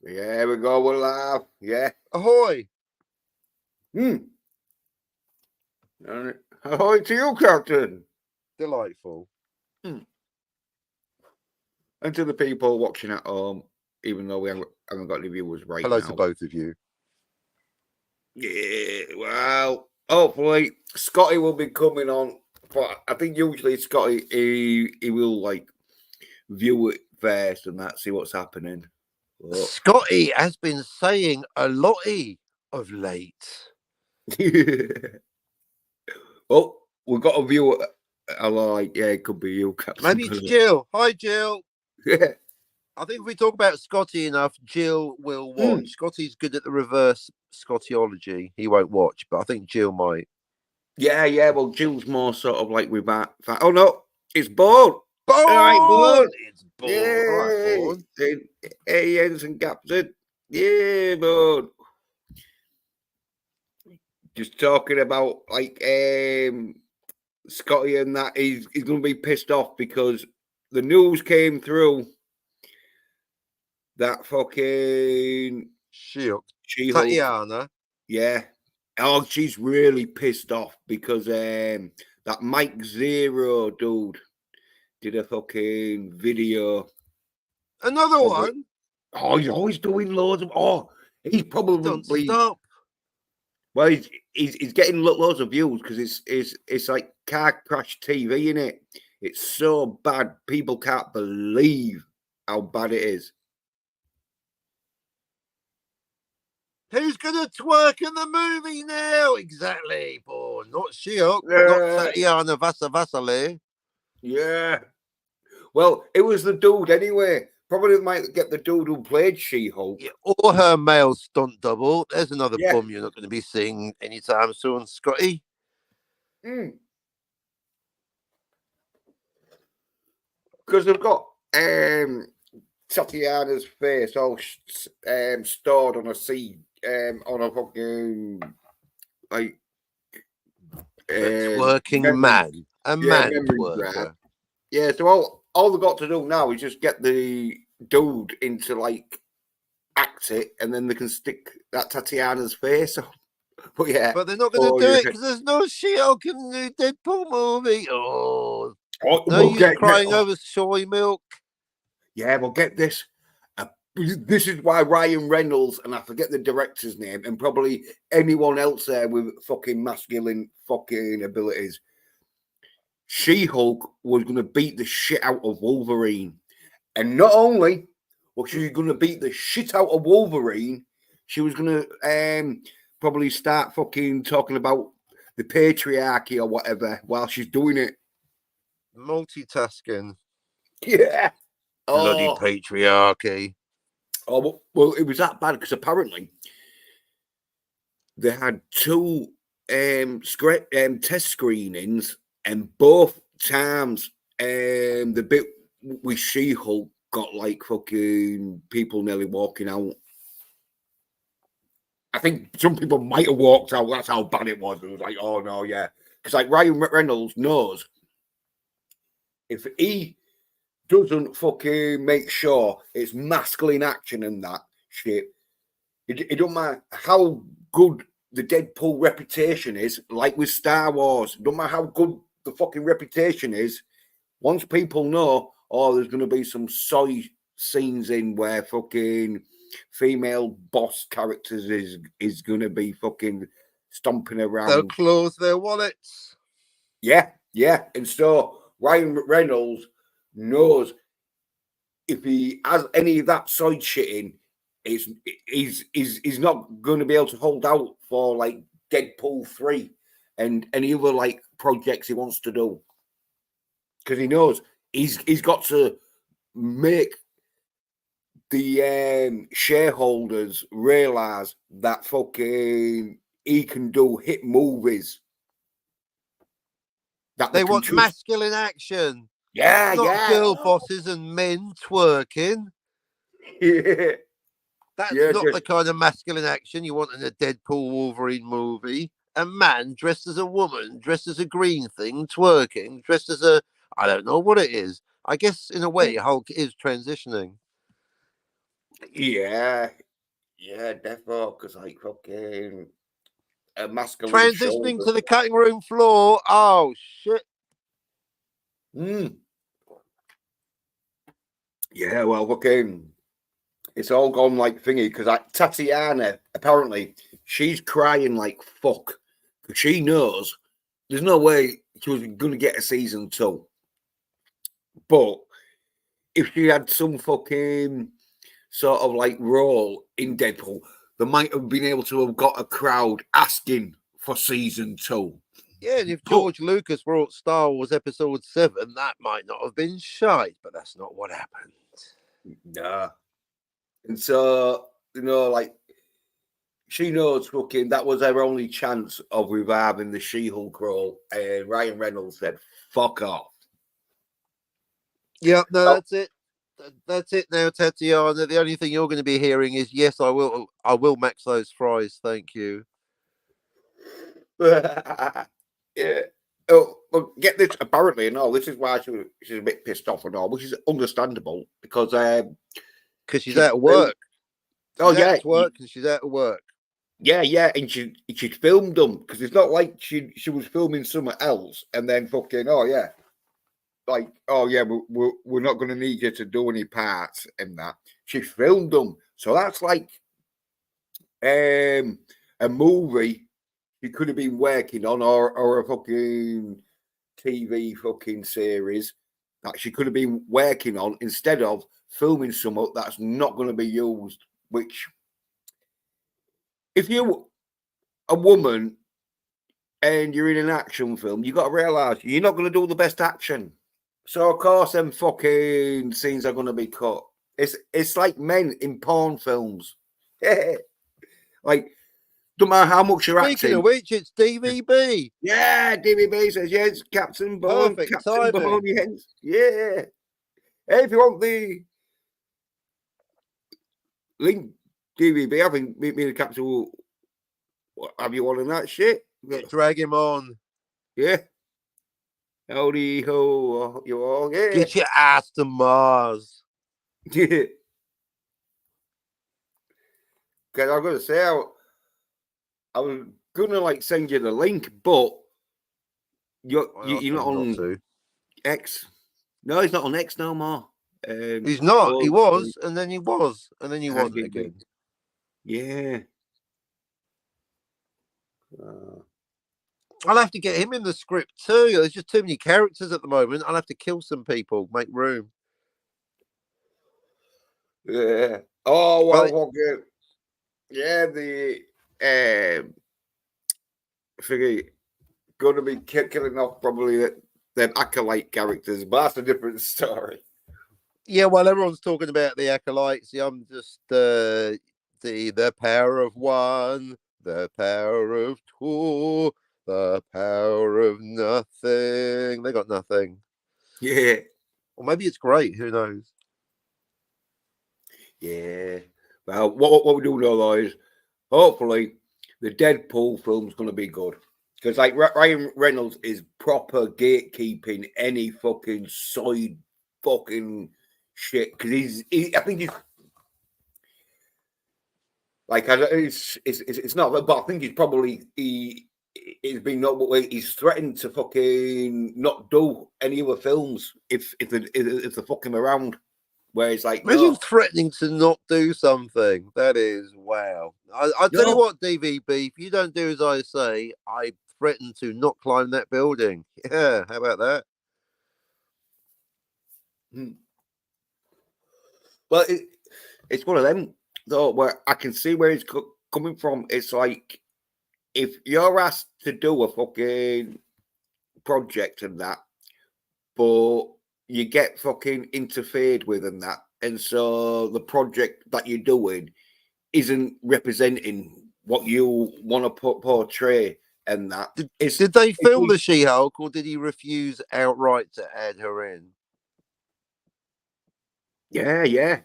Yeah, we go. We're live. Yeah. Ahoy! And ahoy to you, Captain. Delightful. And to the people watching at home, even though we haven't got any viewers right Hello now. to both of you. Yeah, well, hopefully Scotty will be coming on. But I think usually Scotty, he will like view it first and that, see what's happening. But... Scotty has been saying a lotty of late. Oh, we've got a viewer. I like, yeah, it could be you, Captain. Maybe it's Jill. Hi, Jill. Yeah. I think if we talk about Scotty enough, Jill will watch. Scotty's good at the reverse Scottyology. He won't watch, but I think Jill might. Yeah. Well, Jill's more sort of like with that. Oh no, it's Bourne. Bourne! All right, Bourne. It's Bourne. All right, Bourne. Hey, Ensign Captain. Yeah, Bourne. Just talking about like Scotty and that. He's going to be pissed off because the news came through that fucking She-Hulk. She-Hulk. Tatiana. Yeah. Oh, she's really pissed off because that Mike Zero dude did a fucking video. Another one? Oh, he's always doing loads of... Oh, he's probably... Don't stop. Well, he's getting loads of views because it's like car crash TV, innit? It's so bad. People can't believe how bad it is. Who's going to twerk in the movie now? Exactly, Bourne. Not She-Hulk, not Tatiana Vasile. Yeah. Well, it was the dude anyway. Probably might get the dude who played She-Hulk. Yeah, or her male stunt double. There's another bum you're not going to be seeing anytime soon, Scotty. Because they've got Tatiana's face all stored on a seat, on a fucking like twerking man, a man twerker. Yeah, so all they've got to do now is just get the dude into like act it, and then they can stick that Tatiana's face on. But yeah, but they're not going to do it because there's no She-Hulk in the new Deadpool movie. No use crying over soy milk. Yeah, well, get this. This is why Ryan Reynolds, and I forget the director's name, and probably anyone else there with fucking masculine fucking abilities. She-Hulk was going to beat the shit out of Wolverine. And not only was she going to beat the shit out of Wolverine, she was going to probably start fucking talking about the patriarchy or whatever while she's doing it. Multitasking. Yeah. Bloody patriarchy. Oh, well, it was that bad because apparently they had two test screenings, and both times the bit with She-Hulk got like fucking people nearly walking out. I think some people might have walked out. That's how bad it was. It was like, oh no, yeah. Because like Ryan Reynolds knows if he doesn't fucking make sure it's masculine action and that shit, it don't matter how good the Deadpool reputation is, like with Star Wars, don't matter how good the fucking reputation is, once people know, oh, there's going to be some soy scenes in where fucking female boss characters is going to be fucking stomping around. They'll close their wallets. Yeah. And so Ryan Reynolds knows if he has any of that side shitting, he's not going to be able to hold out for like Deadpool 3 and any other like projects he wants to do, because he knows he's got to make the shareholders realize that fucking he can do hit movies. That they want masculine action. Yeah, not girl bosses and men twerking. Yeah. That's not the kind of masculine action you want in a Deadpool Wolverine movie. A man dressed as a woman, dressed as a green thing, twerking, dressed as a... I don't know what it is. I guess, in a way, Hulk is transitioning. Yeah, definitely. Because like fucking a masculine Transitioning shoulder. to the cutting room floor. Oh shit! Yeah, well, fucking, it's all gone like thingy because like Tatiana, apparently, she's crying like fuck because she knows there's no way she was going to get a season 2. But if she had some fucking sort of like role in Deadpool, they might have been able to have got a crowd asking for season 2. Yeah, and if But, George Lucas brought Star Wars Episode 7, that might not have been shite, but that's not what happened. nah. And so, like, she knows fucking that was her only chance of reviving the She-Hulk role. And Ryan Reynolds said, fuck off. Yeah, no, that's it. That's it now, Tatiana. The only thing you're going to be hearing is, yes, I will max those fries. Thank you. Yeah. Oh, well, get this. Apparently, and all this is why she's a bit pissed off and all, which is understandable because she's out of work. She's yeah, out of work and she's out of work. Yeah, and she filmed them because it's not like she was filming somewhere else and then fucking we're not going to need you to do any parts in that. She filmed them, so that's like a movie you could have been working on or a fucking TV fucking series that she could have been working on instead of filming something that's not going to be used. Which, if you're a woman and you're in an action film, you got to realise you're not going to do the best action. So of course, them fucking scenes are going to be cut. It's like men in porn films. Like, don't matter how much you're Speaking acting. of which, it's DVB. Yeah, DVB says yes, Captain Bone, Perfect Captain timing. Bone, yes, yeah. Hey, if you want the link DVB, I think me and the Captain will have you on in that shit. Yeah, drag him on. Yeah. Howdy ho, you all. Yeah. Get your ass to Mars. Yeah. Because I'm going to say, I was going to like send you the link, but you're not on X. No, he's not on X no more. He's not. He was, and then he was, and then he wasn't again. Yeah. I'll have to get him in the script too. There's just too many characters at the moment. I'll have to kill some people, make room. Yeah. Oh well, okay. Yeah, the figure going to be killing off probably them acolyte characters, but that's a different story. Yeah, well, everyone's talking about the acolytes. I'm just the power of one, the power of two, the power of nothing. They got nothing. Yeah. Or maybe it's great. Who knows? Yeah. Well, what we do know though is hopefully the Deadpool film's going to be good. Because like Ryan Reynolds is proper gatekeeping any fucking side fucking shit. Because I think he's like, it's not, but I think he's probably he's been he's threatened to fucking not do any other films if they fuck him around. Where it's like, imagine threatening to not do something. That is wow. I tell you what, DVB, if you don't do as I say, I threaten to not climb that building. Yeah, how about that? Well, it's one of them though where I can see where it's coming from. It's like if you're asked to do a fucking project and that, but you get fucking interfered with and that, and so the project that you're doing isn't representing what you want to portray and that. Did they film the She-Hulk, or did he refuse outright to add her in? Yeah.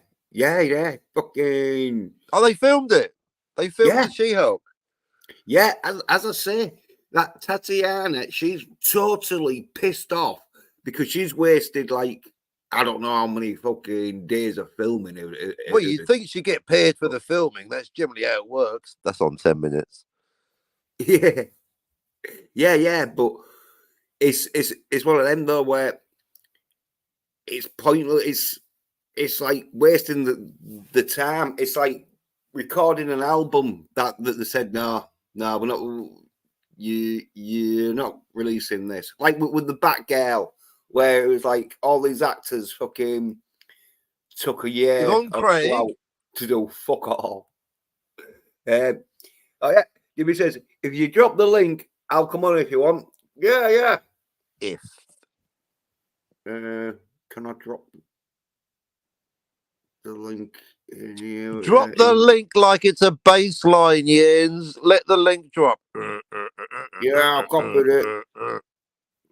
Fucking. Oh, they filmed it. They filmed the She-Hulk. Yeah, as I say, that Tatiana, she's totally pissed off because she's wasted like I don't know how many fucking days of filming. Well, you think you get paid for the filming. That's generally how it works. That's on 10 minutes. Yeah, yeah. But it's one of them though where it's pointless. It's like wasting the time. It's like recording an album that they said no, we're not. You're not releasing this. Like with the Batgirl, where it was like all these actors fucking took a year Yvonne or Craig. two out to do fuck all. Oh yeah, Jimmy says if you drop the link, I'll come on if you want. Yeah. If can I drop the link? Drop the link like it's a baseline, Jens. Let the link drop. Yeah, I'll copy it.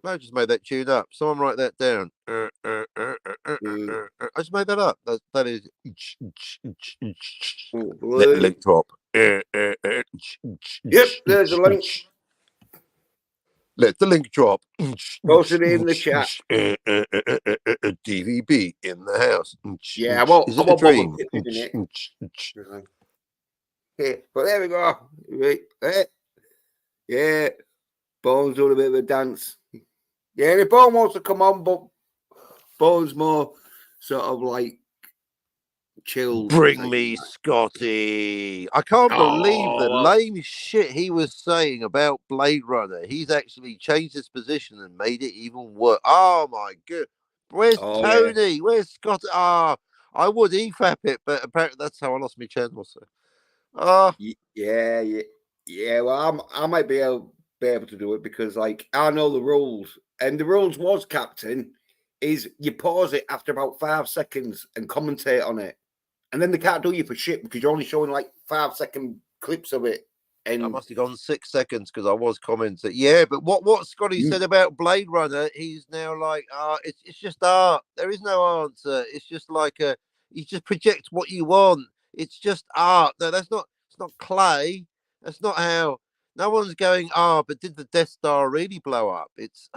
I just made that tune up. Someone write that down. I just made that up. That is. Let the link drop. Yep, there's a link. Let the link drop. Post it in the chat. DVB in the house. Yeah, I won't dream? Yeah, but there we go. Yeah, Bones doing a bit of a dance. Yeah, and if Bone wants to come on, but Bones more sort of like chilled. Bring me Scotty. I can't believe the lame shit he was saying about Blade Runner. He's actually changed his position and made it even worse. Oh my god. Where's Tony? Yeah. Where's Scotty? I would EFAP it, but apparently that's how I lost my channel. So Yeah. Well, I might be able to do it because like I know the rules. And the rules was, Captain, is you pause it after about 5 seconds and commentate on it. And then they can't do you for shit because you're only showing like 5-second clips of it. And I must have gone 6 seconds because I was commenting. Yeah, but what Scotty said about Blade Runner, he's now like, it's just art. There is no answer. It's just like you just project what you want. It's just art. No, it's not clay. That's not how. No one's going, but did the Death Star really blow up? It's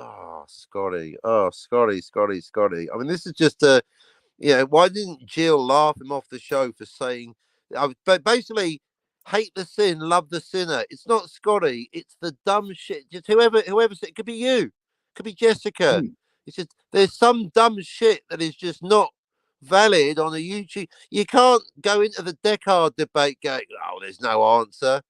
Scotty. Scotty. I mean, this is just why didn't Jill laugh him off the show for saying, but basically, hate the sin, love the sinner. It's not Scotty. It's the dumb shit. Just whoever said, it could be you, it could be Jessica. It's just there's some dumb shit that is just not valid on a YouTube. You can't go into the Descartes debate going, there's no answer.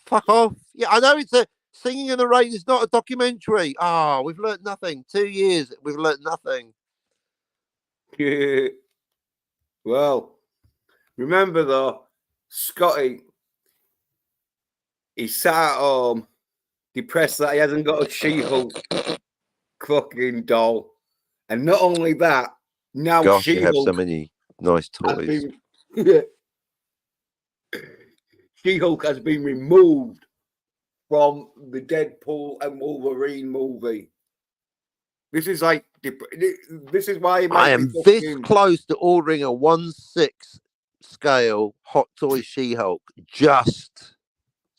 Fuck off. Yeah, I know it's Singing in the Rain is not a documentary. We've learned nothing. 2 years, we've learned nothing. Yeah. Well, remember though, Scotty, he's sat at home, depressed that he hasn't got a She-Hulk fucking doll. And not only that, now Gosh, She-Hulk you have so many nice toys. She-Hulk has been removed from the Deadpool and Wolverine movie. This is like, this is why I am this close to ordering a 1/6 scale Hot Toy She-Hulk just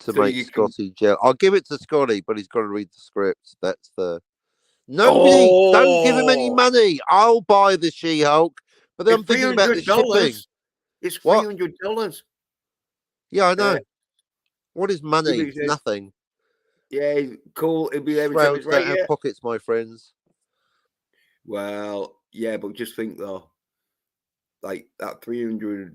to make Scotty gel. I'll give it to Scotty, but he's got to read the script. That's the don't give him any money. I'll buy the She-Hulk, but then I'm thinking about the shipping. It's $300. Yeah, I know. What is money? It's nothing. Yeah, cool. It'd be every time it's right. Don't have pockets, my friends. Well, yeah, but just think though, like that $300.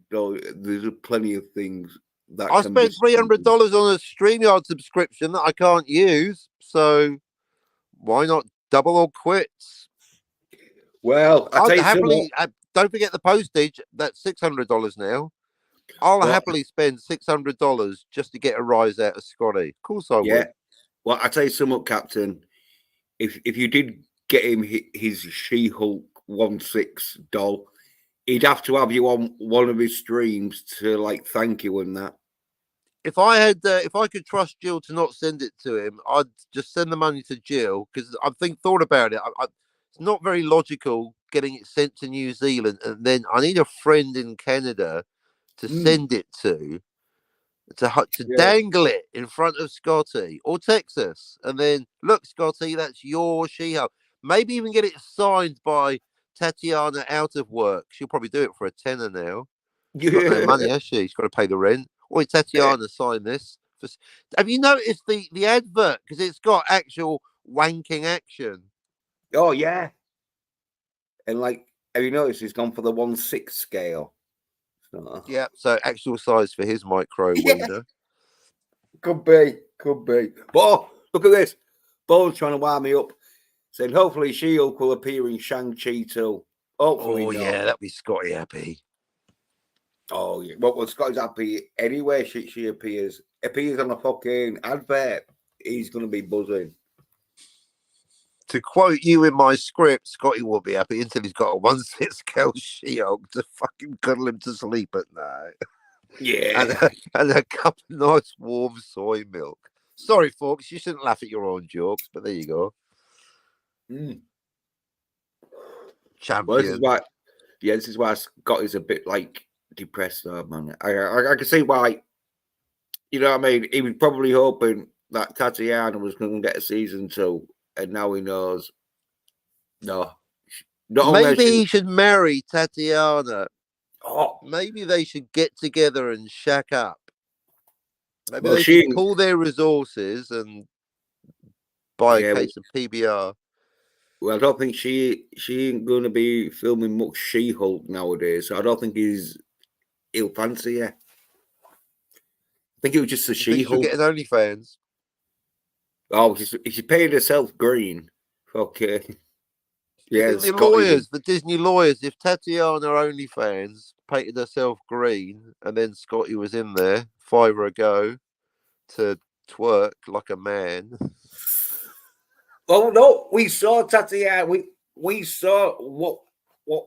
There's plenty of things that I spent $300 on a StreamYard subscription that I can't use. So why not double or quits? Well, I'll happily. Don't forget the postage. That's $600 now. I'll happily spend $600 just to get a rise out of Scotty. Of course I would. Well, I tell you something, Captain. If you did get him his She-Hulk 1/6 doll, he'd have to have you on one of his streams to like thank you and that. If I could trust Jill to not send it to him, I'd just send the money to Jill because I've thought about it. It's not very logical getting it sent to New Zealand, and then I need a friend in Canada to send it to dangle it in front of Scotty or Texas, and then look, Scotty, that's your She-Hulk. Maybe even get it signed by Tatiana out of work. She'll probably do it for a tenner now. She's got no Yeah. money, has she? She's got to pay the rent. Oi, Tatiana, sign this. Have you noticed the advert? Because it's got actual wanking action. Oh yeah. And like, have you noticed he's gone for the 1/6 scale? So, Yeah, so actual size for his micro yeah, wiener. could be. But oh, look at this. Bo's trying to wind me up, saying hopefully She-Hulk will appear in Shang-Chi too. Hopefully Oh, not. yeah, that'd be Scotty happy. Oh yeah. Well, Scotty's happy anyway. She appears on a fucking advert. He's gonna be buzzing. To quote you in my script, Scotty will be happy until he's got a 1/6 scale She-Hulk to fucking cuddle him to sleep at night. Yeah. And a cup of nice warm soy milk. Sorry, folks, you shouldn't laugh at your own jokes, but there you go. Mm. Champion. Well, this is why Scotty's a bit like depressed though, man. I can see why. You know what I mean? He was probably hoping that Tatiana was going to get a season 2, and now he knows. No, not only Maybe he should marry Tatiana. Oh, Maybe they should get together and shack up. Maybe well, they should pool their resources and buy a case of PBR. Well, I don't think she ain't going to be filming much She-Hulk nowadays, so I don't think he'll fancy her. I think it was just a She-Hulk. She'll get an OnlyFans. Oh, she paid herself green. Okay. Yeah, the Disney lawyers, if Tatiana OnlyFans painted herself green and then Scotty was in there, $5 a go to twerk like a man. Oh no, we saw Tatiana. We saw what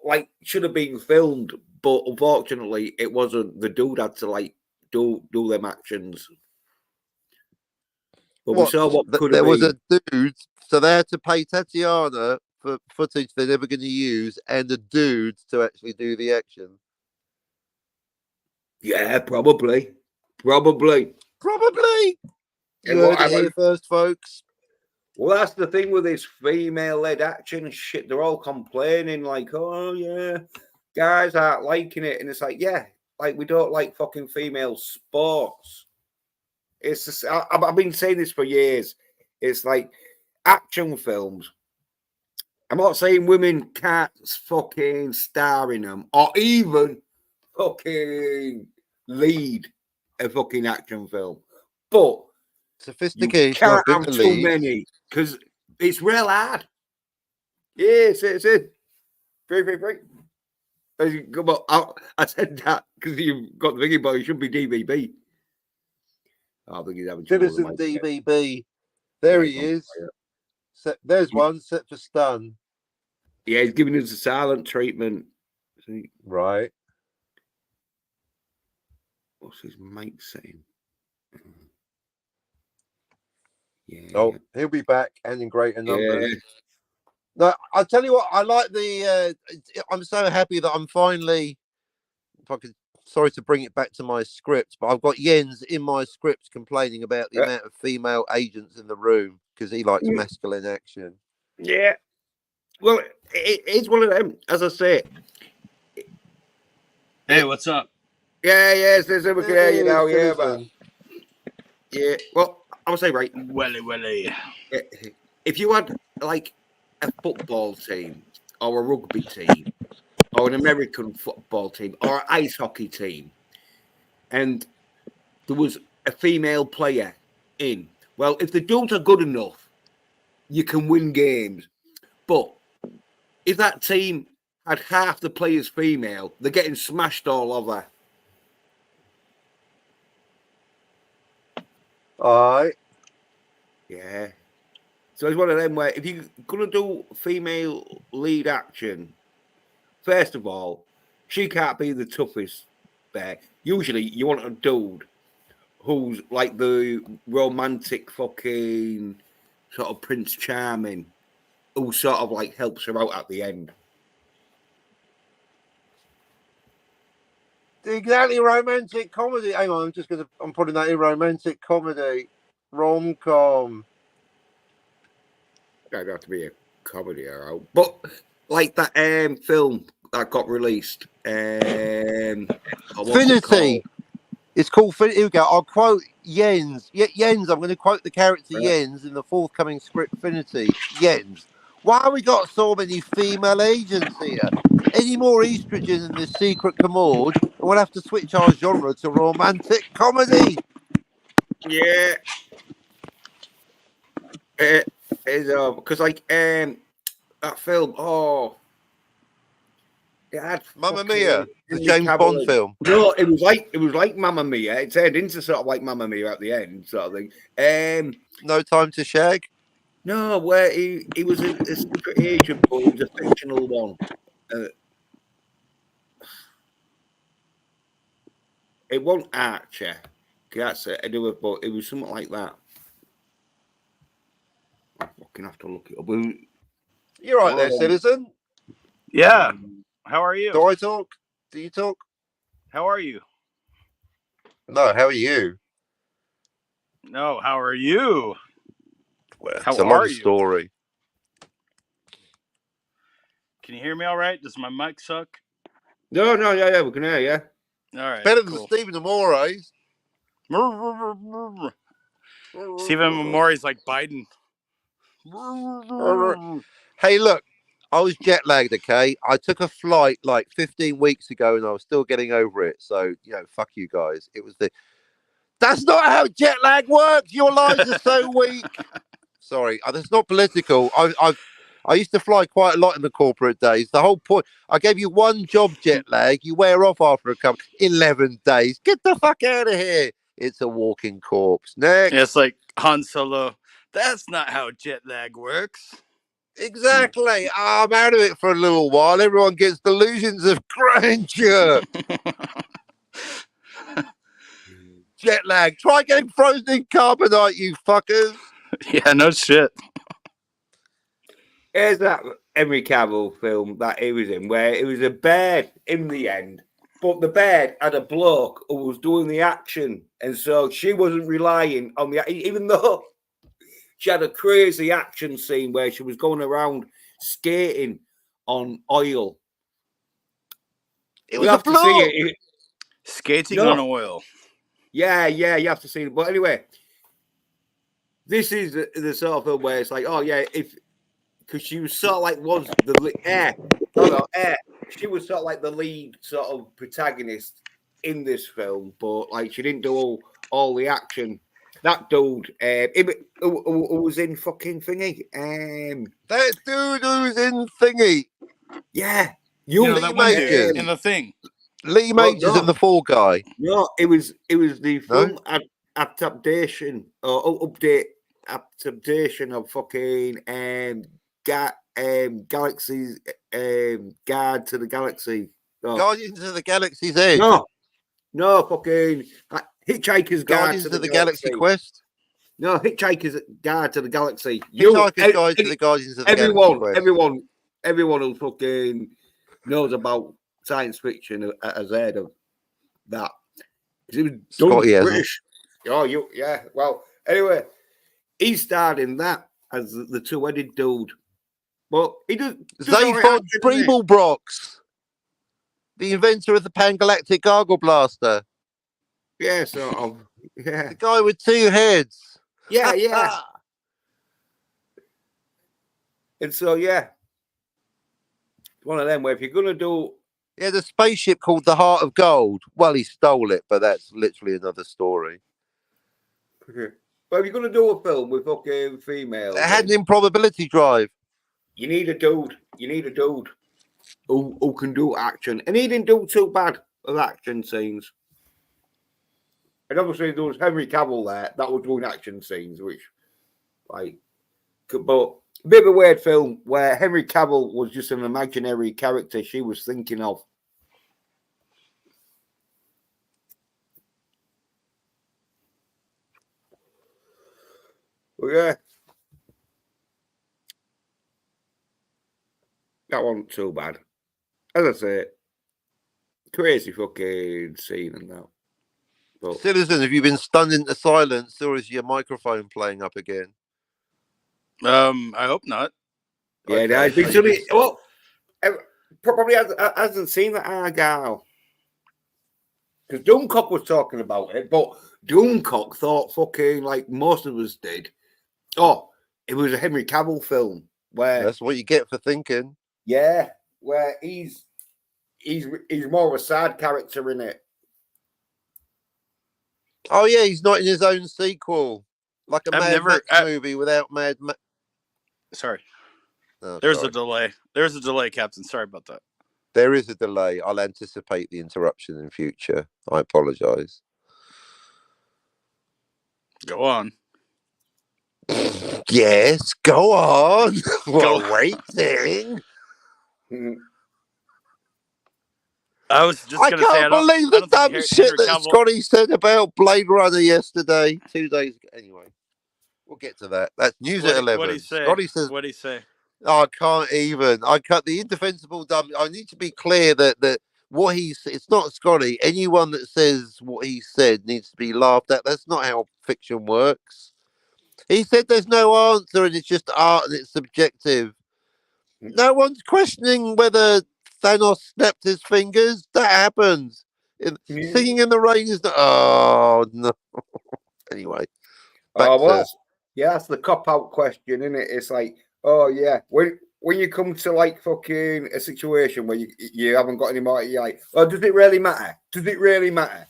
like should have been filmed, but unfortunately it wasn't. The dude had to like do them actions. But we saw what could have been. There was a dude, so they had to pay Tatiana for footage they're never going to use, and a dude to actually do the action. Yeah, probably. You heard it here first, folks. Well, that's the thing with this female-led action shit. They're all complaining, like, "Oh yeah, guys aren't liking it," and it's like, yeah, like we don't like fucking female sports. It's just, I've been saying this for years. It's like action films. I'm not saying women can't fucking star in them or even fucking lead a fucking action film, but sophistication. You can't have too many because it's real hard. Yes, it's it. Free. Come on, I said that because you've got the thinking, but it should be DVB. I think he's having Citizen DVB. There he is. There's one set for stun. Yeah, he's giving us a silent treatment. Right. What's his mic saying? Yeah. Oh, he'll be back and in greater numbers. Yeah. No, I'll tell you what, I like the I'm so happy that I'm finally, if I could, sorry to bring it back to my script, but I've got Jens in my script complaining about the amount of female agents in the room because he likes masculine action. Yeah. Well, it's one of them, as I say. Hey, what's up? Yeah, there's we can hear you now, yeah, but yeah. Well, I would say, right. Welly. If you had like a football team or a rugby team or an American football team or an ice hockey team, and there was a female player in, well, if the dudes are good enough, you can win games. But if that team had half the players female, they're getting smashed all over. All right. Yeah. So it's one of them where if you're going to do female lead action, first of all, she can't be the toughest there. Usually you want a dude who's like the romantic fucking sort of Prince Charming who sort of like helps her out at the end. Exactly, romantic comedy. Hang on, I'm putting that in romantic comedy. Rom-com. Don't have to be a comedy, but like that film that got released. What's it Finity. called? It's called. Here we go. I'll quote Jens. Jens. I'm going to quote the character Right. Jens in the forthcoming script. Finity. Jens. Why have we got so many female agents here? Any more estrogen in this secret commode, and we'll have to switch our genre to romantic comedy. Yeah. Because like that film. Oh, it had Mamma fucking Mia, the Henry James Cavill Bond in. film. No, it was like Mamma Mia. It turned into sort of like Mamma Mia at the end, sort of thing. No Time to Shag. No, where he was a secret agent, but he was a fictional one. It wasn't Archer. That's it. I do it, but it was something like that. I fucking have to look it up. You're right there, citizen. Yeah. How are you? Do I talk? Do you talk? How are you? No, how are you? No, how are you? Well, How it's a are long you? story. Can you hear me all right? Does my mic suck? No, yeah, we can hear you. All right. Better cool. than Stephen Amore's. Stephen Amore's like Biden. Hey, look, I was jet lagged, okay? I took a flight like 15 weeks ago and I was still getting over it. So, fuck you guys. It was That's not how jet lag works. Your lives are so weak. Sorry, that's not political. I used to fly quite a lot in the corporate days. The whole point, I gave you one job jet lag. You wear off after 11 days. Get the fuck out of here. It's a walking corpse. Next. It's like Han Solo. That's not how jet lag works. Exactly. I'm out of it for a little while. Everyone gets delusions of grandeur. Jet lag. Try getting frozen in carbonite, you fuckers. Yeah, no shit. Here's that Henry Cavill film that he was in, where it was a bird in the end, but the bird had a bloke who was doing the action, and so she wasn't relying on even though she had a crazy action scene where she was going around skating on oil. It was a bloke. Skating on oil. Yeah, you have to see it. But anyway, this is the sort of film where it's like, oh yeah, because she was sort of like she was sort of like the lead sort of protagonist in this film, but like she didn't do all the action. That dude, who was in fucking Thingy. That dude who's in Thingy. Yeah, that one dude in the Thing. Lee Majors and the Fall Guy. No, it was the film adaptation or adaptation of fucking Galaxy's Guard to the Galaxy. No. Guardians of the Galaxy's Edge. No, fucking Hitchhiker's Guardians Guide to the Galaxy Quest. No, Hitchhiker's Guide to the Galaxy. Hitchhiker's Guide to the Guardians of the Galaxy Quest. Everyone who fucking knows about science fiction has heard of that. It was Scotty British. Yeah. Well, anyway, he starred in that as the two-headed dude. But he does. Zaphod Breeblebrox, the inventor of the Pan-Galactic Gargle Blaster. Yeah, sort of. Yeah. The guy with two heads. Yeah. And so, yeah. One of them where if you're going to do... He had a spaceship called the Heart of Gold. Well, he stole it, but that's literally another story. Okay. But if you're going to do a film with fucking females... It had an improbability drive. You need a dude. Who can do action. And he didn't do too bad of action scenes. And obviously there was Henry Cavill there that was doing action scenes, which, like... But... A bit of a weird film where Henry Cavill was just an imaginary character she was thinking of. Well, yeah. That wasn't too bad. As I say, crazy fucking scene and that. But, Citizen, have you been stunned into silence or is your microphone playing up again? I hope not. yeah, okay. Well, probably hasn't seen that Argyle. Because Doomcock was talking about it, but Doomcock thought fucking like most of us did. Oh, it was a Henry Cavill film where That's what you get for thinking. yeah, where he's more of a side character in it. Oh yeah, he's not in his own sequel, like a I've Mad never- Max I- movie without Mad Max. Sorry. Oh, There's sorry. a delay. There's a delay, Captain. Sorry about that. There is a delay. I'll anticipate the interruption in future. I apologise. Go on. Yes, go on. Go- We're waiting. I was just I going to say, can't believe the dumb shit Henry that Cavill- Scotty said about Blade Runner yesterday, 2 days ago. Anyway, we'll get to that. That's news at 11. What'd he say? Scotty says, What'd he say? oh, I can't even. I cut the indefensible dumb. I need to be clear that what he's, it's not Scotty. Anyone that says what he said needs to be laughed at. That's not how fiction works. He said there's no answer and it's just art and it's subjective. No one's questioning whether Thanos snapped his fingers. That happens. Singing in the rain is not. Oh no. Anyway, back to that's the cop out question, isn't it? It's like, oh yeah, when you come to like fucking a situation where you haven't got any more, you're like, oh, does it really matter? Does it really matter?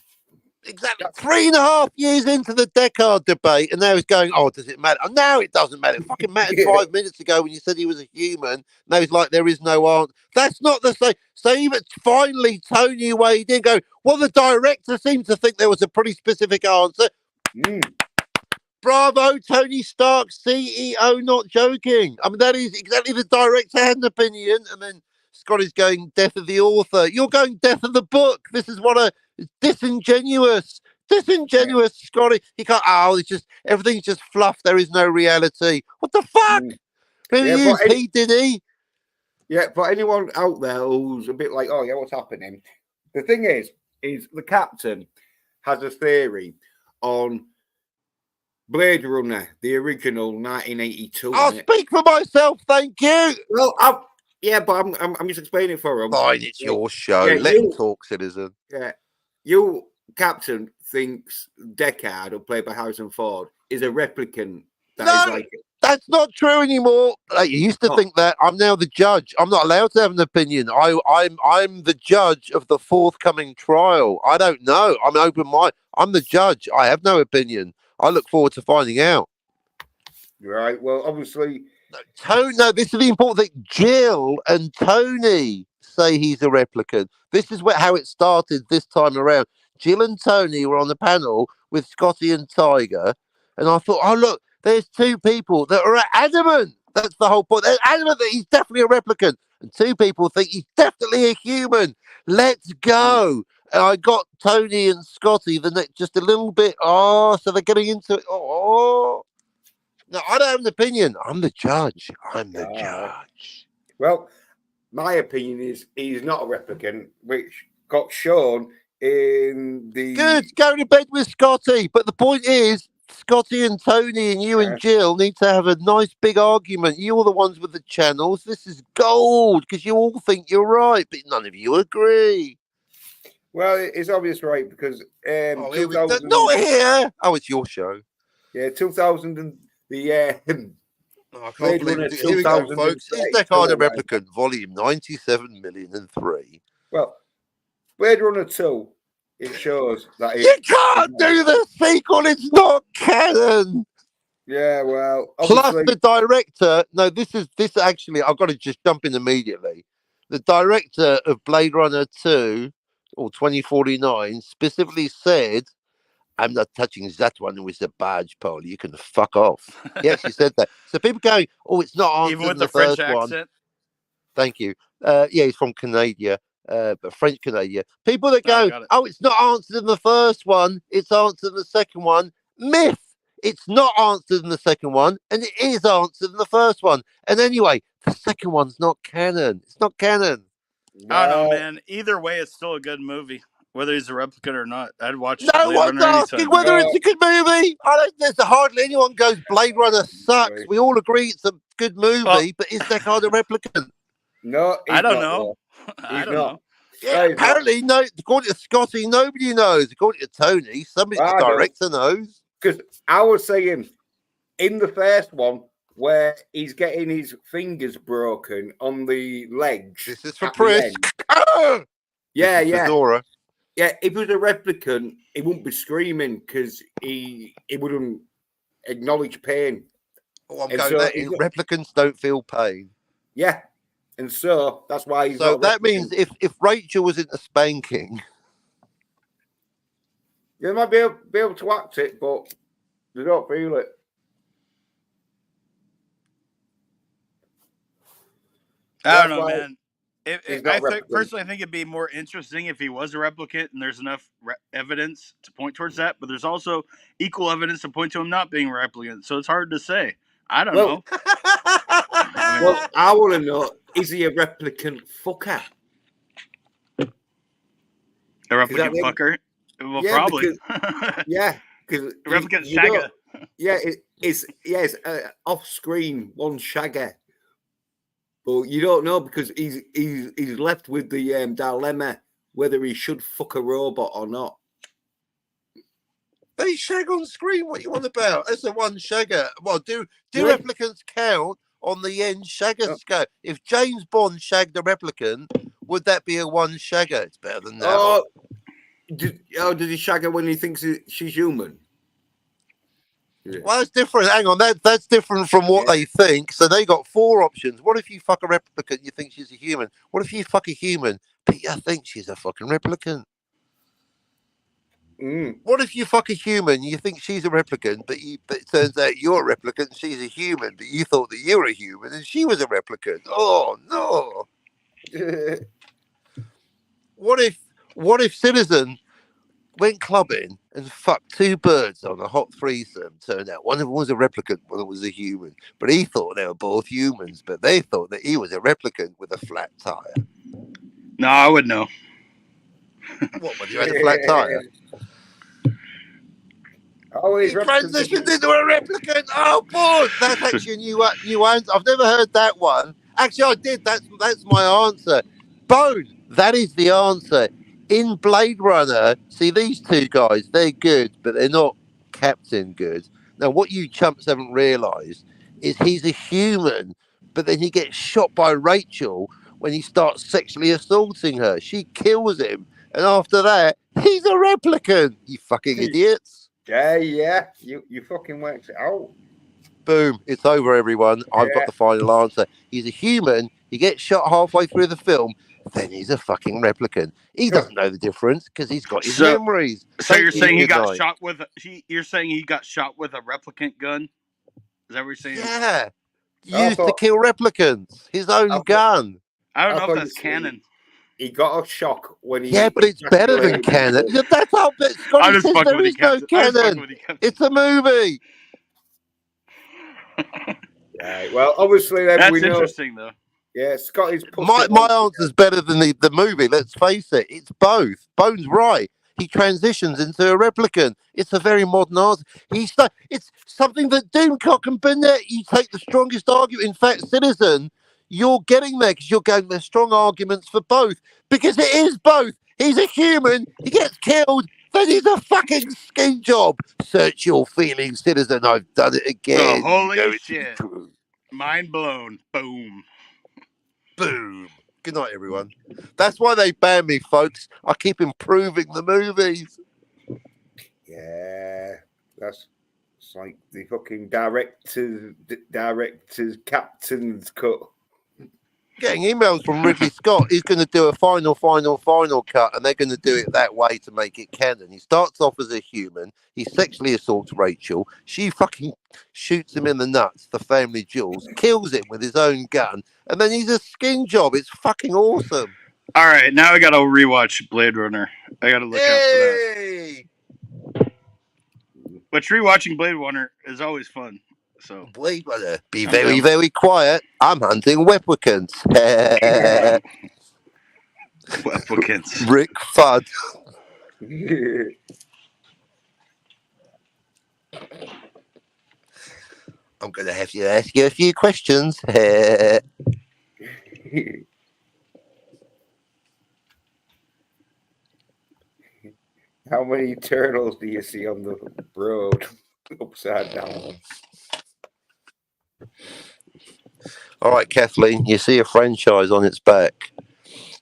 exactly 3.5 years into the Deckard debate, and now he's going, oh, does it matter? Oh, now it doesn't matter. It fucking mattered 5 minutes ago when you said he was a human. Now he's like, there is no answer. That's not the same. So even finally, Tony weighed in, go, well, the director seemed to think there was a pretty specific answer. Bravo, Tony Stark, CEO, not joking. I mean, that is exactly the director had an opinion, and then Scotty's going death of the author. You're going death of the book. This is what a disingenuous, Scotty. He can't. Oh, it's just everything's just fluff. There is no reality. What the fuck? Who is he? Did he? Yeah, for anyone out there who's a bit like, oh yeah, what's happening? The thing is the captain has a theory on Blade Runner, the original 1982. I'll speak for myself, thank you. Well, I'm just explaining it for him. Fine, it's your show. Yeah, Let him talk, citizen. Yeah, you captain thinks Deckard, or played by Harrison Ford, is a replicant. That's not true anymore. Like, you used to think that. I'm now the judge. I'm not allowed to have an opinion. I'm the judge of the forthcoming trial. I don't know. I'm open minded. I'm the judge. I have no opinion. I look forward to finding out. Right. Well, obviously, No, this is the important thing. Jill and Tony say he's a replicant. This is how it started this time around. Jill and Tony were on the panel with Scotty and Tiger, and I thought, oh look, there's 2 people that are adamant. That's the whole point. They're adamant that he's definitely a replicant, and 2 people think he's definitely a human. Let's go. And I got Tony and Scotty the next just a little bit. Oh, so they're getting into it. Oh. No, I don't have an opinion. I'm the judge. I'm the judge. Well, my opinion is he's not a replicant, which got shown in the... Good, go to bed with Scotty. But the point is, Scotty and Tony and you and Jill need to have a nice big argument. You're the ones with the channels. This is gold because you all think you're right, but none of you agree. Well, it's obvious, right? Because not here. Oh, it's your show. Yeah, 2000 and the I can't believe it. Here we go, folks. Is Deckard a replicant? Volume 97,000,003. Well, Blade Runner 2, it shows that you can't do the sequel. It's not canon. Yeah, well, plus the director. No, this actually. I've got to just jump in immediately. The director of Blade Runner 2 or 2049 specifically said, I'm not touching that one with the badge, Paul. You can fuck off. He actually said that. So people going, oh, it's not answered even with in the first French one. accent. Thank you. Yeah, he's from Canada, but French Canada. People that go, oh, it's not answered in the first one. It's answered in the second one. Myth. It's not answered in the second one, and it is answered in the first one. And anyway, the second one's not canon. It's not canon. I don't know, man. Either way, it's still a good movie. Whether he's a replicant or not, I'd watch No Blade one's Runner asking anytime. whether it's a good movie. There's hardly anyone goes Blade Runner sucks. We all agree it's a good movie, but is Deckard a replicant? No, I don't know. I don't not. know. Yeah, No, he's not. apparently, no. According to Scotty, nobody knows. According to Tony, somebody, the I know. director knows. Because I was saying in the first one where he's getting his fingers broken on the legs. This is for at the press. end. Yeah, This is for yeah. Zora. Yeah, if he was a replicant, he wouldn't be screaming because he wouldn't acknowledge pain. Oh, I'm And going so that he's in. not- Replicants don't feel pain. Yeah, and so that's why he's So not. that replicant. means if Rachel was into spanking, They might be able to act it, but they don't feel it. I don't That's know, why man. he's not I think replicant. personally, I think it'd be more interesting if he was a replicant and there's enough evidence to point towards that. But there's also equal evidence to point to him not being a replicant. So it's hard to say. I don't know. I mean, Well, I want to know: is he a replicant fucker? a replicant mean- fucker. Well, Yeah, probably. Yeah, because Replicant shagger. Yeah, it's off-screen one shagger, but you don't know because he's left with the dilemma whether he should fuck a robot or not. they shag on screen. What you want about? That's a one shagger. Well, do Yeah. replicants count on the end shagger Oh. scale? If James Bond shagged a replicant, would that be a one shagger? It's better than that. Oh, does he shag her when he thinks she's human? Yeah. Well, that's different. Hang on, that's different from what they think. So they got 4 options. What if you fuck a replicant and you think she's a human? What if you fuck a human but you think she's a fucking replicant? What if you fuck a human and you think she's a replicant, but it turns out you're a replicant and she's a human, but you thought that you were a human and she was a replicant? Oh no! What if Citizen went clubbing and fucked 2 birds on a hot threesome? Turned out one of them was a replicant, one of them was a human. But he thought they were both humans, but they thought that he was a replicant with a flat tire. No, I would know. What, when you had a flat tire? Oh, He transitioned into a replicant. Oh, boy, that's actually a new answer. I've never heard that one. Actually, I did. That's my answer. Bone. That is the answer. In Blade Runner, see, these 2 guys, they're good, but they're not Captain good. Now, what you chumps haven't realised is he's a human, but then he gets shot by Rachel when he starts sexually assaulting her. She kills him, and after that, he's a replicant. You fucking idiots. Yeah. You fucking worked it out. Boom, it's over, everyone. I've got the final answer. He's a human. He gets shot halfway through the film. Then he's a fucking replicant. He doesn't know the difference because he's got his memories. So you're saying he got night. shot with? You're saying he got shot with a replicant gun? Is that what you're saying? Yeah, used to kill replicants. His own gun. I don't know if that's canon. He got a shock when he. Yeah, but it's better than canon. That's how Scotty says there is no canon. It's a movie. Yeah, well, obviously, then that's we know. Interesting, though. Yeah, Scotty's. My answer's better than the movie. Let's face it. It's both. Bone's right. He transitions into a replicant. It's a very modern answer. It's something that Doomcock and Burnett, you take the strongest argument. In fact, Citizen, you're getting there because you're going there's strong arguments for both. Because it is both. He's a human. He gets killed. Then he's a fucking skin job. Search your feelings, Citizen. I've done it again. Oh, holy shit. Mind blown. Boom. Boom. Good night, everyone. That's why they ban me, folks. I keep improving the movies. Yeah, it's like the fucking director's captain's cut. Getting emails from Ridley Scott. He's going to do a final cut, and they're going to do it that way to make it canon. He starts off as a human. He sexually assaults Rachel. She fucking shoots him in the nuts, the family jewels, kills him with his own gun, and then he's a skin job. It's fucking awesome. All right, now I got to rewatch Blade Runner. I got to look out for that. But rewatching Blade Runner is always fun. So Blade Runner, be very, very quiet. I'm hunting replicants. Replicants. Rick Fudd. I'm going to have to ask you a few questions. many turtles do you see on the road upside down? All right, Kathleen, you see a franchise on its back.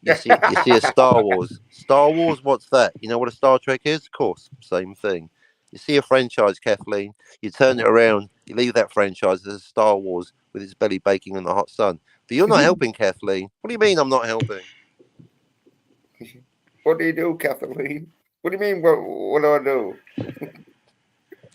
You see a Star Wars. Star Wars, what's that? You know what a Star Trek is? Of course, same thing. You see a franchise, Kathleen, you turn it around, you leave that franchise as a Star Wars with its belly baking in the hot sun. But you're not helping, Kathleen. What do you mean I'm not helping? What do you do, Kathleen? What do you mean? What do I do?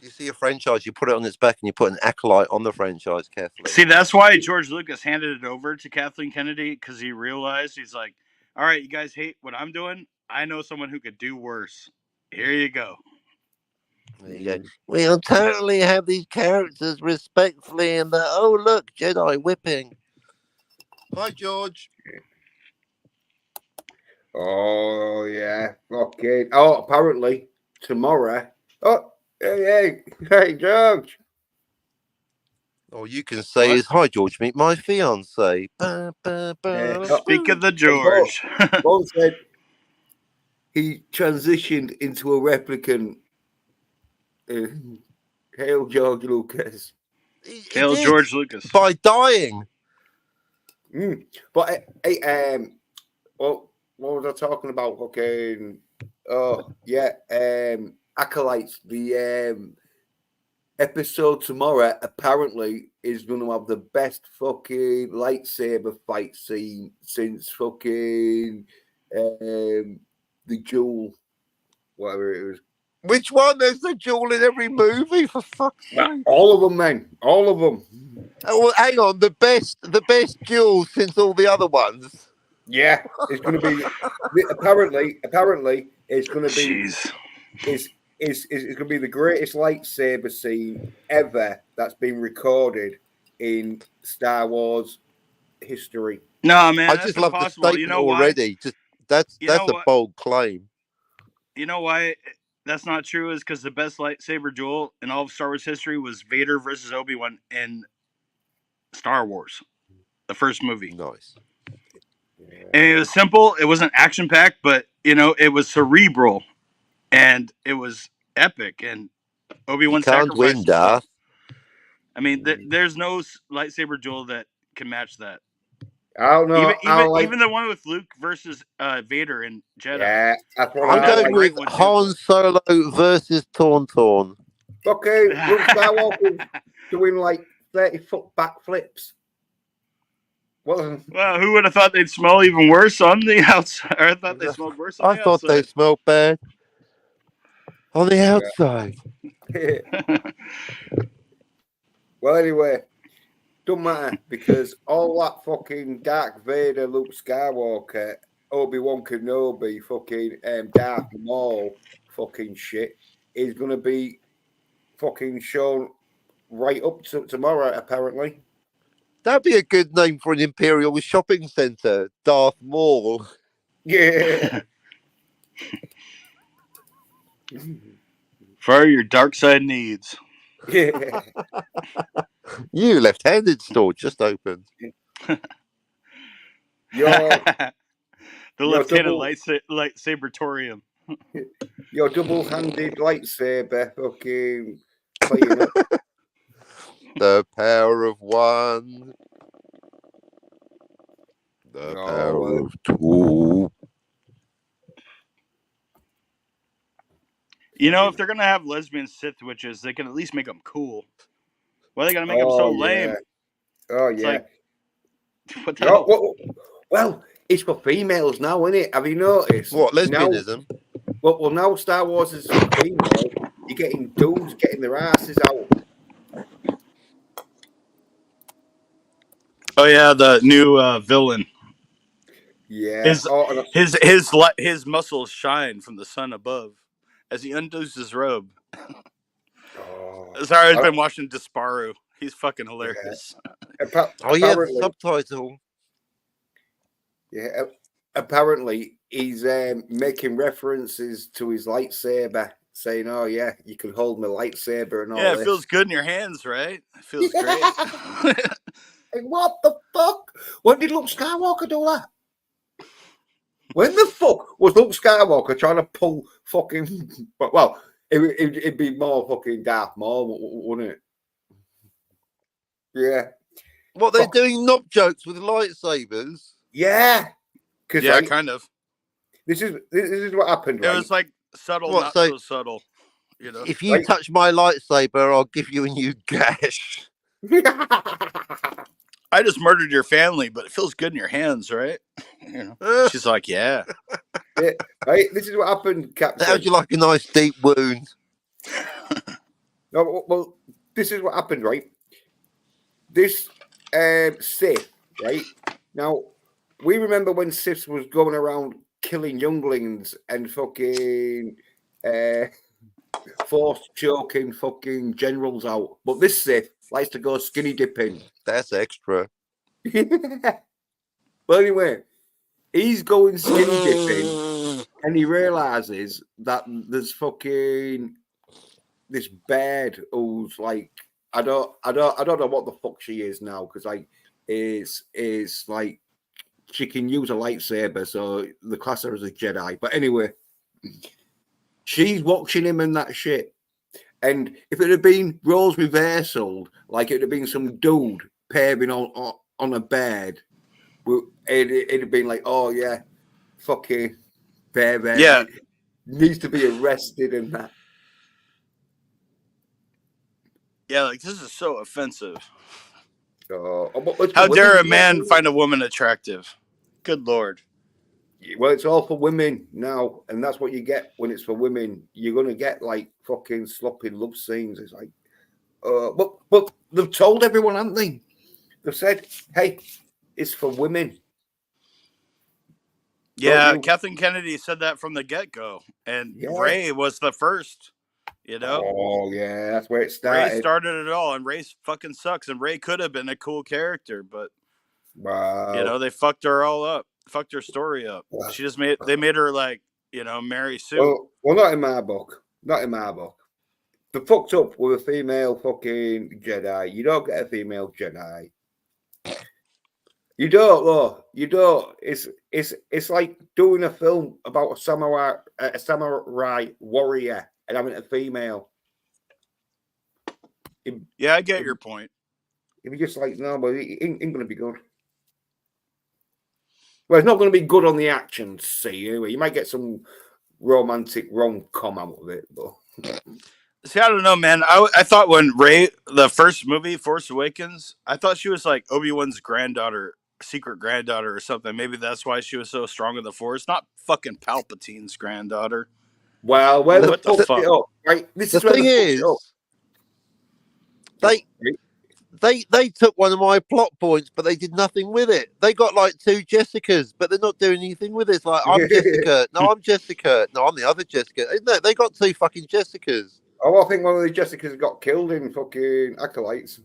You see a franchise, you put it on its back and you put an acolyte on the franchise, Kathleen. See, that's why George Lucas handed it over to Kathleen Kennedy, because he realized, he's like, all right, you guys hate what I'm doing. I know someone who could do worse. Here you go. There you go. We'll totally have these characters respectfully and oh look, Jedi whipping. Hi, George. Oh yeah, okay. Oh, apparently tomorrow. Oh, hey, George. All you can say What? is, hi, George, meet my fiance. Speak of the George. Paul said he transitioned into a replicant. Hail George Lucas. Hail George Lucas. By dying. But well, what was I talking about? Okay. Oh yeah, Acolytes. The episode tomorrow apparently is going to have the best fucking lightsaber fight scene since fucking the Duel, whatever it was. Which one? There's a duel in every movie, for fuck's sake. All of them, man. All of them. Oh, well, hang on. The best duel since all the other ones. Yeah, it's going to be. apparently, it's going to be. Jeez. It's going to be the greatest lightsaber scene ever that's been recorded in Star Wars history. No, man, I that's just love the impossible. statement You know already. why? Just that's a bold claim. You know why that's not true? Is because the best lightsaber duel in all of Star Wars history was Vader versus Obi-Wan in Star Wars, the first movie. Nice. And it was simple. It wasn't action-packed, but it was cerebral, and it was epic. And Obi-Wan can't win, sacrificed Darth. I mean, there's no lightsaber duel that can match that. I don't know. Even the one with Luke versus Vader and Jedi. Yeah, that's what I'm going like. with Han Solo versus Tauntaun. Okay, Luke Skywalker doing like 30-foot backflips. Well, who would have thought they'd smell even worse on the outside? Or I thought they smelled worse on the outside. I thought they smelled bad on the outside. Well, anyway, don't matter because all that fucking Darth Vader, Luke Skywalker, Obi-Wan Kenobi, fucking Darth Maul, fucking shit is going to be fucking shown right up to tomorrow, apparently. That'd be a good name for an Imperial shopping centre, Darth Maul. Yeah. For your dark side needs. Yeah. You left-handed store just opened. The left-handed lightsaber-torium. Your double-handed lightsaber fucking playing up. The power of one. The power of two. If they're gonna have lesbian Sith witches, they can at least make them cool. Why are they gonna make them so lame? Oh It's yeah. like, what the hell? Well, it's for females now, isn't it? Have you noticed? What, lesbianism? Now, well, now Star Wars is for females. You're getting dudes getting their asses out. Oh yeah, the new villain. Yeah. His muscles shine from the sun above as he undoes his robe. Sorry, I've been watching Disparu. He's fucking hilarious. Yeah. The subtitle. Yeah, apparently he's making references to his lightsaber, saying, "Oh yeah, you can hold my lightsaber and all." Yeah, it feels good in your hands, right? It feels great. Hey, what the fuck? When did Luke Skywalker do that? When the fuck was Luke Skywalker trying to pull fucking? Well, it'd be more fucking Darth Maul, wouldn't it? Yeah. What, they're doing knob jokes with lightsabers? Yeah. Because Yeah, kind of. this is what happened. It Right? was like subtle, What, not so- so subtle. You know. If you Right. touch my lightsaber, I'll give you a new gash. I just murdered your family, but it feels good in your hands, right? You know. She's like, yeah. Yeah, right. This is what happened, Captain. How would you like a nice deep wound? No, well, this is what happened, right? This Sith, right? Now, we remember when Sith was going around killing younglings and fucking force choking fucking generals out. But this Sith likes to go skinny dipping. That's extra. But anyway, he's going skinny dipping and he realizes that there's fucking this bird who's like, I don't know what the fuck she is now, because like is like she can use a lightsaber, so the class her as a Jedi. But anyway, she's watching him and that shit. And if it had been roles reversal, like it would have been some dude pairing on a bird, it'd have been like, oh yeah, fucking bear, Yeah. needs to be arrested and that. Yeah, like this is so offensive. It's How for dare a women, man find a woman attractive? Good Lord. Well, it's all for women now, and that's what you get when it's for women. You're gonna get like fucking sloppy love scenes. It's like, but they've told everyone, haven't they? They've said, hey, it's for women. Yeah, Kathleen Kennedy said that from the get-go, and Yeah. Ray was the first. You know, Oh yeah, that's where it started. Ray started it all, and Ray fucking sucks. And Ray could have been a cool character, but Wow. you know they fucked her all up, fucked her story up. Wow. She just they made her like Mary Sue. Well, not in my book. Not in my book. They fucked up with a female fucking Jedi. You don't get a female Jedi. You don't, though. You don't. It's like doing a film about a samurai warrior and having a female. Yeah, I get your point. If you're just like, no, but it ain't going to be good. Well, it's not going to be good on the action scene anyway. You might get some romantic rom-com out of it, but. See, I don't know, man. I thought when Ray, the first movie, Force Awakens, I thought she was like Obi-Wan's granddaughter, secret granddaughter or something. Maybe that's why she was so strong in the Force. Not fucking Palpatine's granddaughter. Well, where what the fuck? Right? This The is where thing is, they took one of my plot points, but they did nothing with it. They got like two Jessicas, but they're not doing anything with it. It's like, I'm Jessica. No, I'm Jessica. No, I'm the other Jessica. No, they got two fucking Jessicas. Oh, I think one of the Jessicas got killed in fucking Acolytes.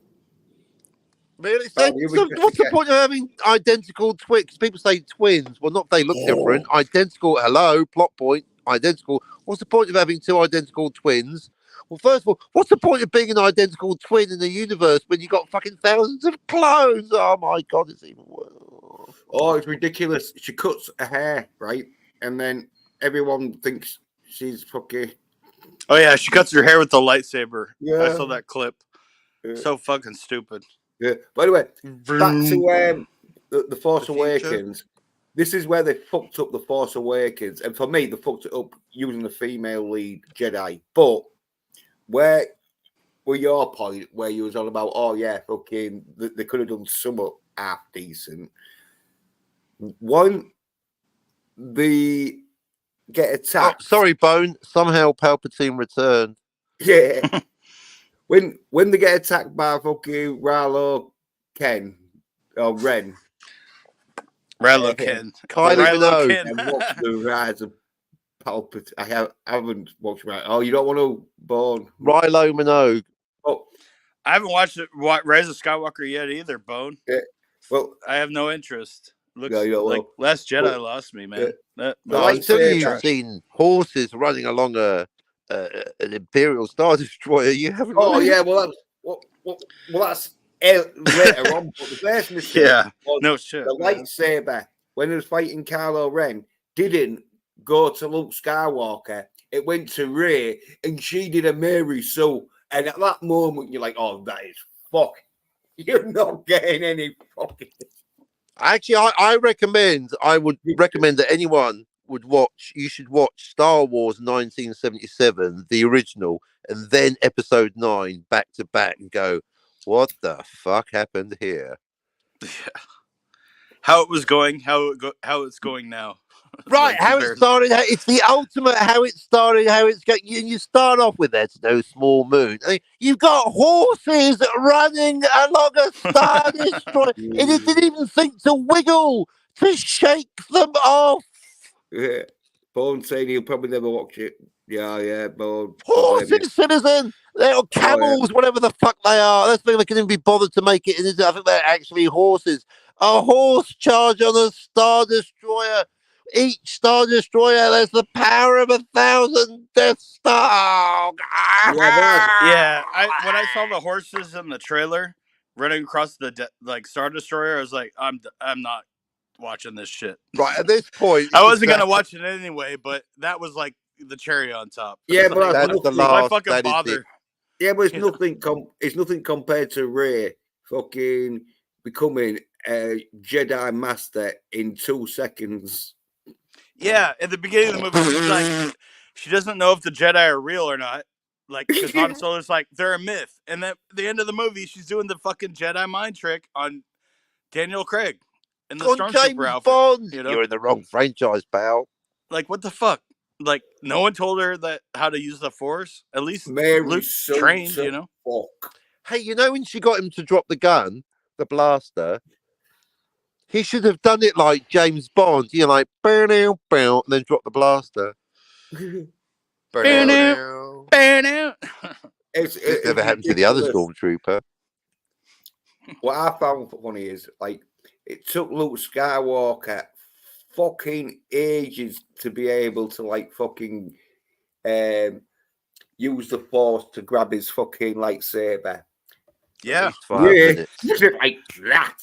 Really? So what's the point of having identical twins? People say twins. Well, not they look different. Identical. Hello, plot point. Identical. What's the point of having two identical twins? Well, first of all, what's the point of being an identical twin in the universe when you got fucking thousands of clones? Oh my god, it's even worse. Oh, it's ridiculous. She cuts her hair, right? And then everyone thinks she's fucking. Oh yeah, she cuts her hair with the lightsaber. Yeah. I saw that clip. So fucking stupid. Yeah. By the way, back to the Force Awakens. This is where they fucked up the Force Awakens, and for me, they fucked it up using the female lead Jedi. But where were your point where you was all about? Oh yeah, fucking, they could have done somewhat half decent. One, the get attacked. Oh, sorry, Bone. Somehow Palpatine returned. Yeah. when they get attacked by fucking Rallo Ken or Ren. Rallo Ken. Kylie Minogue. And watch the rise of Palpatine. I haven't watched that. Oh, you don't want to Bone. Rilo Minogue. Oh, I haven't watched Rise of Skywalker yet either, Bone. Yeah. Well, I have no interest. Looks like Last Jedi lost me, man. Until you've seen horses running along an Imperial Star Destroyer, you haven't. Oh yeah, well that's later on. But the first mistake was no shit. the lightsaber when he was fighting Kylo Ren. didn't go to Luke Skywalker. It went to Rey, and she did a Mary Sue. And at that moment, you're like, "Oh, that is fuck. You're not getting any fucking." Actually, I would recommend that anyone you should watch Star Wars 1977, the original, and then Episode 9 back to back and go, what the fuck happened here? Yeah. How it was going, how it's going now. Right, Like, how it started. It's the ultimate how it started, how it's going. You start off with "There's no small moon." I mean, you've got horses running along a Star Destroyer. It didn't even think to wiggle to shake them off. Yeah. Bone saying he'll probably never watch it. Yeah, Bone. Horses, citizen. They're camels, whatever the fuck they are. That's the thing, they couldn't even be bothered to make it. I think they're actually horses. A horse charge on a Star Destroyer. Each Star Destroyer has the power of 1,000 Death Star. Yeah, when I saw the horses in the trailer running across the Star Destroyer, I was like, I'm not watching this shit. Right, at this point, I wasn't gonna watch it anyway, but that was like the cherry on top. Yeah, but that's the last. Why fucking bother? Yeah, but it's nothing compared to Rey fucking becoming a Jedi Master in 2 seconds. Yeah, at the beginning of the movie, she's like, she doesn't know if the Jedi are real or not. Like, because Han Solo's like, they're a myth. And then at the end of the movie, she's doing the fucking Jedi mind trick on Daniel Craig in the Stormtrooper outfit. Bond. You know? You're in the wrong franchise, pal. Like, what the fuck? Like, no one told her how to use the Force. At least Mary's trained, you know? Fuck. Hey, you know when she got him to drop the gun, the blaster? He should have done it like James Bond, like bow, bow, and then drop the blaster. It's never happened to the other stormtrooper. What I found funny is, like, it took Luke Skywalker fucking ages to be able to, like, fucking use the Force to grab his fucking lightsaber. Yeah, like that.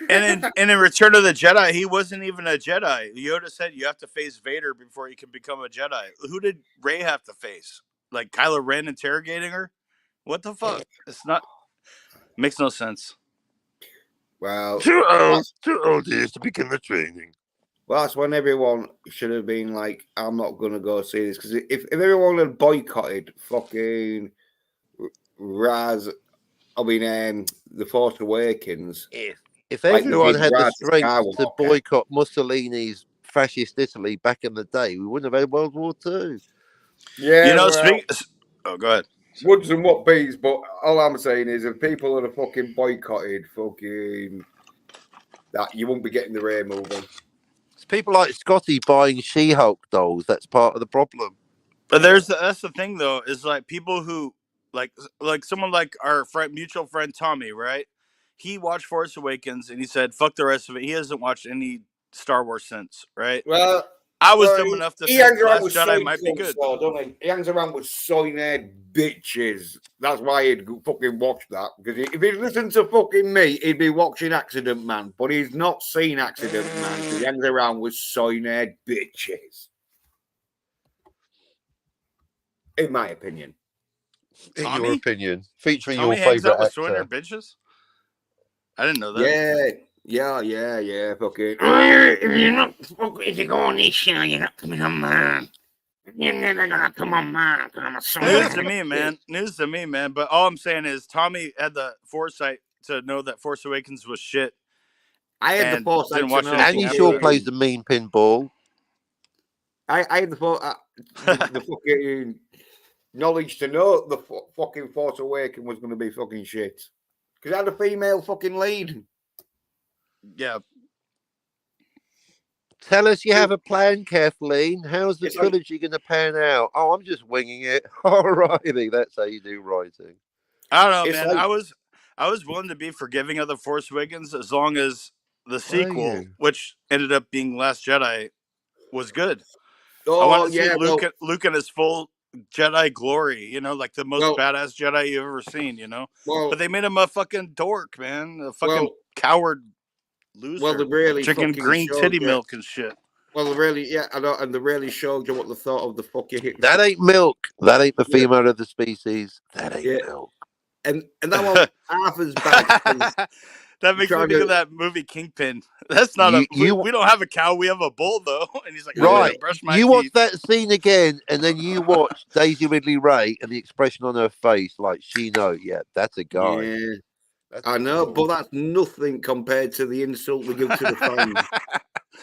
And in Return of the Jedi, he wasn't even a Jedi. Yoda said you have to face Vader before you can become a Jedi. Who did Rey have to face? Like Kylo Ren interrogating her? What the fuck? It's not. Makes no sense. Well, too old years to begin the training. Well, that's when everyone should have been like, I'm not going to go see this. Because if everyone had boycotted fucking The Force Awakens. If everyone had the strength to boycott Mussolini's fascist Italy back in the day, we wouldn't have had World War II. Yeah. Oh, go ahead. Woods and what bees, but all I'm saying is if people had fucking boycotted fucking that, you won't be getting the Rey movie. It's people like Scotty buying She-Hulk dolls. That's part of the problem. But that's the thing though, is like people who like someone like our mutual friend Tommy, right? He watched Force Awakens and he said, "Fuck the rest of it." He hasn't watched any Star Wars since, right? Well, I was dumb enough to think Last Jedi might be good. He hangs around with soy-haired bitches. That's why he'd fucking watch that. Because if he listened to fucking me, he'd be watching Accident Man. But he's not seen Accident Man. He hangs around with soy-haired bitches. In my opinion. In your opinion. Featuring Tommy your favourite actor. Soy-haired bitches? I didn't know that. Yeah, fucking. If you go on this show, you're not coming on, man. You're never gonna come on, man. News to me, man. But all I'm saying is Tommy had the foresight to know that Force Awakens was shit. I had the foresight to know. And he sure plays the mean pinball. I had the fucking knowledge to know the fucking Force Awakens was going to be fucking shit. Because I had a female fucking lead. Yeah. Tell us you have a plan, Kathleen. How's the trilogy going to pan out? Oh, I'm just winging it. Alrighty, that's how you do writing. I don't know, man. Like, I was willing to be forgiving of the Force Awakens as long as the sequel, which ended up being Last Jedi, was good. I wanted to see Luke in his full Jedi glory, like the most badass Jedi you've ever seen, but they made him a fucking dork, man, a fucking coward loser. Well, they really drinking green titty milk and shit. Well, they really, yeah, I know, and they really showed you what they thought of the fucking hit. That ain't milk. That ain't the female of the species. That ain't Yeah. milk. And that one, Arthur's back. That makes me trying think to- of that movie Kingpin. That's not we You don't have a cow, we have a bull though. And he's like, I right. gotta brush my You watch teeth. that scene again, and then you watch Daisy Ridley Ray and the expression on her face, like she knows. Yeah, that's a guy. Yeah, That's I know, but that's nothing compared to the insult they give to the fans.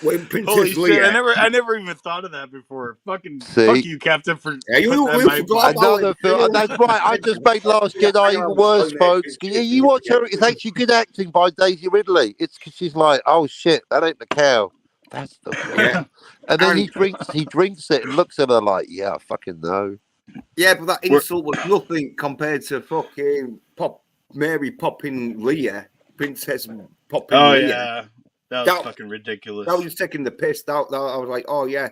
When Princess Holy shit! Leia, I never even thought of that before. Fucking See? fuck you, Captain, for yeah, putting that in you my forgot mind. about Another it. film. That's right. I just made Last Jedi even worse, folks. You watch her. It's actually good acting by Daisy Ridley. It's because she's like, oh shit, that ain't the cow. That's the milk. Yeah. And then And- he drinks it and looks at her like, yeah, I fucking know. Yeah, but that insult was nothing compared to fucking Mary popping Leia, Princess popping Oh Leia. yeah, that was fucking ridiculous. That was taking the piss. That I was like, oh yeah,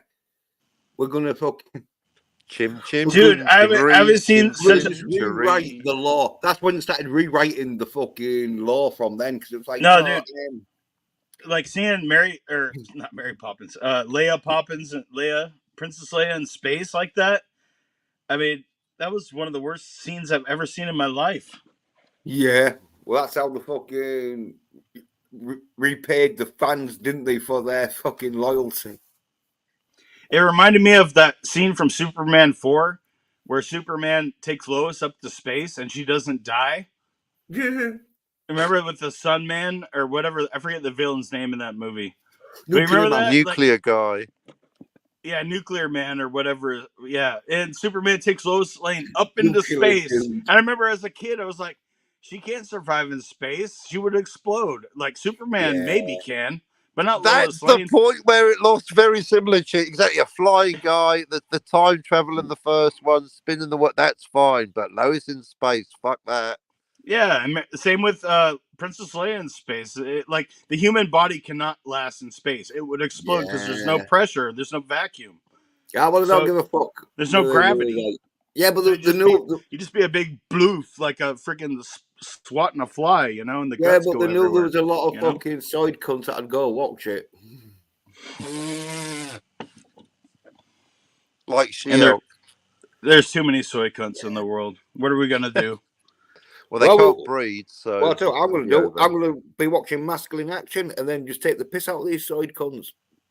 we're gonna fucking Chim chim. Dude, I haven't seen such a rewrite the law. That's when they started rewriting the fucking law from then, because it was like, No, dude. Like seeing Mary or not Mary Poppins, Leia Poppins and Princess Leia in space like that. I mean, that was one of the worst scenes I've ever seen in my life. Yeah, well, that's how the fucking repaid the fans, didn't they, for their fucking loyalty? It reminded me of that scene from Superman 4 where Superman takes Lois up to space and she doesn't die. Yeah. Remember with the Sun Man or whatever? I forget the villain's name in that movie. But you Nuclear remember that? Nuclear guy. Yeah, Nuclear Man or whatever. Yeah, and Superman takes Lois Lane up into space. And I remember as a kid, I was like, she can't survive in space. She would explode. Like Superman maybe can, but not That's Lois the Lane. point where it lost very similar to exactly a flying guy, the time travel in the first one, spinning the what that's fine, but Lois in space, fuck that. Yeah, same with Princess Leia in space. Like the human body cannot last in space; it would explode because there's no pressure, there's no vacuum. Yeah, well, I don't give a fuck. There's no gravity. Yeah, but you just be a big bloof, like a freaking swatting a fly, you know, and the guts go they knew there everywhere, was a lot of fucking side cunts that'd go watch it. Like she. And there's too many soy cunts in the world. What are we gonna do? Well, they can't breed, so. Well, I tell you what I'm going to do. I'm going to be watching masculine action and then just take the piss out of these side cunts.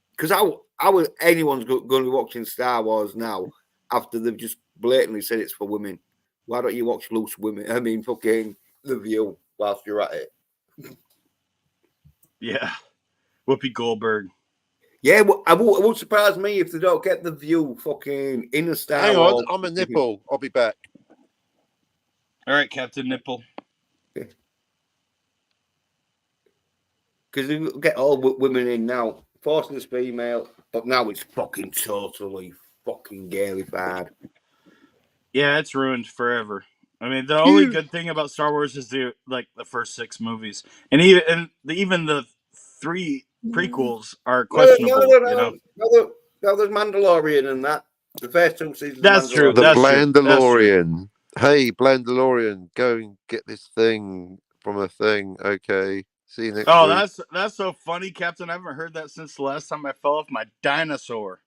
Because how anyone's going to be watching Star Wars now after they've just blatantly said it's for women? Why don't you watch Loose Women? I mean, fucking The View whilst you're at it. Yeah, Whoopi Goldberg. Yeah, well, it won't surprise me if they don't get The View fucking in a Star Wars. Hang on, I'm a nipple. I'll be back. All right, Captain Nipple. Because you get all women in now. Forcing is female, but now it's fucking totally fucking gaylified. Yeah, it's ruined forever. I mean, the only good thing about Star Wars is the first 6 movies, and even the 3 prequels are questionable. No, there's Mandalorian and that. The first 2 seasons. That's true. The That's Blandalorian. Hey, Blandalorian, go and get this thing from a thing. Okay. See you next week. Oh, that's so funny, Captain. I haven't heard that since the last time I fell off my dinosaur.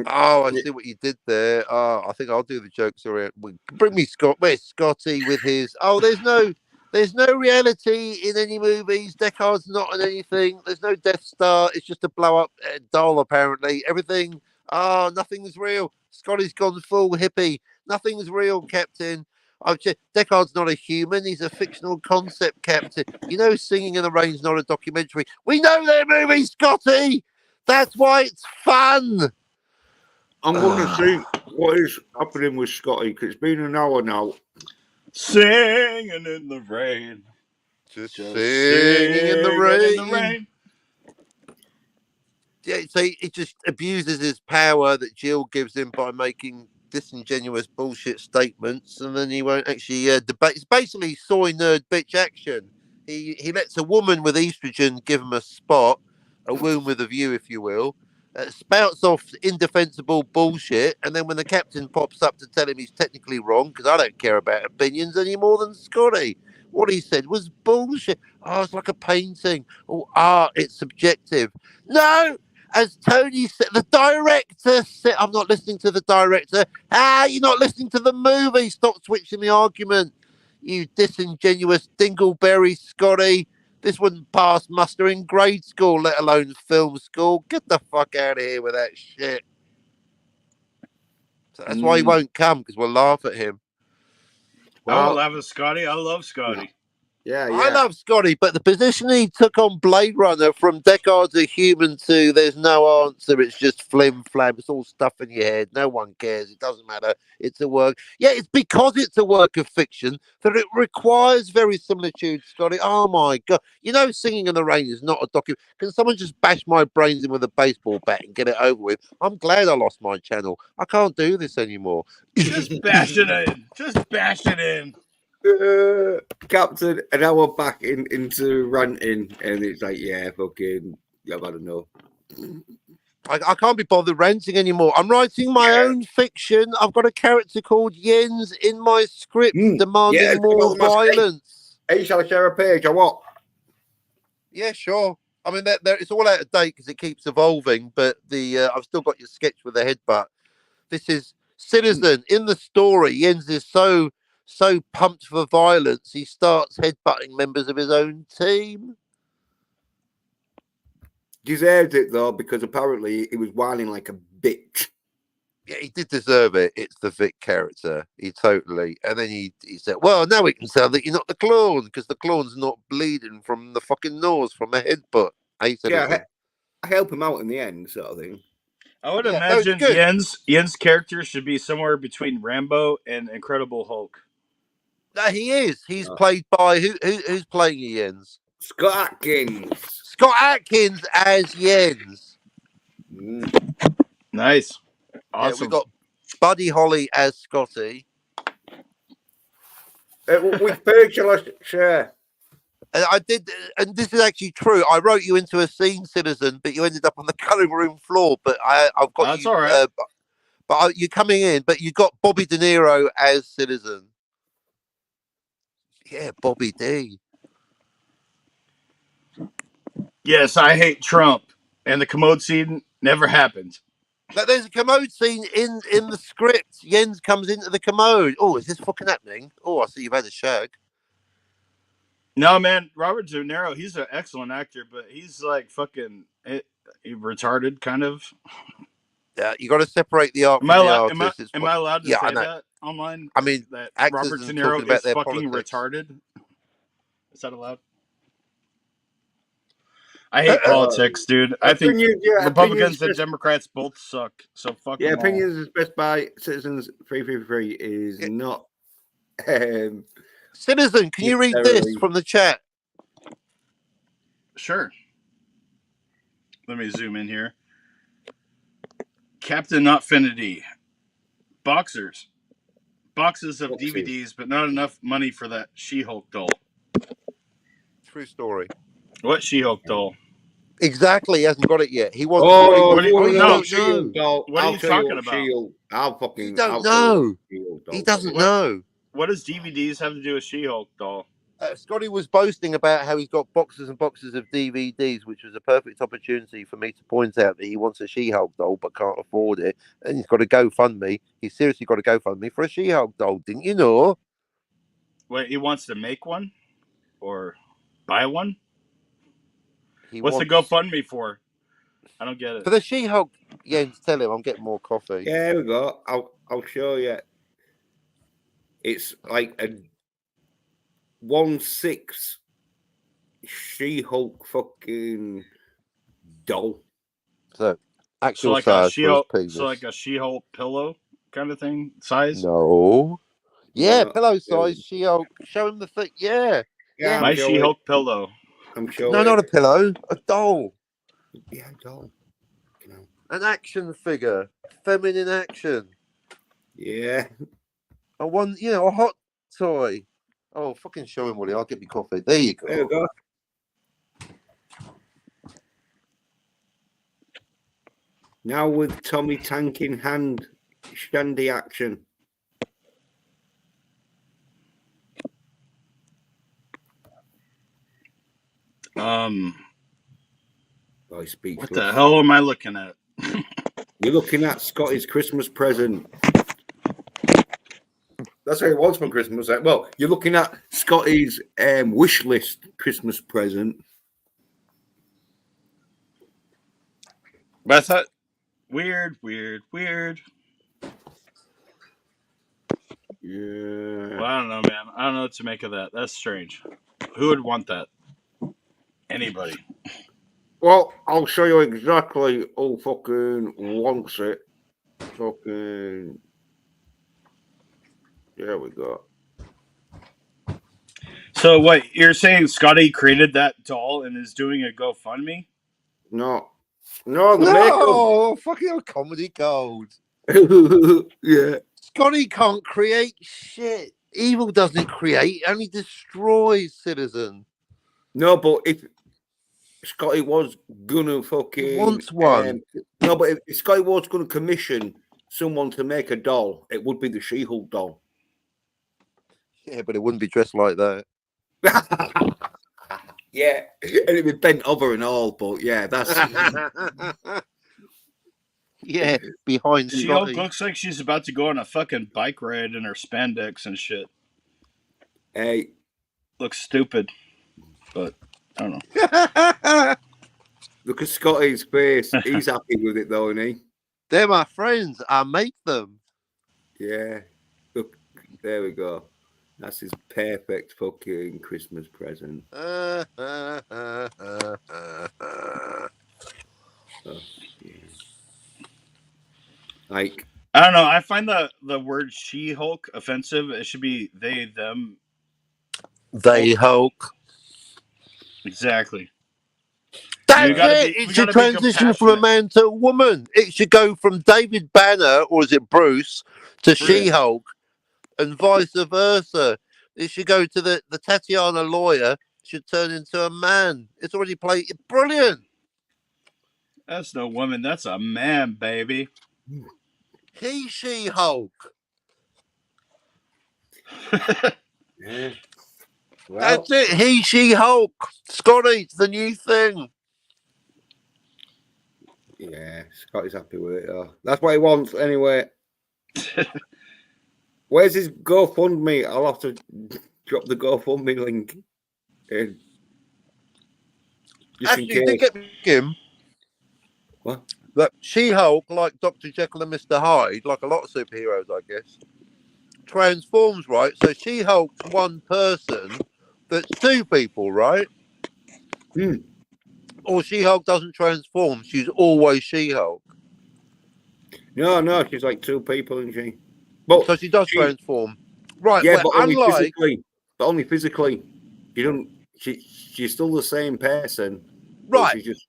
Oh, I see what you did there. I think I'll do the jokes around. Bring me Scott. Where's Scotty with his? Oh, there's no reality in any movies. Deckard's not in anything. There's no Death Star. It's just a blow up doll. Apparently, everything. Oh, nothing's real. Scotty's gone full hippie. Nothing's real, Captain. Deckard's not a human. He's a fictional concept, Captain. You know, Singing in the Rain's not a documentary. We know they're movies, Scotty. That's why it's fun. I'm going to see what is happening with Scotty, because it's been an hour now. Singing in the rain. Just singing in the rain. Yeah, so he just abuses his power that Jill gives him by making disingenuous bullshit statements, and then he won't actually debate. It's basically soy nerd bitch action. He lets a woman with estrogen give him a spot, a womb with a view, if you will. Spouts off indefensible bullshit, and then when the captain pops up to tell him he's technically wrong, because I don't care about opinions any more than Scotty. What he said was bullshit. Oh, it's like a painting. Oh, art, it's subjective. No, as Tony said, the director said, I'm not listening to the director. You're not listening to the movie. Stop switching the argument. You disingenuous dingleberry, Scotty. This wouldn't pass muster in grade school, let alone film school. Get the fuck out of here with that shit. So that's why he won't come, because we'll laugh at him. I won't Well, laugh at Scotty. I love Scotty. yeah. I love Scotty, but the position he took on Blade Runner from Deckard's a human to there's no answer, it's just flim flam, it's all stuff in your head, no one cares, it doesn't matter, it's a work. Yeah, it's because it's a work of fiction that it requires verisimilitude, Scotty. Oh my God. You know, Singing in the Rain is not a document. Can someone just bash my brains in with a baseball bat and get it over with? I'm glad I lost my channel. I can't do this anymore. Just bash it in. Just bash it in. Captain, and now we're back into ranting, and it's like, yeah, fucking, I've had enough. I can't be bothered ranting anymore. I'm writing my own fiction. I've got a character called Jens in my script demanding more violence. Hey, shall I share a page or what? Yeah, sure. I mean, it's all out of date because it keeps evolving, but I've still got your sketch with the headbutt. This is Citizen. In the story, Jens is so pumped for violence, he starts headbutting members of his own team. Deserves it though, because apparently he was whining like a bitch. Yeah, he did deserve it. It's the Vic character. He totally. And then he said, well, now we can tell that you're not the clone because the clone's not bleeding from the fucking nose from a headbutt. I help him out in the end, sort of thing. I would imagine Jens' character should be somewhere between Rambo and Incredible Hulk. No, he is. He's played by who's playing Jens? Scott Atkins. Scott Atkins as Jens. Nice. Awesome. Yeah, we've got Buddy Holly as Scotty. Which page shall I share? I did, and this is actually true. I wrote you into a scene, Citizen, but you ended up on the cutting room floor. But I've got that's all right. But you're coming in. But you got Bobby De Niro as Citizen. Yeah, Bobby D. Yes, I hate Trump, and the commode scene never happened. But there's a commode scene in the script. Jens comes into the commode. Oh, is this fucking happening? Oh, I see you've had a shag. No, man, Robert De Niro, he's an excellent actor, but he's like fucking retarded, kind of. Yeah, you got to separate the art from the artist. Am I allowed to say that online? I mean, that actors Robert De Niro about is their fucking politics. retarded. Is that allowed? I hate politics, dude. I think Republicans and Democrats both suck. So fuck. Yeah, opinions expressed by Citizens 333 is not. Citizen, can you read this from the chat? Sure. Let me zoom in here. Captain Notfinity. Boxers. Boxes of DVDs, but not enough money for that She-Hulk doll. True story. What She-Hulk doll? Exactly, he hasn't got it yet. He wants. What are you talking about? You don't know. He doesn't know. What does DVDs have to do with She-Hulk doll? Scotty was boasting about how he's got boxes and boxes of DVDs, which was a perfect opportunity for me to point out that he wants a She-Hulk doll but can't afford it. And he's got a GoFundMe. He's seriously got a GoFundMe for a She-Hulk doll. Didn't you know? Wait, he wants to make one? Or buy one? What's the GoFundMe for? I don't get it. For the She-Hulk, Jens, tell him I'm getting more coffee. Yeah, here we go. I'll show you. It's like a 1/6 She-Hulk fucking doll. So actual size for his penis. So like a She-Hulk pillow kind of thing size? No. Yeah, pillow size She-Hulk. Show him the thing. Yeah. My She-Hulk pillow. I'm sure. No, not a pillow. A doll. Yeah, a doll. You know. An action figure. Feminine action. Yeah. A hot toy. Oh, fucking show him, Willie. I'll get me coffee. There you go. There you go. Now with Tommy Tank in hand, Shandy action. I speak. What the hell am I looking at? You're looking at Scotty's Christmas present. That's what he wants for Christmas. Well, you're looking at Scotty's wish list Christmas present. But I thought, weird. Yeah. Well, I don't know, man. I don't know what to make of that. That's strange. Who would want that? Anybody. Well, I'll show you exactly who fucking wants it. Fucking. There we go. So what, you're saying Scotty created that doll and is doing a GoFundMe? No, the makeup. No, fucking hell, comedy gold. Yeah. Scotty can't create shit. Evil doesn't create, it only destroys, citizen. No, but if Scotty was gonna He fucking wants one. no, but if Scotty was gonna commission someone to make a doll, it would be the She-Hulk doll. Yeah, but it wouldn't be dressed like that. Yeah, and it'd be bent over and all, but yeah, that's Yeah, behind She-Hulk Scotty. looks like she's about to go on a fucking bike ride in her spandex and shit. hey. Looks stupid, but I don't know. Look at Scotty's face. He's happy with it though, isn't he? They're my friends. I make them. Yeah. Look, there we go. That's his perfect fucking Christmas present. Oh, yeah. Like, I don't know. I find the word She-Hulk offensive. It should be they, them. They Hulk. Exactly. That's You gotta it. be- It we should gotta be transition from a compassionate. man to a woman. It should go from David Banner, or is it Bruce, to She-Hulk, and vice versa. It should go to the Tatiana lawyer, should turn into a man. It's already played. Brilliant. That's no woman. That's a man, baby. He She-Hulk. yeah. Well, That's it. He She-Hulk. Scotty, it's the new thing. yeah, Scotty's happy with it though. That's what he wants anyway. Where's his GoFundMe? I'll have to drop the GoFundMe link in. Just Actually, in did case. get him. What? That She-Hulk, like Dr. Jekyll and Mr. Hyde, like a lot of superheroes, I guess, transforms, right? So She-Hulk's one person that's two people, right? Hmm. Or She-Hulk doesn't transform. She's always She-Hulk. No, she's like two people, isn't she? But So she does transform. Right, yeah, well, but only unlike... physically. But only physically. You don't. She's still the same person. Right. She's just.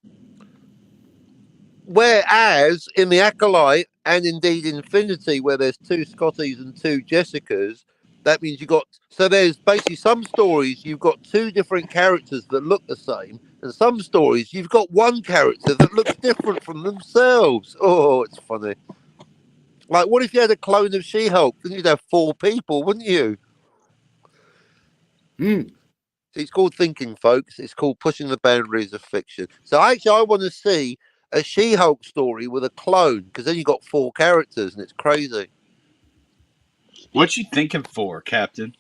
Whereas in the Acolyte and indeed Infinity, where there's two Scotties and two Jessicas, that means you got... So there's basically some stories you've got two different characters that look the same, and some stories you've got one character that looks different from themselves. Oh, it's funny. Like, what if you had a clone of She-Hulk? Then you'd have four people, wouldn't you? It's called thinking, folks. It's called pushing the boundaries of fiction. So actually, I want to see a She-Hulk story with a clone, because then you got four characters, and it's crazy. What you thinking for, Captain?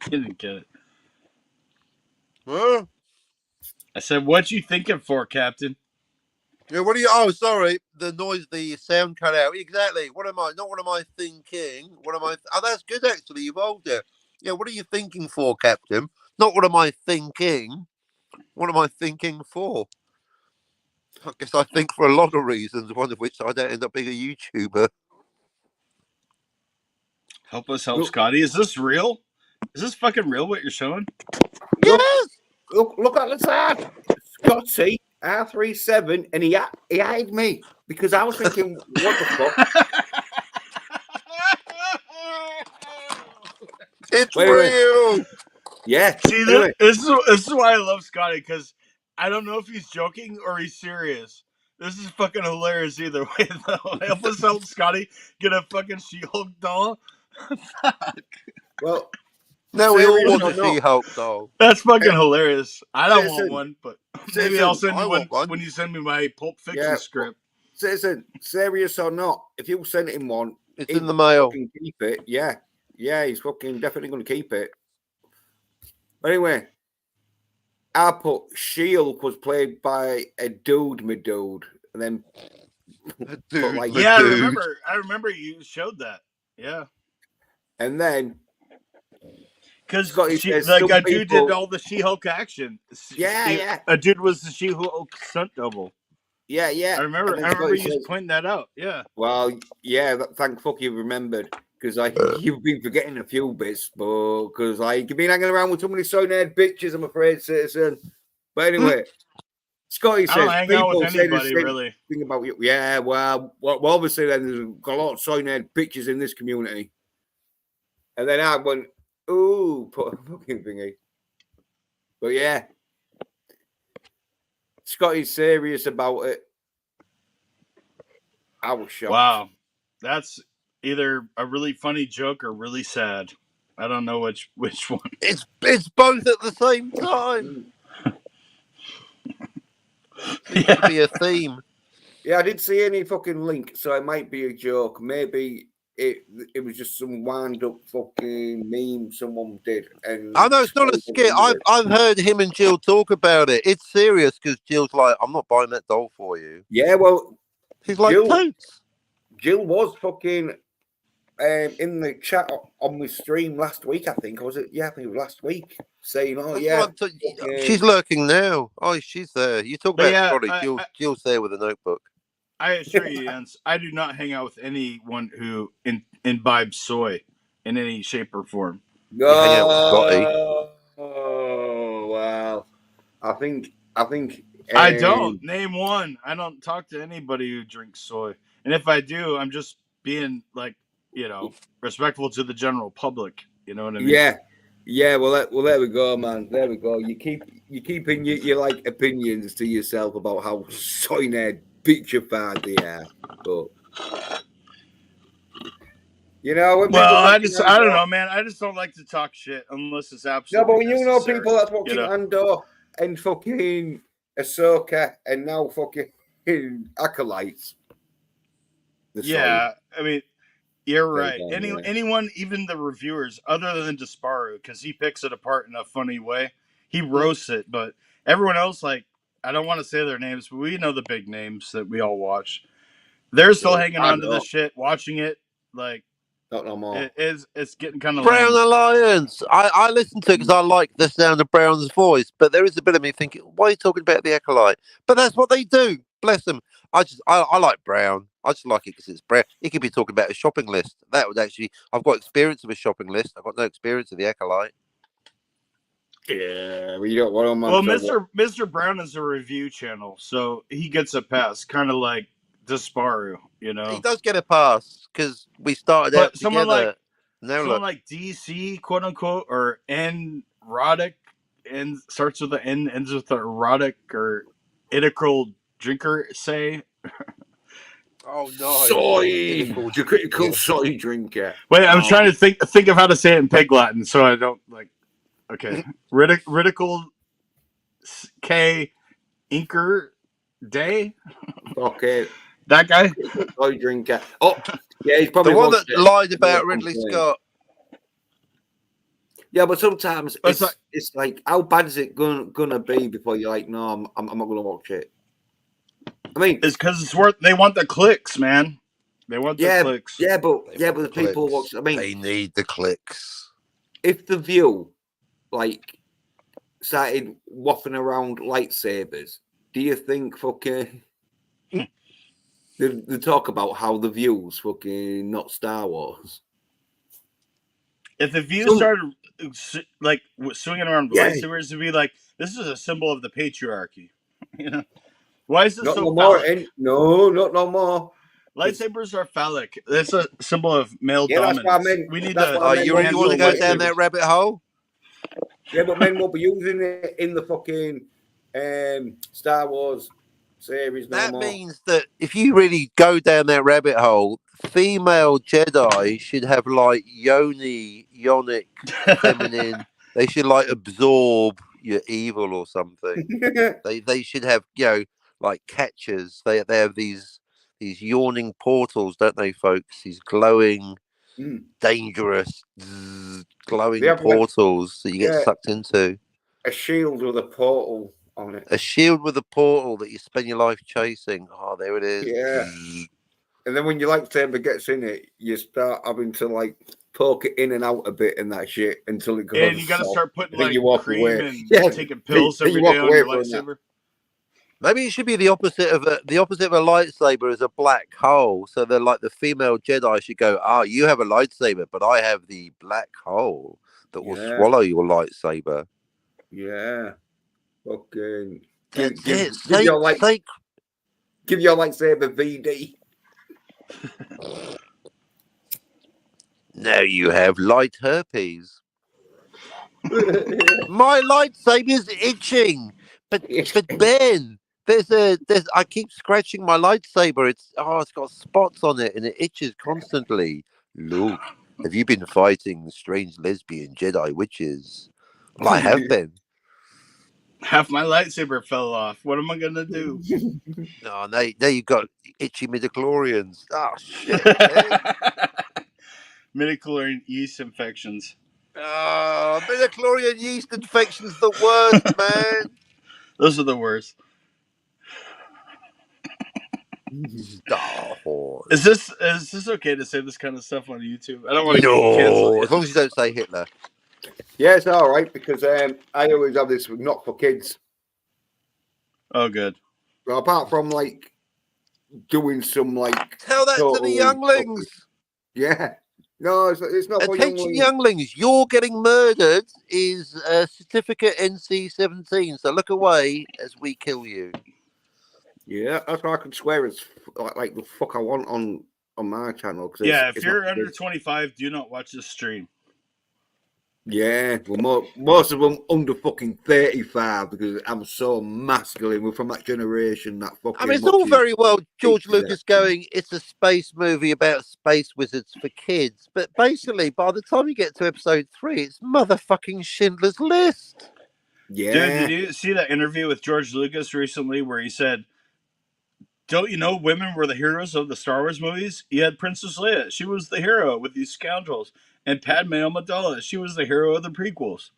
Didn't get it. Huh? I said, what you thinking for, Captain? Yeah, what are you... Oh, sorry. The noise, the sound cut out. Exactly. What am I... Not what am I thinking? What am I... Oh, that's good, actually. You evolved it. Yeah, what are you thinking for, Captain? Not what am I thinking? What am I thinking for? I guess I think for a lot of reasons, one of which I don't end up being a YouTuber. Help us help Look. Scotty. Is this real? Is this fucking real what you're showing? Yes! Look at the side. Scotty R37, and he eyed me because I was thinking, what the fuck? It's Wait. real! Yeah. See, Anyway, this is why I love Scotty, because I don't know if he's joking or he's serious. This is fucking hilarious either way, though. Help us help Scotty get a fucking She-Hulk doll. well, Now we all serious want or a not, She-Hulk doll. That's fucking hilarious. I don't want Citizen, one, but maybe I'll send I you want one one. when you send me my Pulp Fiction yeah, script. Citizen, serious or not, if you send him one, It's he'd in the mail. fucking keep it. Yeah, he's fucking definitely going to keep it. Anyway, I put She-Hulk was played by a dude, my dude, and then Dude, like- my Yeah, dude. I remember you showed that. Yeah, and then because Scotty says like some a dude people, did all the She-Hulk action. yeah, A dude was the She-Hulk stunt double. yeah. I And remember then Scotty you says, pointing that out. Yeah. well, yeah, thank fuck you remembered because like you've been forgetting a few bits, but because like you've been hanging around with too many so-named bitches, I'm afraid, Citizen. But anyway, Scotty I says don't hang out with people say the anybody same really. thing about you. Yeah, well, obviously then there's got a lot of so-named bitches in this community, and then I went, ooh, put a fucking thingy. But yeah, Scotty's serious about it. I was shocked. Wow, that's either a really funny joke or really sad. I don't know which one. It's both at the same time. It could be a theme. Yeah, I didn't see any fucking link, so it might be a joke. Maybe it was just some wind up fucking meme someone did. And I know it's not a skit. I've heard him and Jill talk about it. It's serious because Jill's like, I'm not buying that doll for you. Yeah, well, He's like, totes. Jill was fucking in the chat on my stream last week, I think. Was it? Yeah, I think it was last week. Saying, oh, That's yeah. what she's lurking now. Oh, she's there. You talk But about yeah, Scotty. Jill's there with a notebook. I assure you, Jens, I do not hang out with anyone who imbibes soy in any shape or form. You hang out with Scotty. Oh, well. I think I don't. Name one. I don't talk to anybody who drinks soy. And if I do, I'm just being like, respectful to the general public. You know what I mean? Yeah. Well, there we go, man. There we go. You keeping your like opinions to yourself about how soy-nerd bitchified they are, but well, I don't know, man. I just don't like to talk shit unless it's absolutely. No, but when you know necessary, people that's watching Andor and fucking Ahsoka and now fucking Acolytes. Yeah, I mean, you're right. Anyone, even the reviewers, other than Disparu, because he picks it apart in a funny way. He roasts it, but everyone else, like, I don't want to say their names, but we know the big names that we all watch. They're still hanging on to this shit, watching it. Like, not no more. It's getting kind of Brown lame. Alliance. I listen to it because I like the sound of Brown's voice, but there is a bit of me thinking, why are you talking about the Acolyte? But that's what they do. Bless them. I like Brown. I just like it because it's Brown. He could be talking about a shopping list. That would actually. I've got experience of a shopping list. I've got no experience of the Acolyte. Yeah, well, you don't want to. Well, Mr. Brown is a review channel, so he gets a pass, kind of like Disparu, He does get a pass because we started out together. Someone like DC, quote unquote, or erotic, and starts with the N, ends with the erotic or critical drinker, say. Oh no! Soy, critical soy drinker. Wait, I'm trying to think of how to say it in Pig Latin, so I don't like. Okay, Ridicule K Inker Day. Okay, that guy. Soy drinker. Oh, yeah, he's probably the one that lied about Ridley Scott. Yeah, but sometimes it's like, how bad is it gonna be before you're like, no, I'm not gonna watch it. I mean, it's because it's worth. They want the clicks, man. They want the clicks. Yeah, but the people watch. I mean, they need the clicks. If The View like started waffling around lightsabers, do you think fucking they talk about how The View's fucking not Star Wars? If The View started like swinging around lightsabers, it'd be like, this is a symbol of the patriarchy. Why is this not so no more? Not no more. Lightsabers are phallic. That's a symbol of male dominance. That's what I mean. We need you want to go down that rabbit hole? Yeah, but men won't be using it in the fucking Star Wars series no That more. means that if you really go down that rabbit hole, female Jedi should have like yonic, feminine. They should like absorb your evil or something. They should have like catchers. They have these yawning portals, don't they, folks? These glowing, Mm. dangerous, glowing They have like portals that you get sucked into. a shield with a portal on it. A shield with a portal that you spend your life chasing. Oh, there it is. Yeah. Zzz. And then when your lightsaber gets in it, you start having to like poke it in and out a bit and that shit until it goes. And you got to soft. start putting And then like you walk cream away. and Yeah, taking pills then every you walk day on away your from that. lightsaber. Maybe it should be the opposite of a lightsaber is a black hole. So they're like the female Jedi should go, you have a lightsaber, but I have the black hole that will Yeah. swallow your lightsaber. Yeah. Fucking That's give it. your give your lightsaber VD. Now you have light herpes. My lightsaber's itching. But Ben, I keep scratching my lightsaber. It's got spots on it and it itches constantly. Look, have you been fighting strange lesbian Jedi witches? Well, I have been. Half my lightsaber fell off. What am I gonna do? Oh, now you got itchy midichlorians. Oh shit. Midichlorian yeast infections. Oh, midichlorian yeast infection's the worst, man. Those are the worst. Star Wars. Is this okay to say this kind of stuff on YouTube? I don't want to get canceled. No, as long as you don't say Hitler. Yeah, it's all right because I always have this not for kids. Oh, good. Well, apart from like doing some like tell that to the younglings. Yeah, no, it's not for attention, younglings. You're getting murdered is certificate NC-17. So look away as we kill you. Yeah, that's why I can swear it's like the fuck I want on my channel. Yeah, if you're under 25, do not watch this stream. Yeah, well, most of them under fucking 35 because I'm so masculine. We're from that generation. That fucking. I mean, it's all very well George Lucas going, it's a space movie about space wizards for kids, but basically, by the time you get to episode 3, it's motherfucking Schindler's List. Yeah. Dude, did you see that interview with George Lucas recently where he said, "Don't you know women were the heroes of the Star Wars movies? You had Princess Leia; she was the hero with these scoundrels." And Padme Amidala, she was the hero of the prequels.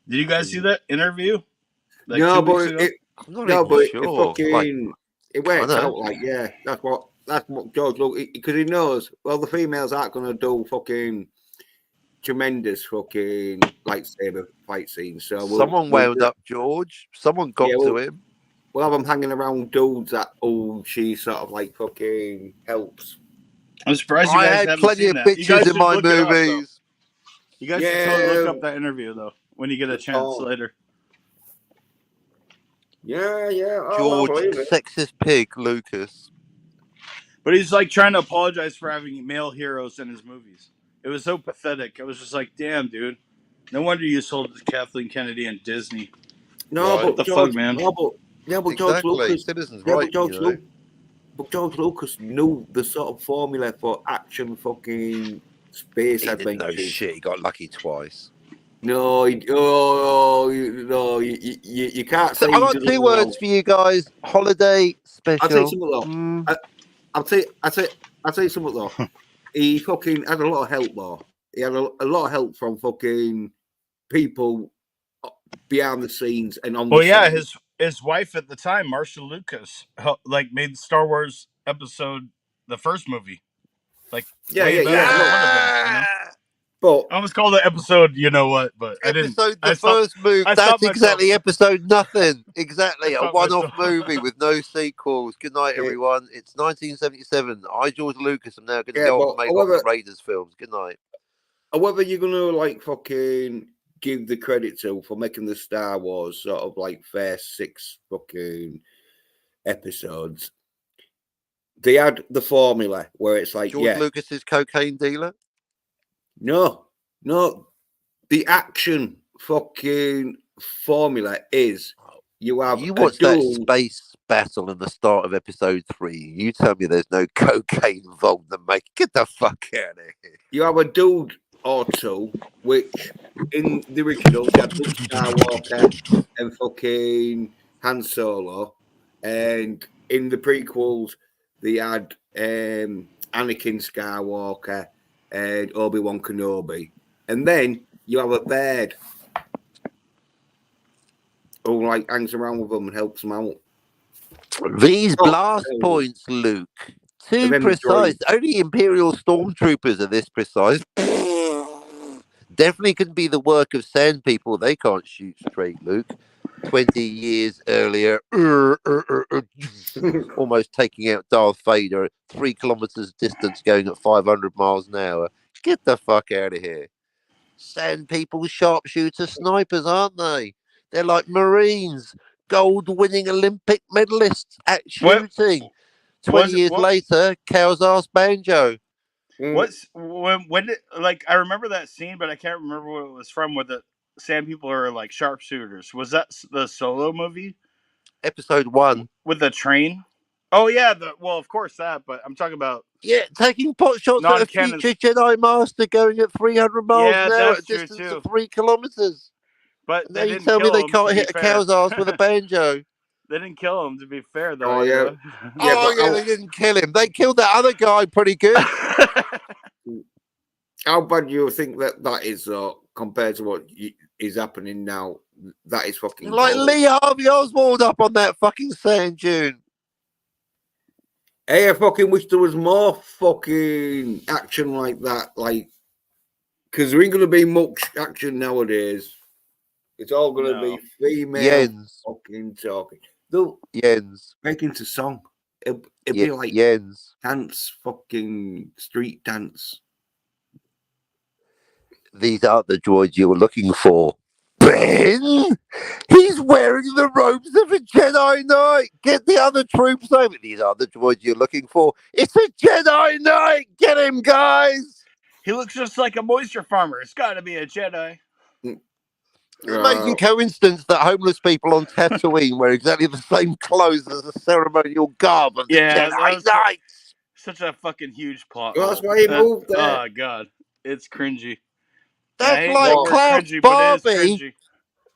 Did you guys see that interview? Like no, but I'm not even sure. It fucking it works out like that's what George Lucas because he knows. Well, the females aren't going to do fucking tremendous fucking lightsaber fight scenes. So someone wound up George. Someone got to him. We'll have him hanging around dudes that she sort of like fucking helps. I'm surprised you guys haven't had plenty seen of that. bitches in my movies. You guys should totally look up that interview though when you get a chance later. Yeah. George, sexist pig, Lucas. But he's like trying to apologize for having male heroes in his movies. It was so pathetic. I was just like, damn, dude. No wonder you sold Kathleen Kennedy and Disney. No, but the fuck, man. But George Lucas. Citizens right, but George Lucas knew the sort of formula for action fucking space he adventures. Didn't know shit. He got lucky twice. No, you can't say. I got 2 words for you guys: holiday special. I'll tell you something though. I'll tell you something though. He fucking had a lot of help though. He had a lot of help from fucking people behind the scenes and on. Well, yeah, his wife at the time, Marcia Lucas, like made Star Wars episode, the first movie. Like, yeah. But I almost called the episode, you know what? But I didn't. First movie. That's exactly episode nothing. Exactly a one-off movie with no sequels. Good night, everyone. It's 1977. I, George Lucas, am now going to go on and make one of the Raiders films. Good night. However, you're going to like fucking give the credit to for making the Star Wars sort of like first 6 fucking episodes. They had the formula where it's like George Lucas's cocaine dealer. No. The action fucking formula is you have You a watch that dude. space battle in the start of episode 3. You tell me there's no cocaine involved in making. Get the fuck out of here. You have a dude or two, which in the originals you had Luke Skywalker and fucking Han Solo, and in the prequels they had Anakin Skywalker and Obi-Wan Kenobi, and then you have a bird who like hangs around with them and helps them out. These Oh, blast oh. points, Luke. Too And then the precise. droids. Only Imperial stormtroopers are this precise. Definitely couldn't be the work of sand people. They can't shoot straight, Luke. 20 years earlier, almost taking out Darth Vader at 3 kilometers distance, going at 500 miles an hour. Get the fuck out of here. Sand people, sharpshooter snipers, aren't they? They're like Marines, gold-winning Olympic medalists at What shooting. 20 was years what later, cow's ass banjo. what's when did like I remember that scene, but I can't remember what it was from. Where the sand people are like sharpshooters. Was that the Solo movie Episode 1. with the train? Oh yeah, well of course that. But I'm talking about Yeah, taking pot shots at a non-canon. future Jedi Master going at 300 miles Yeah, an hour at a that's true distance too. of 3 kilometers. But And now they you didn't tell me kill they him. To can't be hit a fair, cow's ass with a banjo. they didn't kill him. To be fair, though. Oh yeah, yeah. Oh, But yeah, they didn't kill him. They killed that other guy pretty good. how bad do you think that is, though, compared to what is happening now? That is fucking Like gold. Lee Harvey Oswald up on that fucking sand dune. Hey, I fucking wish there was more fucking action like that, like, because there ain't gonna be much action nowadays. It's all gonna be female Yens. fucking talking. They'll Yens. break into song. It'd Ye- be like Yens. dance, fucking street dance. These aren't the droids you were looking for. Ben? He's wearing the robes of a Jedi Knight. Get the other troops over. These are the droids you're looking for. It's a Jedi Knight. Get him, guys. He looks just like a moisture farmer. It's got to be a Jedi. Amazing coincidence that homeless people on Tatooine wear exactly the same clothes as the ceremonial garb of the Yeah, that Jedi was Knights. such a fucking huge plot. Well, that's hole. why he moved there. Oh god, it's cringy. I That's hate like the word Klaus cringy, but it is Barbie.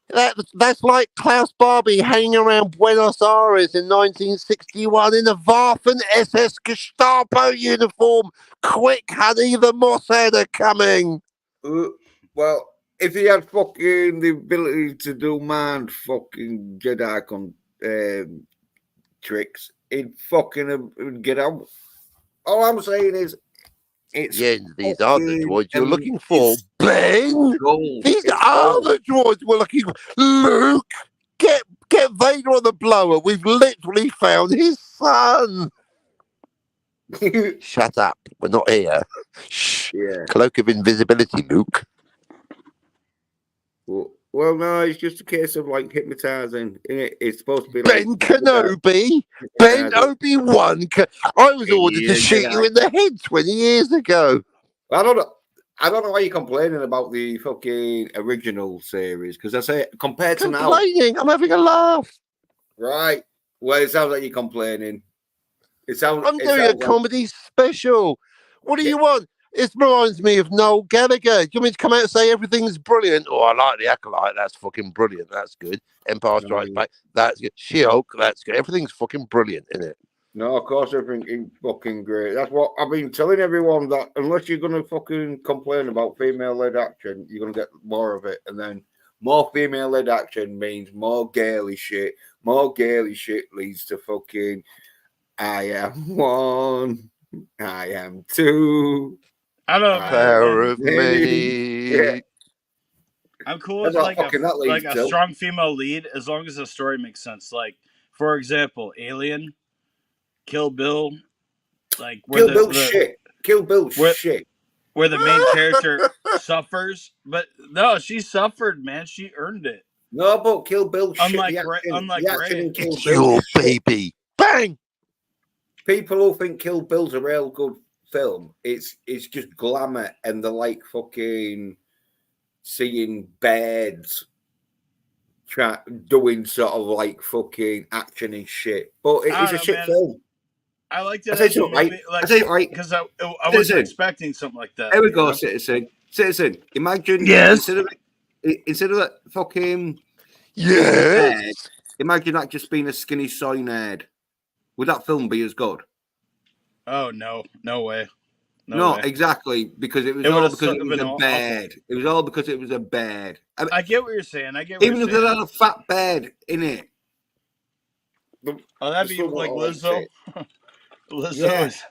cringy. That's like Klaus Barbie hanging around Buenos Aires in 1961 in a Waffen SS Gestapo uniform. Quick, honey, the Mossad are coming. Well, if he had fucking the ability to do manned fucking Jedi tricks, he'd fucking get out. All I'm saying is, it's These are the fucking droids you're looking for. Ben, gold. these It's are gold. the droids we're looking for. Luke, get Vader on the blower. We've literally found his son. Shut up. We're not here. Shh. Yeah. Cloak of invisibility, Luke. Well, no, it's just a case of like hypnotizing. It's supposed to be like Ben Kenobi. Ben Obi-Wan. I was ordered to shoot you in the head 20 years ago. I don't know why you're complaining about the fucking original series, because I say compared to now, I'm having a laugh. right? Well, it sounds like you're complaining. I'm doing a comedy special. What do you want? It reminds me of Noel Gallagher. Do you want me to come out and say everything's brilliant? Oh, I like The Acolyte. That's fucking brilliant. That's good. Empire Strikes Back. That's good. She-Hulk. That's good. Everything's fucking brilliant, isn't it? No, of course everything fucking great. That's what I've been telling everyone, that unless you're gonna fucking complain about female-led action, you're gonna get more of it, and then more female-led action means more gaily shit. More gaily shit leads to fucking I am one, I am two. I don't know, Power of many. Yeah. I'm cool with like a strong female lead as long as the story makes sense. Like, for example, Alien, Kill Bill, like Kill Bill shit. Where the main character suffers, but no, she suffered, man. She earned it. No, but Kill Bill shit. Unlike Ray. It's your baby. Bang! People who think Kill Bill's a real good film, it's just glamour, and they're like fucking seeing beds doing sort of like fucking action and shit. But it I is don't a know, shit man. film. I liked I it say as a something, right? movie, like I say it right. because I wasn't Citizen. expecting something like that. Here we you go, know? Citizen. Citizen. Imagine Yes. instead of that fucking Yes. head, imagine that just being a skinny soy head. Would that film be as good? Oh no, no way. No, way. exactly, because it was It all would've because it was been a awful. bed. It was all because it was a bed. I mean, I get what you're saying. even if they had a fat bed in it. Oh, that'd be still like not like Lizzo. it. Lizzo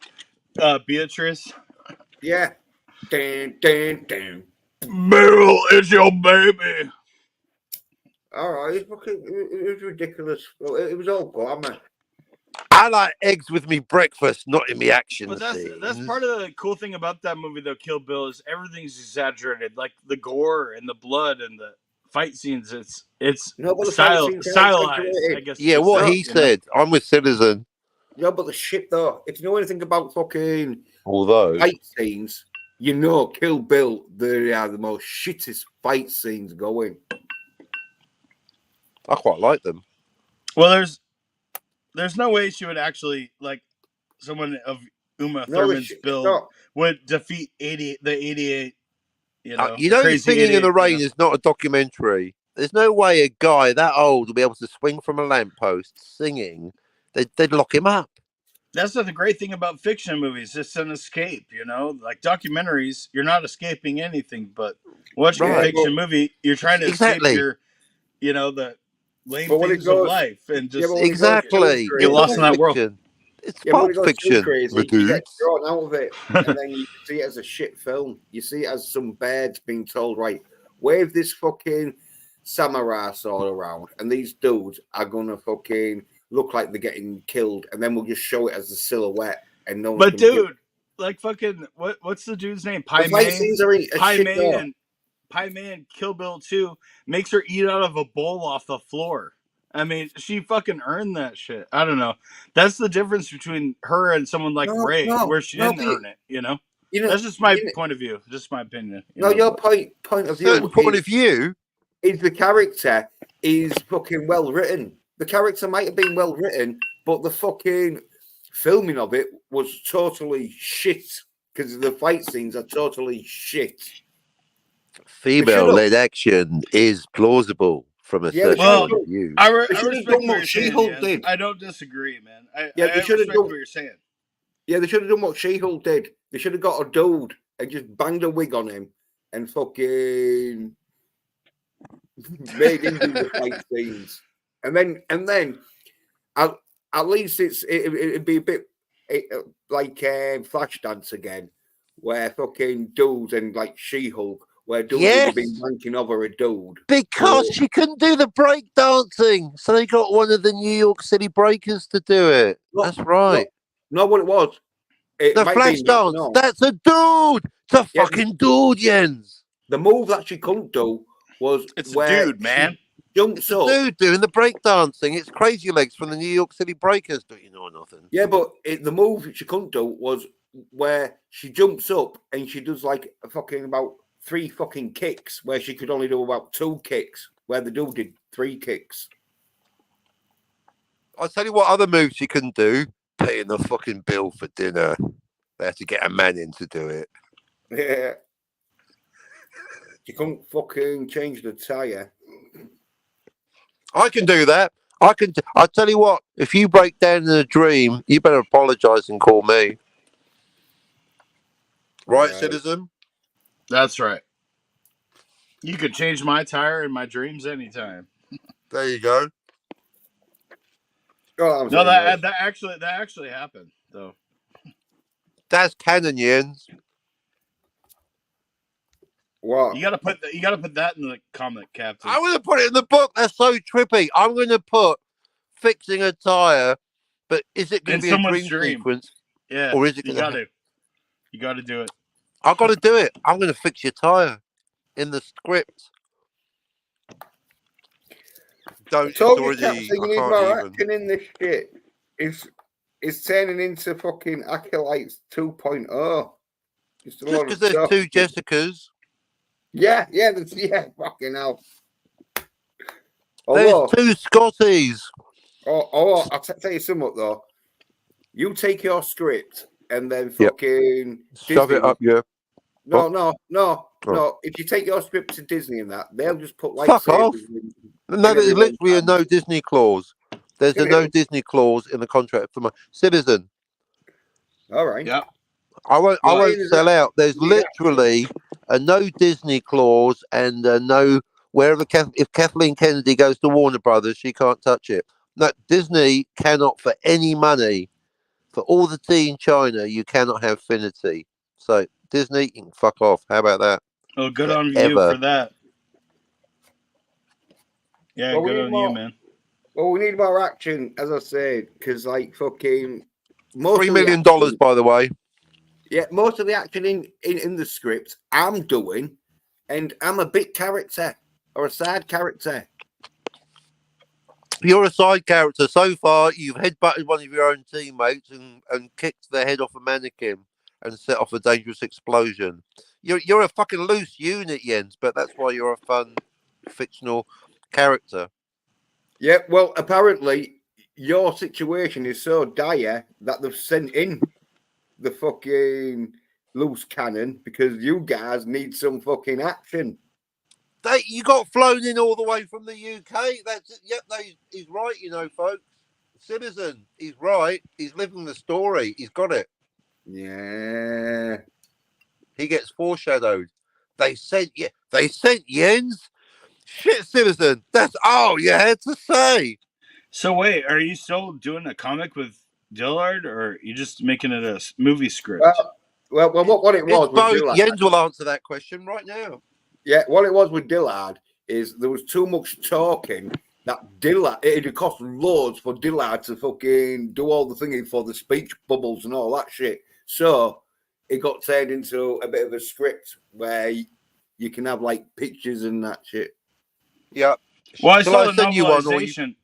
Yeah. is Beatrice. Yeah. Dun, dun, dun. Meryl, it's your baby. All right, it was ridiculous. Well, it was all glamour. I like eggs with me breakfast, not in me action But scenes. that's part of the cool thing about that movie, though. Kill Bill is everything's exaggerated, like the gore and the blood and the fight scenes. It's No, but the fight scenes are stylized. exaggerated. I guess. Yeah, you could what say, he you know? said. I'm with Citizen. No, but the shit though. If you know anything about fucking Although fight scenes, you know Kill Bill, they are the most shittest fight scenes going. I quite like them. Well, there's no way she would actually like someone of Uma Thurman's build would defeat the 88. You know, Singing in the Rain you know? is not a documentary. There's no way a guy that old will be able to swing from a lamppost singing. They'd lock him up. That's the great thing about fiction movies. It's an escape, you know? Like documentaries, you're not escaping anything, but watching a fiction movie, you're trying to escape your, you know, the lame things of life and just exactly get lost in that world. It's Pulp Fiction. Crazy, you get drawn out of it, and then you see it as a shit film. You see it as some birds being told, right, wave this fucking samurai sword around, and these dudes are gonna fucking look like they're getting killed, and then we'll just show it as a silhouette. And no. But dude, like fucking what's the dude's name? Pai Mei and Kill Bill 2 makes her eat out of a bowl off the floor. I mean, she fucking earned that shit. I don't know. That's the difference between her and someone like Ray, where she didn't earn it. You know, that's just my point of view. Just my opinion. Your point of view. Point of view is the character is fucking well written. The character might have been well written, but the fucking filming of it was totally shit because the fight scenes are totally shit. Female-led action is plausible from a certain point of view. I respect what She-Hulk did. I don't disagree, man. They should have done what you're saying. Yeah, they should have done what She-Hulk did. They should have got a dude and just banged a wig on him and fucking made him do the fight scenes. And then at least it'd be a bit like Flashdance again, where fucking dudes and like She-Hulk, where dudes would be ranking over a dude. Because she couldn't do the break dancing, so they got one of the New York City Breakers to do it. That's right. No, what it was. The Flashdance. That's a dude. It's a fucking dude, Jens. The move that she couldn't do was it's a dude, man. Jumps up. Dude doing the break dancing. It's Crazy Legs from the New York City Breakers. Don't you know nothing? Yeah, but the move she couldn't do was where she jumps up and she does like a fucking about 3 fucking kicks, where she could only do about 2 kicks, where the dude did 3 kicks. I'll tell you what other moves she couldn't do. Paying the fucking bill for dinner. They had to get a man in to do it. Yeah. She couldn't fucking change the tyre. I can do that. I'll tell you what, if you break down in a dream, you better apologise and call me. Right, citizen? That's right. You could change my tire in my dreams anytime. There you go. Oh, no, that actually happened though. That's canon, Jens. What? You gotta put that in the comic, Captain. I'm gonna put it in the book. That's so trippy. I'm gonna put fixing a tire, but is it gonna be a dream sequence? Yeah. Or is it you gotta do it. I've got to do it. I'm gonna fix your tire in the script. Don't so already. You need more acting in this shit. It's turning into fucking Acolytes 2.0. Just because there's 2 Jessicas. Yeah, fucking hell. Although, There's 2 Scotties. I'll tell you something though. You take your script and then fucking Shove Disney it up your... No. Oh. If you take your script to Disney and that, they'll just put Fuck off. lightsabers in No, there's everyone's literally a hand. no Disney clause. There's a no Disney clause in the contract for my Citizen. All right. Yep. I won't sell out. There's literally a no Disney clause and a no wherever if Kathleen Kennedy goes to Warner Brothers, she can't touch it. No, Disney cannot for any money. For all the tea in China, you cannot have Finity. So Disney, you can fuck off. How about that? Oh, good Forever. on you for that. Yeah, Well, good on you, man. Well, we need more action, as I said, because like fucking $3 million, by the way. Yeah, most of the action in the script I'm doing, and I'm a bit character or a side character. You're a side character. So far, you've headbutted one of your own teammates and kicked the head off a mannequin and set off a dangerous explosion. You're a fucking loose unit, Jens, but that's why you're a fun, fictional character. Yeah, well, apparently your situation is so dire that they've sent in the fucking loose cannon because you guys need some fucking action. You got flown in all the way from the UK. That's it. Yep, he's right, you know, folks. Citizen, he's right. He's living the story. He's got it. Yeah. He gets foreshadowed. They sent Jens. Shit, Citizen. That's all you had to say. So wait, are you still doing a comic with Dillard, or are you just making it a movie script? Well, what it was with Dillard. Jens will answer that question right now. Yeah, what it was with Dillard is there was too much talking that Dillard, it'd cost loads for Dillard to fucking do all the thinking for the speech bubbles and all that shit. So it got turned into a bit of a script where you can have like pictures and that shit. Yeah. Well, I saw the novelization.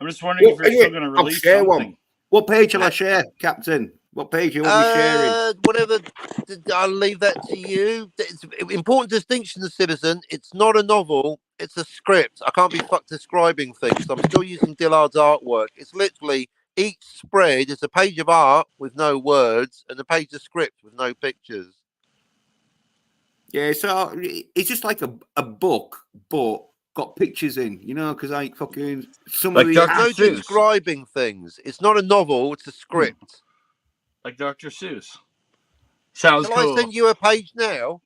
I'm just wondering if you're still going to release something. One. What page shall I share, Captain? What page you want me sharing? Whatever. I'll leave that to you. It's important distinction, the Citizen. It's not a novel. It's a script. I can't be fucked describing things. So I'm still using Dillard's artwork. It's literally each spread is a page of art with no words and a page of script with no pictures. Yeah, so it's just like a book, but got pictures in, you know, because like fucking some like of the no describing things. It's not a novel. It's a script. Like Dr. Seuss. Sounds Shall cool. I send you a page now?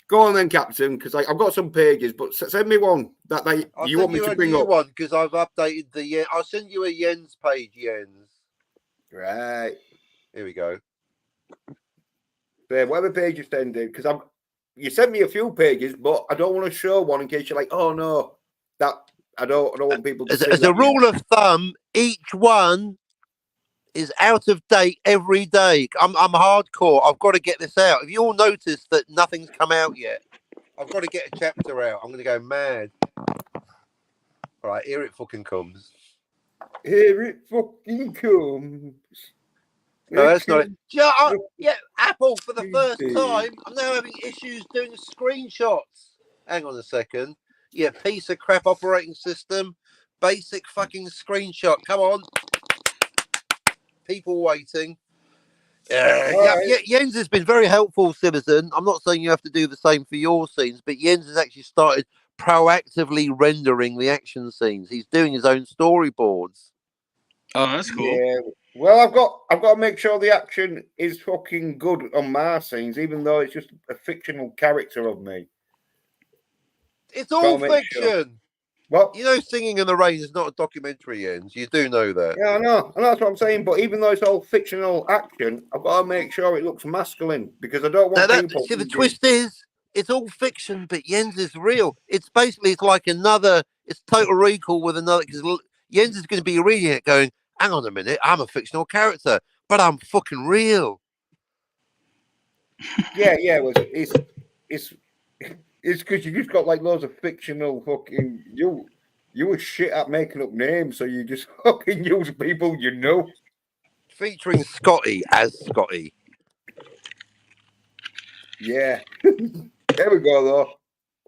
Go on then, Captain, because I've got some pages, but send me one that you want me to bring up. One because I've updated the. I'll send you a Jens page, Jens. Right. Here we go. There, whatever page you send in, because you sent me a few pages, but I don't want to show one in case you're like, oh no, that I don't want people to see. As a rule of thumb, each one is out of date every day. I'm hardcore. I've got to get this out. If you all notice that nothing's come out yet, I've got to get a chapter out. I'm going to go mad. All right, here it fucking comes. Here it fucking comes. No, that's not it. Yeah, Apple, for the first time, I'm now having issues doing screenshots. Hang on a second. Yeah, piece of crap operating system. Basic fucking screenshot. Come on. People waiting. Jens has been very helpful, Citizen. I'm not saying you have to do the same for your scenes, but Jens has actually started proactively rendering the action scenes. He's doing his own storyboards. Oh, that's cool. Yeah. Well, I've got to make sure the action is fucking good on my scenes, even though it's just a fictional character of me. It's all fiction. Sure. Well, you know, Singing in the Rain is not a documentary, Jens. You do know that. Yeah, I know. And that's what I'm saying. But even though it's all fictional action, I've got to make sure it looks masculine because I don't want people. See, the twist is it's all fiction, but Jens is real. It's like another. It's Total Recall with another. Because Jens is going to be reading it, going, "Hang on a minute, I'm a fictional character, but I'm fucking real." Yeah. Well, it's because you just got like loads of fictional fucking you were shit at making up names, so you just fucking use people you know. Featuring Scotty as Scotty. Yeah. There we go though.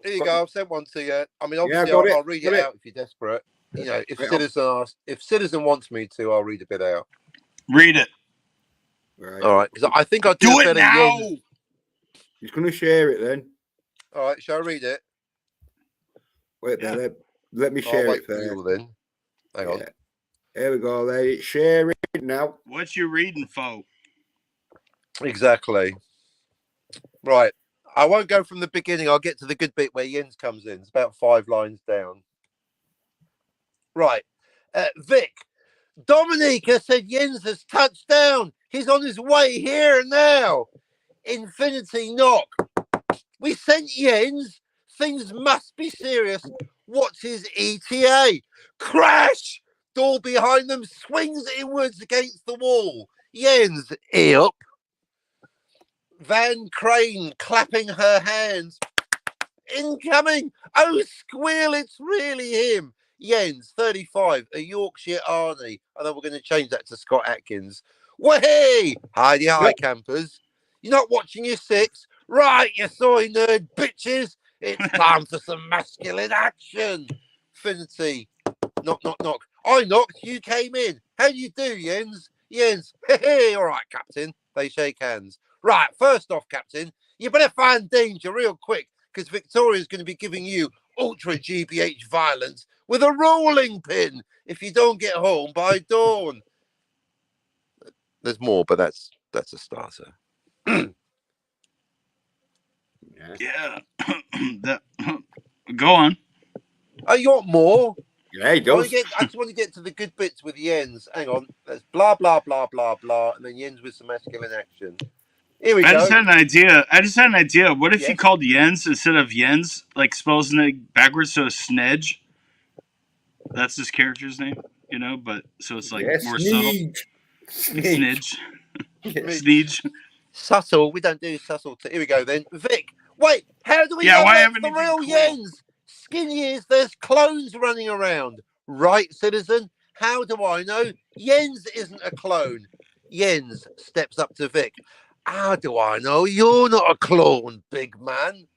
Here you go. I've sent one to you. I mean, Yeah, obviously, got it. I'll read Got it it. out if you're desperate. You know, if Right on. Citizen wants me to, I'll read a bit out. Read it. Right. All right, because I think I Do a it better now. Jens. He's going to share it then. All right, shall I read it? Wait Yeah. there. Let me I'll share wait it for first. you then. Hang on. Here we go. There. It's sharing now. What you reading, foe? Exactly. Right. I won't go from the beginning. I'll get to the good bit where Jens comes in. It's about 5 lines down. Right. Vic, Dominica said Jens has touched down. He's on his way here now. Infinity knock. We sent Jens. Things must be serious. What's his ETA? Crash! Door behind them swings inwards against the wall. Jens, up. Van Crane clapping her hands. Incoming! Oh, squeal, it's really him. Jens, 35, a Yorkshire Arnie. I know we're going to change that to Scott Atkins. Wahey! Hi, campers. You're not watching your 6? Right, you soy nerd bitches. It's time for some masculine action. Finity. Knock, knock, knock. I knocked, you came in. How do you do, Jens? Jens, hey, all right, Captain. They shake hands. Right, first off, Captain, you better find danger real quick, because Victoria's going to be giving you ultra GBH violence with a rolling pin if you don't get home by dawn. There's more, but that's a starter. Yeah. Go on. Oh, you want more? Yeah, he does. I just want to get to the good bits with Jens. Hang on. There's blah, blah, blah, blah, blah, and then Jens with some masculine action. Here we I go. just had an idea. What if you called Jens instead of Jens, like spells it backwards, so Snedge? That's his character's name, you know, but so it's like more subtle. Snidge. Sneege. Subtle. We don't do subtle. Here we go then. Vic, wait, how do we know why that's haven't the you been real cool? Jens? Skinny is there's clones running around. Right, citizen? How do I know? Jens isn't a clone. Jens steps up to Vic. How do I know you're not a clone, big man?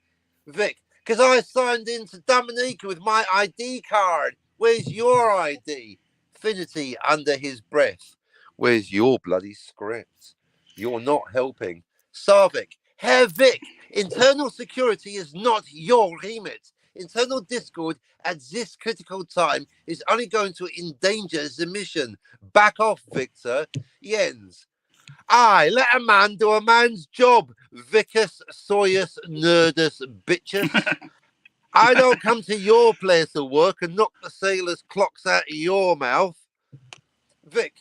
Vic, because I signed into Dominica with my ID card. Where's your ID? Finity under his breath. Where's your bloody script? You're not helping. Sarvik, Herr Vic, internal security is not your remit. Internal discord at this critical time is only going to endanger the mission. Back off, Victor. Jens. Aye, let a man do a man's job. Vicus, soyus, nerdus, bitches. I don't come to your place of work and knock the sailors' clocks out of your mouth. Vic,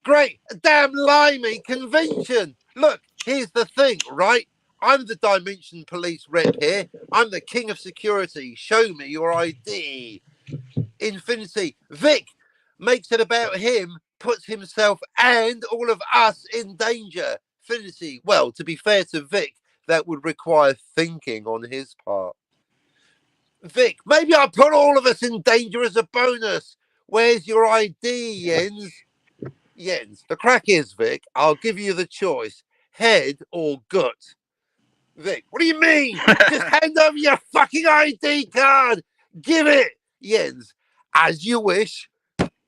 great, a damn limey convention. Look, here's the thing, right? I'm the Dimension Police rep here. I'm the king of security. Show me your ID. Infinity. Vic makes it about him, puts himself and all of us in danger. Infinity. Well, to be fair to Vic, that would require thinking on his part. Vic, maybe I'll put all of us in danger as a bonus. Where's your ID, Jens? Jens, the crack is, Vic, I'll give you the choice, head or gut. Vic, what do you mean? Just hand over your fucking ID card. Give it. Jens, as you wish.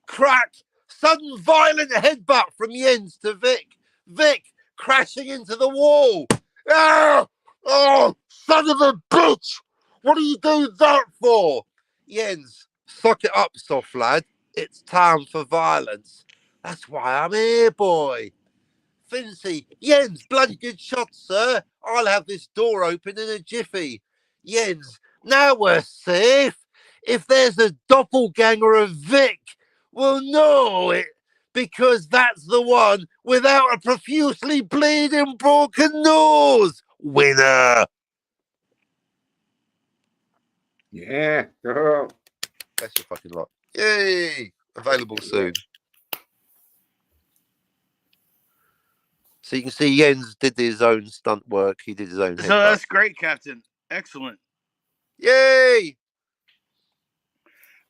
Crack. Sudden violent headbutt from Jens to Vic. Vic crashing into the wall. Ah! Oh, son of a bitch. What do you do that for? Jens, suck it up, soft lad. It's time for violence. That's why I'm here, boy. Fincy, Jens, bloody good shot, sir. I'll have this door open in a jiffy. Jens, now we're safe. If there's a doppelganger of Vic, we'll know it because that's the one without a profusely bleeding broken nose. Winner. Yeah. Oh. That's your fucking lot. Yay! Available soon. So you can see Jens did his own stunt work. He did his own So headbutt. that's great, Captain. Excellent. Yay!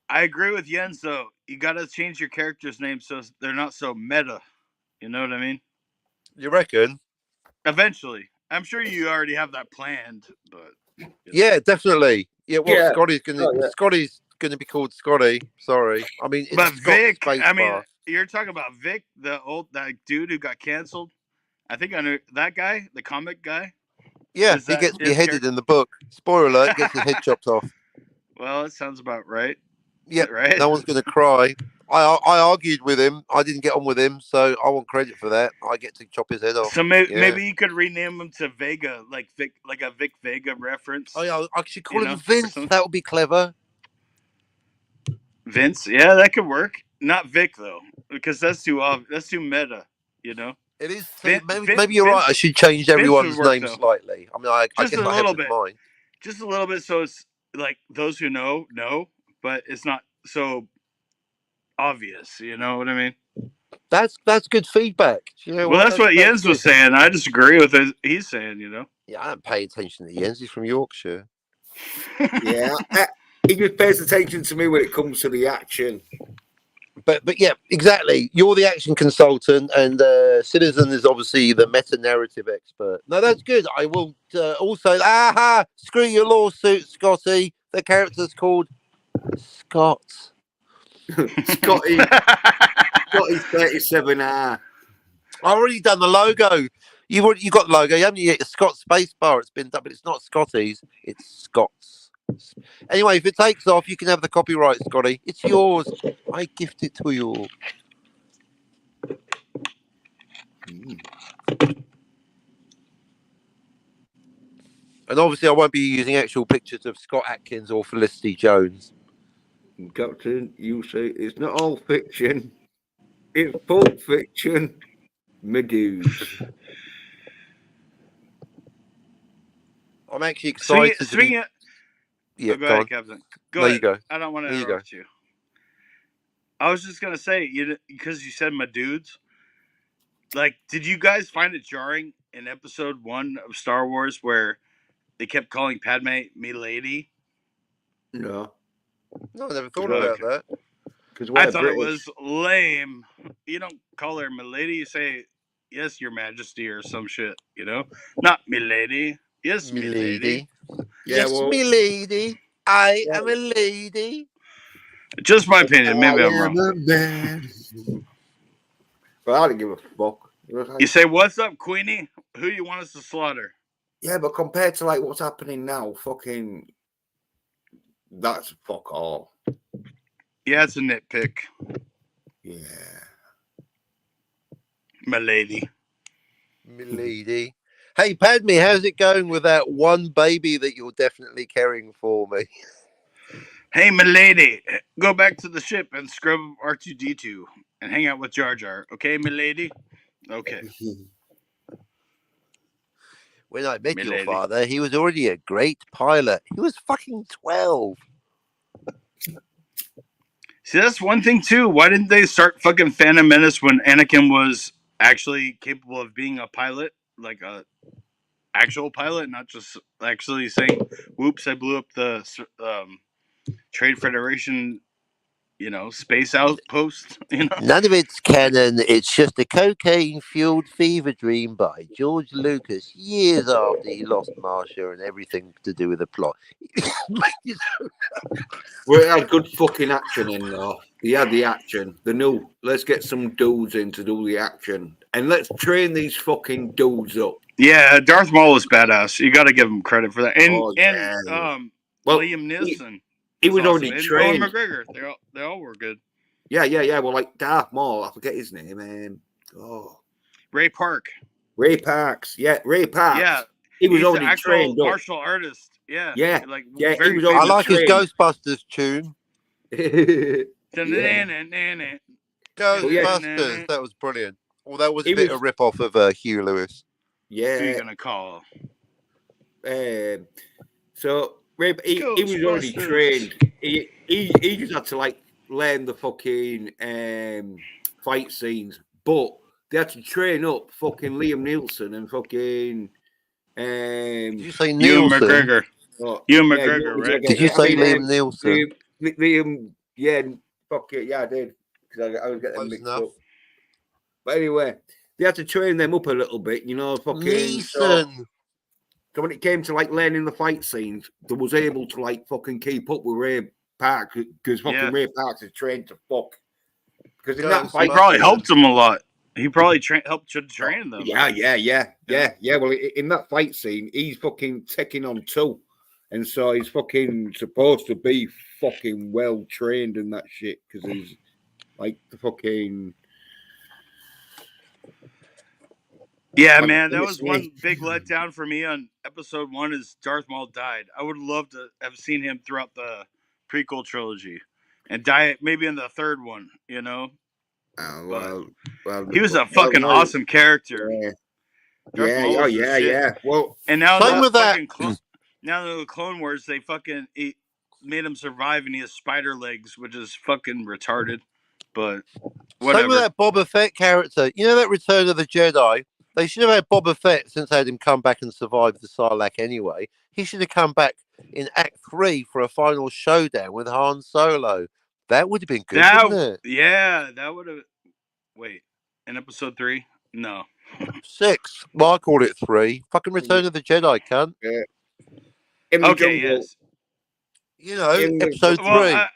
I agree with Jens, though. You got to change your character's name so they're not so meta. You know what I mean? You reckon? Eventually. I'm sure you already have that planned, but... Yeah, definitely. Yeah, well, Yeah. Scotty's gonna be called Scotty. Sorry, I mean it's But Scott Vic, space I mean, bar. you're talking about Vic, that dude who got canceled. I think I know that guy, the comic guy. Yeah, Is he that gets his beheaded in the book. Spoiler alert: gets his head chopped off. Well, it sounds about right. Yep, Right. no one's gonna cry. I argued with him. I didn't get on with him, so I want credit for that. I get to chop his head off. So maybe, Yeah. maybe you could rename him to Vega, like a Vic Vega reference. Oh yeah, I should call You him know, or Vince. something. That would be clever. Vince, yeah, that could work. Not Vic though, because that's too that's too meta. You know, It is too. Maybe Vince, you're right. I should change everyone's would work, name though. slightly. I mean, I Just guess a I have little it in bit. mind. Just a little bit, so it's like those who know, but it's not so obvious. You know what I mean? That's good feedback. You know Well, what? that's what Jens good. was saying. I disagree with it. He's saying, you know. Yeah, I don't pay attention to Jens. He's from Yorkshire. Yeah. He just pays attention to me when it comes to the action. But yeah, exactly. You're the action consultant, and Citizen is obviously the meta narrative expert. No, that's good. I will also. Screw your lawsuit, Scotty. The character's called Scott. Scotty 37R. I've already done the logo. You got the logo. You haven't yet. Scott Spacebar. It's been done, but it's not Scotty's. It's Scott's. Anyway, if it takes off, you can have the copyright, Scotty. It's yours. I gift it to you. And obviously, I won't be using actual pictures of Scott Atkins or Felicity Jones. Captain, you say it's not all fiction. It's Pulp Fiction. My dudes. I'm actually excited. Speaking of, Yeah, go ahead, Captain. Go ahead. You go. I don't want to There you interrupt you. I was just gonna say, because you said my dudes. Like, did you guys find it jarring in episode 1 of Star Wars where they kept calling Padme "Milady"? No. No, I never thought about that. Because I thought it was lame. You don't call her "Milady." You say, "Yes, Your Majesty" or some shit. You know, not "Milady." Yes, milady. Yeah, yes, well, milady. I am a lady. Just my opinion. Maybe I'm wrong. But I don't give a fuck. You say, "What's up, Queenie? Who you want us to slaughter?" Yeah, but compared to like what's happening now, fucking, that's fuck all. Yeah, it's a nitpick. Yeah. Milady. Milady. Hey, Padme, how's it going with that one baby that you're definitely carrying for me? Hey, milady, go back to the ship and scrub R2-D2 and hang out with Jar Jar. Okay, milady? Okay. When I met your Milady. father, he was already a great pilot. He was fucking 12. See, that's one thing, too. Why didn't they start fucking Phantom Menace when Anakin was actually capable of being a pilot? Like a actual pilot, not just actually saying, whoops, I blew up the Trade Federation, space outpost, None of it's canon. It's just a cocaine-fueled fever dream by George Lucas years after he lost Marcia and everything to do with the plot. Well, it had good fucking action in there. He had the action. Let's get some dudes in to do the action. And let's train these fucking dudes up. Yeah, Darth Maul was badass. You got to give him credit for that. And Well, Liam Neeson. He was awesome. already And trained. Owen McGregor. They all were good. Yeah. Well, like Darth Maul, I forget his name. Ray Park. Ray Parks. Yeah, Ray Parks. Yeah. He was He's already an actual trained up. martial artist. Yeah. Yeah. Like, yeah, very he was already I like his trained. Ghostbusters tune. Yeah. Ghostbusters. That was brilliant. Well, that was a bit of a rip-off of Hugh Lewis. Yeah. Who you going to call? So Ray, he was already trained. He just had to like learn the fucking fight scenes, but they had to train up fucking Liam Neeson and fucking. Did you say Ewan Nielsen? McGregor. Ewan McGregor, right? Did you say Liam Nielsen? Liam, yeah, fuck it, yeah, I did because I was getting them mixed up. But anyway, they had to train them up a little bit, fucking. Neeson. So when it came to like learning the fight scenes, they was able to like fucking keep up with Ray Park because fucking Ray Park is trained to fuck. Because in that He fight, probably helped him a lot. He probably helped train them. Yeah. Well, in that fight scene, he's fucking taking on two, and so he's fucking supposed to be fucking well trained in that shit because he's like the fucking. Yeah, man, that was one big letdown for me on episode 1 is Darth Maul died. I would love to have seen him throughout the prequel trilogy and die maybe in the third one, you know? Well, he was a fucking awesome character. Yeah. Well, and now same with that. Now the Clone Wars, they fucking made him survive and he has spider legs, which is fucking retarded. But whatever. Same with that Boba Fett character. You know that Return of the Jedi? They should have had Boba Fett since they had him come back and survive the Sarlacc anyway. He should have come back in Act 3 for a final showdown with Han Solo. That would have been good, wouldn't it? Yeah, that would have. Wait, in episode 3? No. 6. Well, I called it 3. Fucking Return of the Jedi, cunt. Okay, yes. You know, episode 3. I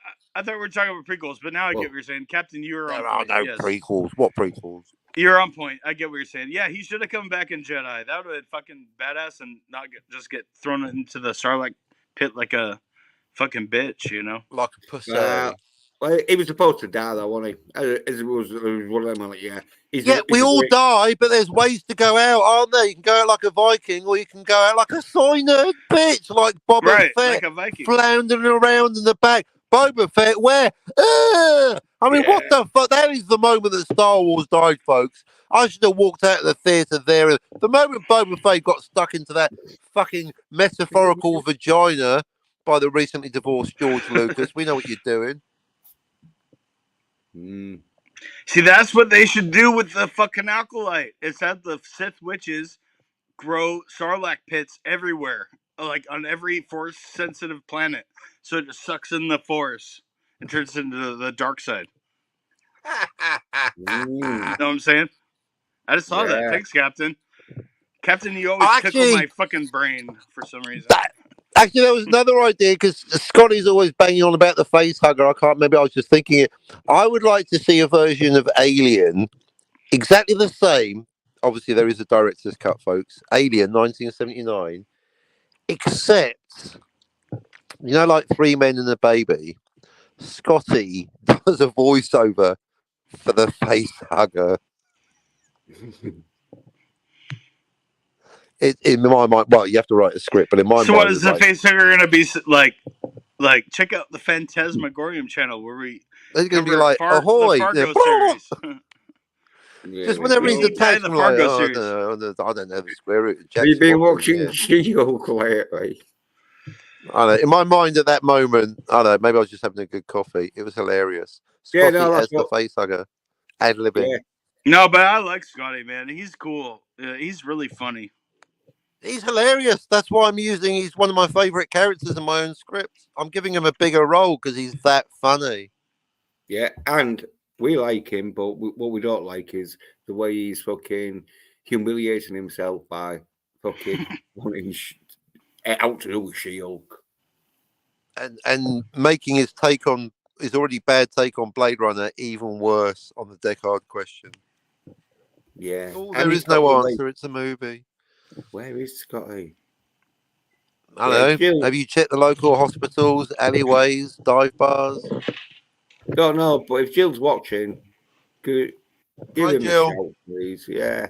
thought we were talking about prequels, but now I get what you're saying. Captain, you were on point. No prequels. What prequels? You're on point. I get what you're saying. Yeah, he should have come back in Jedi. That would have been fucking badass and not just get thrown into the Sarlacc pit like a fucking bitch, you know? Like a pussy. Well, he was supposed to die, though, wasn't he? It was one of them, like, yeah. We all die, but there's ways to go out, aren't there? You can go out like a Viking, or you can go out like a soy-nerd bitch, like Boba Fett, like a Viking. Floundering around in the back. Boba Fett, where? I mean, what the fuck? That is the moment that Star Wars died, folks. I should have walked out of the theatre there. The moment Boba Fett got stuck into that fucking metaphorical vagina by the recently divorced George Lucas, we know what you're doing. See, that's what they should do with the fucking acolyte. It's that the Sith witches grow Sarlacc pits everywhere, like on every force-sensitive planet. So it just sucks in the force and turns into the dark side. You know what I'm saying? I just saw that. Thanks, Captain. Captain, you always tickle my fucking brain for some reason. Actually, there was another idea because Scotty's always banging on about the face hugger. Maybe I was just thinking it. I would like to see a version of Alien exactly the same. Obviously, there is a director's cut, folks. Alien, 1979. Except, you know, like 3 Men and a Baby, Scotty does a voiceover for the face hugger. In my mind, well, you have to write a script, but in my mind, so what is the face hugger going to be like? Like, check out the Phantasmagorium channel where we. It's going to be like, ahoy! The Fargo series. Just whenever he's attacked, I'm like, I don't know the square root. Have you been watching She-Hulk lately? I know. In my mind at that moment, I don't know, maybe I was just having a good coffee. It was hilarious. Scotty as the face hugger. Ad-libbing. Yeah. No, but I like Scotty, man. He's cool. He's really funny. He's hilarious. That's why I'm using. He's one of my favorite characters in my own script. I'm giving him a bigger role because he's that funny. Yeah, and we like him, but what we don't like is the way he's fucking humiliating himself by fucking wanting out to do with She-Hulk. And making his already bad take on Blade Runner even worse on the Deckard question. Yeah. There is no answer. It's a movie. Where is Scotty? I don't know. Have you checked the local hospitals, alleyways, dive bars? Don't know, but if Jill's watching, give him Jill. a shout, please. Yeah.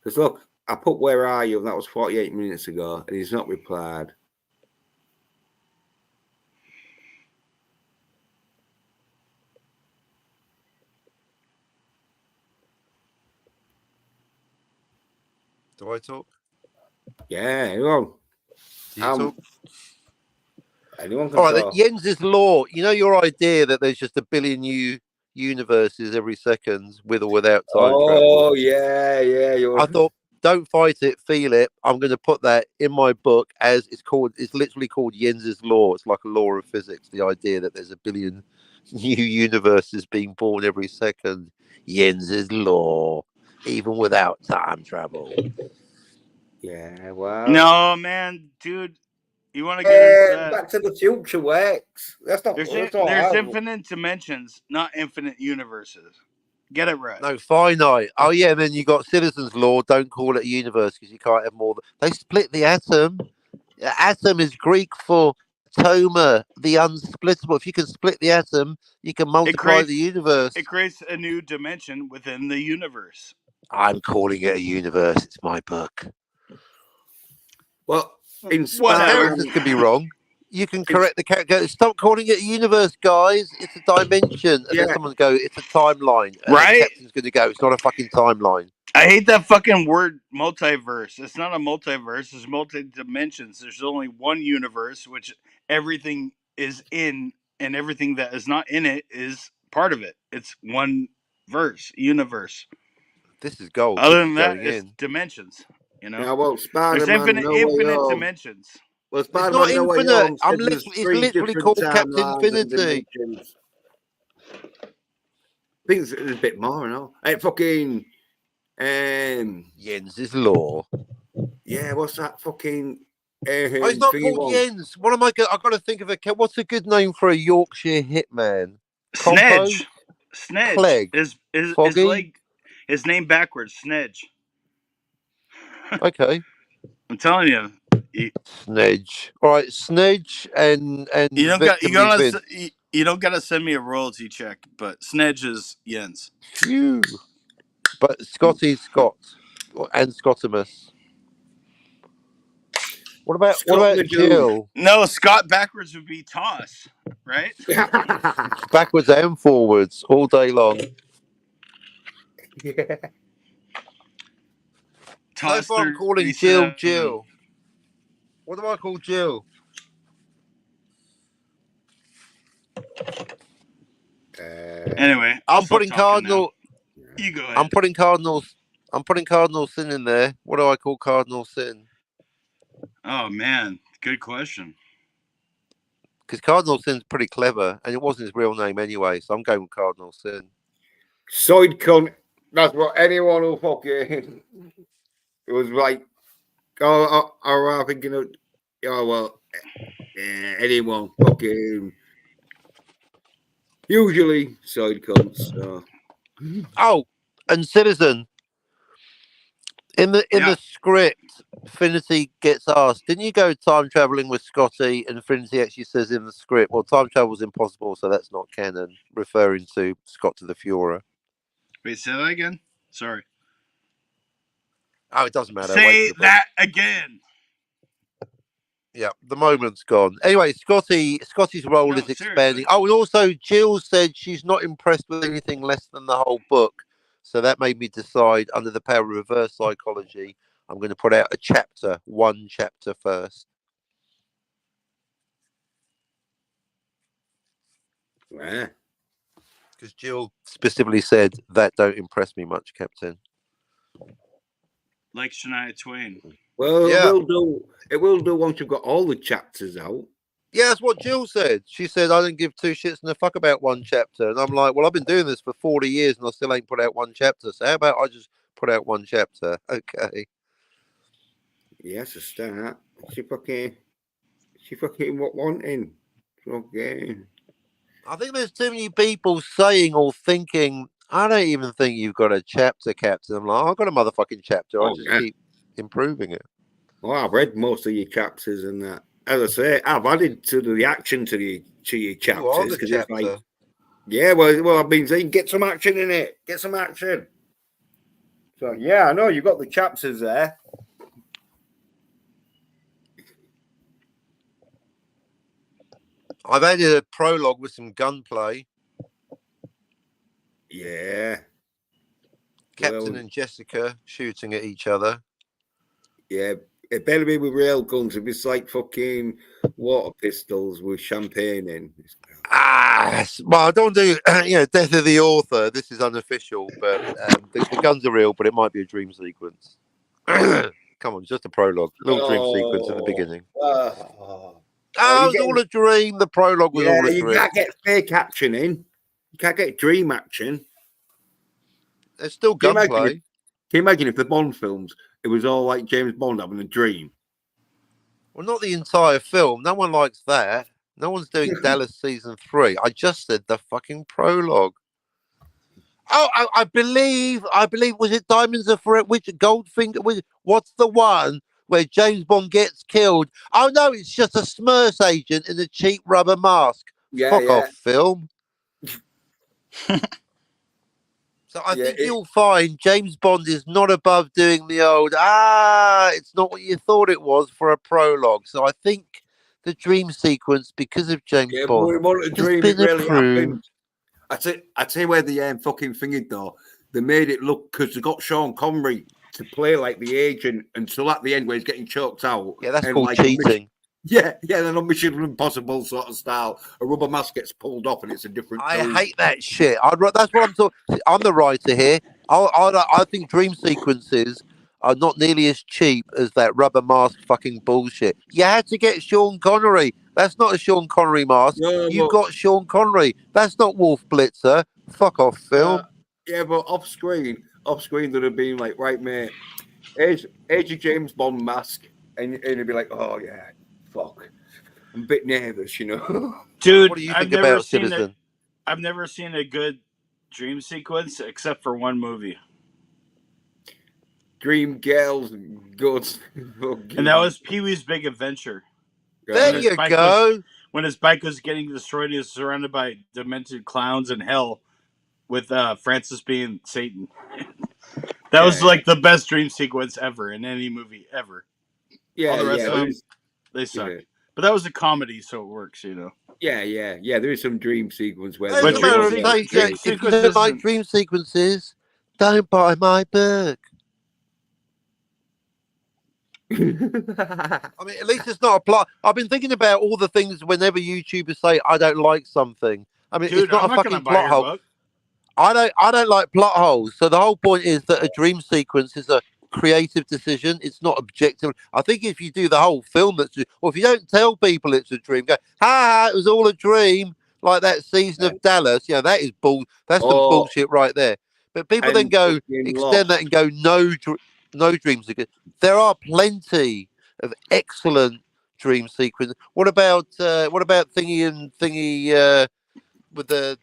Because look, I put "Where are you?" and that was 48 minutes ago, and he's not replied. Do I talk? Yeah, anyone. Do you talk? Anyone can all right, talk. Jens's law. You know your idea that there's just a billion new universes every second with or without time travel? Oh, yeah. I thought, don't fight it, feel it. I'm going to put that in my book as it's literally called Jens's law. It's like a law of physics. The idea that there's a billion new universes being born every second. Jens's law, even without time travel. Yeah, well. No, man, dude. You want to get into that? Back to the Future works. That's not. That's all There's right. infinite dimensions, not infinite universes. Get it right. No, finite. Oh yeah, and then you got Citizen's Law. Don't call it a universe because you can't have more. They split the atom. Atom is Greek for toma, the unsplittable. If you can split the atom, you can multiply the universe. It creates a new dimension within the universe. I'm calling it a universe. It's my book. Well, in Characters can be wrong. You can correct the character. Stop calling it a universe, guys. It's a dimension. And then someone go, it's a timeline. And right? The captain's going to go, it's not a fucking timeline. I hate that fucking word multiverse. It's not a multiverse. It's multi-dimensions. There's only one universe, which everything is in, and everything that is not in it is part of it. It's one universe. This is gold. Other than that, it's dimensions. You know? Yeah, well, Spider-Man, there's infinite dimensions. Well, it's not infinite. It's literally called Captain Infinity. I think it's a bit more, no? Hey, fucking Jens's Law. Yeah, what's that fucking? It's not called Jens. What am I? I've got to think of a. What's a good name for a Yorkshire hitman? Snedge. Snedge Clegg. is like his name backwards. Snedge. Okay. I'm telling you. Snedge. All right, Snedge and you don't gotta send me a royalty check, but Snedge is Jens. Phew. But Scotty's Scott and Scottimus. What about Jill? No, Scott backwards would be toss, right? Backwards and forwards all day long. Yeah. So far, I'm calling Jill. What do I call Jill? Anyway, I'm putting Cardinal. You go ahead. I'm putting Cardinal Sin in there. What do I call Cardinal Sin? Oh man, good question. Because Cardinal Sin's pretty clever, and it wasn't his real name anyway, so I'm going with Cardinal Sin. Side cunt. That's what anyone will fucking. It was like, I'm thinking of, anyone fucking. Usually side cunts. So. Oh, and Citizen. In the script, Finity gets asked, didn't you go time traveling with Scotty? And Finity actually says in the script, well, time travel is impossible, so that's not canon, referring to Scott to the Führer. Wait, say that again? Sorry. Oh, it doesn't matter. Say that again. Yeah, the moment's gone. Anyway, Scotty's role is expanding. Seriously. Oh, and also Jill said she's not impressed with anything less than the whole book. So that made me decide, under the power of reverse psychology, I'm going to put out one chapter first. Yeah. Because Jill specifically said, that don't impress me much, Captain. Like Shania Twain. Well, yeah. It will do once you've got all the chapters out. Yeah, that's what Jill said. She said, I don't give two shits and a fuck about one chapter. And I'm like, well, I've been doing this for 40 years and I still ain't put out one chapter. So how about I just put out one chapter? Okay. Yes, a start. She fucking wanting. Okay. I think there's too many people saying or thinking, I don't even think you've got a chapter, Captain. I'm like, I've got a motherfucking chapter. I just keep improving it. Well, I've read most of your chapters and that. As I say, I've added to the action to your chapters because it's like, yeah, well, I've been saying get some action in it, get some action. So yeah, I know you've got the chapters there. I've added a prologue with some gunplay. Yeah, Captain and Jessica shooting at each other. Yeah. It better be with real guns. If it's like fucking water pistols with champagne in. Well, I don't do, Death of the Author. This is unofficial, but the guns are real, but it might be a dream sequence. Come on, just a prologue. Little dream sequence at the beginning. It was all a dream. The prologue was all a dream. You can't get fake action in. You can't get dream action. There's still gunplay. Can you imagine if the Bond films, it was all like James Bond having a dream. Well, not the entire film. No one likes that. No one's doing Dallas season 3. I just said the fucking prologue. Oh, I believe, was it Diamonds Are Forever? Which Goldfinger? What's the one where James Bond gets killed? Oh no, it's just a Smurfs agent in a cheap rubber mask. Yeah, Fuck yeah. off, film. So I think you'll find James Bond is not above doing the old, it's not what you thought it was for a prologue. So I think the dream sequence, because of James Bond, we want a has dream. been It really approved. happened. I tell you where the fucking thing is though. They made it look because they got Sean Connery to play like the agent until at the end where he's getting choked out. Yeah, that's and called like cheating. Then on Mission Impossible sort of style, a rubber mask gets pulled off and it's a different. I hate that shit. That's what I'm talking. I'm the writer here. I think dream sequences are not nearly as cheap as that rubber mask fucking bullshit. You had to get Sean Connery. That's not a Sean Connery mask. No, You've got Sean Connery. That's not Wolf Blitzer. Fuck off, film. Yeah, but off screen there'd have been like, right, mate, here's your James Bond mask, and it'd be like, oh yeah, fuck, I'm a bit nervous, you know. Dude, What do you think about Citizen? I've never seen a good dream sequence except for one movie. Dream Girls, Goods, and that was Pee-wee's Big Adventure. There you go. When his bike was getting destroyed, he was surrounded by demented clowns in hell, with Francis being Satan. That was like the best dream sequence ever in any movie ever. Yeah, all the rest of them, they suck. Yeah. But that was a comedy, so it works, you know. Yeah. There is some dream sequence where. If you don't like dream sequences, don't buy my book. I mean, at least it's not a plot. I've been thinking about all the things whenever YouTubers say I don't like something. I mean, it's not a fucking plot hole. I don't like plot holes. So the whole point is that a dream sequence is a creative decision. It's not objective. I think if you do the whole film, or if you don't tell people it's a dream, go, it was all a dream, like that season of Dallas. Yeah, that is that's some bullshit right there. But people then go extend that and go, no dreams are good. There are plenty of excellent dream sequences. What about thingy with the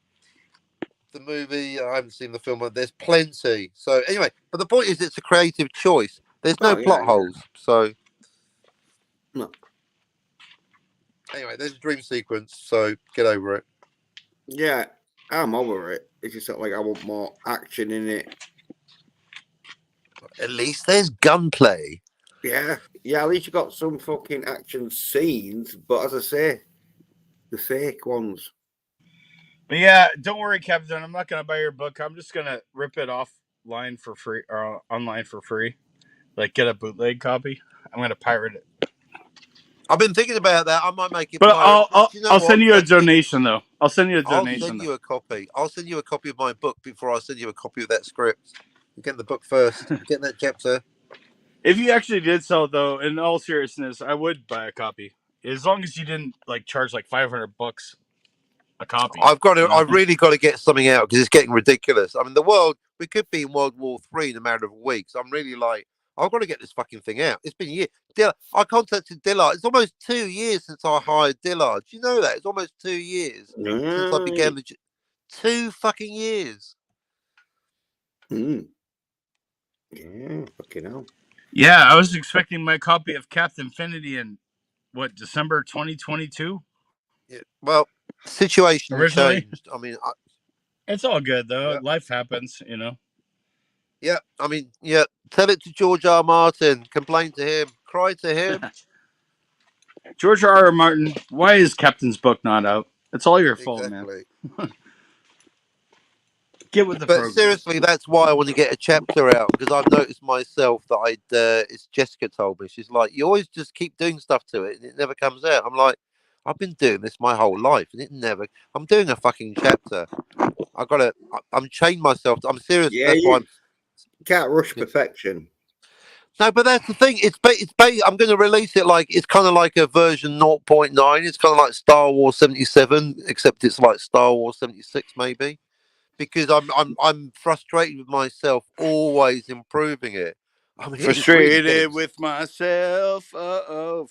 movie? I haven't seen the film. There's plenty. So anyway, but the point is, it's a creative choice. There's no plot holes. So no. Anyway, there's a dream sequence. So get over it. Yeah, I'm over it. It's just like I want more action in it. At least there's gunplay. Yeah. At least you got some fucking action scenes. But as I say, the fake ones. But yeah, don't worry, Captain. I'm not gonna buy your book. I'm just gonna rip it offline for free or online for free. Like get a bootleg copy. I'm gonna pirate it. I've been thinking about that. I might make it. But I'll send you a donation though. I'll send you a donation. I'll send you a copy. I'll send you a copy of my book before I send you a copy of that script. You get the book first. Get that chapter. If you actually did sell it, though, in all seriousness, I would buy a copy as long as you didn't like charge like $500 a copy. I've really got to get something out because it's getting ridiculous. I mean, we could be in World War III in a matter of weeks. I'm really like, I've got to get this fucking thing out. It's been years. I contacted Dillard. It's almost 2 years since I hired Dillard. Do you know that? It's almost 2 years since I began the 2 fucking years. Yeah, fucking hell. Yeah, I was expecting my copy of Captain Infinity in December 2022. Yeah, well, situation changed. I mean, it's all good though. Yeah. Life happens, you know. Yeah, I mean, yeah. Tell it to George R. Martin. Complain to him. Cry to him. George R. Martin, why is Captain's book not out? It's all your fault, man. Get with the program. Seriously, that's why I want to get a chapter out, because I've noticed myself that it's Jessica told me. She's like, you always just keep doing stuff to it and it never comes out. I'm like, I've been doing this my whole life and it never. I'm doing a fucking chapter. I'm chained myself. I'm serious. Yeah, that's why can't rush perfection. No, but that's the thing. I'm going to release it like it's kind of like a version 0.9. It's kind of like Star Wars 77, except it's like Star Wars 76 maybe. Because I'm frustrated with myself always improving it. I'm here to scream Frustrated things. with myself.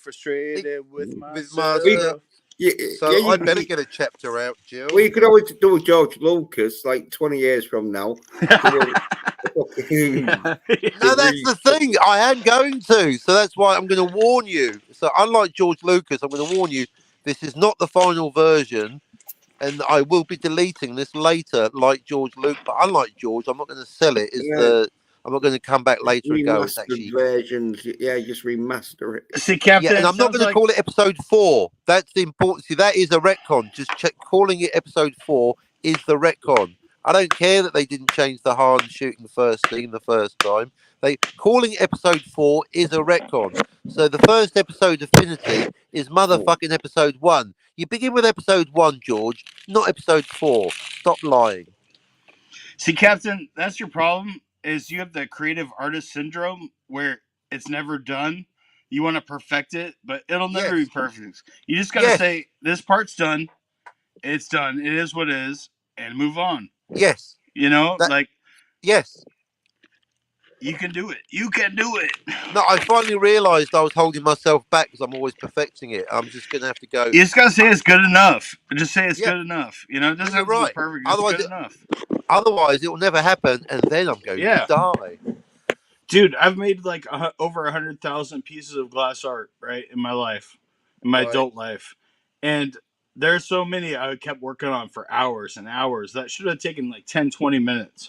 Frustrated with With myself. myself. Yeah, So yeah, I better get a chapter out, Jill. well, you could always do a George Lucas like 20 years from now. Do a fucking No, that's the thing. I am going to. So that's why I'm going to warn you. So unlike George Lucas, I'm going to warn you. This is not the final version, and I will be deleting this later, like George Lucas. But unlike George, I'm not going to sell it as Yeah. the. I'm not going to come back later and go. It's remastered actually. versions. Yeah, just remaster it. See, Yeah, Captain, and it I'm not sounds going to like call it episode 4. That's the important. See, that is a retcon. Just calling it episode 4 is the retcon. I don't care that they didn't change the Han shooting the first scene the first time. They calling it episode 4 is a retcon. So the first episode, Affinity, is motherfucking episode 1. You begin with episode 1, George, not episode 4. Stop lying. See, Captain, that's your problem. Is you have the creative artist syndrome where it's never done. You want to perfect it, but it'll never be Yes. perfect. You just gotta Yes. say this part's done. It's done. It is what it is, and move on. Yes. You know, That- like Yes. you can do it. You can do it. No, I finally realised I was holding myself back because I'm always perfecting it. I'm just going to have to go. You just gotta say it's good enough. Just say it's Yeah. good enough. You know, it doesn't And have you're to be right. perfect. It's Otherwise good it- enough. Otherwise, it will never happen, and then I'm going Yeah. to die. Dude, I've made like over 100,000 pieces of glass art, right, in my life, in my Right. adult life, and there's so many I kept working on for hours and hours that should have taken like 10, 20 minutes,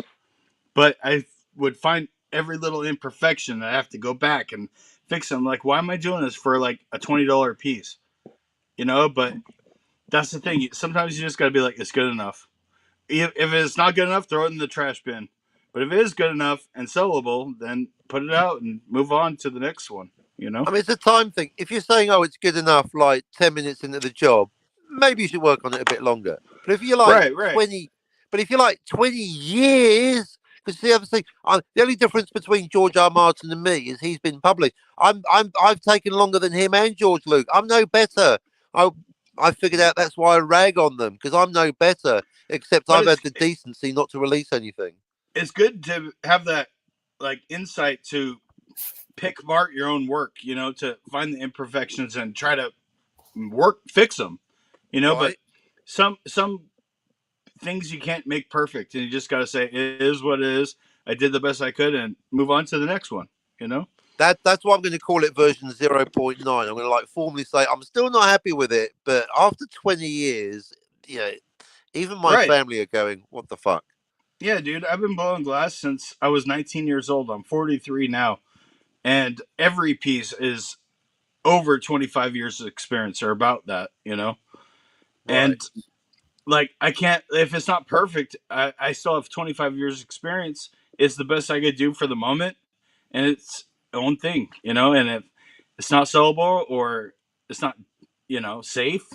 but I would find every little imperfection that I have to go back and fix them. Like, why am I doing this for like a $20 piece? You know, but that's the thing. Sometimes you just got to be like, it's good enough. If it's not good enough, throw it in the trash bin. But if it is good enough and sellable, then put it out and move on to the next one. You know? I mean, it's a time thing. If you're saying, "Oh, it's good enough," like 10 minutes into the job, maybe you should work on it a bit longer. But if you're like Right. 20, but if you're like 20 years, because the other thing, the only difference between George R. Martin and me is he's been published. I've taken longer than him and George Luke. I'm no better. I figured out that's why I rag on them because I'm no better. Except But I've had the decency not to release anything. it's good to have that like insight to pick apart your own work, you know, to find the imperfections and try to fix them, you know. Right. But some things you can't make perfect, and you just got to say it is what it is. I did the best I could, and move on to the next one. You know. That's why I'm going to call it version 0.9. I'm going to like formally say I'm still not happy with it, but after 20 years, you know, even my family are going, "What the fuck?" Yeah, dude, I've been blowing glass since I was 19 years old. I'm 43 now, and every piece is over 25 years of experience or about that, you know. Right. And like I can't if it's not perfect, I still have 25 years experience. It's the best I could do for the moment, and it's own thing, you know. And if it's not sellable or it's not, you know, safe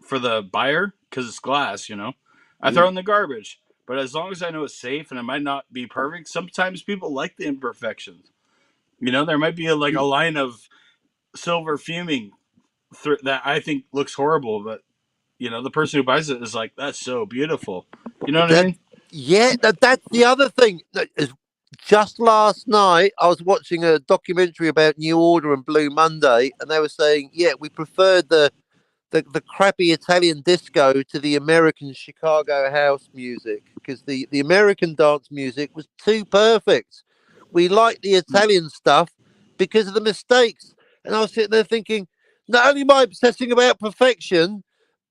for the buyer because it's glass, you know, I throw it in the garbage. But as long as I know it's safe and it might not be perfect, sometimes people like the imperfections. You know, there might be a line of silver fuming that I think looks horrible, but you know, the person who buys it is like, "That's so beautiful." You know what I mean? Yeah, that's the other thing. Just last night, I was watching a documentary about New Order and Blue Monday, and they were saying, "Yeah, we preferred the crappy Italian disco to the American Chicago house music because the American dance music was too perfect. We liked the Italian stuff because of the mistakes." And I was sitting there thinking, not only am I obsessing about perfection,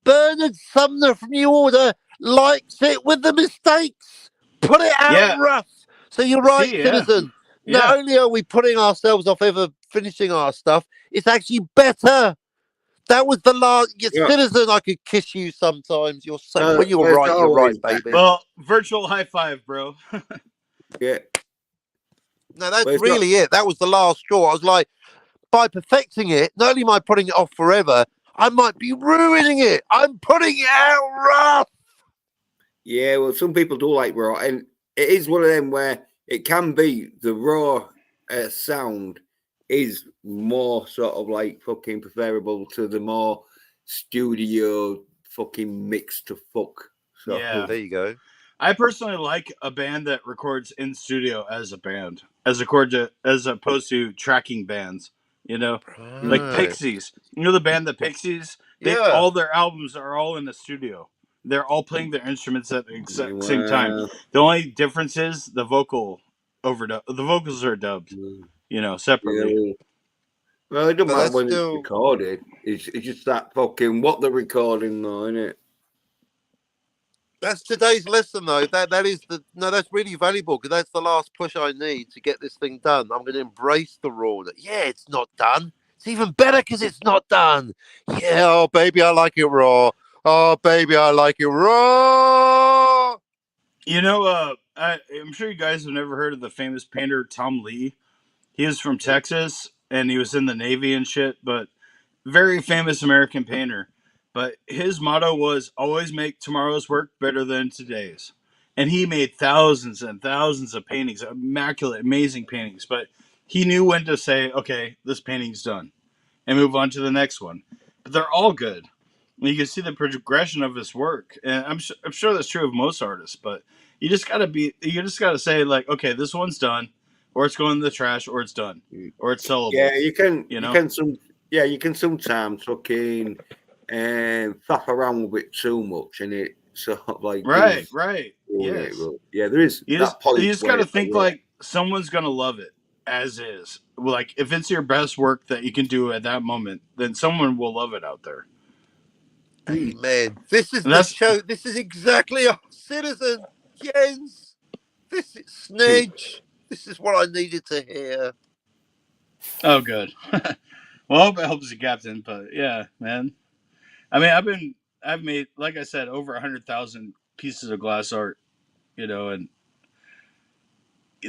Bernard Sumner from New Order likes it with the mistakes. Put it out rough. So you're right, Citizen. Not only are we putting ourselves off ever finishing our stuff, it's actually better. That was the last Citizen. I could kiss you sometimes. You're so when you're right, baby. Well, virtual high five, bro. Yeah. No, that's really it. That was the last straw. I was like, by perfecting it, not only am I putting it off forever, I might be ruining it. I'm putting it out rough. Yeah, well, some people do like raw, and it is one of them where it can be the raw sound is more sort of like fucking preferable to the more studio fucking mixed to fuck. So Yeah, there you go. I personally like a band that records in studio as a band, as opposed to tracking bands. You know, like Mm. Right. Pixies. You know the band, the Pixies. They Yeah. all their albums are all in the studio. They're all playing their instruments at the exact same time. Wow. The only difference is the overdub. The vocals are dubbed. Mm. You know, Yeah, separately. well, it don't But matter that's when it's still recorded. It's just that fucking what they're recording, though, isn't it? that's today's lesson, though. That is that's really valuable because that's the last push I need to get this thing done. I'm going to embrace the rawness. Yeah, it's not done. It's even better because it's not done. Yeah, oh baby, I like it raw. Oh baby, I like it raw. You know, I'm sure you guys have never heard of the famous painter Tom Lee. He was from Texas and he was in the Navy and shit, but very famous American painter. But his motto was always make tomorrow's work better than today's. And he made thousands and thousands of paintings, immaculate, amazing paintings. But he knew when to say, okay, this painting's done, and move on to the next one. But they're all good. And you can see the progression of his work. And I'm sure that's true of most artists, but you just gotta say, like, okay, this one's done, or it's going in the trash, or it's done, or it's sellable. Yeah, you can. You You know? can some. Yeah, you can sometimes fucking faff around with it too much, and it sort of like Right, does right. ruin it. Yes. But yeah, there is that You point just where got to it's like, think like someone's gonna love it as is. Like if it's your best work that you can do at that moment, then someone will love it out there. Amen. This is And the that's show. This is exactly a citizen. Jens. This is yeah. Snidge. This is what I needed to hear. oh good. Well, I hope it helps you, Captain. But yeah, man. I mean, I've made, like I said, over 100,000 pieces of glass art. You know, and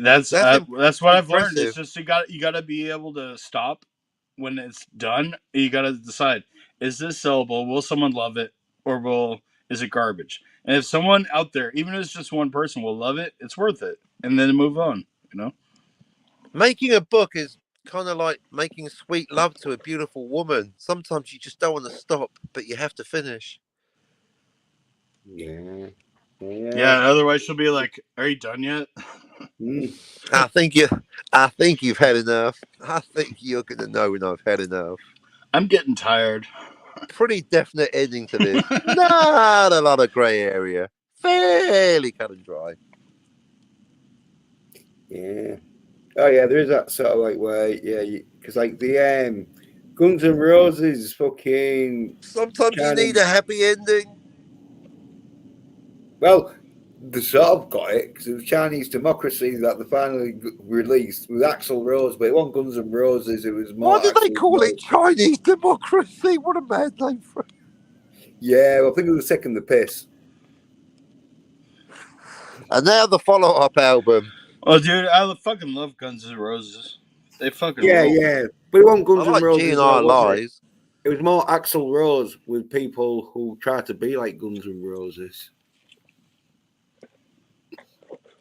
That's that's what I've learned. It's impressive. just you got to be able to stop when it's done. You got to decide: is this sellable? Will someone love it, or is it garbage? And if someone out there, even if it's just one person, will love it, it's worth it, and then move on. You know? Making a book is kind of like making sweet love to a beautiful woman. Sometimes you just don't want to stop, but you have to finish. Yeah. Yeah. Otherwise, she'll be like, "Are you done yet?" Mm. I think you've had enough. I think you're gonna know when I've had enough. I'm getting tired. Pretty definite ending to this. Not a lot of grey area. Fairly cut and dry. Yeah. Oh yeah, there is that sort of like where because like the Guns N' Roses fucking Sometimes you kind of need a happy ending. well, they sort of got it because it was Chinese Democracy that they finally released with Axl Rose, but it wasn't Guns N' Roses. It was more. Why did they Axl call Rose. it Chinese democracy? What a mad name for it. Yeah, well, I think it was taking the piss. And now the follow-up album. Oh, dude, I fucking love Guns N' Roses. They fucking Yeah, rule. yeah, but it wasn't I Guns N' like Roses, though, GNR was it? Lies. It was more Axl Rose with people who tried to be like Guns N' Roses.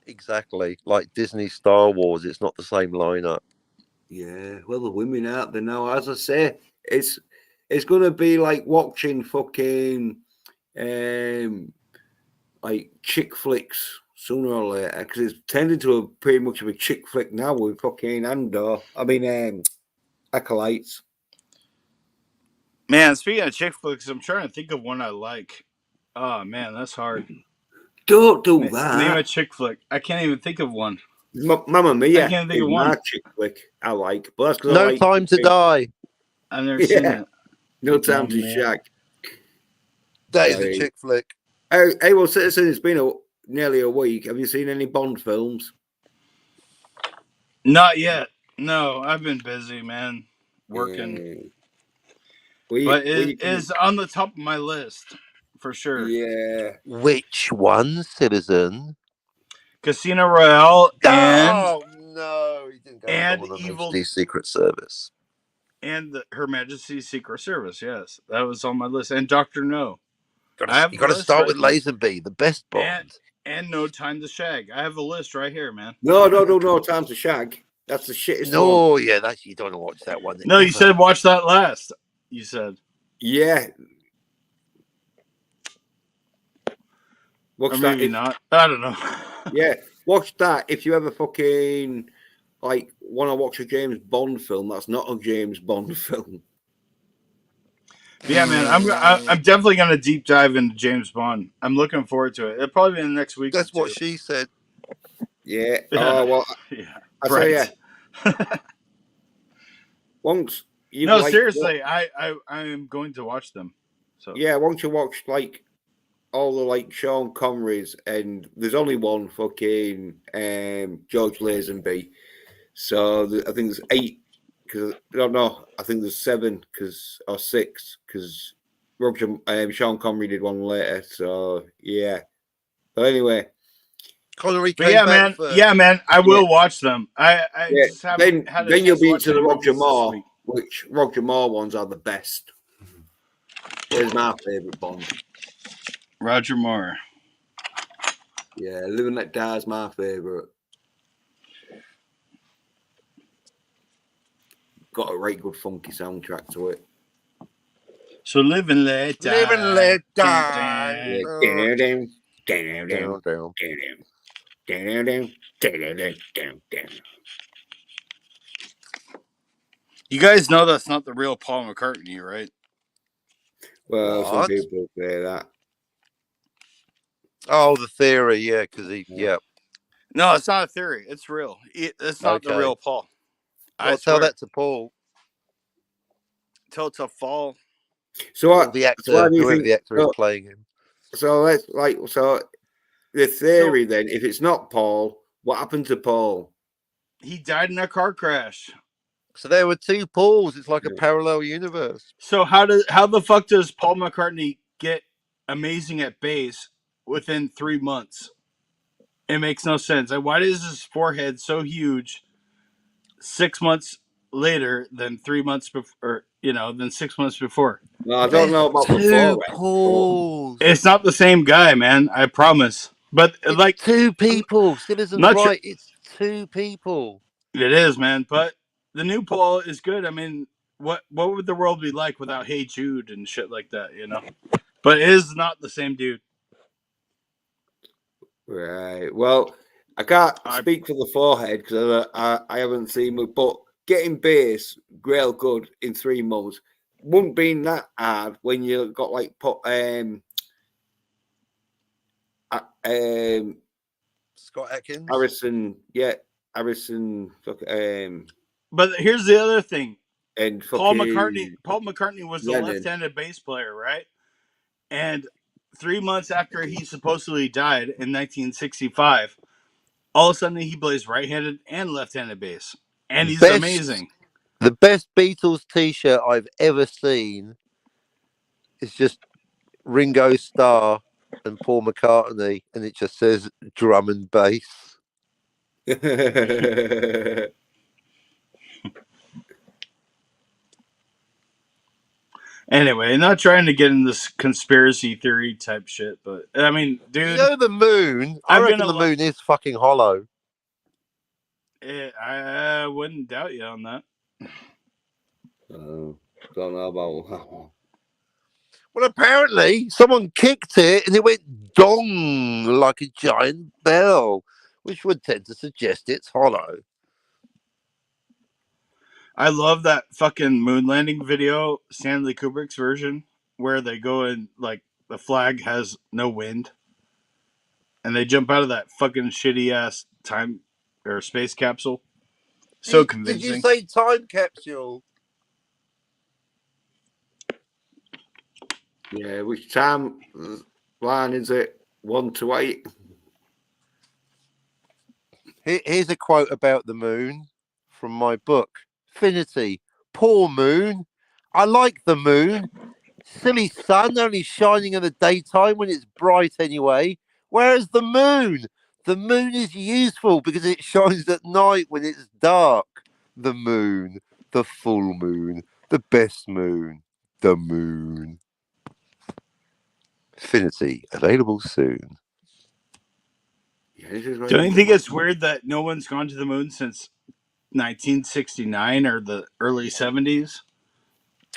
Exactly. Like Disney Star Wars, it's not the same lineup. Yeah, well, the women out there now, as I say, it's gonna be like watching fucking like chick flicks sooner or later because it's turned into a pretty much of a chick flick now with fucking Acolytes. Man, speaking of chick flicks, I'm trying to think of one I like. Oh man, that's hard. Don't do Name that. a chick flick. I can't even think of one. Mamma I Mia can't think is of my one. chick flick I like, but that's because I No like Time to Die. I've never seen yeah, it. no time Oh, to man. shag. That is a Sorry. chick flick. Hey, well, Citizen, it's been nearly a week. Have you seen any Bond films? Not yet. No, I've been busy, man, working. Yeah. But it is on the top of my list for sure. Yeah. Which one, citizen? Casino Royale Oh no, he didn't go and for the Evil Majesty's Secret Service. and Her Majesty's Secret Service. Yes, that was on my list. And Doctor No. I have You a got to list start right with here. Lazenby, the best Bond. And No Time to Shag. I have a list right here, man. No, time to shag. That's the shittest one. No, yeah, that's you don't want to watch that one. No, you ever. said watch that last. You said. Yeah. Watch Or that. maybe not. I don't know. Yeah, watch that. If you ever fucking like want to watch a James Bond film, that's not a James Bond film. Yeah, man. I'm definitely gonna deep dive into James Bond. I'm looking forward to it. It'll probably be in the next week That's or what two. she said. Yeah. Yeah. Oh well, Yeah. I tell you, Right. once you've No, like, seriously, I am going to watch them. So yeah, once you watch like all the like Sean Connerys, and there's only one fucking George Lazenby. So I think there's 8 because I don't know. I think there's 7 or 6 because Roger Sean Connery did one later. So yeah. But anyway, Connery but came yeah, back man. first. Yeah, man. I will watch them. I yeah. just haven't had a Then you'll chance to be watch into any the Roger movies this Moore, week. which Roger Moore ones are the best. There's my favorite Bond. Roger Moore. Yeah, Live and Let Die is my favorite. Got a right good funky soundtrack to it. So live and let die. Live and let Dun, die. dun. Down, down. You guys know that's not the real Paul McCartney, right? Well, some What? people say that. Oh, the theory, yeah, because yeah. No, it's not a theory. It's real. It's not the Okay. real Paul. I Well, swear. tell that to Paul. Tell it to fall. So Or what? the So actor, why do you whoever think? the actor is playing him. So let's so the theory then. If it's not Paul, what happened to Paul? He died in a car crash. So there were 2 Pauls. It's like a parallel universe. So how the fuck does Paul McCartney get amazing at bass within 3 months? It makes no sense. Like, why is his forehead so huge 6 months later than 3 months before, than 6 months before? No, I don't know about 2 before. Pauls. It's not the same guy, man. I promise. But It's like 2 people. Citizen's not sure right. It's 2 people. it is, man. But the new Paul is good. I mean, what would the world be like without Hey Jude and shit like that? But it is not the same dude. Right. Well, I can't speak for the forehead because I haven't seen it, but getting bass real good in 3 months wouldn't be that hard when you got like put Scott Atkins. Harrison, But here's the other thing. and Paul fucking McCartney was a Lennon. left-handed bass player, right? And 3 months after he supposedly died in 1965, all of a sudden he plays right-handed and left-handed bass, and he's amazing. The best Beatles T-shirt I've ever seen is just Ringo Starr and Paul McCartney, and it just says drum and bass. Anyway, not trying to get in this conspiracy theory type shit, but I mean, dude, The moon. I reckon the moon is fucking hollow. I wouldn't doubt you on that. Don't know about that one. Well, apparently someone kicked it and it went dong like a giant bell, which would tend to suggest it's hollow. I love that fucking moon landing video, Stanley Kubrick's version, where they go and like the flag has no wind, and they jump out of that fucking shitty ass time or space capsule. So convincing. Did you say time capsule? Yeah, which time line is it? 1 to 8. Here's a quote about the moon from my book. Finity. Poor moon. I like the moon. Silly sun only shining in the daytime when it's bright anyway. Whereas the moon is useful because it shines at night when it's dark. The moon, the full moon, the best moon, the moon. Finity, available soon. Don't you think it's weird that no one's gone to the moon since 1969 or the early 70s?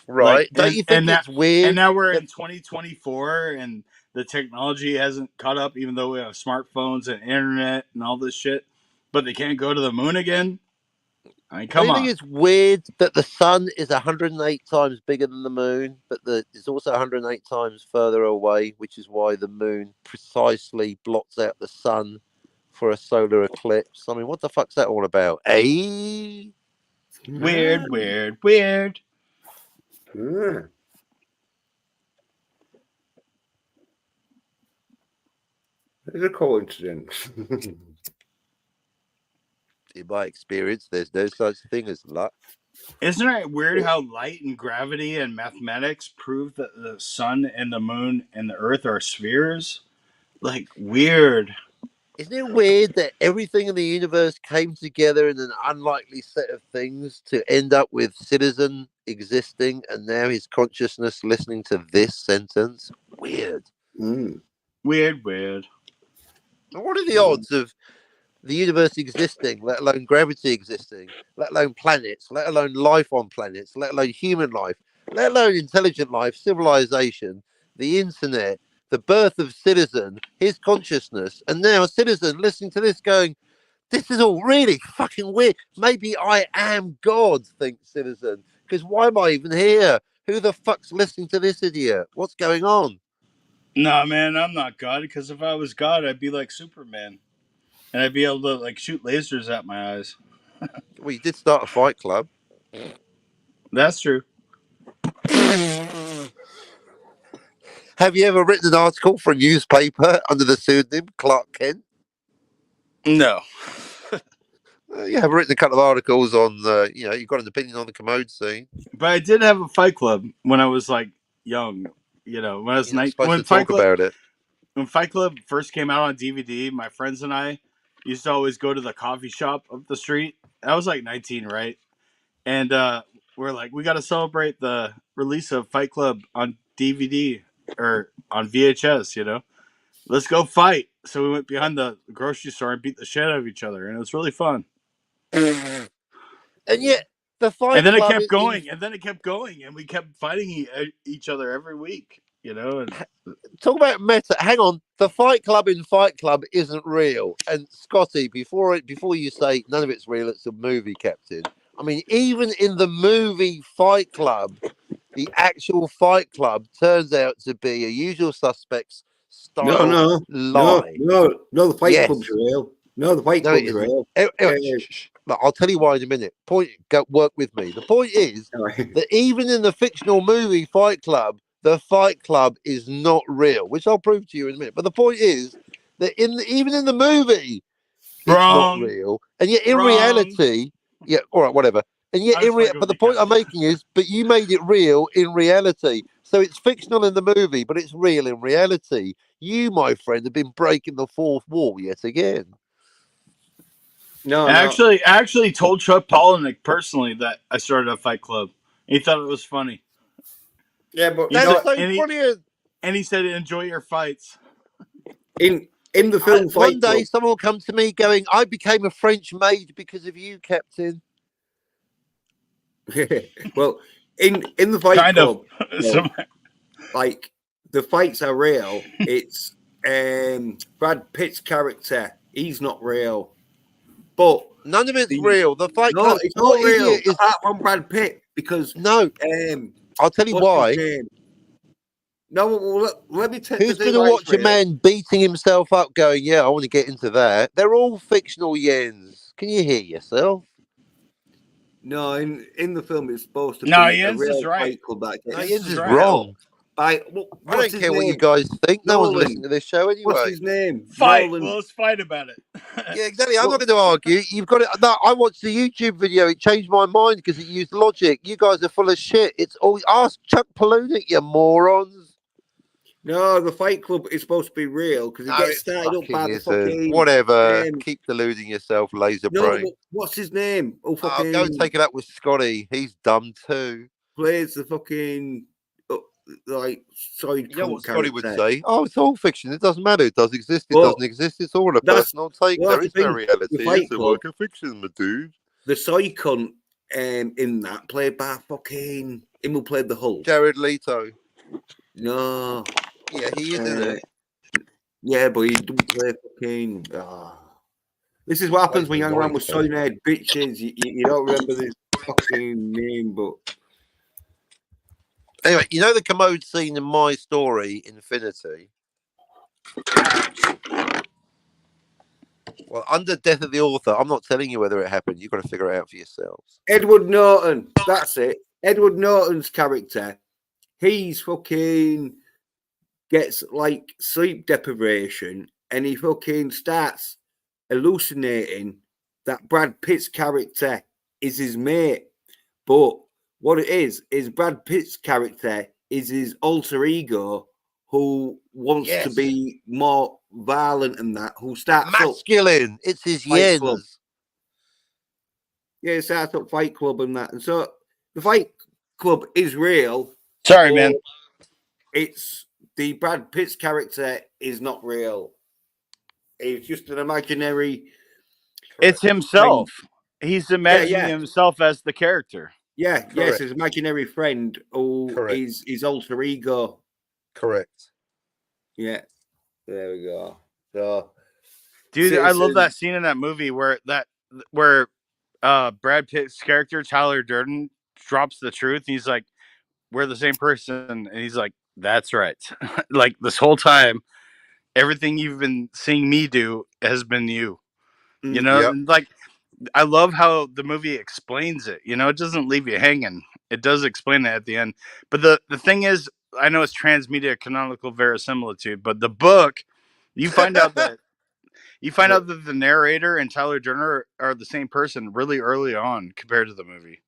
Right. Like, Don't you think it's weird? And now we're in 2024 and the technology hasn't caught up, even though we have smartphones and internet and all this shit. But they can't go to the moon again. I mean, Don't come you think on. it's weird that the sun is 108 times bigger than the moon, but it's also 108 times further away, which is why the moon precisely blots out the sun for a solar eclipse? I mean, what the fuck's that all about? Eh? Weird, weird, weird. Yeah. It's a coincidence. In my experience, there's no such thing as luck. Isn't it weird how light and gravity and mathematics prove that the sun and the moon and the earth are spheres? Like, weird. Isn't it weird that everything in the universe came together in an unlikely set of things to end up with Citizen existing and now his consciousness listening to this sentence? Weird. Mm. Weird, weird. And what are the odds of the universe existing, let alone gravity existing, let alone planets, let alone life on planets, let alone human life, let alone intelligent life, civilization, the internet, the birth of Citizen, his consciousness, and now Citizen listening to this going, this is all really fucking weird. Maybe I am God, thinks Citizen. Because why am I even here? Who the fuck's listening to this idiot? What's going on? Nah, man, I'm not God, because if I was God, I'd be like Superman. And I'd be able to, like, shoot lasers at my eyes. Well, you did start a fight club. That's true. Have you ever written an article for a newspaper under the pseudonym Clark Kent? No. You have written a couple of articles on, you've got an opinion on the commode scene. But I did have a fight club when I was, like, young. You know, when I was You're not 19. supposed to talk about it. When Fight Club first came out on DVD, my friends and I used to always go to the coffee shop up the street. I was like 19, right? And we're like, we got to celebrate the release of Fight Club on DVD or on VHS, you know? Let's go fight. So we went behind the grocery store and beat the shit out of each other. And it was really fun. And yet, the fight And then it club kept going. And then it kept going. And we kept fighting each other every week, you know? And talk about meta. Hang on, the Fight Club in Fight Club isn't real. And Scotty, before you say none of it's real, it's a movie, Captain. I mean, even in the movie Fight Club, the actual Fight Club turns out to be a Usual Suspects style lie. No. The Fight Yes. Club's real. No, the Fight Club's real. Look, I'll tell you why in a minute. Work with me. The point is that even in the fictional movie Fight Club, the Fight Club is not real, which I'll prove to you in a minute. But the point is that even in the movie, it's not real, and yet in reality, yeah, all right, whatever. And yet, but the point I'm making is, but you made it real in reality. So it's fictional in the movie, but it's real in reality. You, my friend, have been breaking the fourth wall yet again. I actually told Chuck Palahniuk personally that I started a Fight Club. He thought it was funny. Yeah, but that's so brilliant. And he said, "Enjoy your fights." In the film, one day someone will come to me going, "I became a French maid because of you, Captain." Well, in the Fight Club, like the fights are real. It's Brad Pitt's character. He's not real, but none of it's real. The Fight Club, it's not real. Apart from Brad Pitt, because I'll tell you why. No, well, let me tell you. Who's going to watch a man beating himself up going, yeah, I want to get into that? They're all fictional yens. Can you hear yourself? No, in the film, it's supposed to be Jens a real is right. Fight Club. Jens is wrong. I don't care what you guys think. No one's listening to this show anyway. What's his name? Fight. Well, let's fight about it. Yeah, exactly. I'm not going to argue. You've got it. No, I watched the YouTube video. It changed my mind because it used logic. You guys are full of shit. It's all ask Chuck Palahniuk, you morons. No, the Fight Club is supposed to be real because it gets started up by the fucking whatever. Keep deluding yourself, laser brain. What's his name? I'll go and take it up with Scotty. He's dumb too. Plays the fucking you know what Scotty would say? Oh, it's all fiction. It doesn't matter. It does exist. It doesn't exist. It's all a personal take. There is no reality. It's a work of fiction, my dude. The soy cunt in that played by fucking him who played the Hulk. Jared Leto. No. Yeah, he is in it. Yeah, but he don't play fucking. This is what happens when you hang around with Monica. soy-head bitches. You don't remember this fucking name, but Anyway, you know the commode scene in My Story, Infinity? Well, under death of the author, I'm not telling you whether it happened. You've got to figure it out for yourselves. Edward Norton. That's it. Edward Norton's character. He's fucking gets like sleep deprivation, and he fucking starts hallucinating that Brad Pitt's character is his mate. But what it is Brad Pitt's character is his alter ego who wants to be more violent than that, who starts masculine. Up it's his Fight Club. yens. Yeah, he starts up Fight Club and that. And so the Fight Club is real. Sorry, man. It's the Brad Pitt's character is not real. It's just an imaginary. It's himself. He's imagining himself as the character. Yeah, yes, his imaginary friend who is his alter ego. Correct. Yeah, there we go. So, dude, I love that scene in that movie where Brad Pitt's character Tyler Durden drops the truth. He's like, "We're the same person," and he's like, "That's right." Like this whole time, everything you've been seeing me do has been you. You know, like I love how the movie explains it. You know, it doesn't leave you hanging. It does explain it at the end. But the thing is, I know it's transmedia canonical verisimilitude, but the book, you find out that the narrator and Tyler Durden are the same person really early on compared to the movie.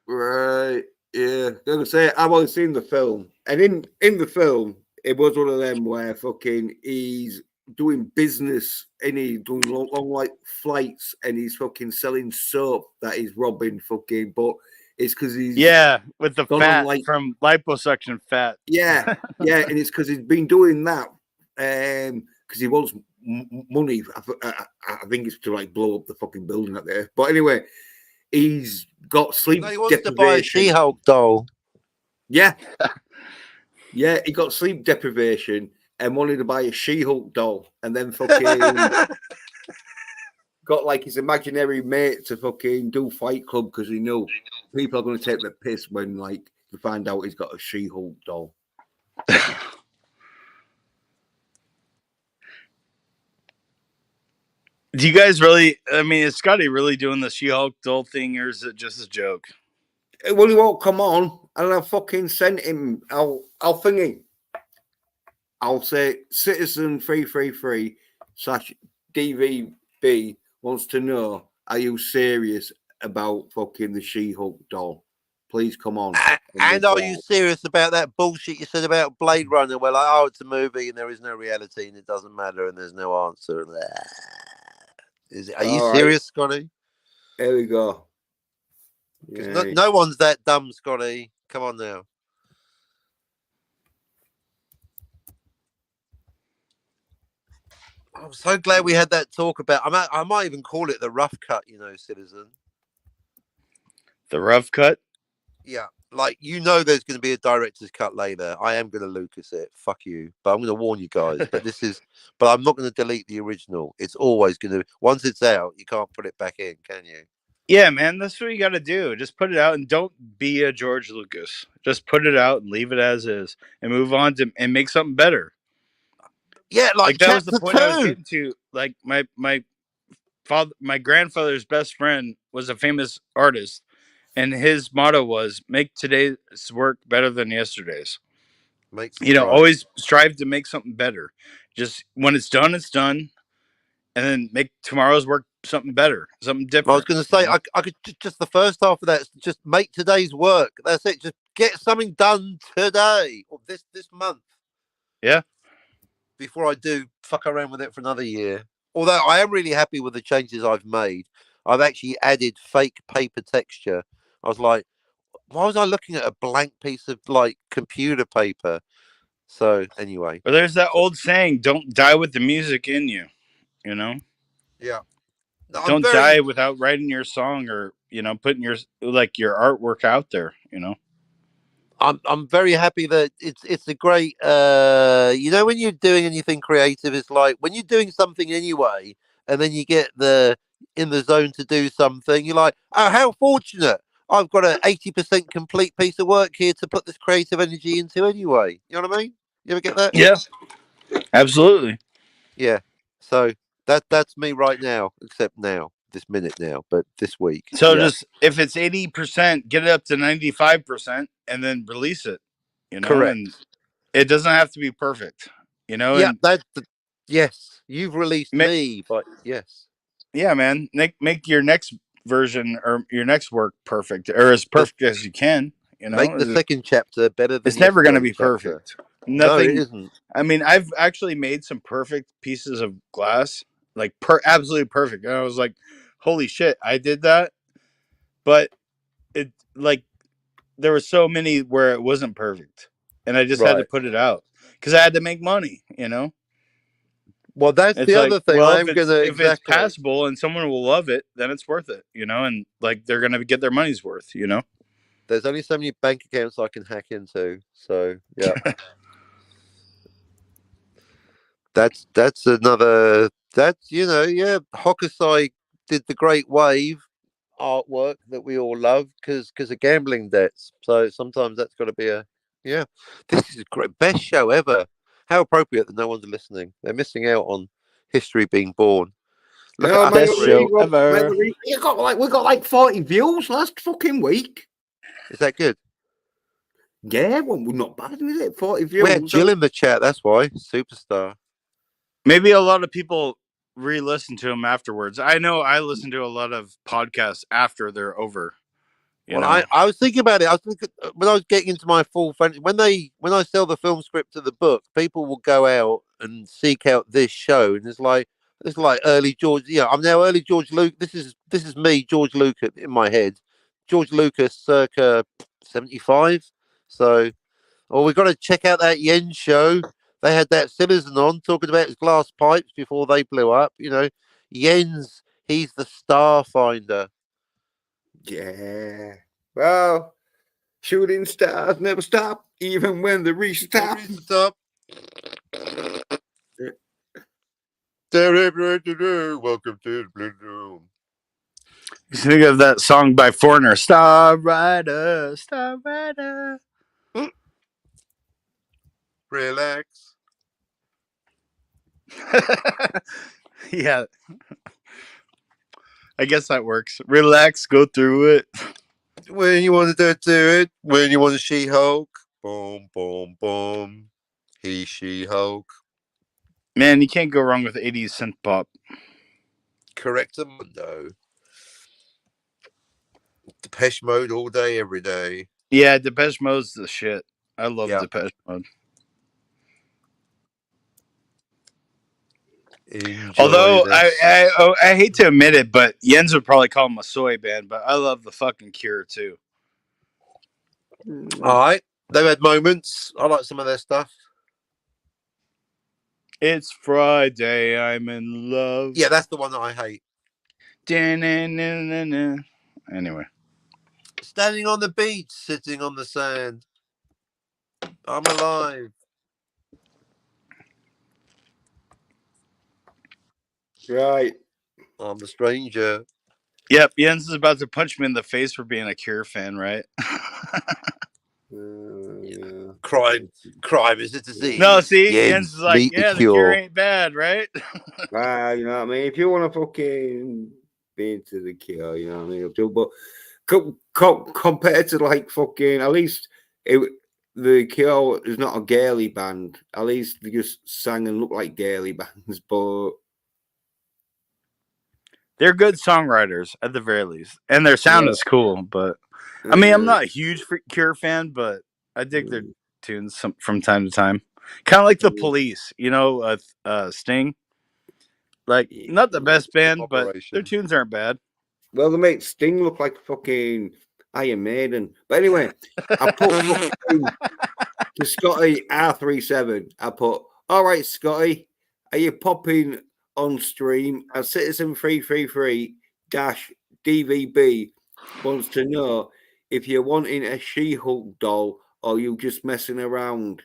Right. Yeah. Like I say, I've only seen the film, and in the film, it was one of them where fucking he's doing business and he's doing long like flights and he's fucking selling soap that he's robbing fucking, but it's because he's with the fat from liposuction fat. Yeah, and it's because he's been doing that because he wants money. I think it's to like blow up the fucking building up there. But anyway, he's got sleep deprivation. He wants to buy a She-Hulk doll. Yeah, yeah, he got sleep deprivation and wanted to buy a She-Hulk doll, and then fucking got like his imaginary mate to fucking do Fight Club because he knew people are going to take the piss when like they find out he's got a She-Hulk doll. Do you guys really? I mean, is Scotty really doing the She-Hulk doll thing, or is it just a joke? Well, he won't come on, and I fucking sent him. I'll thingy. I'll say Citizen 333 / DVB wants to know: are you serious about fucking the She-Hulk doll? Please come on. And are you serious about that bullshit you said about Blade Runner? Well, like, oh, it's a movie and there is no reality and it doesn't matter and there's no answer. Are you serious, Scotty? There we go. No one's that dumb, Scotty. Come on now. I'm so glad we had that talk about. I might even call it the rough cut. You know, Citizen. The rough cut. Yeah, like there's going to be a director's cut later. I am going to Lucas it. Fuck you, but I'm going to warn you guys. But I'm not going to delete the original. It's always going to. Once it's out, you can't put it back in, can you? Yeah, man, that's what you got to do. Just put it out and don't be a George Lucas. Just put it out and leave it as is and move on and make something better. Yeah, like that was the point I was getting to. Like my grandfather's best friend was a famous artist, and his motto was make today's work better than yesterday's. Always strive to make something better. Just when it's done, and then make tomorrow's work something better, something different. I was going to say, I could just the first half of that is just make today's work. That's it. Just get something done today or this month. Yeah. Before I do fuck around with it for another year. Although I am really happy with the changes I've made. I've actually added fake paper texture. I was like, why was I looking at a blank piece of like computer paper? So anyway. Well, there's that old saying, don't die with the music in you, you know? Yeah. No, don't die without writing your song or, putting your artwork out there, I'm very happy that it's a great when you're doing anything creative, it's like when you're doing something anyway, and then you get in the zone to do something, you're like, oh, how fortunate. I've got an 80% complete piece of work here to put this creative energy into anyway. You know what I mean? You ever get that? Yeah, absolutely. Yeah. So that's me right now, except now, this minute now, but this week. So Yeah. just if it's 80%, get it up to 95% and then release it. Correct. And it doesn't have to be perfect. Yeah, And yes, you've released me, but yes. yeah, man, make your next version or your next work perfect or as perfect as you can. Make the second chapter better than It's never going to yesterday's be chapter. perfect. No, it Nothing. isn't. I mean, I've actually made some perfect pieces of glass, like absolutely perfect. And I was like, holy shit, I did that. But it like there were so many where it wasn't perfect, and I just had to Right. put it out because I had to make money. Well, that's It's the like, other thing. well, I'm gonna if it's exactly. passable and someone will love it, then it's worth it. And like they're gonna get their money's worth. There's only so many bank accounts I can hack into. So yeah. that's another. That's Hokusai did the Great Wave artwork that we all love because of gambling debts. So sometimes that's got to be a yeah. This is a great best show ever. How appropriate that no one's listening. They're missing out on history being born. Look No, at man, us three. we got like 40 views last fucking week. Is that good? Yeah, well, not bad, is it? 40 views. We had Jill in the chat. That's why superstar. Maybe a lot of people re-listen to them afterwards. I know I listen to a lot of podcasts after they're over. I was thinking about it. I was thinking when I was getting into my full when I sell the film script of the book, people will go out and seek out this show, and it's like early George. Yeah, I'm now early George Lucas. This is me, George Lucas, in my head. George Lucas, circa 75. So, we've got to check out that Yen show. They had that citizen on talking about his glass pipes before they blew up. Yen's he's the star finder. Yeah. Well, shooting stars never stop, even when they reach the top. Welcome to the Blue Room. You think of that song by Foreigner, Star Rider, Star Rider. Relax. Yeah. I guess that works. Relax, go through it. When you want to do it, when you want to She-Hulk, boom, boom, boom. He She-Hulk. Man, you can't go wrong with 80s synth pop. Correctamundo. Depeche Mode all day, every day. Yeah, Depeche Mode's the shit. I love Yeah. Depeche Mode. Enjoy Although this. I hate to admit it, but Jens would probably call them a soy band, but I love the fucking Cure too. All right. They've had moments. I like some of their stuff. It's Friday, I'm in love. Yeah, that's the one that I hate. Anyway. Standing on the beach, sitting on the sand. I'm alive. Right. I'm the stranger. Yep, Jens is about to punch me in the face for being a Cure fan, right? Yeah. Crime is a disease. No, see, Jens is like, the Cure ain't bad, right? You know what I mean? If you want to fucking be into the Cure, you know what I mean? But compared to like fucking, at least the Cure is not a girly band. At least they just sang and looked like girly bands, but they're good songwriters at the very least, and their sound is cool. But I mean, I'm not a huge Cure fan, but I dig their tunes from time to time. Kind of like the Police, Sting. Like, not the best band, but their tunes aren't bad. Well, they make Sting look like fucking Iron Maiden. But anyway, I put to Scotty R37. I put, all right, Scotty, are you popping on stream? A Citizen 333 DVB wants to know if you're wanting a She-Hulk doll or you just messing around?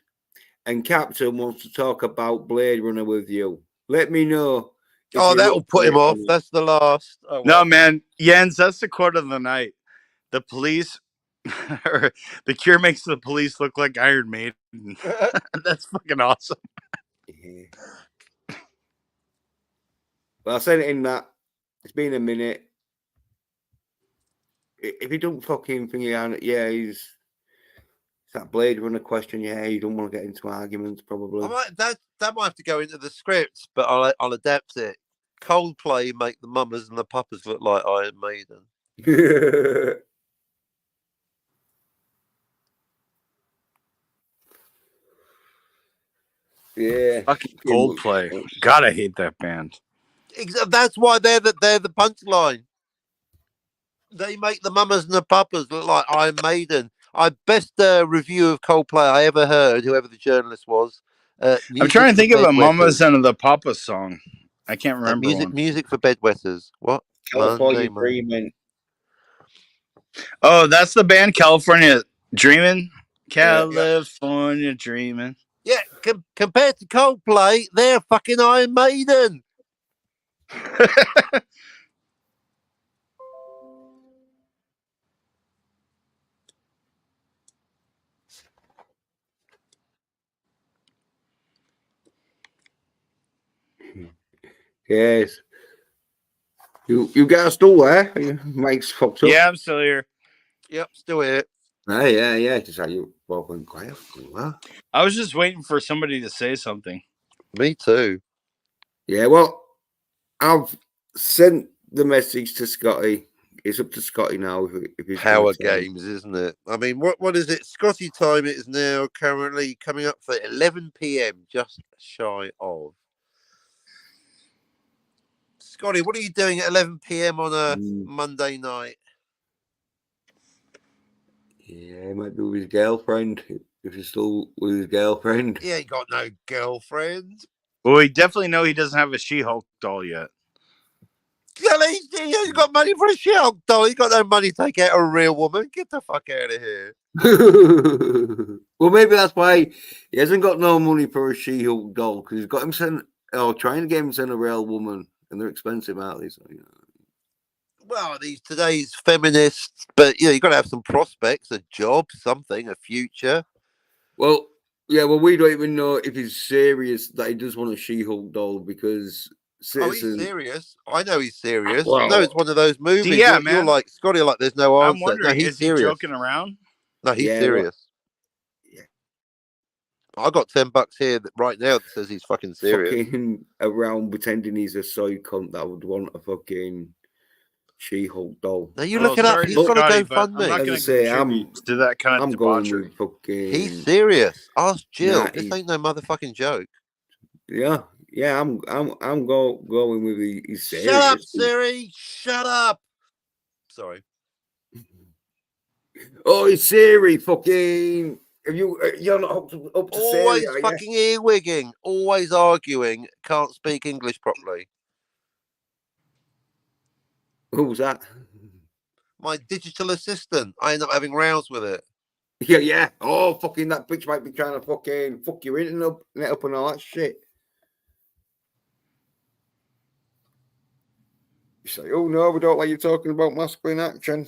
And Captain wants to talk about Blade Runner with you. Let me know. if Oh, you're that'll up put for him it or off. not. That's the last. Oh, No, well. man, Jens, that's the quote of the night. The police, or the Cure makes the police look like Iron Maiden. That's fucking awesome. Yeah. Well, I said it in that. It's been a minute. If you don't fucking think yeah, it's that Blade Runner question. Yeah, you don't want to get into arguments, probably. That might have to go into the script, but I'll adapt it. Coldplay make the Mamas and the Papas look like Iron Maiden. Yeah. Fucking Coldplay. God, I hate that band. That's why they're the punchline. They make the Mamas and the Papas look like Iron Maiden. Best review of Coldplay I ever heard, whoever the journalist was. I'm trying to think of a Mamas bedwetters. and the Papas song. I can't remember one. Music for bedwetters. What? California Monday. Dreaming. Oh, that's the band California Dreaming. Yeah. California Dreaming. Yeah, compared to Coldplay, they're fucking Iron Maiden. Yes. You got us still there? Mike's fucked up. Yeah, I'm still here. Yep, still here. Yeah. Just how you both went quiet. I was just waiting for somebody to say something. Me too. Yeah, well, I've sent the message to Scotty. It's up to Scotty now. If he's Power games, isn't it? I mean, what is it? Scotty time it is now currently coming up for 11 p.m, just shy of. Scotty, what are you doing at 11 p.m. on a Monday night? Yeah, he might be with his girlfriend. If he's still with his girlfriend. He ain't got no girlfriend. Well, we definitely know he doesn't have a She-Hulk doll yet. He's got money for a She-Hulk doll. He's got no money to take out a real woman. Get the fuck out of here. Well, maybe that's why he hasn't got no money for a She-Hulk doll, because he's got him sent, or trying to get him sent a real woman, and they're expensive, aren't they? So, Well, today's feminists, but you've got to have some prospects, a job, something, a future. Well, yeah, well, we don't even know if he's serious that he does want a She-Hulk doll, because He's serious. I know he's serious. Well, no, it's one of those movies. Yeah, you're like Scotty. Like, there's no answer. I'm wondering, no, he's is he serious. joking around? No, he's serious. Yeah. I got $10 here right now that says he's fucking serious. Fucking around pretending he's a soy cunt that would want a fucking She-Hulk doll. Now you look it up. He's got to go fund me. I'm not going As I say, to that kind of I'm debauchery. going with fucking. He's serious. Ask Jill. Nah, this ain't no motherfucking joke. Yeah. I'm going with he's serious. Shut up, Siri. Shut up. Sorry. Oh, it's Siri. Fucking. You're not up to Always Siri, fucking earwigging. Always arguing. Can't speak English properly. Who's that? My digital assistant. I end up having rows with it. Yeah. Oh, fucking that bitch might be trying to fucking fuck your internet up and all that shit. You say, oh no, we don't like you talking about masculine action.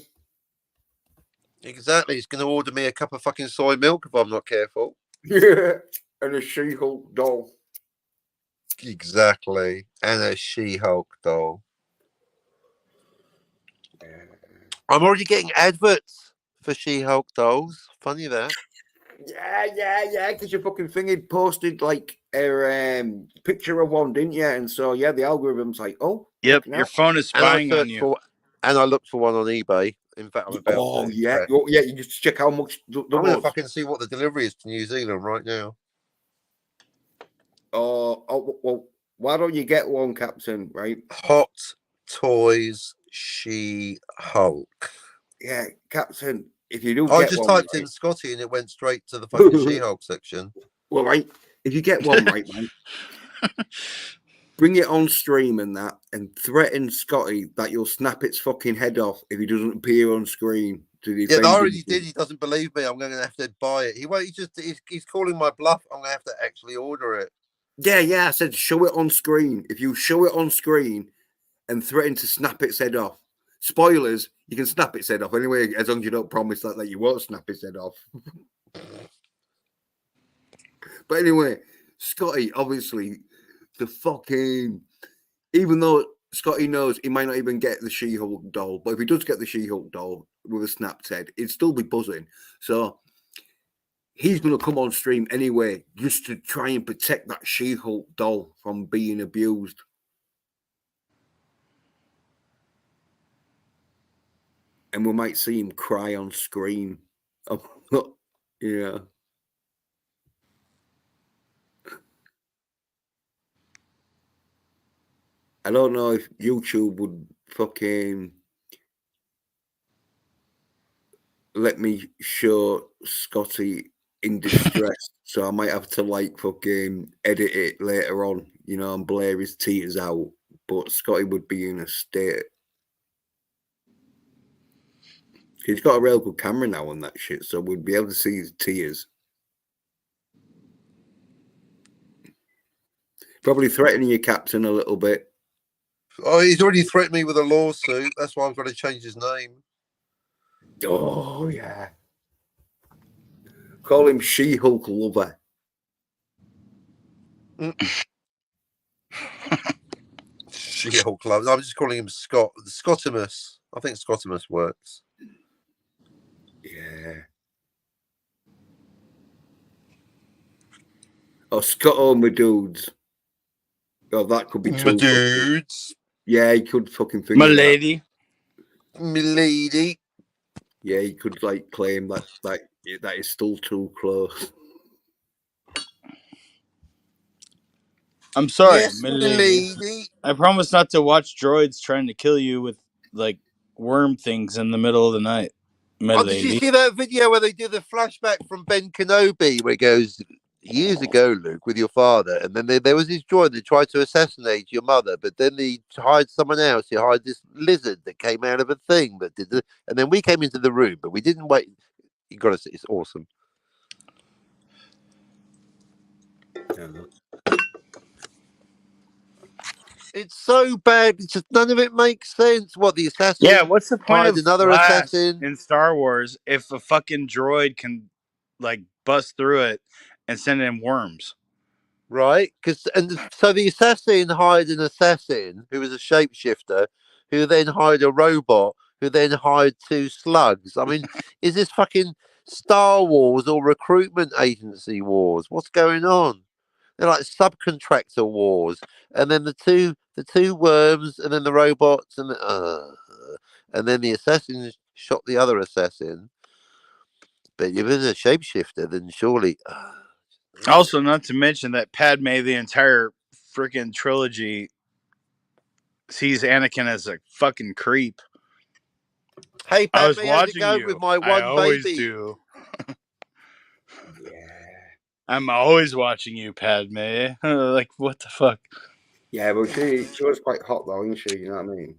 Exactly. He's going to order me a cup of fucking soy milk if I'm not careful. Yeah. And a She-Hulk doll. Exactly. And a She-Hulk doll. I'm already getting adverts for She-Hulk dolls. Funny that. Yeah, because your fucking thing had posted like a picture of one, didn't you? And so, yeah, the algorithm's like, oh. Yep, your phone is spying on you. And I looked for one on eBay. In fact, I'm about Oh, to. yeah. You just check how much. I'm going to fucking see what the delivery is to New Zealand right now. Well, why don't you get one, Captain, right? Hot Toys She-Hulk. Yeah, Captain, if you do I get just one, typed in Scotty and it went straight to the fucking She-Hulk section. Well, right, if you get one, right, man, bring it on stream and that, and threaten Scotty that you'll snap its fucking head off if he doesn't appear on screen. to Yeah, defend I already himself. did. He doesn't believe me. I'm going to have to buy it. He won't. He's calling my bluff. I'm going to have to actually order it. Yeah. I said show it on screen. If you show it on screen and threaten to snap its head off, spoilers, you can snap its head off anyway, as long as you don't promise that you won't snap its head off. But anyway, Scotty, obviously, the fucking, even though Scotty knows he might not even get the She-Hulk doll, but if he does get the She-Hulk doll with a snapped head, it'd still be buzzing. So he's going to come on stream anyway, just to try and protect that She-Hulk doll from being abused. And we might see him cry on screen. Yeah. I don't know if YouTube would fucking let me show Scotty in distress. So I might have to fucking edit it later on, and blare his tears out. But Scotty would be in a state. He's got a real good camera now on that shit, so we'd be able to see his tears. Probably threatening your captain a little bit. Oh, he's already threatened me with a lawsuit. That's why I've got to change his name. Oh, yeah. Call him She-Hulk Lover. She-Hulk Love. I'm just calling him Scott. Scottimus. I think Scottimus works. Yeah. Oh, Scott or my dudes. Oh, that could be My too. dudes. Yeah, he could fucking think My lady. Milady. Yeah, he could claim that is still too close. I'm sorry, Yes, my lady. milady. I promise not to watch droids trying to kill you with worm things in the middle of the night. My Oh, lady. did you see that video where they did the flashback from Ben Kenobi where it goes, years ago, Luke, with your father, and then there was this droid that tried to assassinate your mother, but then he hired someone else. He hired this lizard that came out of a thing that did it, and then we came into the room, but we didn't wait. You got to see, it's awesome. It's so bad. It's just none of it makes sense. What the assassin? Yeah, what's the point hired of another Flash assassin in Star Wars if a fucking droid can bust through it and send in worms? right? So the assassin hired an assassin who was a shapeshifter, who then hired a robot, who then hired two slugs. I mean, is this fucking Star Wars or recruitment agency wars? What's going on? They're like subcontractor wars, and then the two worms, and then the robots, and then the assassin shot the other assassin. But if it's a shapeshifter, then surely. Also, not to mention that Padme, the entire freaking trilogy, sees Anakin as a fucking creep. Hey, I was Padme, how's it watching going you. with my I one always baby? do. Yeah. I'm always watching you, Padme. What the fuck? Yeah, but she was quite hot though, isn't she? You know what I mean?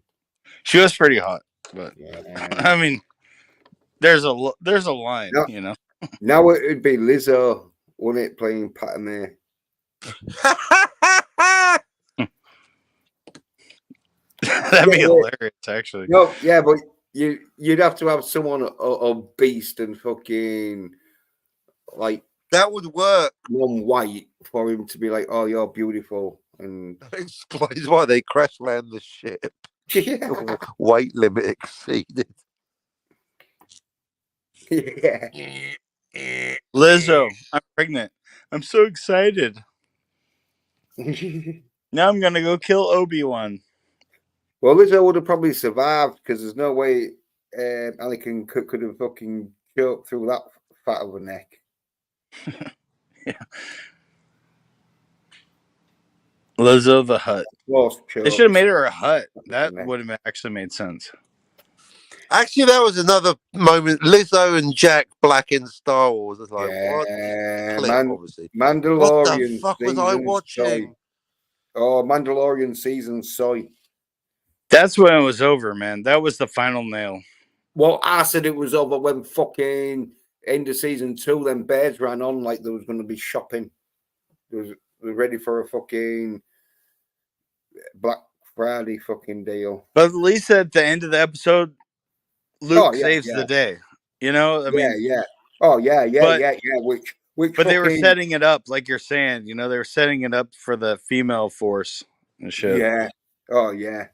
She was pretty hot, but Yeah. I mean, there's a line, No. you know. Now it would be Lizzo, wouldn't it, playing Padme? That'd be hilarious, actually. No, yeah, but you'd have to have someone a beast and fucking that would work. non-white for him to be like, "Oh, you're beautiful," and That explains why they crash land the ship. yeah, Weight limit exceeded. yeah. Lizzo, I'm pregnant. I'm so excited. Now I'm gonna go kill Obi-Wan. Well, Lizzo would have probably survived because there's no way Anakin could have fucking choked through that fat of a neck. Yeah. Lizzo the Hutt. They should have made her a Hutt. That would have actually made sense. Actually, that was another moment. Lizzo and Jack Black in Star Wars. It's like, what? Obviously. Mandalorian. What the fuck was I watching? Soy. Oh, Mandalorian season soy. That's when it was over, man. That was the final nail. Well, I said it was over when fucking end of season 2, then Bears ran on like there was going to be shopping. They were ready for a fucking Black Friday fucking deal. But at least at the end of the episode, Luke Oh, yeah, saves yeah. the day. You know, I mean, Yeah. Oh, yeah. But- Yeah. Which but they were fucking- setting it up, like you're saying. You know, they were setting it up for the female force and shit. Yeah. Oh, yeah.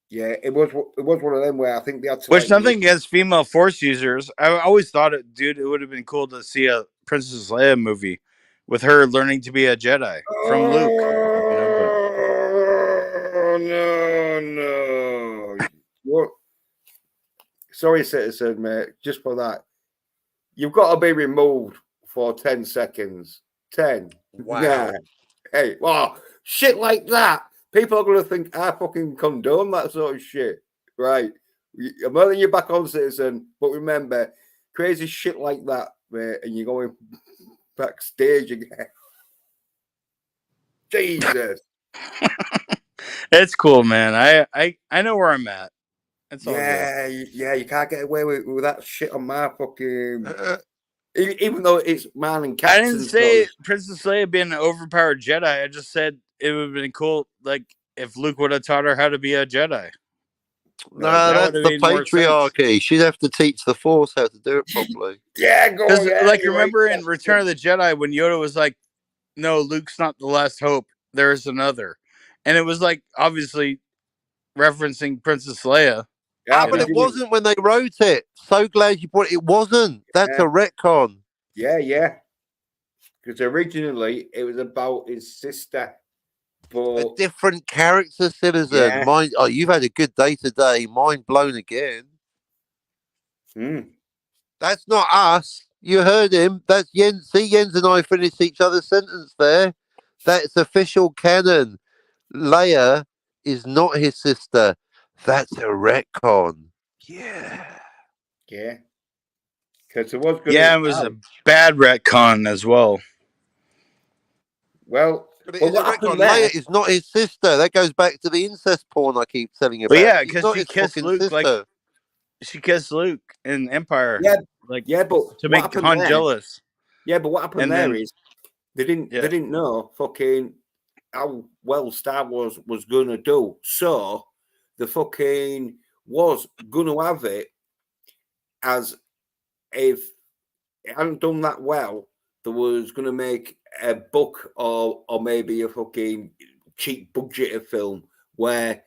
Yeah, it was one of them where I think they had to. Which like, nothing against female force users. I always thought it would have been cool to see a Princess Leia movie with her learning to be a Jedi from Luke. Oh, no. What? Sorry, citizen, mate. Just for that, you've got to be removed for 10 seconds. 10. Wow. Yeah. Hey, wow, shit like that. People are going to think I fucking condone that sort of shit. Right. I'm letting you back on, citizen. But remember, crazy shit like that, mate, and you're going backstage again. Jesus. It's cool, man. I know where I'm at. It's all good. Yeah, you can't get away with that shit on my fucking. Even though it's man and cat. I didn't say Princess Leia being an overpowered Jedi. I just said it would have been cool, like if Luke would have taught her how to be a Jedi. No, That that's would've the made more patriarchy. She'd have to teach the Force how to do it properly. Yeah, go on. Because, like, remember in Return of the Jedi when Yoda was like, "No, Luke's not the last hope. There is another," and it was like obviously referencing Princess Leia. Yeah, but it wasn't when they wrote it. So glad you brought it. It wasn't. That's a retcon. Yeah. Because originally it was about his sister. But a different character, citizen. Yeah. Mine. Oh, you've had a good day today. Mind blown again. That's not us. You heard him. That's Jens. See, Jens and I finished each other's sentence there. That's official canon. Leia is not his sister. That's a retcon. Yeah. Yeah. Because it was good. Yeah, it was a bad retcon as well. Well, But it is a what retcon. happened there? Leia is not his sister. That goes back to the incest porn I keep telling you But about. yeah, She's 'cause not she his kissed fucking Luke, sister. like- She kissed Luke in Empire. Yeah, like yeah, but to what make happened Han there- jealous. Yeah, but what happened And there then- is they didn't know fucking how well Star Wars was gonna do. So the fucking was gonna have it as if it hadn't done that well, there was gonna make a book or maybe a fucking cheap budgeted film where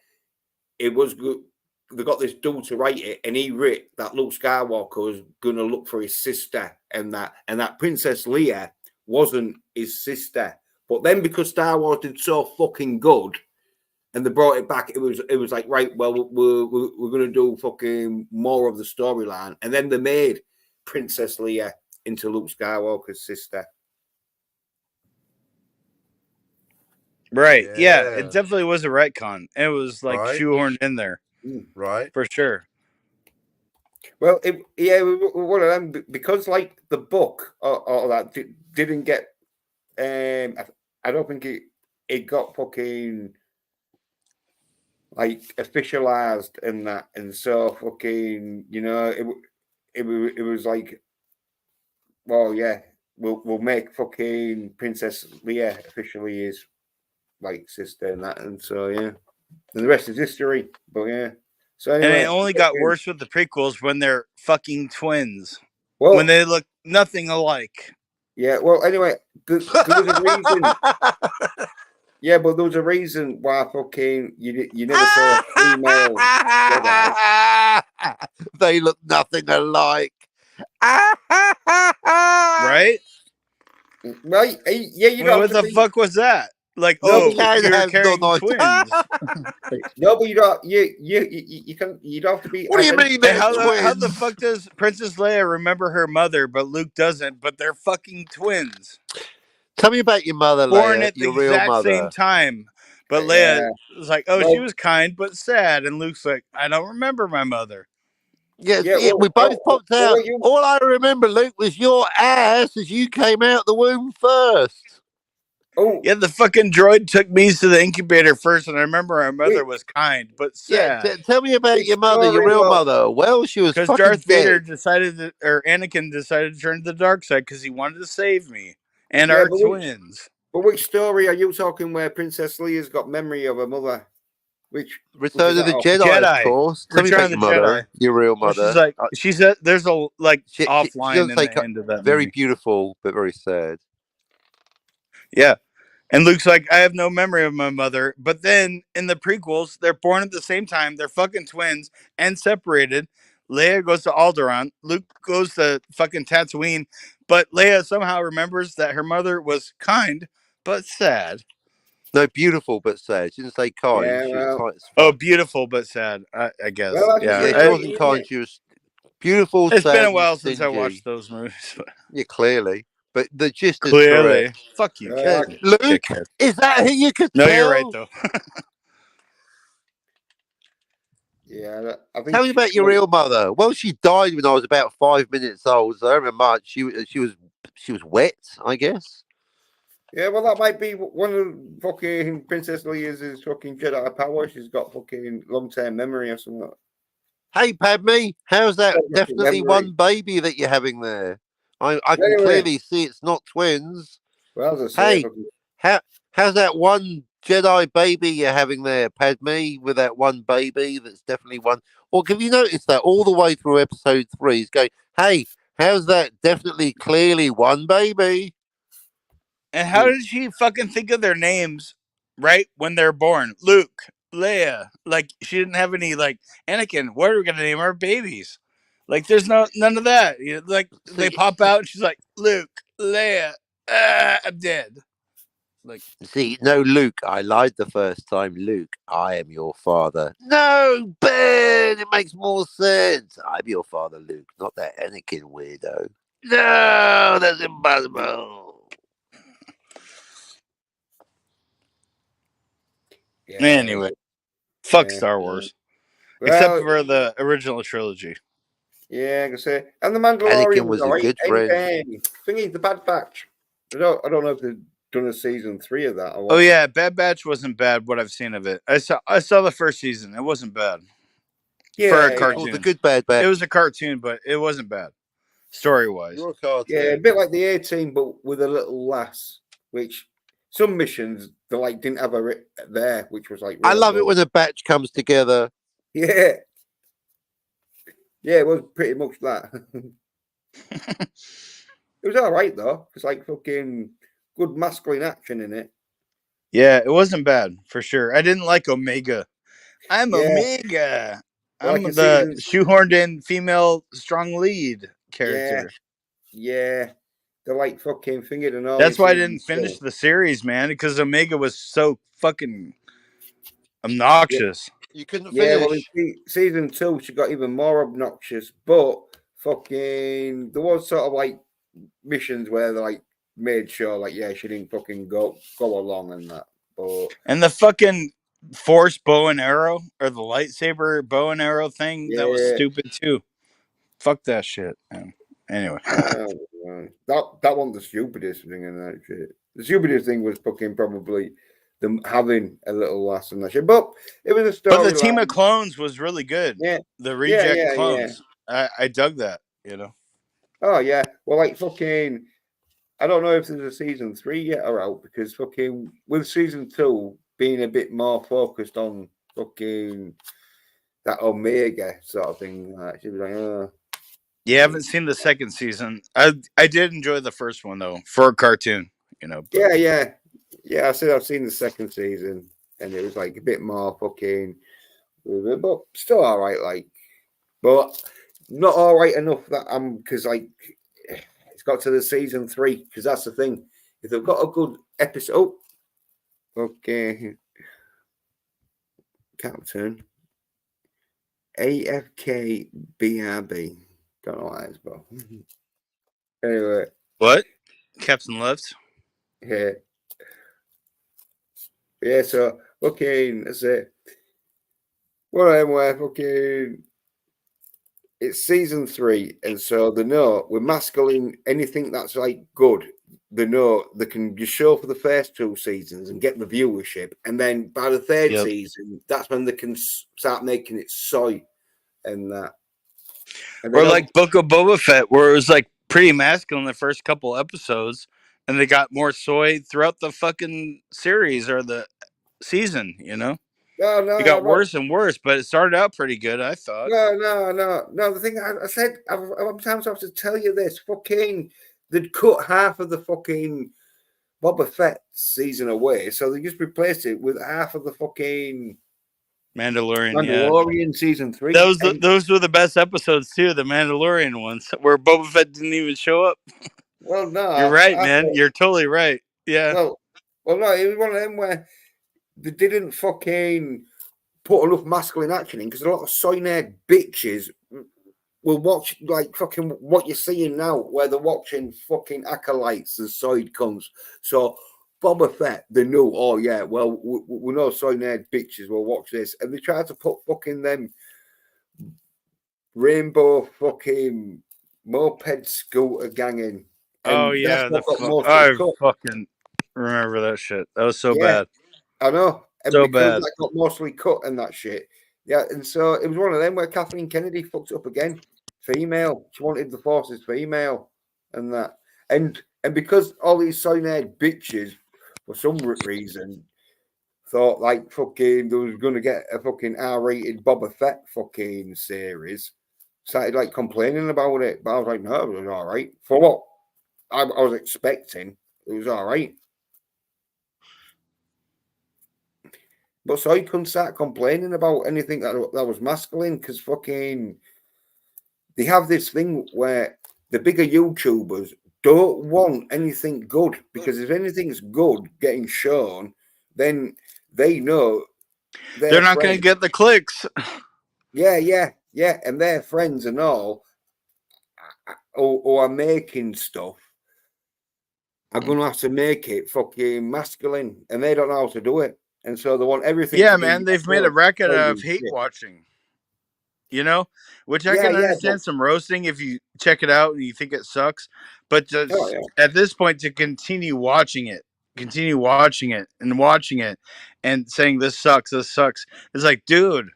it was good. They got this dude to write it, and he wrote that Luke Skywalker was gonna look for his sister, and that Princess Leia wasn't his sister. But then because Star Wars did so fucking good, and they brought it back, it was like, right, well, we're gonna do fucking more of the storyline, and then they made Princess Leia into Luke Skywalker's sister. Right. Yeah, Yeah. it definitely was a retcon. It was like Right. shoehorned in there Right. for sure. Well, one of them because like the book or that didn't get. I don't think it got fucking like officialized and that, and so fucking it was like, well, yeah, we'll make fucking Princess Leia officially his like sister and that, and so yeah, and the rest is history. But yeah, so anyway, And it only got worse with the prequels when they're fucking twins. Well, when they look nothing alike. Yeah, well, anyway, there was a reason. Yeah, but there was a reason why fucking you never saw a female Jedi. They look nothing alike. Right? Right? Yeah, you know. What the fuck was that? Like, No, oh, but you're have carrying no twins. No, but you don't. You can. You don't have to be. What do you mean? Hey, They're how the twins? fuck does Princess Leia remember her mother, but Luke doesn't? But they're fucking twins, Tell me about your mother, born Leia, at the your real exact mother. same time. But Yeah. Leia was like, "Oh, Well- she was kind but sad," and Luke's like, "I don't remember my mother." Yeah, Yeah, we both popped well, out. All I remember, Luke, was your ass as you came out the womb first. Oh, Yeah, the fucking droid took me to the incubator first, and I remember our mother was kind but Yeah, sad. tell me about which your mother, your story real was? mother. Well, she was Because fucking Darth Vader dead. decided to, or Anakin decided to turn to the dark side because he wanted to save me and Yeah, our twins. but which story are you talking where Princess Leia's got memory of her mother? Which is Return of that the of? Jedi, of Jedi. course. Tell me Return about of your the Jedi. mother, your real Well, she's mother. like, she said there's a like She offline doesn't in say the end of that very movie. beautiful, but very sad. Yeah. And Luke's like, I have no memory of my mother. But then in the prequels, they're born at the same time. They're fucking twins and separated. Leia goes to Alderaan. Luke goes to fucking Tatooine. But Leia somehow remembers that her mother was kind but sad. No, beautiful but sad. She didn't say kind. Yeah, She was well, tight as Oh, fuck. beautiful but sad, I guess. that's the Yeah. Yeah, thing. she Like, wasn't kind. She was beautiful, It's been a sad, and while since I stingy. watched those movies. But Yeah, clearly. But the gist is correct. clearly. Fuck you, like, Kevin. Luke, Dickhead. is that who you could No, tell? you're right, though. yeah, I think Tell me about your real mother. Well, she died when I was about 5 minutes old, so I don't remember much. She was wet, I guess. Yeah, well, that might be one of fucking Princess Leia's fucking Jedi power. She's got fucking long term memory or something. Hey, Padme, how's that? Fucking Definitely memory. one baby that you're having there. I can Anyway, clearly see it's not twins. well, as I say, Hey, how's that one Jedi baby you're having there, Padme, with that one baby that's definitely one? Or have you noticed that all the way through episode 3, he's going, hey, how's that definitely clearly one baby? And how did she fucking think of their names right when they're born? Luke, Leia. Like she didn't have any like Anakin. What are we gonna name our babies? Like there's none of that. You know, like they pop out and she's like Luke, Leia. I'm dead. Like See, no, Luke, I lied the first time. Luke, I am your father. No, Ben, it makes more sense. I'm your father, Luke, not that Anakin weirdo. No, that's impossible. yeah, anyway, fuck yeah. Star Wars. Except Well, for the original trilogy. yeah, I can say, and the Anakin Mandalorian was was a alright. good friend. Thingy, the Bad Batch. I don't know if they've done a season 3 of that or what. Oh yeah, Bad Batch wasn't bad. What I've seen of it, I saw the first season. It wasn't bad for a Yeah, It was a cartoon. good bad It batch. was a cartoon, but it wasn't bad story wise. You're a cartoon. yeah, a bit like the 18, but with a little lass. Which some missions they like didn't have a there, which was like. I Real love it good. when a batch comes together. Yeah, yeah, it was pretty much that. It was all right though. It's like fucking good masculine action in it. Yeah, it wasn't bad for sure. I didn't like Omega. I'm Yeah, Omega. well, I I'm can see the shoehorned in female strong lead character. Yeah, they're like fucking fingered and all. That's in why I season didn't finish 2. the series, man, because Omega was so fucking Yeah, obnoxious. You couldn't yeah. Well, finish. in season 2, she got even more obnoxious. But fucking, there was sort of like missions where they like made sure, like, yeah, she didn't fucking go along and that. But And the fucking force bow and arrow or the lightsaber bow and arrow thing, that was yeah, stupid too. Fuck that shit, man. Anyway. that wasn't the stupidest thing in that shit. The stupidest thing was fucking probably them having a little lass and that shit. But it was a But the team storyline. of clones was really good. Yeah, The yeah, reject yeah, yeah. clones. I dug that, you know. Oh yeah. Well, like fucking, I don't know if there's a season 3 yet or out because fucking with season 2 being a bit more focused on fucking that Omega sort of thing. She was like, oh. You haven't seen the second season. I did enjoy the first one though for a cartoon, you know. But. Yeah. I said I've seen the second season and it was like a bit more fucking, but still all right. Like, but not all right enough that I'm because like it's got to the season 3 because that's the thing. If they've got a good episode, okay, Captain AFKBRB. Don't know what that is, but anyway, What? Captain Left? yeah. Yeah, so fucking that's it. Well, anyway, fucking it's season 3, and so they know we're masculine anything that's like good. they know they can just show for the first 2 seasons and get the viewership, and then by the 3rd Yep. season, that's when they can start making it soy and that. And Or like Book of Boba Fett, where it was like pretty masculine the first couple episodes, and they got more soy throughout the fucking series or the season. You know, it got worse and worse, but it started out pretty good, I thought. No. The thing I said, sometimes I have to tell you this: fucking, they'd cut half of the fucking Boba Fett season away, so they just replaced it with half of the fucking Mandalorian season 3. Those were the best episodes too, the Mandalorian ones, where Boba Fett didn't even show up. Well, no, you're right, man. You're totally right. Yeah. Well, no, it was one of them where they didn't fucking put enough masculine action in, because a lot of soy-nerd bitches will watch like fucking what you're seeing now, where they're watching fucking acolytes and soy comes. So Boba Fett, they knew, oh yeah, well, we know soy-nerd bitches will watch this, and they tried to put fucking them rainbow fucking moped scooter gang in. Oh yeah, I fucking remember that shit. That was so bad. I know. And so because bad. that got mostly cut and that shit. Yeah, and so it was one of them where Kathleen Kennedy fucked up again. Female. She wanted the forces female and that. And because all these soy-nerd bitches, for some reason, thought like fucking they was going to get a fucking R-rated Boba Fett fucking series, started like complaining about it. But I was like, no, it was all right. For what I was expecting, it was all right. But so I couldn't start complaining about anything that was masculine, because fucking they have this thing where the bigger YouTubers don't want anything good, because if anything's good getting shown, then they know they're not going to get the clicks. Yeah. And their friends and all who are making stuff are going to have to make it fucking masculine, and they don't know how to do it. And so they want everything. Yeah, man, they've made a record of hate watching. You know, which I can understand some roasting if you check it out and you think it sucks. But just at this point, to continue watching it and saying this sucks. It's like, dude,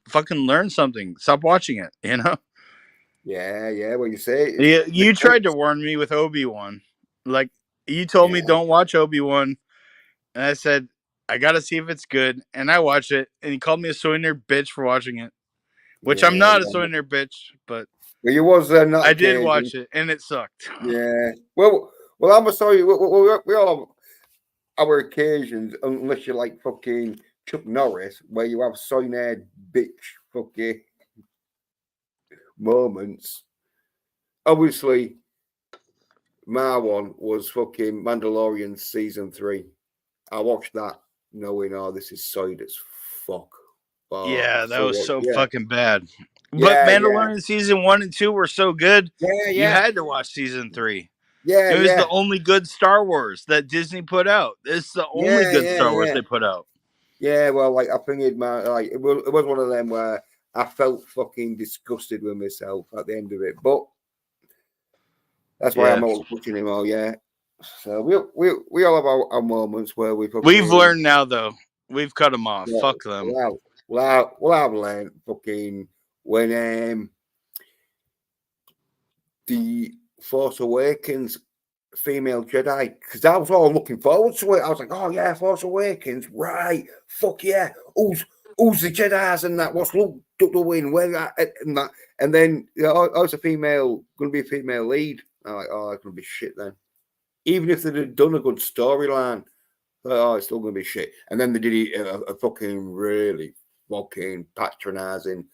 fucking learn something. Stop watching it, you know? Yeah. Well, you say you tried to warn me with Obi-Wan. Like, you told me don't watch Obi-Wan. And I said, I got to see if it's good. And I watched it. And he called me a soy nerd bitch for watching it. Which I'm not a soy nerd bitch, but you was not. I did watch it, and it sucked. Yeah. Well, I'm sorry. We all have our occasions, unless you're like fucking Chuck Norris, where you have soy nerd bitch fucking moments. Obviously, my one was fucking Mandalorian season 3. I watched that knowing, oh, this is soy as fuck. Oh, yeah, that was so fucking bad. But Mandalorian season 1 and 2 were so good. Yeah. You had to watch season 3. Yeah, it was the only good Star Wars that Disney put out. It's the only good Star Wars they put out. Yeah, well, like I think it was one of them where I felt fucking disgusted with myself at the end of it. But that's why I'm not watching him all. Yeah. So we all have our moments where we've learned now though. We've cut them off. Yeah, fuck them. Well, I've learned fucking when the Force Awakens female Jedi, because I was all looking forward to it. I was like, oh yeah, Force Awakens, right? Fuck yeah. Who's the Jedi's and that? What's Luke doing? Where that and that? And then it's a female, going to be a female lead. I'm like, oh, it's going to be shit then. Even if they'd have done a good storyline, it's still going to be shit. And then they did a fucking really fucking patronizing,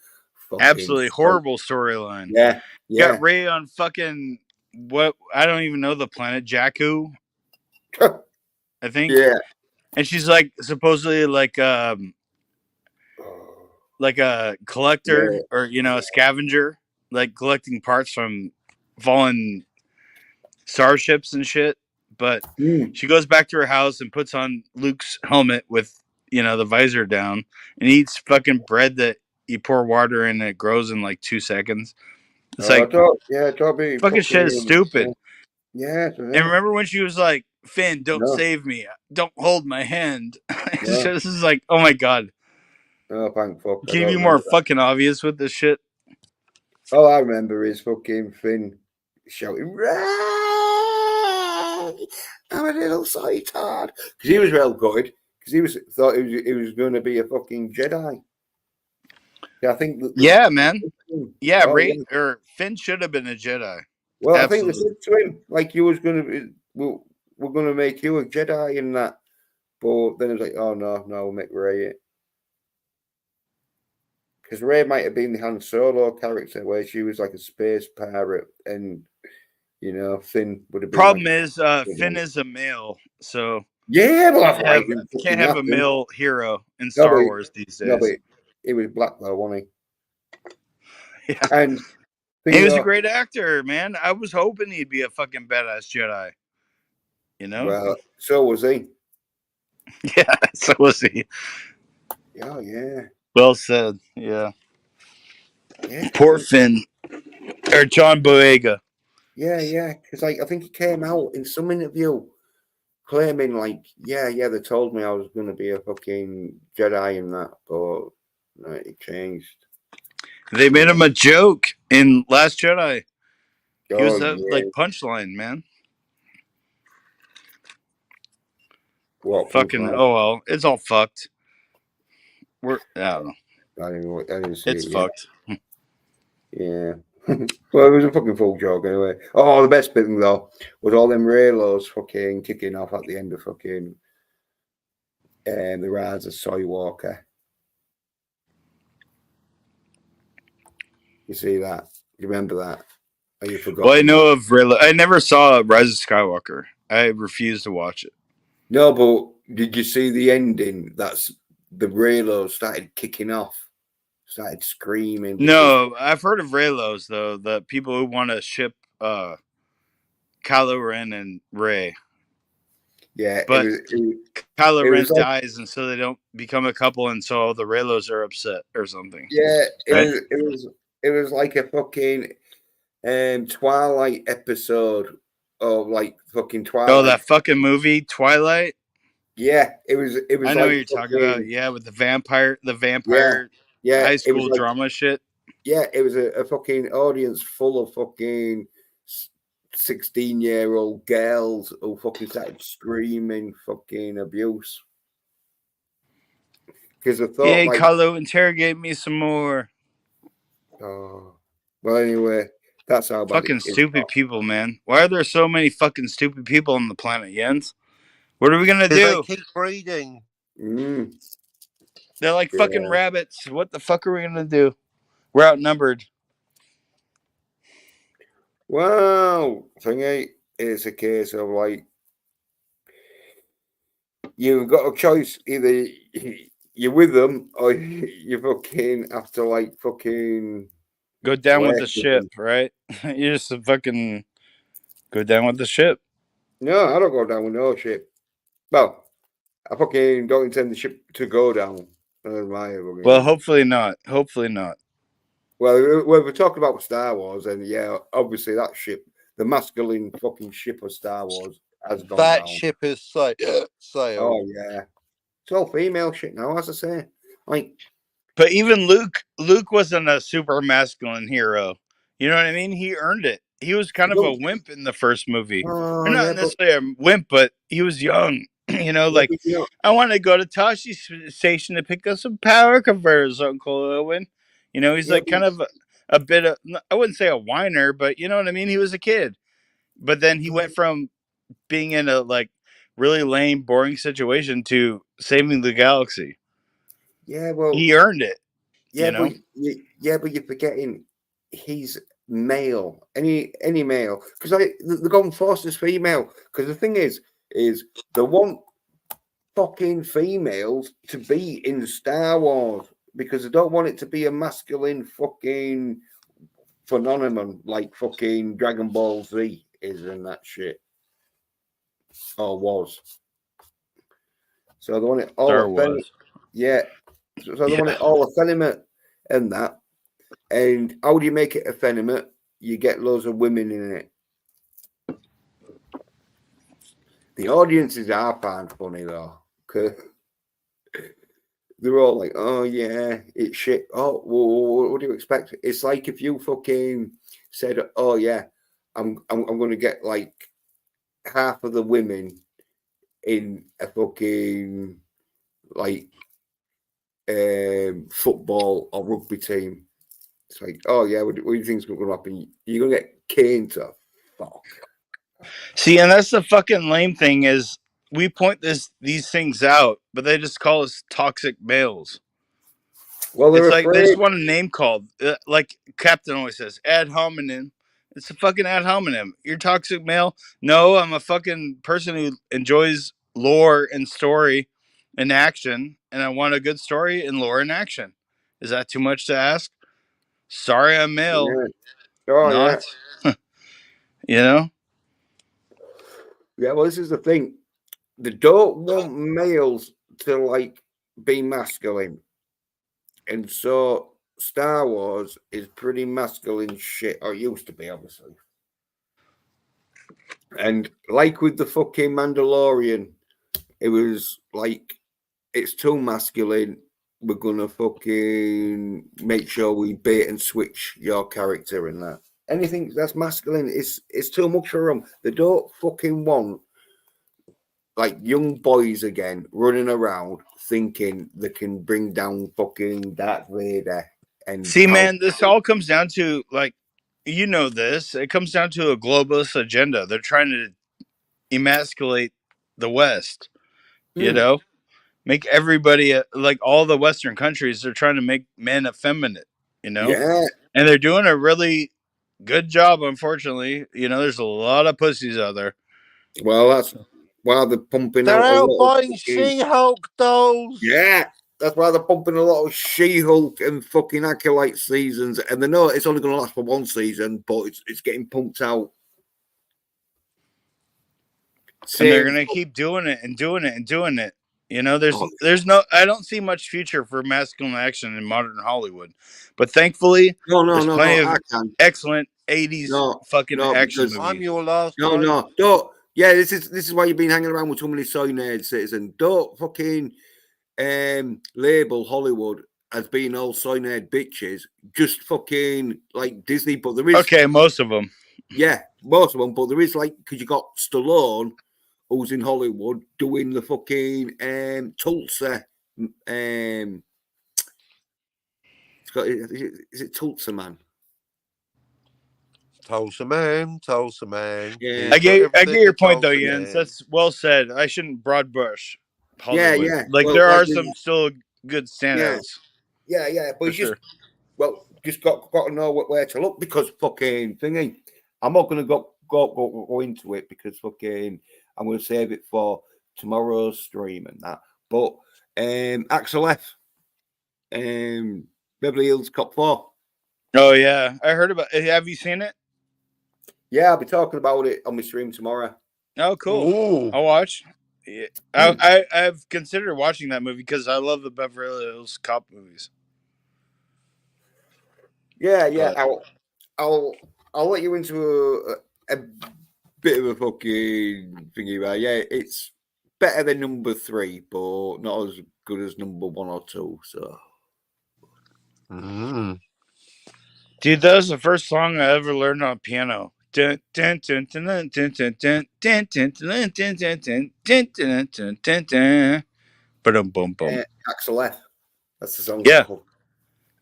absolutely horrible storyline. Yeah. Got Rey on fucking what? I don't even know the planet, Jakku, I think. Yeah. And she's like supposedly like a collector or a scavenger, like collecting parts from fallen starships and shit. But she goes back to her house and puts on Luke's helmet with the visor down and eats fucking bread that you pour water in and it grows in like 2 seconds. It's like fucking shit is stupid. Yeah. And remember when she was like, "Finn, don't No. save me. Don't hold my hand." It's No. just, this is like, oh my god. Oh, thank fuck. I Can you don't be more remember that. fucking obvious with this shit? All I remember is fucking Finn shouting, "Ray! I'm a little side-hard." Because he was real good. Because he thought he was going to be a fucking Jedi. Yeah, I think Yeah, man. Yeah, oh, Ray yeah. or Finn should have been a Jedi. Well, I think they Absolutely. said to him, like, you was going to be, we're going to make you a Jedi in that. But then it was like, oh, no, we'll make Ray it. Because Ray might have been the Han Solo character where she was like a space pirate and, Finn would have been like. Problem is, Finn is a male, so Yeah, well, that's why have he didn't can't fucking have a happen. male hero in No, Star Wars these but days. he was black though, wasn't Yeah. he? And And he was a thing, great actor, man. I was hoping he'd be a fucking badass Jedi. You know? well, so was he. Yeah, so was he. Oh yeah, Well said. Yeah. yeah, Poor Finn. Or John Boyega. yeah. Because like I think he came out in some interview claiming like, yeah, they told me I was going to be a fucking Jedi and that, but no, it changed. They made him a joke in Last Jedi. He Oh was a yeah, like punchline, man. what Fucking punchline? oh well, it's all fucked. I don't know. I didn't see It's it yet. fucked. Yeah. Well, it was a fucking full joke anyway. Oh, the best bit though was all them Raylos fucking kicking off at the end of fucking the Rise of Soy Walker. You see that? You remember that? Or you forgot? Well, I know of Raylo. I never saw Rise of Skywalker. I refuse to watch it. No, but did you see the ending? That's the Raylos started kicking off, started screaming. No, I've heard of Raylos though. The people who want to ship Kylo Ren and Rey. Yeah, But Kylo it Ren was like, dies, and so they don't become a couple, and so the Raylos are upset or something. yeah, Right? it was like a fucking Twilight episode of like fucking Oh, Twilight. that fucking movie Twilight. Yeah, it was I know what like you're talking fucking, about. Yeah, with the vampire yeah, high it was school like, drama shit. yeah, it was a fucking audience full of fucking 16-year-old girls who fucking started screaming fucking abuse. Because I thought, Hey, like, Kylo, interrogate me some more. oh, well, anyway, that's how bad it Fucking is. stupid people, man. Why are there so many fucking stupid people on the planet, Jens? What are we gonna Because they do? keep breeding. They're like fucking Yeah. rabbits. What the fuck are we gonna do? We're outnumbered. Well, thingy, it's a case of like, you've got a choice. Either you're with them or you fucking have to like fucking Go down with work the with ship, them. right? You just fucking go down with the ship. No, I don't go down with no ship. Well, I fucking don't intend the ship to go down. Well, hopefully not. Hopefully not. Well, we're talking about Star Wars, and yeah, obviously that ship, the masculine fucking ship of Star Wars, has gone That down. ship is sailed. Oh yeah, it's all female shit now, as I say. Like, But even Luke wasn't a super masculine hero. You know what I mean? He earned it. He was kind of a wimp in the first movie. Or oh not yeah, but necessarily a wimp, but he was young. Like, you know, I want to go to Tashi Station to pick up some power converters, Uncle Owen. He's yeah, like kind of a bit of, I wouldn't say a whiner, but you know what I mean? He was a kid. But then he went from being in a like really lame, boring situation to saving the galaxy. yeah. Well, He earned it. yeah, but you're forgetting he's male. Any male, because they're going forced as female. Because the thing is they want fucking females to be in Star Wars because they don't want it to be a masculine fucking phenomenon like fucking Dragon Ball Z is and that shit. Or was. So they want it all Star effeminate. Wars. Yeah. So they want it all effeminate and that. And how do you make it effeminate? You get loads of women in it. The audiences are fine funny though. 'Cause they're all like, "Oh yeah, it's shit." Oh, what do you expect? It's like if you fucking said, "Oh yeah, I'm going to get like half of the women in a fucking like football or rugby team." It's like, "Oh yeah, what do you think's going to happen? You're going to get caned to fuck." See, and that's the fucking lame thing is we point these things out, but they just call us toxic males. Well, they're It's like they just afraid. want a name called, like Captain always says, ad hominem. It's a fucking ad hominem. You're toxic male. No, I'm a fucking person who enjoys lore and story and action, and I want a good story and lore and action. Is that too much to ask? Sorry, I'm male. Yeah. Oh yeah. Not, you know. Yeah. Well, this is the thing. They don't want males to like be masculine, and so Star Wars is pretty masculine shit, or it used to be, obviously. And like with the fucking Mandalorian, it was like it's too masculine. We're gonna fucking make sure we bait and switch your character and that. Anything that's masculine is too much for them. They don't fucking want like young boys again running around thinking they can bring down fucking Darth Vader and See, man, this all comes down to like, you know, this. It comes down to a globalist agenda. They're trying to emasculate the West. You know, make everybody like all the Western countries. They're trying to make men effeminate. You know, yeah. and they're doing a really good job. Unfortunately, you know, there's a lot of pussies out there. Well, that's why they're pumping They're out a out lot of buying fucking, She-Hulk dolls. yeah. That's why they're pumping a lot of She-Hulk and fucking Acolyte seasons, and they know it's only going to last for one season, but it's getting pumped out. And they're Same. gonna keep doing it and doing it and doing it. You know, Oh, there's no I don't see much future for masculine action in modern Hollywood. But thankfully there's no. plenty of I can. excellent 80s fucking action Because I'm movies. your last no, hope. no, don't. Yeah, this is why you've been hanging around with too many soy-nerd citizen. Don't fucking label Hollywood as being all soy-nerd bitches. Just fucking like Disney, but there is Okay, most of them. yeah, most of them. But there is like because you got Stallone, who's in Hollywood doing the fucking Tulsa. Is it Tulsa Man? Tulsa man, Tulsa man. Yeah. He's I got get everything your a point though, Tulsa Jens. man. That's well said. I shouldn't broad brush Yeah, Hollywood. yeah. Like Well, there like, are some still good standouts. yeah. But For you sure. just got to know where to look because fucking thingy. I'm not gonna go into it because fucking I'm gonna save it for tomorrow's stream and that. But Axel F. Beverly Hills Cop 4. Oh yeah. I heard about have you seen it? Yeah, I'll be talking about it on my stream tomorrow. Oh cool. Ooh. I'll watch. Yeah. I've considered watching that movie because I love the Beverly Hills Cop movies. Yeah. But I'll let you into a bit of a fucking thingy, right? Yeah, it's better than number 3, but not as good as number 1 or 2. So, dude, that was the first song I ever learned on piano. Dun, dun, dun, dun, dun, dun, dun, dun, dun, dun, dun, dun, dun, dun, dun, dun, dun, dun, dun. Boom, boom, boom. Axel F. That's the song Yeah, called.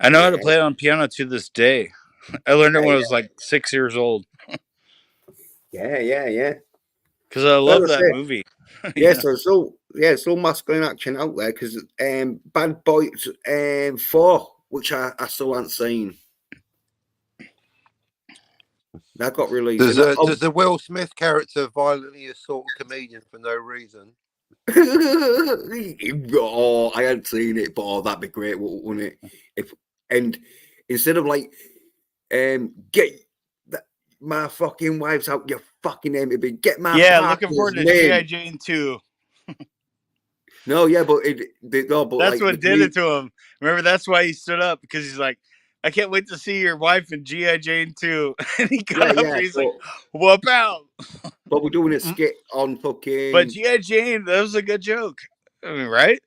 I know how to Yeah, play it on piano to this day. I learned it when I yeah, was like 6 years old yeah. because I Well, love that's that it. movie. Yeah, so still masculine action out there because Bad Boys 4, which I still haven't seen. That got released. Does the Will Smith character violently assault a comedian for no reason? Oh, I hadn't seen it, but that'd be great, wouldn't it? And instead of like, get my fucking wife's out, your fucking name, it'd be get my Yeah, looking partner's forward to name. G.I. Jane 2. No, yeah, but that's like, what did it to him. Remember, that's why he stood up because he's like, I can't wait to see your wife in G.I. Jane 2. And he got up Yeah. and he's like, whoop out. But we're doing a skit on fucking. But G.I. Jane, that was a good joke. I mean, right?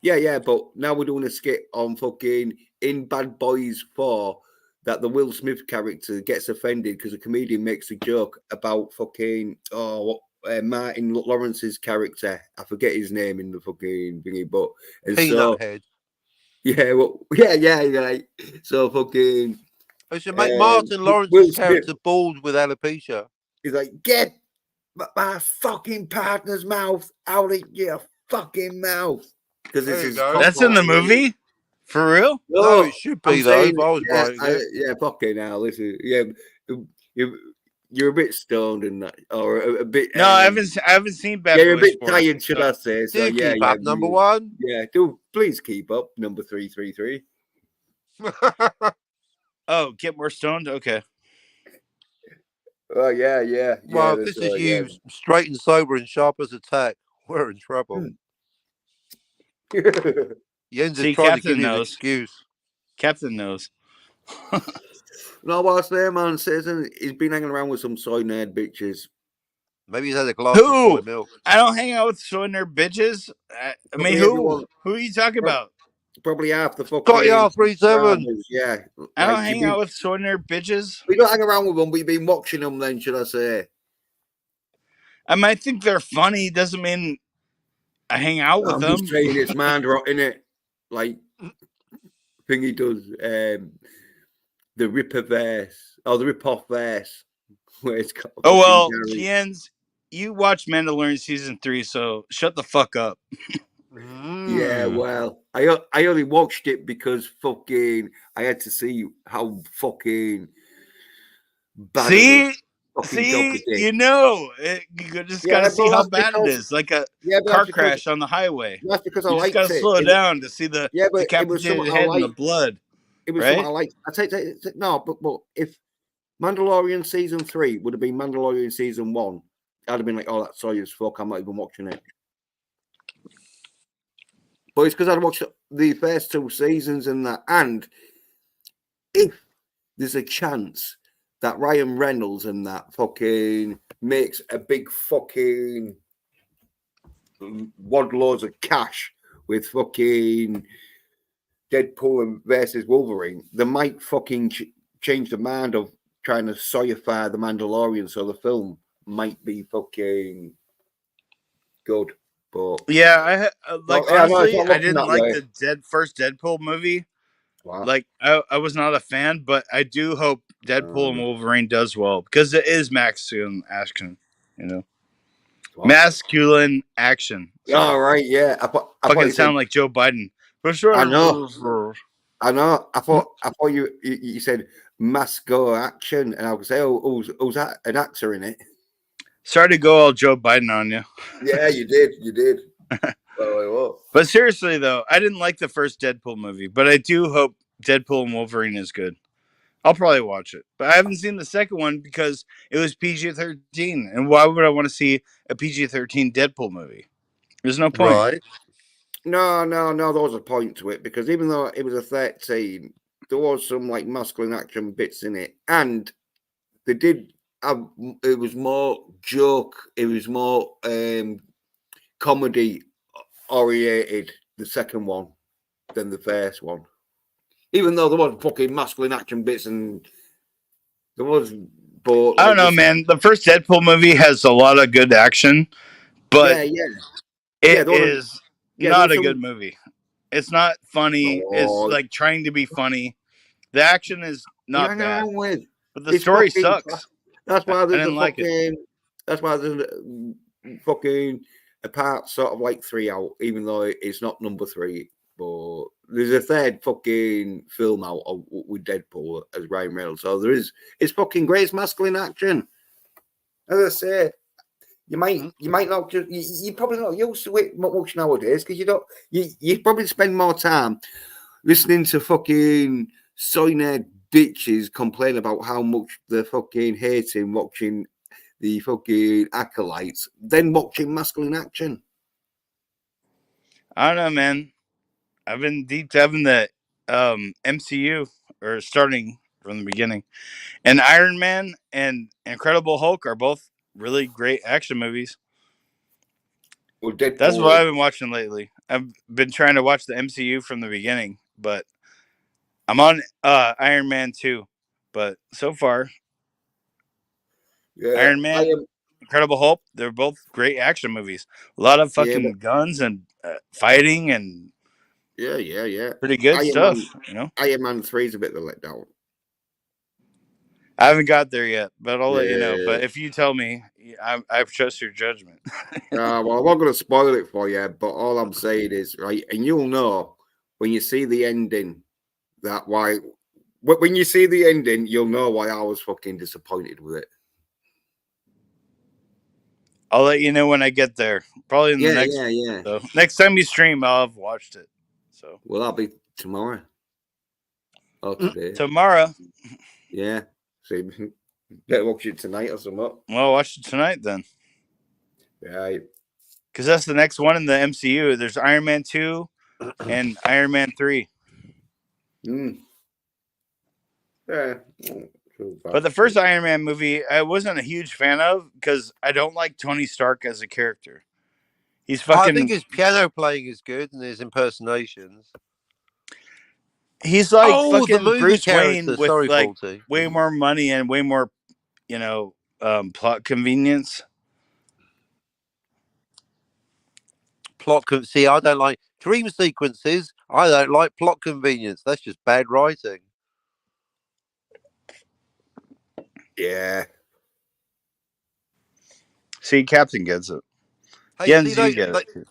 Yeah. But now we're doing a skit on fucking in Bad Boys 4 that the Will Smith character gets offended because a comedian makes a joke about fucking Martin Lawrence's character. I forget his name in the fucking thingy, but and Peanut head. Yeah, well, yeah. Like, so fucking. I should make Martin Lawrence's character bald with alopecia. He's like, get my fucking partner's mouth out of your fucking mouth. Because this is that's in the movie? For real? No, it should be though. If I was writing it. Yeah, fucking hell. Listen, you're a bit stoned and that, or a bit. No, I haven't seen Bad Boys. You're a bit tired, should I say? So do keep up, number one. Yeah, do please keep up, number 333. Oh, get more stoned. Okay. Oh yeah. Well, if this is you straight and sober and sharp as a tack, we're in trouble. Jens is trying to give you an excuse. Captain knows. No, what I say, man, Citizen, he's been hanging around with some soy nerd bitches. Maybe he's had a glass of soy milk. I don't hang out with soy nerd bitches. I mean, who? Who are you talking about? Probably half the fucking Scotty R37. Yeah. I don't hang out with soy nerd bitches. We don't hang around with them. We've been watching them then, should I say. I might think they're funny. Doesn't mean I hang out with them. I'm just saying it's mind rot, innit? Like, thing he does, the Ripper verse, or the Rip-Off verse. Where it's got Jens, you watched Mandalorian season 3, so shut the fuck up. Yeah, well, I only watched it because fucking I had to see how fucking bad. See, you know, you just gotta see how bad it is, like a car crash on the highway. That's because I just liked gotta it. slow down to see the decapitated head and the blood. It was something I liked. I take no, but if Mandalorian season 3 would have been Mandalorian season 1, I'd have been like, oh, that's soy as fuck. I'm not even watching it. But it's because I'd watched the first 2 seasons and that. And if there's a chance that Ryan Reynolds and that fucking makes a big fucking wad loads of cash with fucking Deadpool versus Wolverine, they might fucking change the mind of trying to soyify the Mandalorian, so the film might be fucking good. But yeah, honestly, I didn't like the first Deadpool movie. Wow. Like I was not a fan, but I do hope Deadpool and Wolverine does well because it is masculine action, you know. Wow. Masculine action. All right, yeah. I fucking sound like Joe Biden. For sure. I know. I thought you said masco action, and I would say, who's that? An actor in it? Sorry to go all Joe Biden on you. Yeah, you did. But seriously, though, I didn't like the first Deadpool movie, but I do hope Deadpool and Wolverine is good. I'll probably watch it. But I haven't seen the second one because it was PG-13. And why would I want to see a PG-13 Deadpool movie? There's no point. Right. No, there was a point to it because even though it was a 13, there was some like masculine action bits in it. And they did have, it was more joke, it was more comedy oriented, the second one, than the first one. Even though there was fucking masculine action bits and there was, but I don't know, man. The first Deadpool movie has a lot of good action, but it is not a good movie. It's not funny. It's like trying to be funny. The action is not bad, but the story sucks. That's why there's that's why there's fucking a part sort of like 3 out, even though it's not number 3. But there's a third fucking film out with Deadpool as Ryan Reynolds. So it's fucking great. It's masculine action. As I say, you might not just you probably not used to it much nowadays because you probably spend more time listening to fucking soy nerd bitches complain about how much they're fucking hating watching the fucking acolytes than watching masculine action. I don't know, man. I've been deep diving the MCU. or starting from the beginning. And Iron Man and Incredible Hulk are both really great action movies. Well, That's what Deadpool. I've been watching lately. I've been trying to watch the MCU from the beginning, but I'm on Iron Man 2. But so far, Yeah, Iron I Man, am. Incredible Hulk, they're both great action movies. A lot of Yeah, fucking guns and fighting and yeah. pretty good Iron stuff, Man. you know? Iron Man 3 is a bit of a letdown. I haven't got there yet, but I'll let you know. Yeah. But if you tell me, I trust your judgment. Well, I'm not going to spoil it for you, but all I'm saying is, right, and you'll know when you see the ending that why. When you see the ending, you'll know why I was fucking disappointed with it. I'll let you know when I get there. Probably in the next. Yeah. So next time you stream, I'll have watched it. So Well, that'll be tomorrow or today. tomorrow, Yeah. So better watch it tonight or something. well, I'll watch it tonight then, Right. because that's the next one in the MCU. There's Iron Man 2 and Iron Man 3. Mm. Yeah. But the first Iron Man movie, I wasn't a huge fan of because I don't like Tony Stark as a character. He's I think fucking. his piano playing is good and his impersonations. He's like Oh, the fucking movie Bruce character. Wayne with Sorry, like Faulty. way more money and way more, plot convenience. See, I don't like dream sequences. I don't like plot convenience. That's just bad writing. Yeah. See, Captain gets it. Hey, Jens, see, you get it. Too.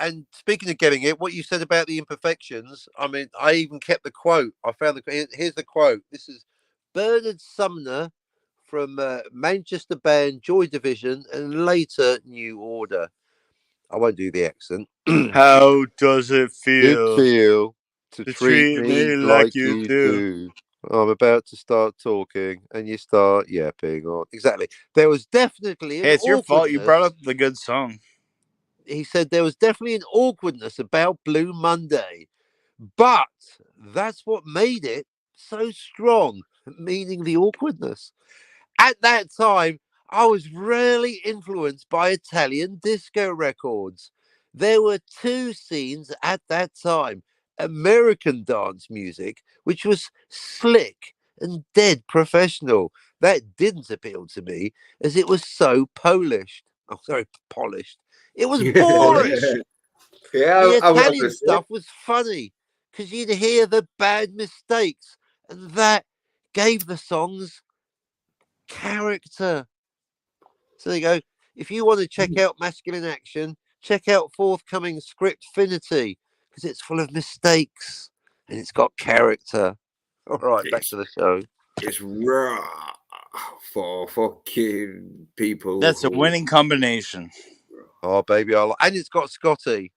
and speaking of getting it, what you said about the imperfections, I mean, I even kept the quote. I found here's the quote. This is Bernard Sumner from Manchester band Joy Division and later New Order. I won't do the accent. How does it Did feel feel to to treat treat me me like like you you do? do. I'm about to start talking and you start yapping on. Exactly. There was definitely an Hey, it's your fault. You brought awkwardness. up the good song. He said there was definitely an awkwardness about Blue Monday, but that's what made it so strong, meaning the awkwardness. At that time, I was really influenced by Italian disco records. There were two scenes at that time: American dance music, which was slick and dead professional. That didn't appeal to me as it was so polished. Oh, sorry, polished. It was boring. Yeah, The I was going Italian to say. stuff was funny because you'd hear the bad mistakes, and that gave the songs character. So there you go. If you want to check out masculine action, check out forthcoming Scriptfinity because it's full of mistakes and it's got character. All right, back to the show. It's raw for fucking people That's a who. winning combination. Oh, baby, and it's got Scotty.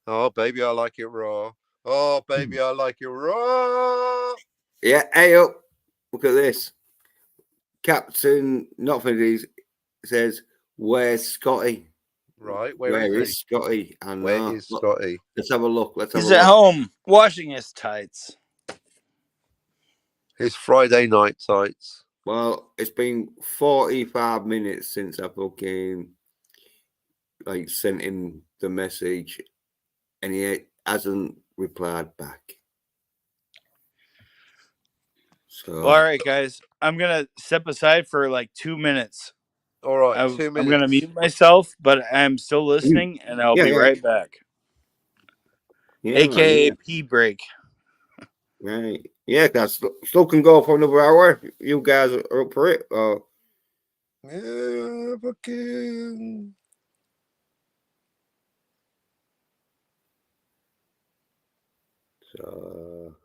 Oh, baby, I like it raw. Oh, baby, I like it raw. Yeah, hey up. Look at this. Captain Notford says, "Where's Scotty? Right, Where is is Scotty?" I Where know. is Scotty? Let's have a look. He's at home washing his tights. His Friday night tights. Well, it's been 45 minutes since I fucking sent him the message, and he hasn't replied back. So, Well, all right, guys. I'm gonna step aside for like 2 minutes. All right, 2 I'm minutes. gonna mute myself, but I'm still listening, and I'll be right back. Yeah, AKA pee break. Right. Yeah, because still can go for another hour. You guys are up for it? Yeah, fucking. So,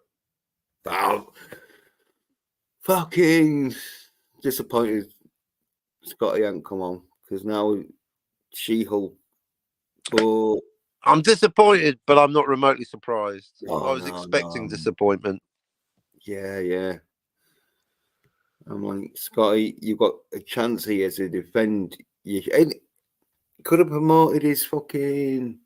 fucking disappointed Scotty hasn't come on because now She-Hulk. But I'm disappointed, but I'm not remotely surprised. Oh, I was expecting disappointment. Yeah. I'm like, Scotty, you've got a chance here to defend. You could have promoted his fucking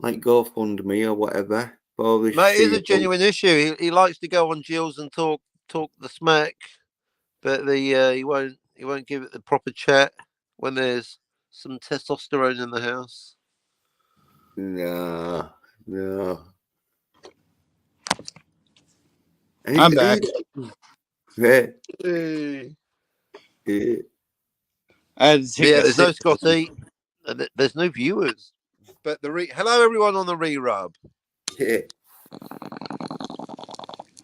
GoFundMe or whatever, all this Mate, it is a shit. genuine issue. He likes to go on Jill's and talk the smack, but he won't give it the proper chat when there's some testosterone in the house. No. I'm back. Yeah. I had to take a There's no sip. Scotty, and there's no viewers. But hello everyone on the re-rub. Yeah.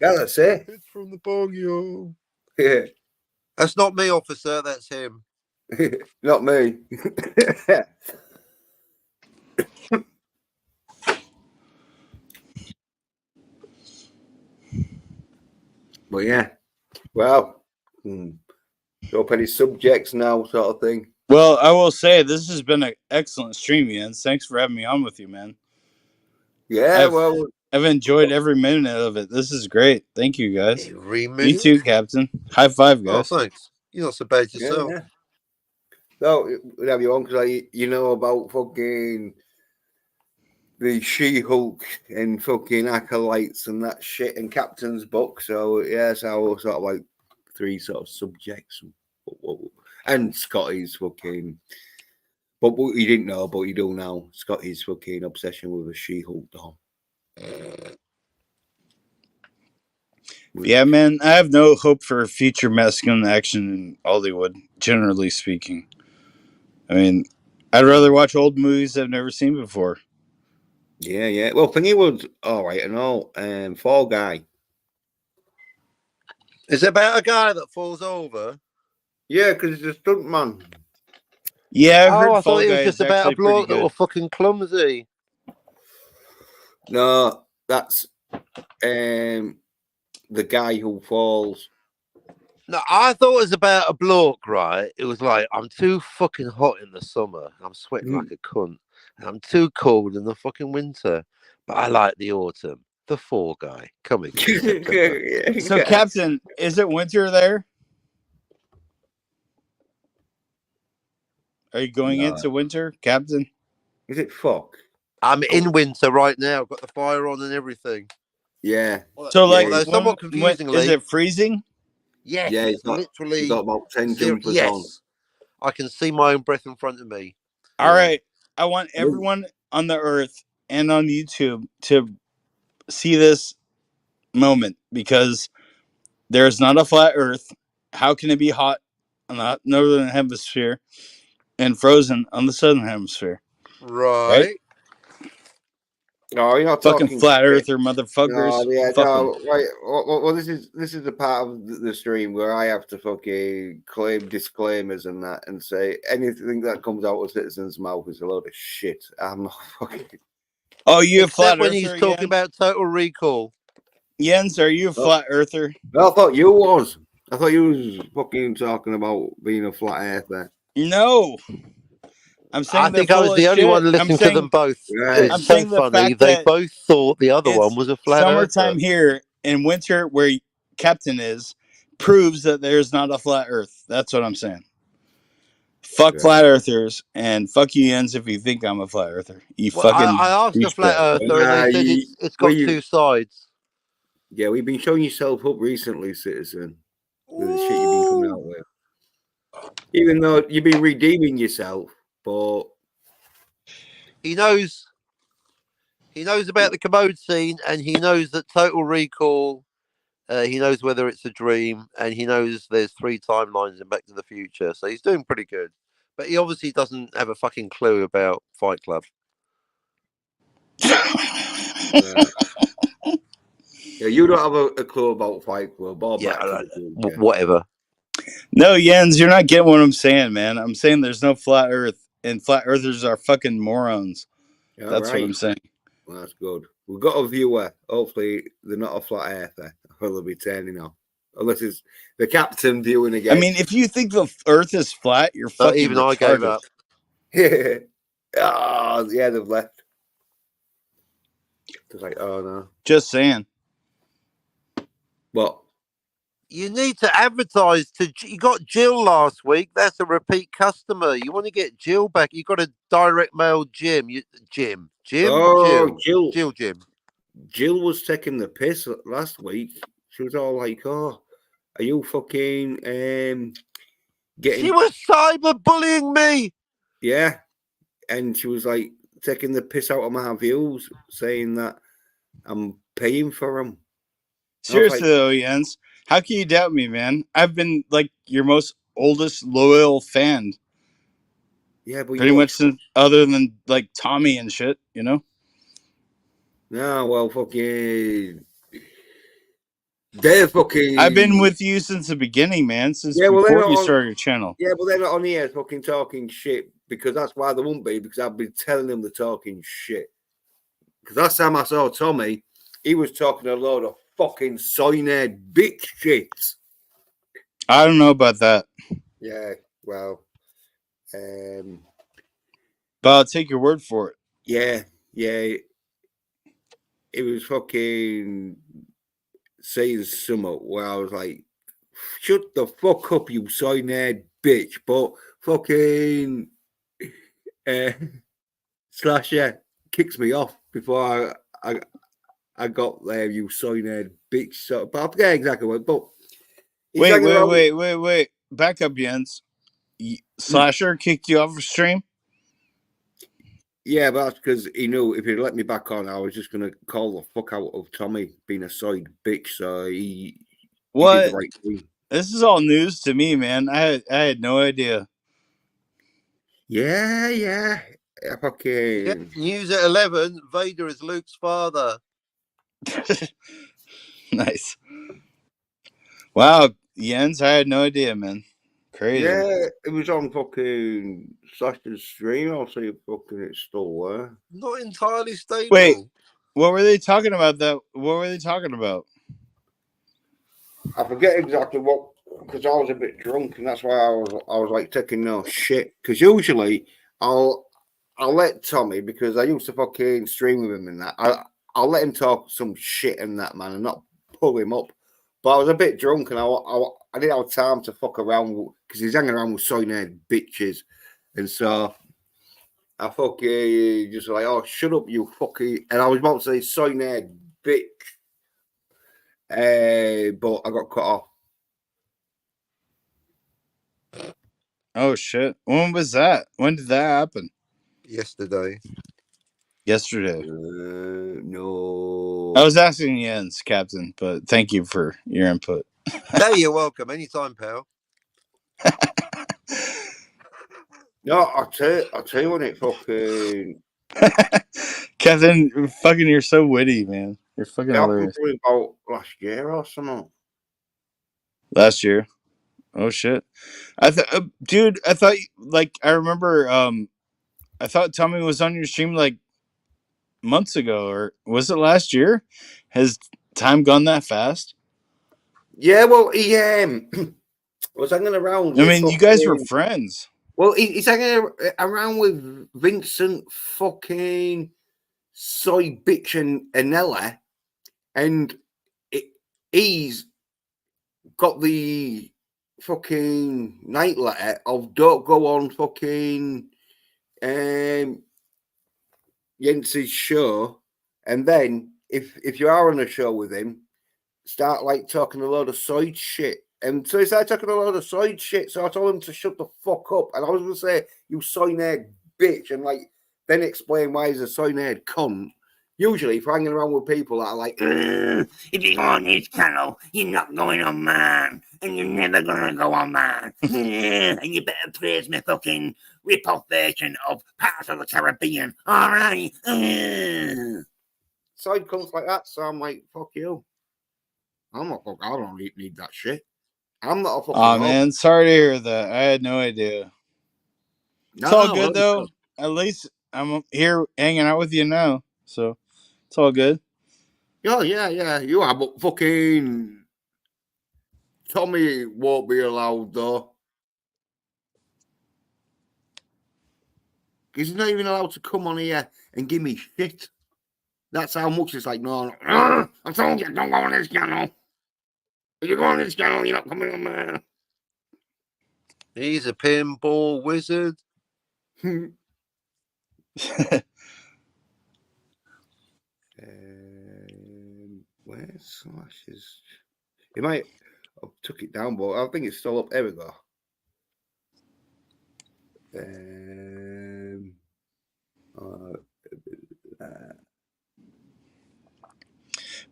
Yeah, that's it. It's from the bongio. Yeah. That's not me, officer. That's him. Not me. But yeah. Well, up any subjects now, sort of thing. Well, I will say this has been an excellent stream, Jens. Thanks for having me on with you, man. Yeah, I've enjoyed every minute of it. This is great. Thank you, guys. Every minute. You too, Captain. High five, Oh, guys. thanks. You're not so bad yourself. Yeah. So, we'd have you on because you know about fucking the She-Hulk and fucking acolytes and that shit and Captain's book. So, yeah, so sort of like 3 sort of subjects. And Scotty's fucking. But what you didn't know, but you do now, Scotty's fucking obsession with a She-Hulk doll. Yeah, man, I have no hope for future masculine action in Hollywood, generally speaking. I mean, I'd rather watch old movies I've never seen before. Yeah. Well, thingy was all right and all. Fall Guy. Is it about a guy that falls over? Yeah, because it's a stuntman. Yeah, I heard I Fall thought it Guy was is just about a actually pretty bloke that good. was fucking clumsy. No, that's the guy who falls. No, I thought it was about a bloke, right? It was like, I'm too fucking hot in the summer. I'm sweating like a cunt. And I'm too cold in the fucking winter. But I like the autumn. The Fall Guy. Coming in September. So, Captain, is it winter there? Are you going into winter, Captain? Is it fuck? I'm in winter right now. Got the fire on and everything. Yeah. So, like, although somewhat confusingly, is it freezing? Yes, Yeah, it's literally. He's got about 10 zero, jumpers yes. on. I can see my own breath in front of me. All right. I want everyone on the earth and on YouTube to see this moment because there's not a flat earth. How can it be hot on the northern hemisphere and frozen on the southern hemisphere? Right? No, you're not fucking talking flat shit. earther motherfuckers. No, yeah, Fuck no, right. Well, this is the part of the stream where I have to fucking claim disclaimers and that, and say anything that comes out of Citizen's mouth is a load of shit. I'm not fucking. Oh, you a flat Except when earther? he's talking about Total Recall. Jens, are you a flat earther? I thought you was. I thought you was fucking talking about being a flat earther. No. I'm saying I think I was the only one listening to them both. Right. It's so funny. They both thought the other one was a flat summertime earther. here and winter where Captain is proves that there's not a flat earth. That's what I'm saying. Fuck flat earthers and fuck you, Jens, if you think I'm a flat earther. I asked a flat earther and they said it's got 2 sides. Yeah, we've been showing yourself up recently, Citizen. With the shit you've been coming out with. Even though you've been redeeming yourself, but he knows about the commode scene, and he knows that Total Recall. He knows whether it's a dream, and he knows there's 3 timelines in Back to the Future. So he's doing pretty good, but he obviously doesn't have a fucking clue about Fight Club. Yeah, you don't have a clue about Fight Club or whatever. No, Jens, you're not getting what I'm saying, man. I'm saying there's no flat earth, and flat earthers are fucking morons. Yeah, that's what I'm saying. Well, that's good. We've got a viewer. Hopefully, they're not a flat earther. Or they'll be turning off. Unless it's the Captain viewing again. I mean, if you think the earth is flat, you're fucking even retarded. I gave up. Oh, yeah, they've left. It's like, oh, no. Just saying. What? You need to advertise you got Jill last week. That's a repeat customer. You want to get Jill back. You got a direct mail Jim. Jim. Oh, Jill. Jim. Jill was taking the piss last week. She was all like, "Oh, are you fucking She getting was cyberbullying me. yeah?" And she was like taking the piss out of my views, saying that I'm paying for them. Seriously like- though, Jens, how can you doubt me, man? I've been like your most oldest loyal fan, Yeah, but pretty you much since other than like Tommy and shit, you know. no, well, fucking, they're fucking. I've been with you since the beginning, man. Since Yeah, well, they're before not you on. started your channel. Yeah, but they're not on here fucking talking shit because that's why they won't be because I've been telling them they're talking shit. Because last time I saw Tommy, he was talking a load of fucking cyanide bitch shit. I don't know about that, Yeah, well, but I'll take your word for it. yeah, it was fucking saying something where I was like, shut the fuck up, you cyanide bitch. But fucking Slasher kicks me off before I got there, you cyanide bitch. So, but I forget exactly what, but he's Wait, hanging around- wait. Back up, Jens. Slasher kicked you off the stream? Yeah, but that's because he knew if he'd let me back on, I was just going to call the fuck out of Tommy being a side bitch. So he did What? the right thing. This is all news to me, man. I had no idea. Yeah. Fucking. Yeah, news at 11. Vader is Luke's father. Nice. Wow, Jens, I had no idea, man. Crazy. Yeah, it was on fucking Slasher's stream. I'll see if fucking it's still there. Not entirely stable. Wait, what were they talking about? What were they talking about? I forget exactly what, because I was a bit drunk, and that's why I was like taking no shit. Because usually I'll let Tommy, because I used to fucking stream with him and that. I'll let him talk some shit and that, man, and not pull him up. But I was a bit drunk, and I didn't have time to fuck around because he's hanging around with cyanide bitches, and so I fucking just like, oh, shut up, you fucking, and I was about to say cyanide bitch. But I got cut off. Oh shit! When was that? When did that happen? Yesterday. Yesterday. No. I was asking Jens, Captain, but thank you for your input. Hey, you're welcome. Anytime, pal. No, I'll tell you when it fucking. Captain, fucking, you're so witty, man. You're fucking It happened hilarious. probably about last year or something. Last year. Oh shit! Dude, I thought like I remember. I thought Tommy was on your stream like months ago, or was it last year? Has time gone that fast? Yeah, well, he was hanging around. I With mean, you guys were fucking- friends. Well, he's hanging around with Vincent fucking Soy Bitch and Anella, and he's got the fucking night letter of don't go on fucking Jens's show, and then if you are on a show with him, start like talking a load of side shit. And so he started talking a load of side shit. So I told him to shut the fuck up. And I was gonna say, you cyanide bitch, and like then explain why he's a cyanide cunt. Usually, if you're hanging around with people that are like, If you go on his channel, you're not going on mine, and you're never gonna go on mine. And you better praise me fucking rip-off version of Pirates of the Caribbean. All right. side cunts like that. So I'm like, fuck you. I'm not. I don't need that shit. I'm not a fucking. Oh man, sorry to hear that. I had no idea. It's all good though. At least I'm here hanging out with you now, so it's all good. Oh yeah. You are, but fucking Tommy won't be allowed though. He's not even allowed to come on here and give me shit. That's how much it's like, no. I told you, don't go on his channel. If you go on his channel, you're not coming on mine. He's a pinball wizard. Slashes. You might have took it down, but I think it's still up. There we go.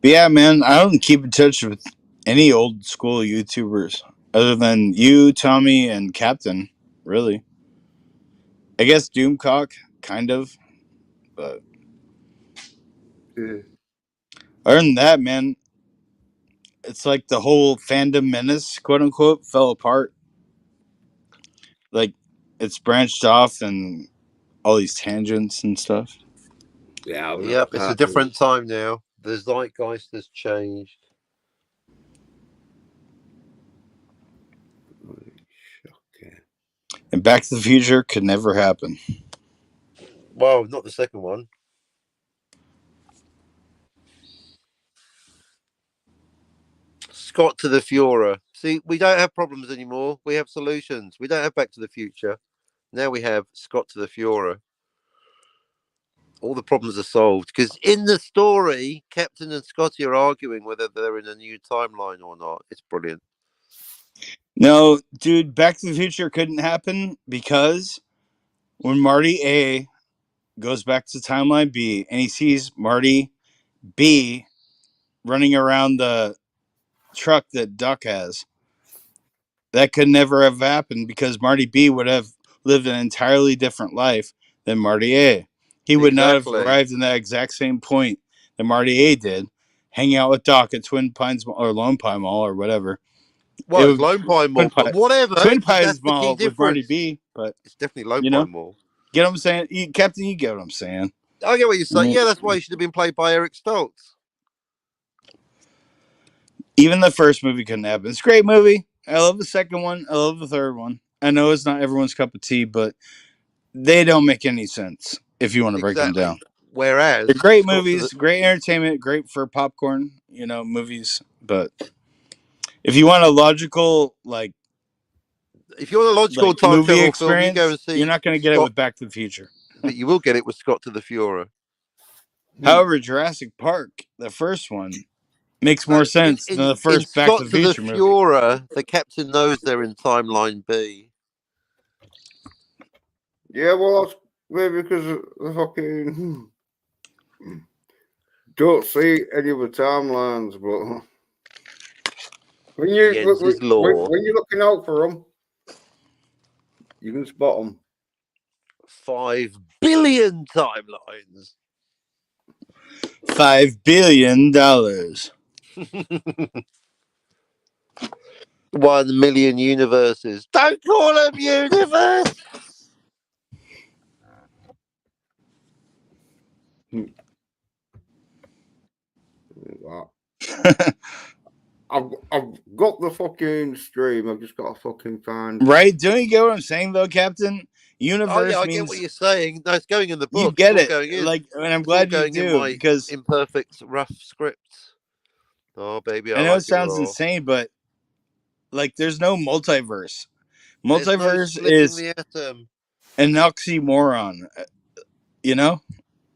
But yeah, man, I don't keep in touch with any old school YouTubers other than you, Tommy, and Captain. Really, I guess Doomcock, kind of, but Yeah. other than that, man, it's like the whole fandom menace, quote unquote, fell apart. Like it's branched off and all these tangents and stuff. Yeah, I'm not Yep, it's a part different time now. The zeitgeist has changed. Okay. And Back to the Future could never happen. Well, not the second one. Scott to the Fuhrer. See, we don't have problems anymore. We have solutions. We don't have Back to the Future. Now we have Scott to the Fuhrer. All the problems are solved because in the story, Captain and Scotty are arguing whether they're in a new timeline or not. It's brilliant. No, dude, Back to the Future couldn't happen because when Marty A goes back to timeline B and he sees Marty B running around the truck that Duck has, that could never have happened because Marty B would have lived an entirely different life than Marty A. He would not have Exactly. arrived in that exact same point that Marty A did, hanging out with Doc at Twin Pines or Lone Pine Mall or whatever. Well, it's Lone Pine Mall, but whatever. Twin Because Pines that's the key Mall with Marty difference. B, but It's definitely Lone you know, Pine Mall. get what I'm saying? Captain, you get what I'm saying. I get what you're saying. Mhm. Yeah, that's why he should have been played by Eric Stoltz. Even the first movie couldn't happen. It's a great movie. I love the second one. I love the third one. I know it's not everyone's cup of tea, but they don't make any sense if you want to break them down. Whereas They're great movies, great entertainment, great for popcorn, movies. But if you want a logical, if you want a logical time movie travel experience, film, you go and see. You're not going to get it with Back to the Future. But you will get it with Scott to the Fuhrer. However, Jurassic Park, the first one, makes more sense than the first Back to the Future movie. Fuhrer, the captain knows they're in timeline B. Yeah, well, that's maybe because of the fucking don't see any of the timelines, but when you're looking out for them, you can spot them. 5 billion timelines. $5 billion. 1 million universes. Don't call them universe. I've got the fucking stream. I've just got to fucking find. Right? Don't you get what I'm saying, though, Captain? Universe. I means get what you're saying. No, it's going in the book. You get it. And I'm glad you do because imperfect, rough script. Oh, baby, I know it sounds insane, but there's no multiverse. Multiverse is the atom. An oxymoron.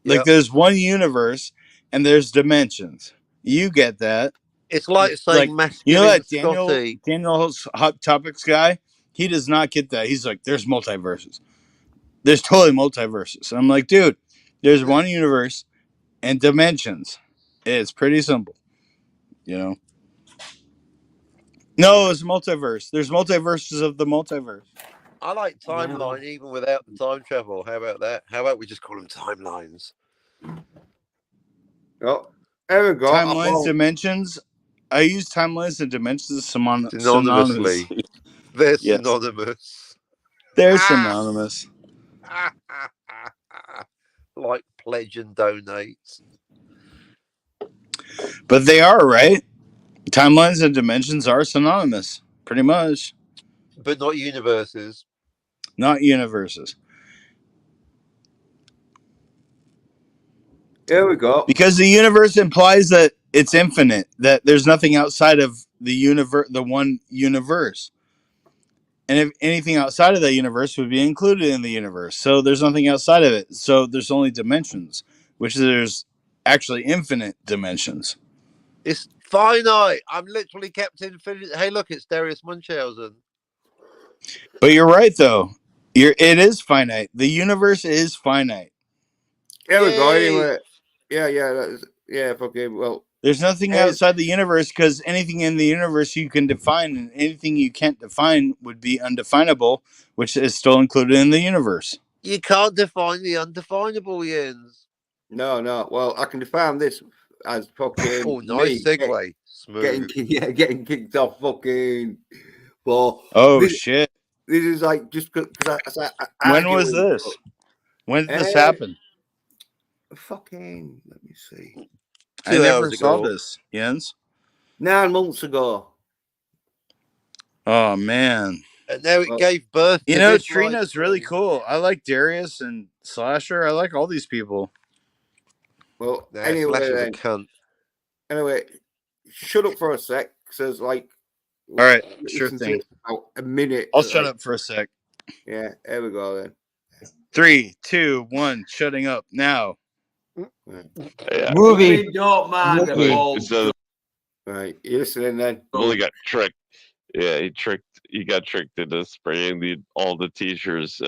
There's one universe and there's dimensions. You get that? It's like saying masculine Scotty. Daniel's Hot Topics guy. He does not get that. He's like, there's multiverses. There's totally multiverses. I'm like, dude, there's one universe and dimensions. It's pretty simple, No, it's multiverse. There's multiverses of the multiverse. I like timeline even without the time travel. How about that? How about we just call them timelines? Oh, there we go. Timelines, dimensions. I use timelines and dimensions synonymously. They're synonymous. They're synonymous. Like pledge and donate. But they are, right? Timelines and dimensions are synonymous, pretty much. But not universes. Not universes. There we go. Because the universe implies that it's infinite, that there's nothing outside of the one universe. And if anything outside of that universe would be included in the universe. So there's nothing outside of it. So there's only dimensions, which there's actually infinite dimensions. It's finite. I'm literally kept infinite. Hey, look, it's Darius Munchausen. But you're right, though. It is finite. The universe is finite. There we go. Yay. Anyway, yeah. Fucking well. There's nothing outside the universe because anything in the universe you can define, and anything you can't define would be undefinable, which is still included in the universe. You can't define the undefinable, Jens. No. Well, I can define this as fucking. Oh, nice segue. Smooth. Getting kicked off fucking. Well, Oh shit! This is like just because when was this? When did this happen? Fucking. Let me see. I never saw this, Jens. 9 months ago. Oh man! And now it gave birth. You to know, this Trina's really cool. I like Darius and Slasher. I like all these people. Well, Nah, anyway, Slasher's a cunt. Anyway, shut up for a sec. Says like. All right, sure thing. About a minute. I'll shut up for a sec. Yeah, there we go then. 3, 2, 1, shutting up now. Yeah. Movie. Right, you listening then? Really got tricked. Yeah, he got tricked into spraying all the t-shirts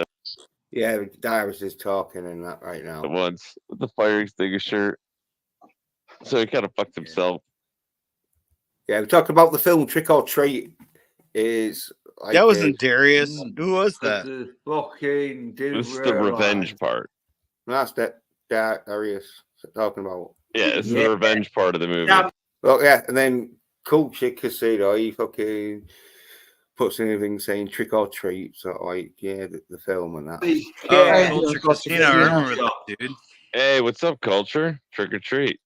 Yeah, Darius is talking and that right now. at once with the fire extinguisher. So he kind of fucked himself. Yeah, we talked about the film Trick or Treat. Is like, that wasn't Darius. Who was that? Fucking This is the revenge part. That's that Darius talking about. Yeah, it's the revenge part of the movie. Yeah. Well, yeah, and then Cool Chick Casino, he fucking puts anything saying Trick or Treat, so like, yeah, the film and that. Yeah, Culture Casino. I remember that, dude. Hey, what's up, Culture? Trick or treat.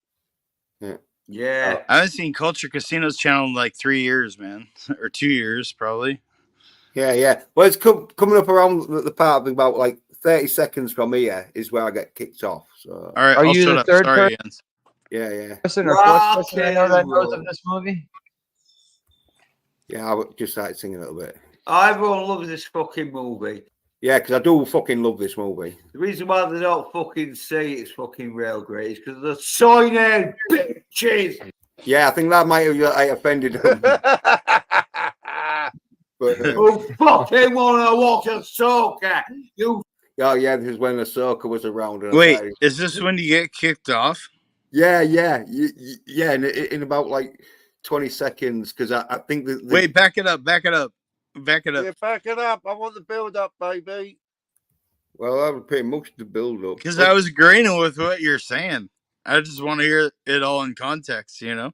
Yeah. I haven't seen Culture Casino's channel in like 3 years, man, or 2 years probably. Yeah. Well, it's coming up around the part of about like 30 seconds from here is where I get kicked off. So. All right, Are I'll you shut the up. third Sorry, Jens. Yeah. Person or fourth person I know that knows of this movie? Yeah, I just started singing a little bit. Everyone loves this fucking movie. Yeah, because I do fucking love this movie. The reason why they don't fucking say it's fucking real great is because they're signing bitches. Yeah, I think that might have offended them. But, Who fucking want to watch a soccer? You. Oh, yeah, this is when Ahsoka was around. And Wait, is this when you get kicked off? Yeah. In about like 20 seconds, because I think that. Wait, back it up. Yeah, back it up. I want the build up, baby. Well, that was pretty much the build up. Because I was agreeing with what you're saying. I just want to hear it all in context, you know?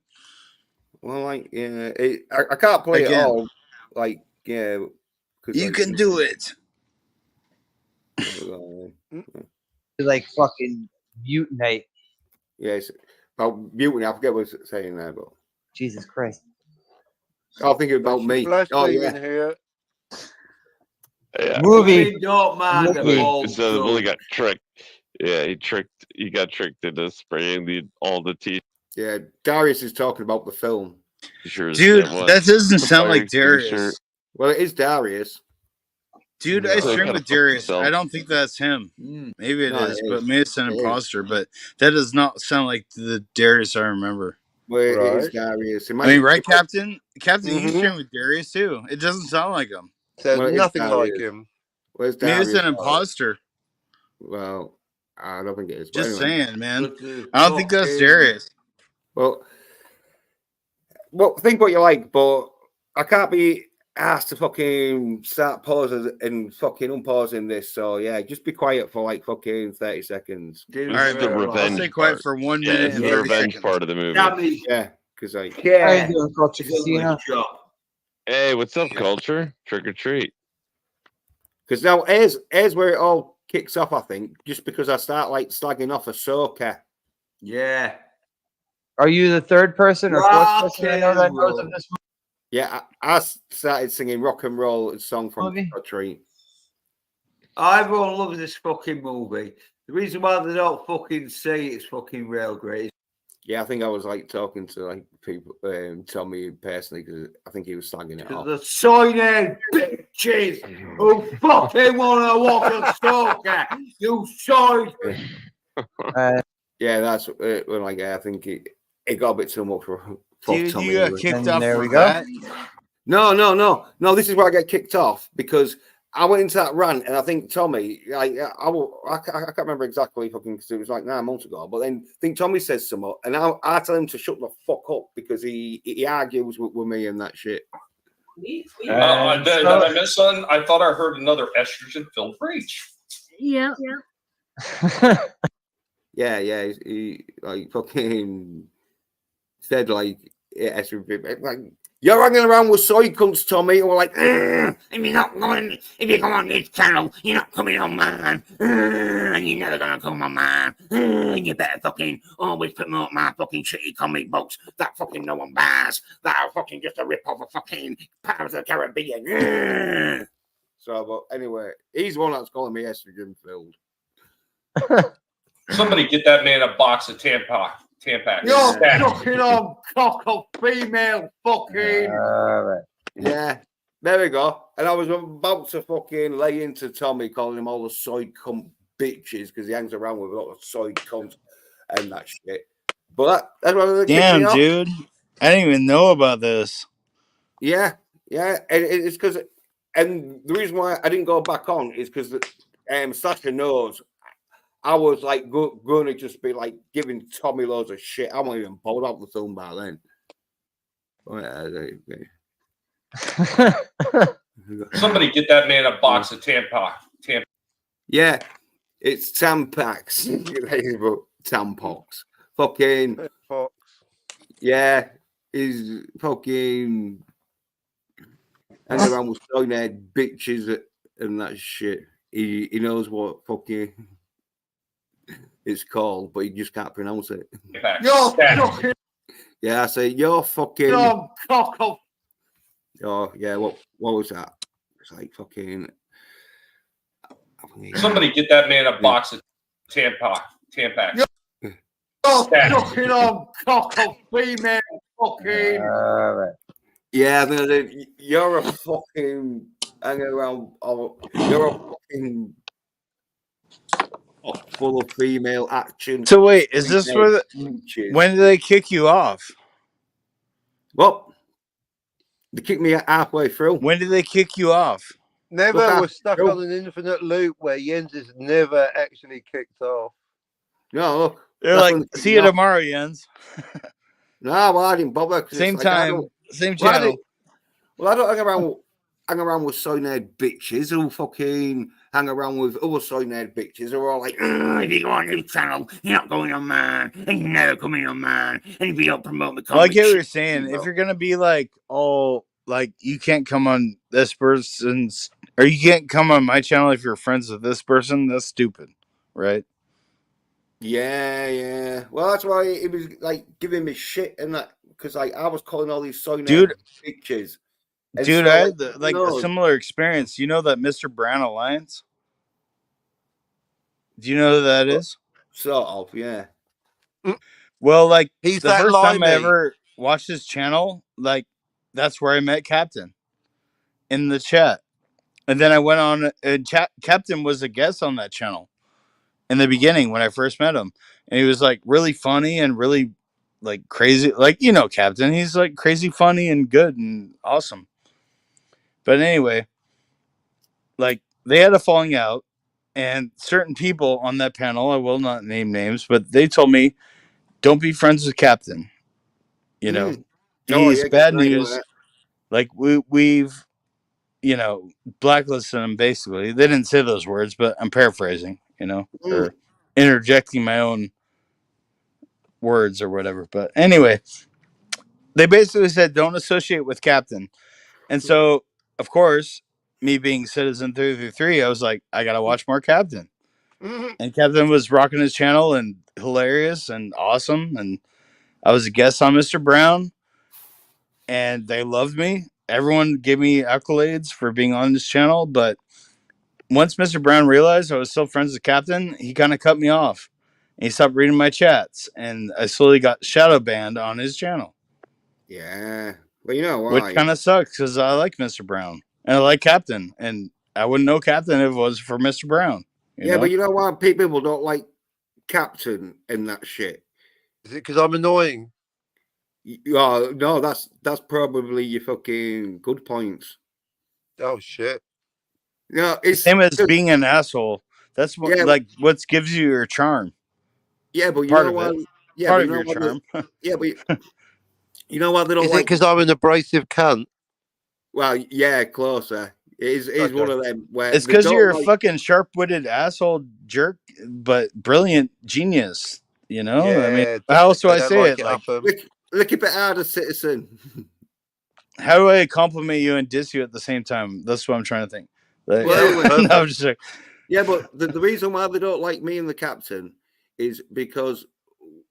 Well, like, yeah, I can't play it all. Like, yeah. You can do it. Like fucking mutinate. Yes. About mutiny, I forget what it's saying there, but. Jesus Christ. I'll think about me. Oh, yeah. Here. Yeah. Movie. Don't mind the ball. So the bully got tricked. Yeah, he got tricked into spraying all the t-shirts. Yeah, Darius is talking about the film. Dude, that doesn't sound like Darius. Well, it is Darius. Dude, I stream with Darius. I don't think that's him. Maybe it is, but maybe it's an imposter. But that does not sound like the Darius I remember. Well, it is Darius. I mean, right, Captain? Captain, you stream with Darius too. It doesn't sound like him. Sounds nothing like him. Where's Maybe Darius? it's an imposter. Well, I don't think it is. Just anyway. saying, man. I don't think that's Darius. Well, think what you like, but I can't be asked to fucking start pausing and fucking unpausing this. So yeah, just be quiet for like fucking 30 seconds. All right, the revenge. I'll stay quiet for 1 minute. It's the revenge part of the movie. Yeah, because like How you doing, Culture Casino? Hey, what's up, Culture? Trick or treat. because now here's where it all kicks off. I think just because I start like slagging off Ahsoka. Yeah. Are you the third person or fourth person I know that knows of this movie? Yeah, I started singing rock and roll, a song from Movie? a tree. Everyone loves this fucking movie. The reason why they don't fucking say it's fucking real great. Yeah, I think I was like talking to like people, tell me personally because I think he was slagging it off. The signing bitches who fucking want to watch a stalker. You sign. Yeah, that's when like I think it got a bit too much for Dude, Tommy. you got anyway. kicked And off there for we go. that? No. This is where I get kicked off because I went into that rant, and I think Tommy, I can't remember exactly fucking because it was like 9 months ago. But then I think Tommy says something, and I tell him to shut the fuck up because he argues with me and that shit. Did I miss something? I thought I heard another estrogen-filled rage. Yeah. Yeah. He like fucking said like estrogen, like. You're hanging around with soy cunts, Tommy. And we're like, if you go on this channel, you're not coming on mine. And you're never gonna come on mine. And you better fucking always promote my fucking shitty comic books that fucking no one buys. That are fucking just a rip off of fucking Pirates of the Caribbean. so, but anyway, he's the one that's calling me estrogen filled. Somebody get that man a box of Tampax. You're fucking on cock of female fucking. All right. Yeah, there we go. And I was about to fucking lay into Tommy, calling him all the soy cunt bitches because he hangs around with a lot of soy cunts and that shit. But that's why they kicked me Damn, off. dude. I didn't even know about this. Yeah. And it's because, and the reason why I didn't go back on is because Sasha knows. I was like going to just be like giving Tommy loads of shit. I wasn't even bothered about the film by then. Somebody get that man a box of Tampax. Yeah, it's Tampax. Tampox. Fucking. Fox. Yeah, he's fucking hanging around with stone-haired bitches and that shit. He knows what fucking it's called, but he just can't pronounce it. You're fucking Yeah, I say you're fucking. on cock of. Oh yeah, what was that? It's like fucking. Somebody get that man a box of Tampax. You're fucking on cock of female fucking. All right. Yeah, you're a fucking hanging around. You're a fucking full of female action. So wait, is this where when did they kick you off? Well, they kicked me halfway through. When did they kick you off? Never Look, was stuck go. on an infinite loop where Jens is never actually kicked off. No, look. They're that's like, when they kicked see me you off. tomorrow, Jens. No, well, I didn't bother. 'cause Same it's like, time, same Well, channel. I don't hang around with soy-haired bitches who fucking hang around with other soy-haired bitches who are all like, If you go on this channel, you're not going on mine. And you're never coming on mine. And if you don't promote the Well, I comic get what shit, you're saying. If you're gonna be like, oh, like you can't come on this person's, or you can't come on my channel if you're friends with this person, that's stupid, right? yeah. Well, that's why he was like giving me shit and that because like I was calling all these soy-haired Dude. bitches. And Dude, so, I had a no, similar experience. You know that Mr. Brown Alliance? Do you know who that is? sort of, yeah. Well, like He's the that first time I limey. ever watched his channel, like that's where I met Captain in the chat. And then I went on, and Captain was a guest on that channel in the beginning when I first met him. And he was like really funny and really like crazy. Like, you know, Captain, he's like crazy funny and good and awesome. But anyway, like they had a falling out, and certain people on that panel, I will not name names, but they told me, don't be friends with Captain. You know, Oh, he's yeah, bad I know news. that. Like we've, you know, blacklisted him basically. They didn't say those words, but I'm paraphrasing, you know, or interjecting my own words or whatever. But anyway, they basically said don't associate with Captain. And so, of course, me being Citizen 333, I was like, I gotta watch more Captain. And Captain was rocking his channel and hilarious and awesome. And I was a guest on Mr. Brown, and they loved me. Everyone gave me accolades for being on this channel. But once Mr. Brown realized I was still friends with Captain, he kind of cut me off. And he stopped reading my chats, and I slowly got shadow banned on his channel. Yeah. Well, you know why? Which kind of sucks because I like Mr. Brown and I like Captain, and I wouldn't know Captain if it was for Mr. Brown. Yeah, but you know why people don't like Captain and that shit? Is it because I'm annoying? No, that's probably your fucking good points. Oh shit! No, it's Same as being an asshole. That's what Yeah. like what gives you your charm. yeah, but you Part know of what? it. Yeah, Part but of you know your what? charm. Yeah, but you know what? They don't Is it like. because I'm an abrasive cunt? Well, yeah, closer. It is one Okay. of them where It's they because don't you're a like. fucking sharp-witted asshole jerk, but brilliant genius. You know, I mean, Yeah, how else do they I don't say like it? it Like, up 'em. Look a bit harder, citizen. how do I compliment you and diss you at the same time? That's what I'm trying to think. Like, Well, Yeah, anyway, no, I'm perfect. just like, Yeah, but the reason why they don't like me and the captain is because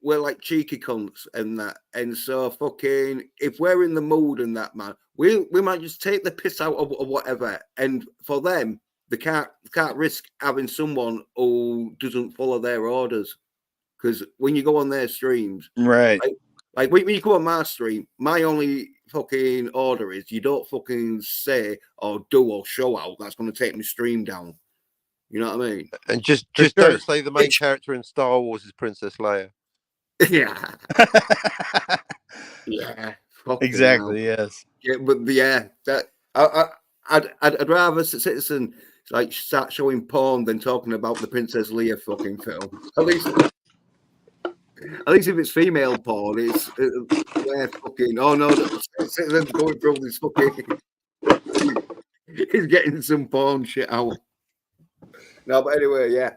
we're like cheeky cunts and that. And so fucking if we're in the mood and that, man, we might just take the piss out of whatever. And for them, they can't risk having someone who doesn't follow their orders. Because when you go on their streams, right. like when you go on my stream, my only fucking order is you don't fucking say or do or show out. That's going to take my stream down. You know what I mean? And just For sure. don't say the main Which- character in Star Wars is Princess Leia. Yeah, yeah, fucking Exactly. hell. Yes. Yeah, but yeah, that I'd rather citizen like start showing porn than talking about the Princess Leia fucking film. At least if it's female porn, it's where fucking oh no, citizen's going through this fucking. He's getting some porn shit out. No, but anyway, yeah.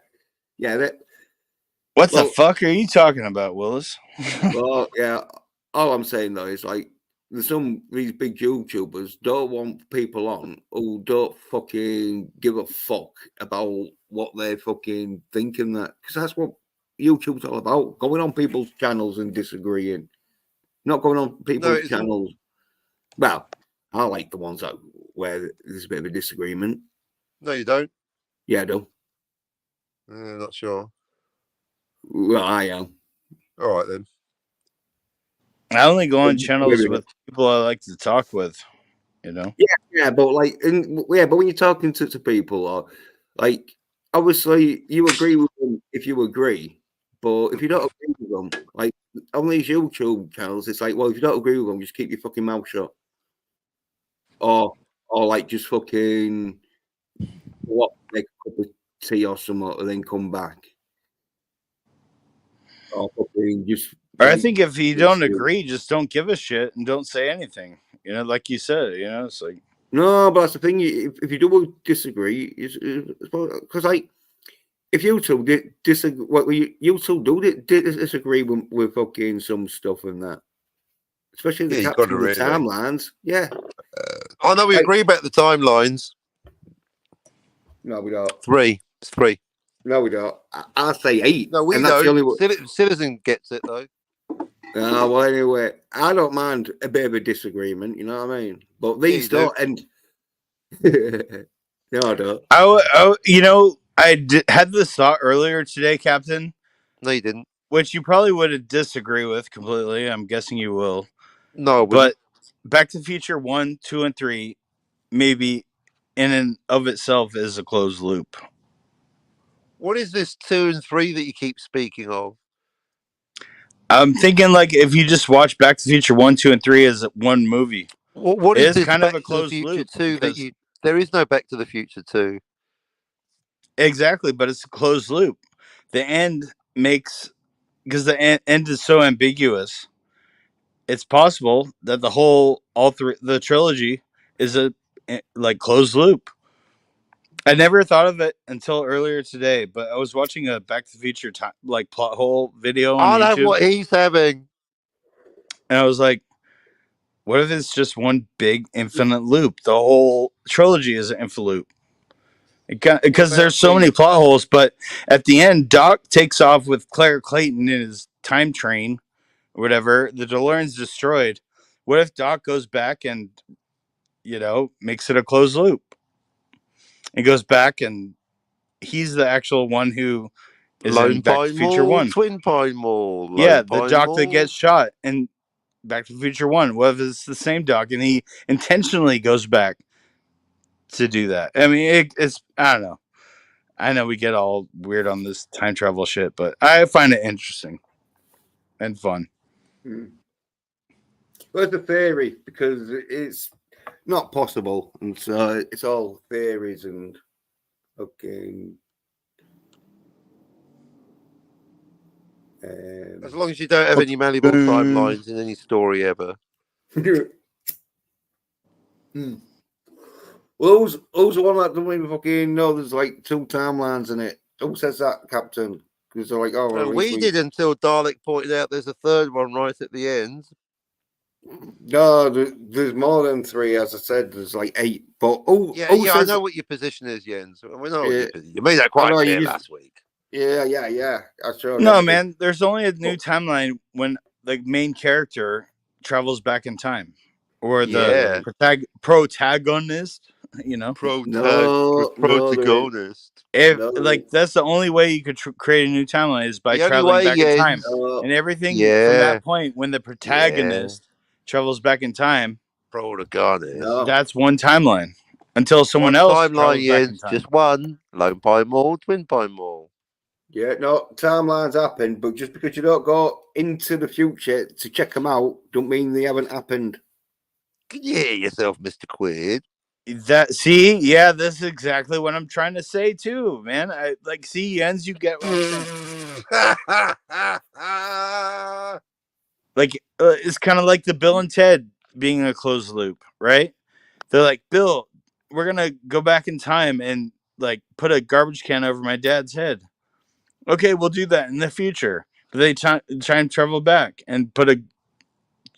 What the Well- fuck are you talking about, Willis? Well, yeah. All I'm saying though is like there's some these big YouTubers don't want people on who don't fucking give a fuck about what they're fucking thinking that because that's what YouTube's all about. Going on people's channels and disagreeing, not going on people's it's- channels. Well, I like the ones that where there's a bit of a disagreement. No, you don't. Yeah, I do. Not sure. Well, I am. All right then. I only go on channels Maybe with people I like to talk with. You know. Yeah, but like, but when you're talking to people, or like, obviously you agree with them if you agree, but if you don't agree with them, like on these YouTube channels, it's like, well, if you don't agree with them, just keep your fucking mouth shut, or like just fucking what make a cup of tea or something, and then come back, or fucking just. Or I like, think if you don't agree, just don't give a shit and don't say anything. You know, like you said, you know, it's like no, but that's the thing. If you do disagree, because like if you two disagree, what you two do disagree with fucking some stuff and that, especially the Yeah, you captain gotta of the really. timelines. Yeah, I know we Like- agree about the timelines. no, we don't. 3. It's 3. No, we don't. I say 8. No, we and that's the don't. only one. Citizen gets it though. Well, anyway, I don't mind a bit of a disagreement. You know what I mean? But these you do. don't. And no, I don't. you know, had this thought earlier today, Captain, No, you didn't. which you probably would disagree with completely. I'm guessing you will. No, I wouldn't. But Back to the Future 1, 2, and 3, maybe in and of itself is a closed loop. What is this 2 and 3 that you keep speaking of? I'm thinking like if you just watch Back to the Future 1, 2, and 3 as one movie. What It is is this kind of Back a to the closed Future loop 2 that because- you? There is no Back to the Future 2. Exactly, but it's a closed loop. The end makes because the end is so ambiguous. It's possible that the trilogy is a like closed loop. I never thought of it until earlier today, but I was watching a Back to the Future like plot hole video on I know YouTube, what he's having. and I was like, "What if it's just one big infinite loop? The whole trilogy is an infinite loop." Because about there's so the- many plot holes, but at the end, Doc takes off with Claire Clayton in his time train, or whatever. The DeLorean's destroyed. What if Doc goes back and, you know, makes it a closed loop? And goes back and he's the actual one who is Lone in Back to Pine the Future Mall, 1. Twin Pine Mall. Lone Yeah, the Pine Doc Mall. that gets shot in Back to the Future 1. What if it's the same Doc and he intentionally goes back to do that? I mean, it's, I don't know. I know we get all weird on this time travel shit, but I find it interesting and fun. Where's the theory? Because it's not possible, and so it's all theories and fucking. As long as you don't have any malleable timelines in any story ever. Well, who's the one that don't even fucking know there's like 2 timelines in it? Who says that, Captain? Because they're like, oh, well, We did until Dalek pointed out there's a third one right at the end. No, there's more than 3. As I said, there's like 8. But yeah, says, I know what your position is, Jens. We know what your position. You made that I quite know, clear last week. Yeah. I sure No, did. man, there's only a new timeline when the main character travels back in time, or the protagonist. You know, protagonist. Like that's the only way you could create a new timeline is by traveling back in time, and everything from that point when the protagonist travels back in time. Protagonist. That's one timeline until someone one else timeline, travels back in time. Just one. Lone Pine Mall, Twin Pine Mall. Yeah, no, timelines happen, but just because you don't go into the future to check them out, don't mean they haven't happened. Can you hear yourself, Mr. Quid? That's exactly what I'm trying to say too, man. Jens, you get what I'm saying. Like it's kind of like the Bill and Ted being a closed loop, right? They're like, Bill, we're gonna go back in time and like put a garbage can over my dad's head. Okay, we'll do that in the future. But they try and travel back and put a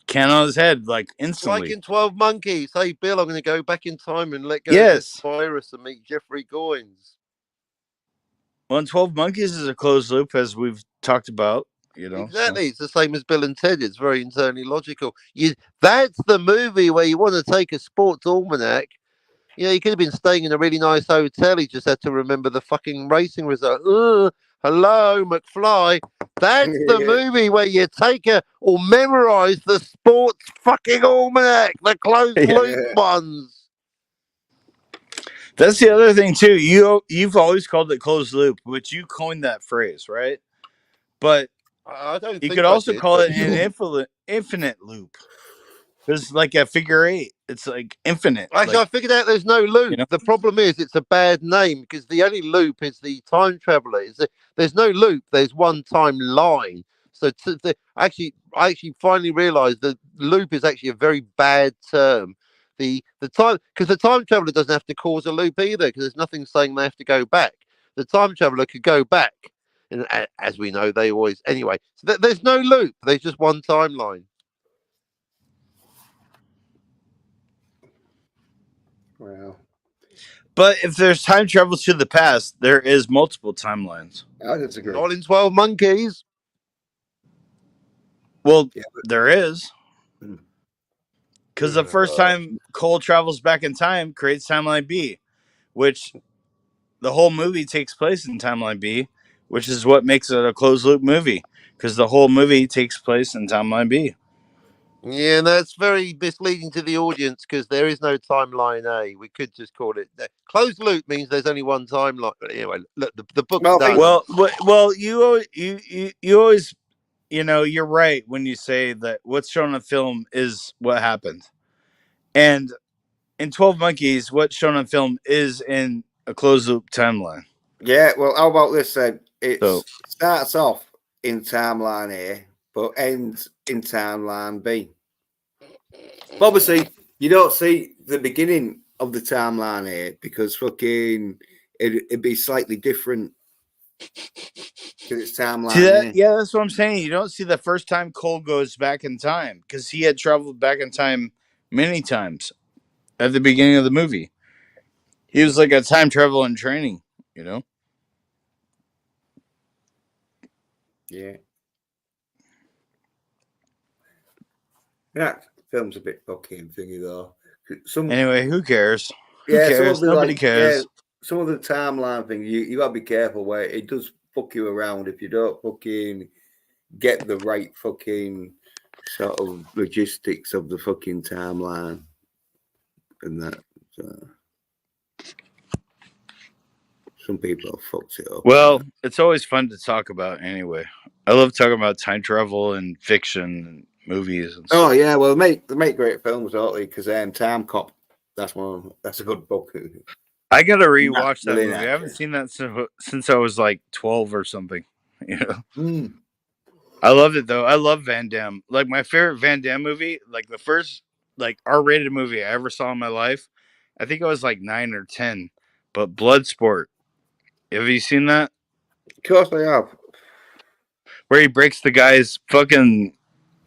can on his head like instantly. Like in 12 Monkeys. Hey, Bill, I'm going to go back in time and let go of this virus and meet Jeffrey Goins. Well, 12 Monkeys is a closed loop, as we've talked about. You know, exactly. It's the same as Bill and Ted. It's very internally logical. That's the movie where you want to take a sports almanac. You know, he could have been staying in a really nice hotel. He just had to remember the fucking racing result. Hello, McFly. That's the movie where you take or memorize the sports fucking almanac, the closed loop ones. That's the other thing too. You've always called it closed loop, which you coined that phrase, right? But I don't. You could also call it an infinite loop. There's like a figure 8. It's like infinite. Actually, I figured out there's no loop. You know? The problem is it's a bad name because the only loop is the time traveler. There's no loop. There's one time line. So I actually finally realized that loop is actually a very bad term. The time because the time traveler doesn't have to cause a loop either because there's nothing saying they have to go back. The time traveler could go back, and as we know, they always anyway. So there's no loop. There's just one timeline. Wow. But if there's time travel to the past, there is multiple timelines. I disagree. Not in 12 Monkeys. Well, there is. Because the first time Cole travels back in time creates timeline B, which the whole movie takes place in timeline B, which is what makes it a closed loop movie. Because the whole movie takes place in timeline B. Yeah, and that's very misleading to the audience because there is no timeline A. We could just call it closed loop. Means there's only one timeline. But anyway, look, the book's done. Well, you always, you know, you're right when you say that what's shown on film is what happened, and in 12 Monkeys, what's shown on film is in a closed loop timeline. Yeah, well, how about this then? It starts off in timeline A, but ends in timeline B. Obviously, you don't see the beginning of the timeline A because fucking it'd be slightly different because it's timeline. Yeah, that's what I'm saying. You don't see the first time Cole goes back in time because he had traveled back in time many times at the beginning of the movie. He was like a time travel in training, you know? Yeah. That film's a bit fucking thingy though. Anyway, who cares? Yeah, who cares? Nobody cares. Yeah, some of the timeline thing, you gotta be careful where it does fuck you around if you don't fucking get the right fucking sort of logistics of the fucking timeline and that. Some people have fucked it up. Well, it's always fun to talk about anyway. I love talking about time travel and fiction and movies and Oh stuff. yeah, well they make great films, don't they? Because Time Cop, that's a good book. I gotta rewatch that Brilliant movie. I haven't actor. seen that since I was like 12 or something. You know, Mm. I loved it though. I love Van Damme. Like my favorite Van Damme movie, like the first like R-rated movie I ever saw in my life. I think I was like 9 or 10. But Bloodsport. Have you seen that? Of course I have. Where he breaks the guy's fucking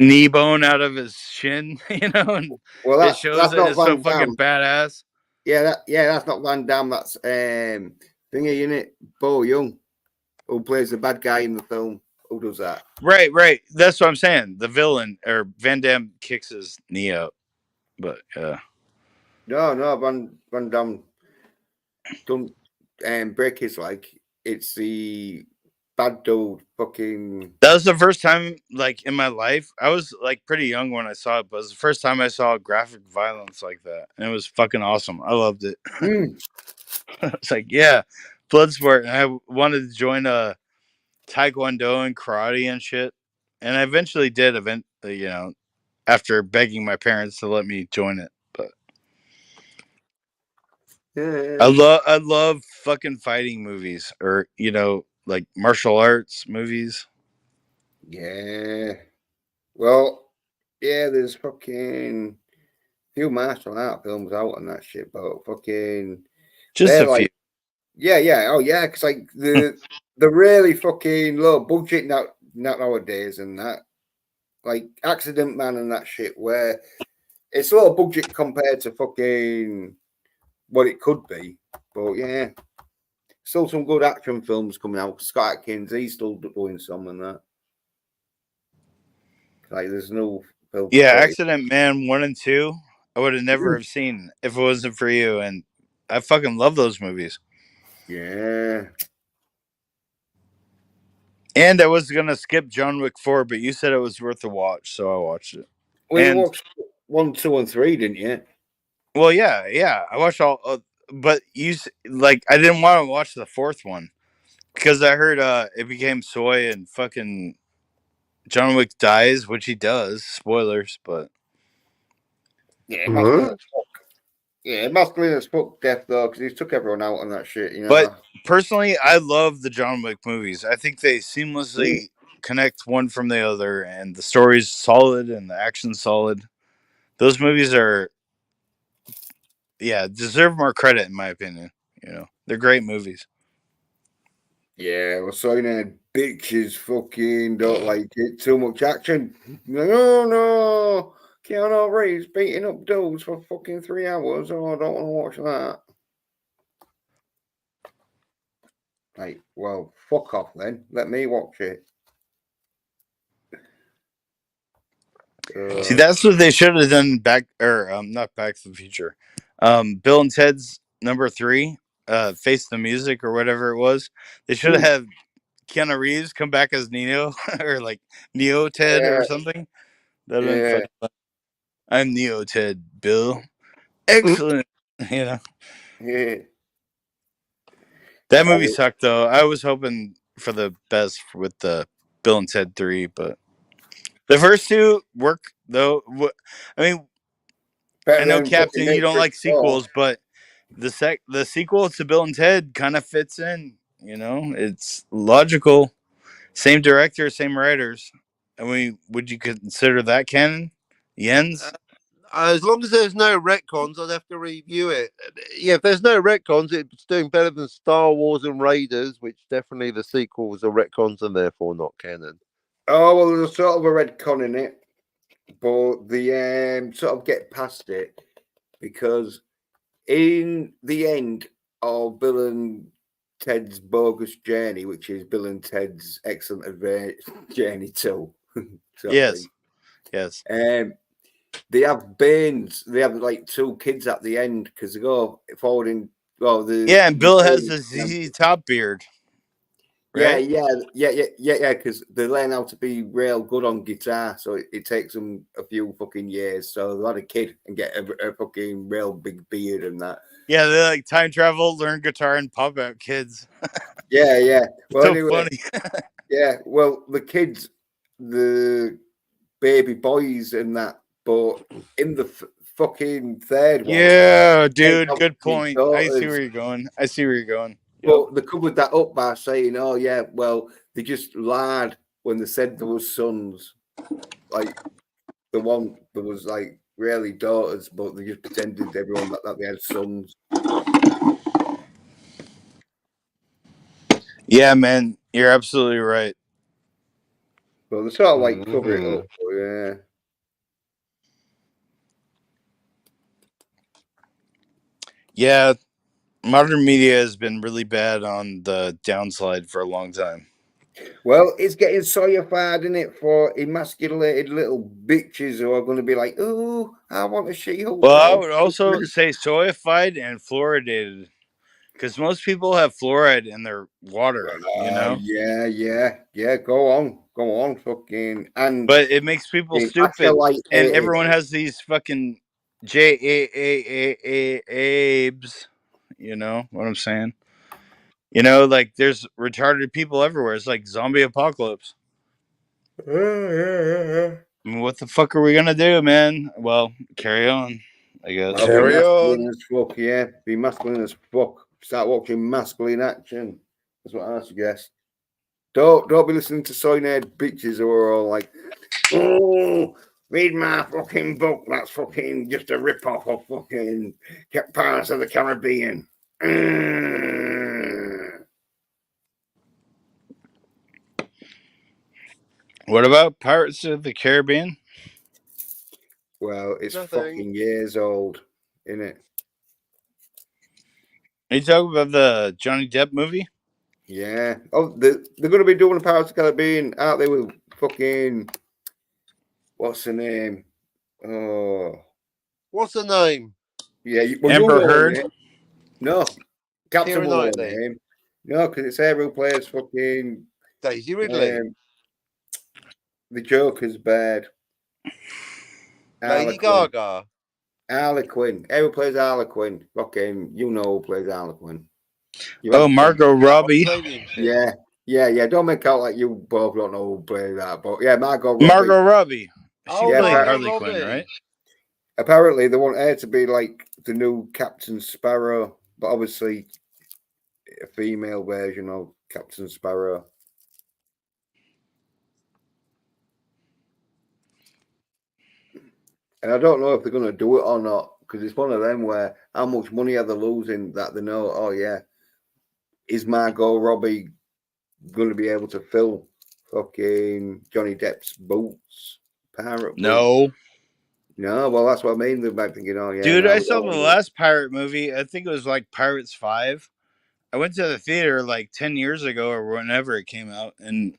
knee bone out of his shin, you know, and Well, it shows that's it. not It's so Van fucking Damme. badass. Yeah, that's not Van Damme. That's thingy, isn't it? Bo Young, who plays the bad guy in the film. Who does that? Right. That's what I'm saying. The villain or Van Damme kicks his knee out, but No, Van Damme don't break his leg. It's the bad dude. Fucking that was the first time, like in my life. I was like pretty young when I saw it, but it was the first time I saw graphic violence like that, and it was fucking awesome. I loved it. It's like, yeah, Bloodsport, and I wanted to join Taekwondo and karate and shit, and I eventually did. You know, after begging my parents to let me join it, but yeah. I love fucking fighting movies, or you know, like martial arts movies. Yeah. Well, yeah, there's fucking few martial art films out on that shit, but fucking Just they're a few. like, yeah, oh yeah, because like the really fucking low budget nowadays and that, like Accident Man and that shit, where it's low budget compared to fucking what it could be. But yeah, still some good action films coming out. Scott Atkins, he's still doing some and that. Like there's no film. Yeah, Accident Man 1 and 2. I would have never have seen if it wasn't for you, and I fucking love those movies. Yeah. And I was gonna skip John Wick 4, but you said it was worth a watch, so I watched it. Well, you And watched 1, 2, and 3, didn't you? well, yeah, I watched all. But like I didn't want to watch the fourth one because I heard it became soy and fucking John Wick dies, which he does. Spoilers, but Yeah, masculine as fuck. Yeah, masculine as fuck death though, because he took everyone out on that shit, you know. But personally, I love the John Wick movies. I think they seamlessly connect one from the other, and the story's solid and the action's solid. Those movies are, yeah, deserve more credit in my opinion. You know, they're great movies. Yeah, well, so you know, bitches fucking don't like it. Too much action. No. Keanu Reeves beating up dudes for fucking 3 hours. Oh, I don't want to watch that. Like, well, fuck off then. Let me watch it. See, that's what they should have done not Back to the Future. Bill and Ted's number 3, Face the Music or whatever it was. They should have had Keanu Reeves come back as Neo or like Neo Ted or something. That'd have been fucking fun. I'm Neo Ted, Bill. Excellent. You know. Yeah. That movie sucked though. I was hoping for the best with the Bill and Ted 3, but the first 2 work though. I mean, I know Captain, you don't like sequels, but the sequel to Bill and Ted kind of fits in. You know, it's logical. Same director, same writers. I mean, would you consider that canon? Jens? As long as there's no retcons, I'd have to review it. Yeah, if there's no retcons, it's doing better than Star Wars and Raiders, which definitely the sequels are retcons and therefore not canon. Oh, well, there's sort of a retcon in it, but the sort of get past it because in the end of Bill and Ted's Bogus Journey, which is Bill and Ted's Excellent Journey 2. Yes. They have Banes. They have like 2 kids at the end because they go forward in. Well, and Bill has a ZZ Top beard. Right? Yeah. Because they learn how to be real good on guitar, so it takes them a few fucking years. So they'll have a kid and get a fucking real big beard and that. Yeah, they like time travel, learn guitar, and pop out kids. Yeah. Well, so anyway, funny. yeah. Well, the kids, the baby boys and that, but in the fucking third one, Yeah, they dude. have Good big point. I daughters. see where you're going. But they covered that up by saying, "Oh yeah, well they just lied when they said there was sons." Like the one there was like really daughters, but they just pretended to everyone that they had sons. Yeah, man. You're absolutely right. But they sort of like cover it up. But yeah. Yeah, modern media has been really bad on the downslide for a long time. Well, it's getting soyified, isn't it, for emasculated little bitches who are going to be like, "Oh, I want a She-Hulk." Well, I would also say soyified and fluoridated, because most people have fluoride in their water, you know. Yeah. Go on, fucking. And But it makes people stupid, and everyone has these fucking abes. You know what I'm saying? You know, like there's retarded people everywhere. It's like zombie apocalypse. Yeah. I mean, what the fuck are we gonna do, man? Well, carry on, I guess. I'll be masculine as fuck, yeah. Be masculine as fuck. Start watching masculine action. That's what I suggest. Don't be listening to soy-nerd bitches who are all like, "Oh, read my fucking book. That's fucking just a rip-off of fucking Pirates of the Caribbean." What about Pirates of the Caribbean? Well, it's fucking years old, isn't it? Are you talking about the Johnny Depp movie? Yeah. Oh, they're going to be doing a Pirates of the Caribbean, aren't they? With fucking what's the name? Oh, what's the name? Yeah, Amber Heard. No, Captain Keira will know Knightley. her name. No, because it's her who plays fucking Daisy Ridley. The Joker's bad. Lady Gaga. Harlequin. Who plays Harlequin? Fucking, you know who plays Harlequin. Oh, Margot Robbie. Yeah. Don't make out like you both don't know who plays that, but yeah, Margot Robbie. Margot Robbie. She Yeah, played Harley Quinn, right? Apparently, they want her to be like the new Captain Sparrow, but obviously a female version of Captain Sparrow. And I don't know if they're going to do it or not, because it's one of them where how much money are they losing that they know, oh, yeah, is Margot Robbie going to be able to fill fucking Johnny Depp's boots? Pirate No. Boots? No, well, that's what I mean. They're like thinking, oh, yeah. Dude, no, I saw the last pirate movie. I think it was like Pirates 5. I went to the theater like 10 years ago or whenever it came out, and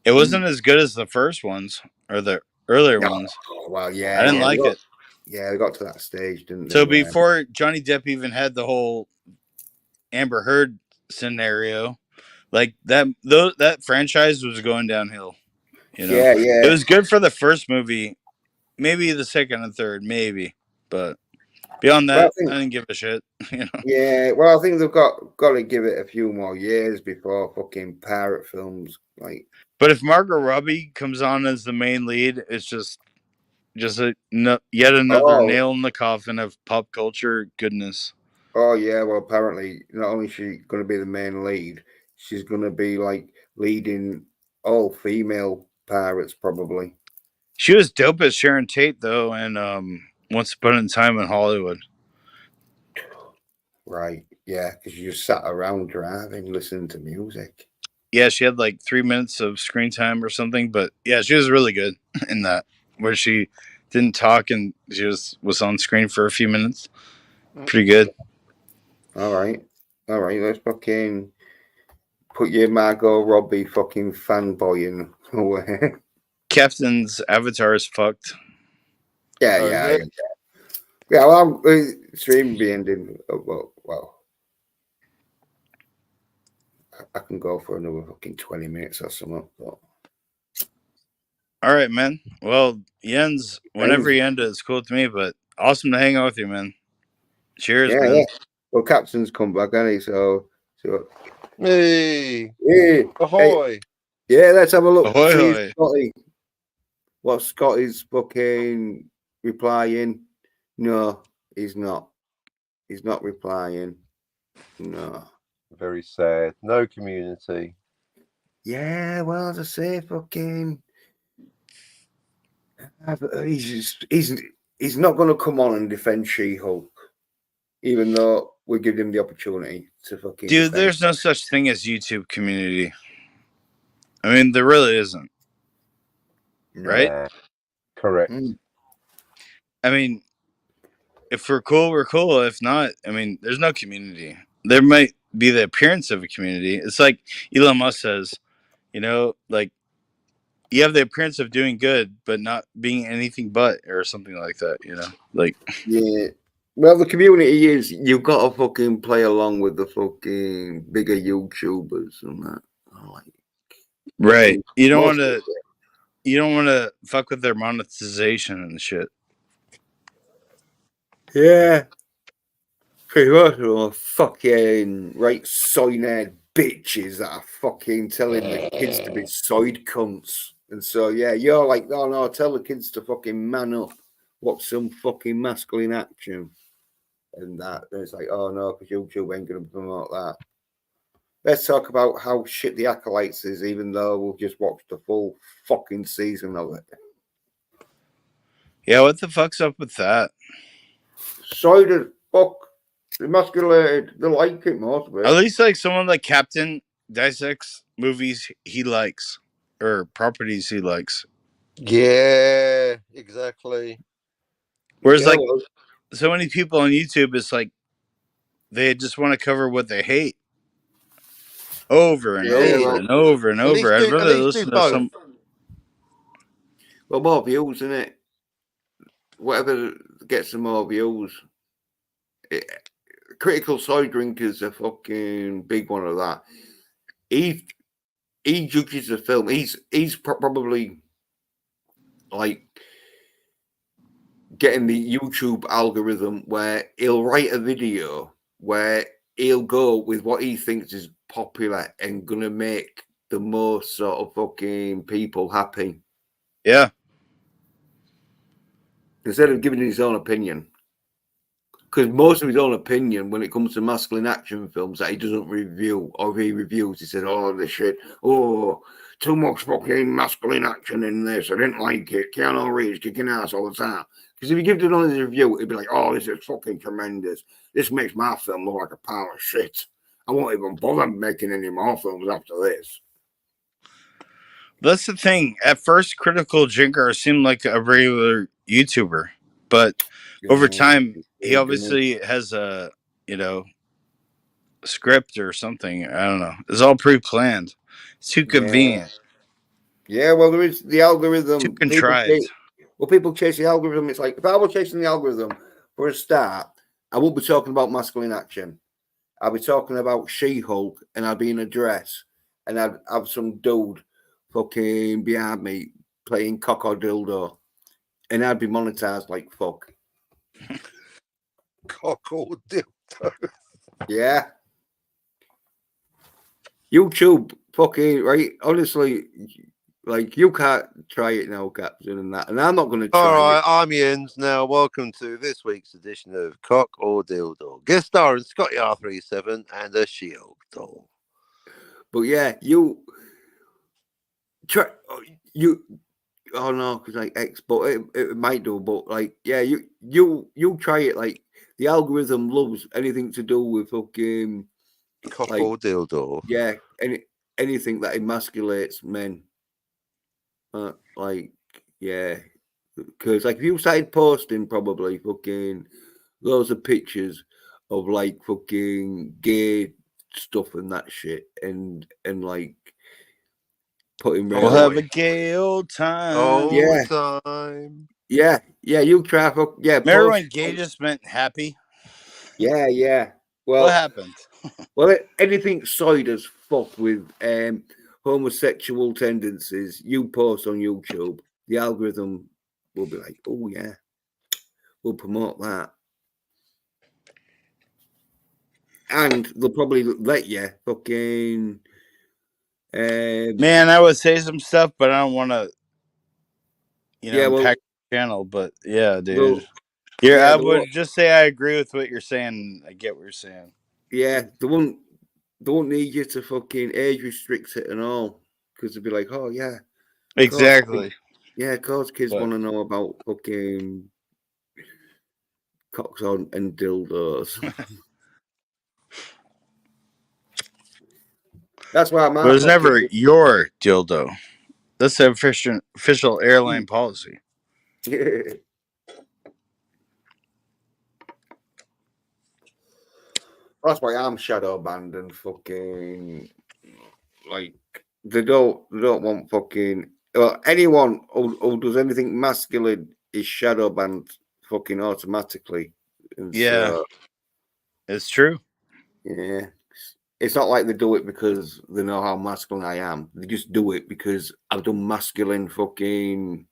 it wasn't as good as the first ones or the earlier ones. Well, yeah. I didn't like it. Yeah, they got to that stage, didn't they? So before Johnny Depp even had the whole Amber Heard scenario, like that franchise was going downhill. You know? Yeah. It was good for the first movie, maybe the second and third, maybe, but beyond that, I didn't give a shit. You know? Yeah, well, I think they've got to give it a few more years before fucking pirate films like. But if Margot Robbie comes on as the main lead, it's just yet another nail in the coffin of pop culture goodness. Oh yeah, well apparently not only is she going to be the main lead, she's going to be like leading all female pirates probably. She was dope as Sharon Tate though, and Once Upon a Time in Hollywood. Right, yeah, because you just sat around driving, listening to music. Yeah, she had like 3 minutes of screen time or something, but yeah, she was really good in that, where she didn't talk and she was on screen for a few minutes. Pretty good. All right, let's fucking put your Margot Robbie fucking fanboying away. Captain's avatar is fucked. Yeah. Well, stream be ending. Well, I can go for another fucking 20 minutes or something. But... All right, man. Well, Jens, whenever you end it, it's cool with me, but awesome to hang out with you, man. Cheers, man. Yeah. Well, Captain's come back, hasn't he? So... Hey. Yeah. Ahoy. Hey. Yeah, let's have a look. Ahoy. Scotty. what Scotty's fucking replying? No, he's not. He's not replying. No. Very sad. No community. Yeah, well, as I say, fucking. He's not going to come on and defend She-Hulk, even though we give him the opportunity to fucking. Dude, defend. there's no such thing as YouTube community. I mean, there really isn't. Right? Yeah, correct. I mean, if we're cool, we're cool. If not, I mean, there's no community. There might be the appearance of a community. It's like Elon Musk says, you know, like you have the appearance of doing good, but not being anything but, or something like that, you know? Like, yeah. Well, the community is you've got to fucking play along with the fucking bigger YouTubers and that. Like, right. You don't want to fuck with their monetization and shit. Yeah. Pretty much, or fucking right soy-nerd bitches that are fucking telling the kids to be soid cunts. And so, yeah, you're like, oh no, tell the kids to fucking man up. Watch some fucking masculine action. And that, and it's like, oh no, because YouTube ain't going to promote that. Let's talk about how shit the Acolytes is, even though we've just watched the full fucking season of it. Yeah, what the fuck's up with that? Soid as fuck. Emasculated. They like it most of it. At least like someone like Captain dissects movies he likes or properties he likes. Yeah, exactly. Whereas Yeah, like well, so many people on YouTube, it's like they just want to cover what they hate over and Yeah, over well, and over and at least over. I'd do- at rather least do listen to both. some. well, more views, isn't it? Whatever gets some more views. Critical Soy Drinker's a fucking big one of that. He judges the film. He's probably like getting the YouTube algorithm where he'll write a video where he'll go with what he thinks is popular and gonna make the most sort of fucking people happy. Yeah. Instead of giving his own opinion. Because most of his own opinion when it comes to masculine action films that he doesn't review, or if he reviews, he says, oh, this shit, oh, too much fucking masculine action in this, I didn't like it, Keanu Reeves kicking ass all the time. Because if you give it on his review, he'd be like, oh, this is fucking tremendous. This makes my film look like a pile of shit. I won't even bother making any more films after this. That's the thing. At first, Critical Drinker seemed like a regular YouTuber, but over time, he obviously has a, script or something. I don't know. It's all pre-planned. It's too convenient. Yeah, well, there is the algorithm. Too contrived. People chase the algorithm. It's like, if I were chasing the algorithm for a start, I won't be talking about masculine action. I'll be talking about She-Hulk, and I'd be in a dress, and I'd have some dude fucking behind me playing cock or dildo, and I'd be monetized like fuck. Cock or dildo. Yeah. YouTube, fucking right. Honestly, like you can't try it now, Captain, and that, and I'm not going to try. All right, I'm Jens. Now, welcome to this week's edition of Cock or Dildo. Guest starring Scotty R37 and a She-Hulk doll. But yeah, you try you. Oh no, because like X, but it might do. But like, yeah, you try it. Like the algorithm loves anything to do with fucking Cock like, or dildo. Yeah, anything that emasculates men. Like, yeah, because like if you started posting probably fucking loads of pictures of like fucking gay stuff and that shit, and like putting. We'll have a gay old time. Old time. Yeah, you try. Yeah, remember when gay just meant happy? Yeah. Well, what happened? Well, anything soid as fuck with homosexual tendencies, you post on YouTube, the algorithm will be like, oh yeah, we'll promote that. And they'll probably let you fucking man, I would say some stuff, but I don't want to, Yeah, well- pack channel, but yeah, dude. Well, Yeah, yeah, I the would one- just say I agree with what you're saying. I get what you're saying. Yeah, they won't need you to fucking age restrict it and all, because they'd be like, oh yeah, Exactly. yeah, of course, kids But- want to know about fucking cocks on and dildos. That's why I'm. But it's never your dildo. That's the official airline policy. That's why I'm shadow banned and fucking like they don't want fucking anyone who does anything masculine is shadow banned fucking automatically. And Yeah, so, it's true. yeah, it's not like they do it because they know how masculine I am. They just do it because I've done masculine fucking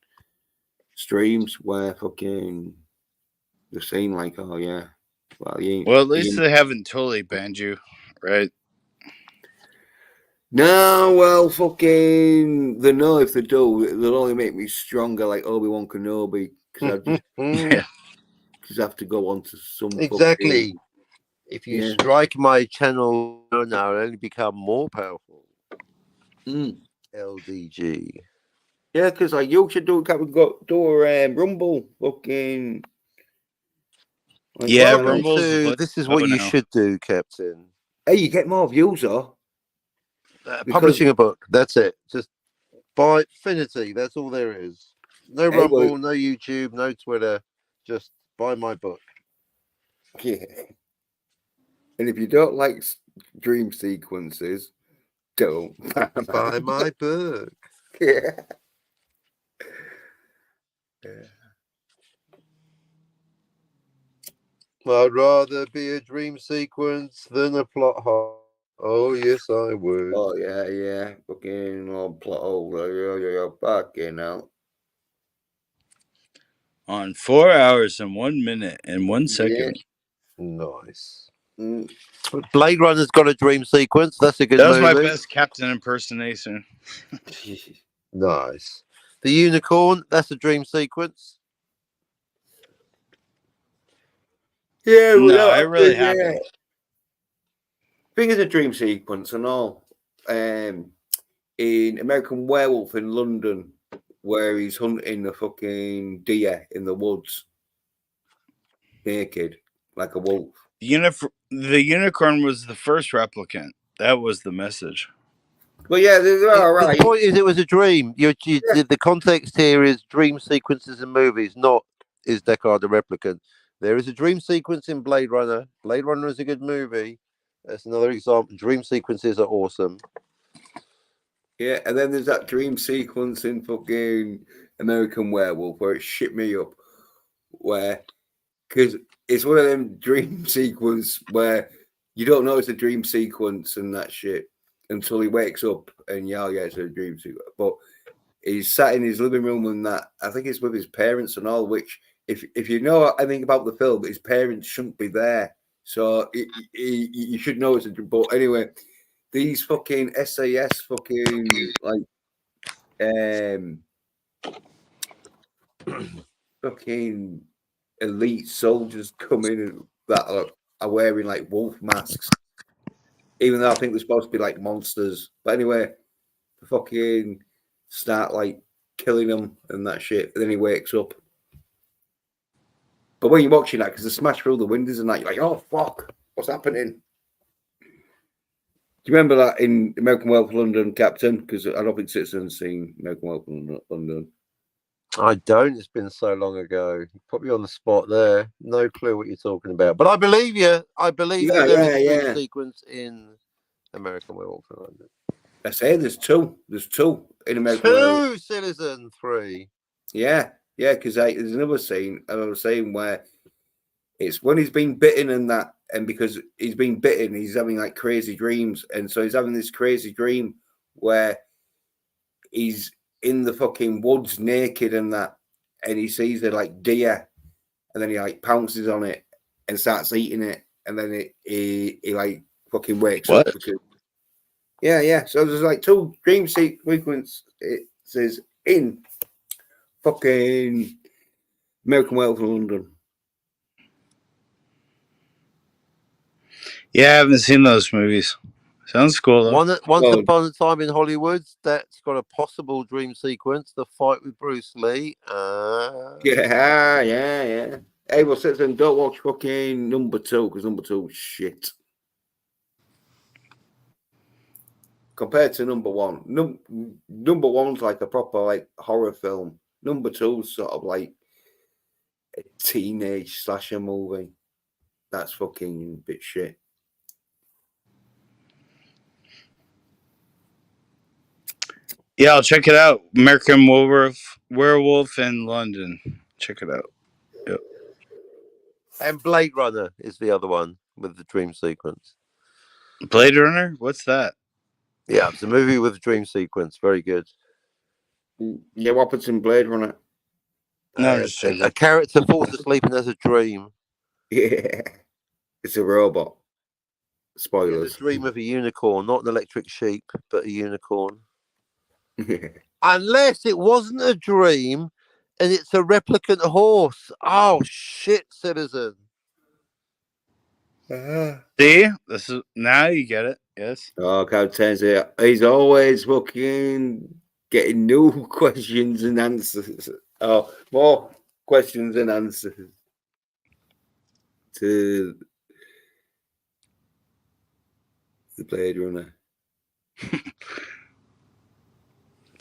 streams where fucking they're saying like, oh yeah, well, at least they haven't totally banned you, right? No, well, fucking, they know if they do, they'll only make me stronger, like Obi-Wan Kenobi, because I have to go on to some Exactly. If you yeah. strike my channel now, I'll only become more powerful. LDG. Yeah, because like you should do a Rumble, fucking. Like, Yeah, well, Rumble's This is what you now. should do, Captain. Hey, you get more views, though. Publishing a book. That's it. Just buy Finity. That's all there is. No Hey, Rumble, well- no YouTube, no Twitter. Just buy my book. Yeah. And if you don't like dream sequences, don't buy my book. Yeah. I'd rather be a dream sequence than a plot hole. Oh, yes, I would. Oh, yeah. Fucking old plot hole. Yeah, fucking hell. On 4 hours and 1 minute and 1 second. Nice. Blade Runner's got a dream sequence. That's a good That was my movie. best Captain impersonation. Nice. The Unicorn, that's a dream sequence. Yeah, No, I really haven't. I think it's a dream sequence and all. In American Werewolf in London, where he's hunting a fucking deer in the woods, naked like a wolf. The unicorn was the first replicant. That was the message. Well, yeah, they're all right. The point is, it was a dream. The context here is dream sequences in movies, not is Deckard a replicant. There is a dream sequence in Blade Runner. Blade Runner is a good movie. That's another example. Dream sequences are awesome. Yeah, and then there's that dream sequence in fucking American Werewolf where it shit me up, because it's one of them dream sequence where you don't know it's a dream sequence and that shit until he wakes up and yeah, it's a dream sequence. But he's sat in his living room and that I think it's with his parents and all. Which, if you know anything about the film, his parents shouldn't be there, so you should know it's a dream. But anyway. These fucking SAS fucking like fucking elite soldiers come in that are wearing like wolf masks, even though I think they're supposed to be like monsters. But anyway, they fucking start like killing him and that shit. And then he wakes up. But when you're watching that, because they smash through the windows and that, you're like, oh fuck, what's happening? Do you remember that in American Werewolf London, Captain? Because I don't think Citizen's seen American Werewolf London. I don't. It's been so long ago. You put me on the spot there. No clue what you're talking about. But I believe you. I believe you. There is a dream sequence in American Werewolf in London. I say there's two. There's two in American Werewolf. Citizen 3. Yeah, because there's another scene I was saying where it's when he's been bitten and that, and because he's been bitten, he's having like crazy dreams, and so he's having this crazy dream where he's in the fucking woods naked and that, and he sees a like deer, and then he like pounces on it and starts eating it, and then he like fucking wakes up because yeah. So there's like two dream sequences in fucking American Werewolf in London. Yeah, I haven't seen those movies. Sounds cool though. Once upon a time in Hollywood, that's got a possible dream sequence: the fight with Bruce Lee. Yeah. Hey, well, Citizen, don't watch fucking number 2 because number 2 is shit. Compared to number 1, number 1's like a proper like horror film. Number 2's sort of like a teenage slasher movie. That's fucking a bit shit. Yeah, I'll check it out. American Werewolf in London. Check it out. Yep. And Blade Runner is the other one with the dream sequence. Blade Runner? What's that? Yeah, it's a movie with a dream sequence. Very good. Yeah, what happens in Blade Runner? No, a character falls asleep and has a dream. Yeah, it's a robot. He Spoilers. has a dream of a unicorn, not an electric sheep, but a unicorn. Unless it wasn't a dream and it's a replicant horse. Oh shit, Citizen. See, this is now you get it. Yes. Oh, Captain, he's always fucking getting new questions and answers. Oh, more questions and answers to the Blade Runner.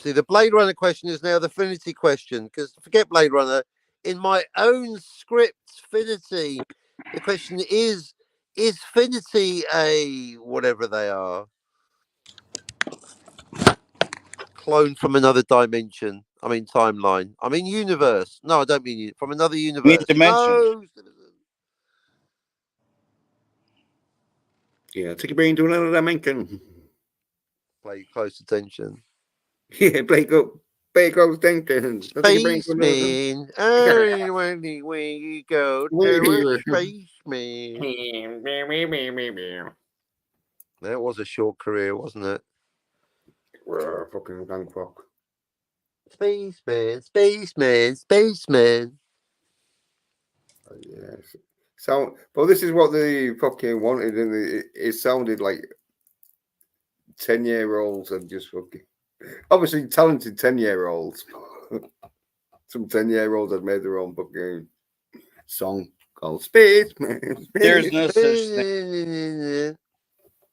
See, the Blade Runner question is now the Finity question, because forget Blade Runner. In my own script, Finity, the question is Finity a whatever they are? Clone from another dimension. I mean timeline. I mean universe. No, I don't mean from another universe. Dimension. No. Yeah, take your brain to another dimension. Play close attention. Yeah, play close attention. Spaceman. Everywhere you go, there is spaceman. That was a short career, wasn't it? Fucking Bangkok. Spaceman. Yes. So, but this is what they fucking wanted, and it sounded like 10-year-olds and just fucking obviously talented 10-year-olds. Some 10-year-olds had made their own fucking song called Spaceman. There's no such thing.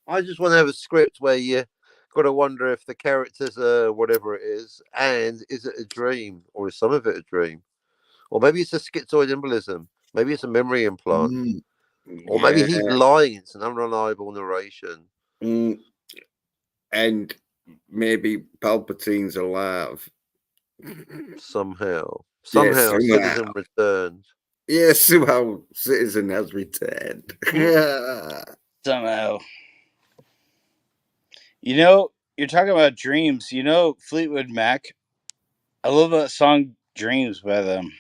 I just want to have a script where you got to wonder if the characters are whatever it is, and is it a dream, or is some of it a dream, or maybe it's a schizoid embolism, maybe it's a memory implant, or maybe he's lying. It's an unreliable narration. And maybe Palpatine's alive. Somehow Citizen returned. Yes, somehow Citizen has returned. Somehow. You know, you're talking about dreams. You know Fleetwood Mac? I love that song Dreams by them.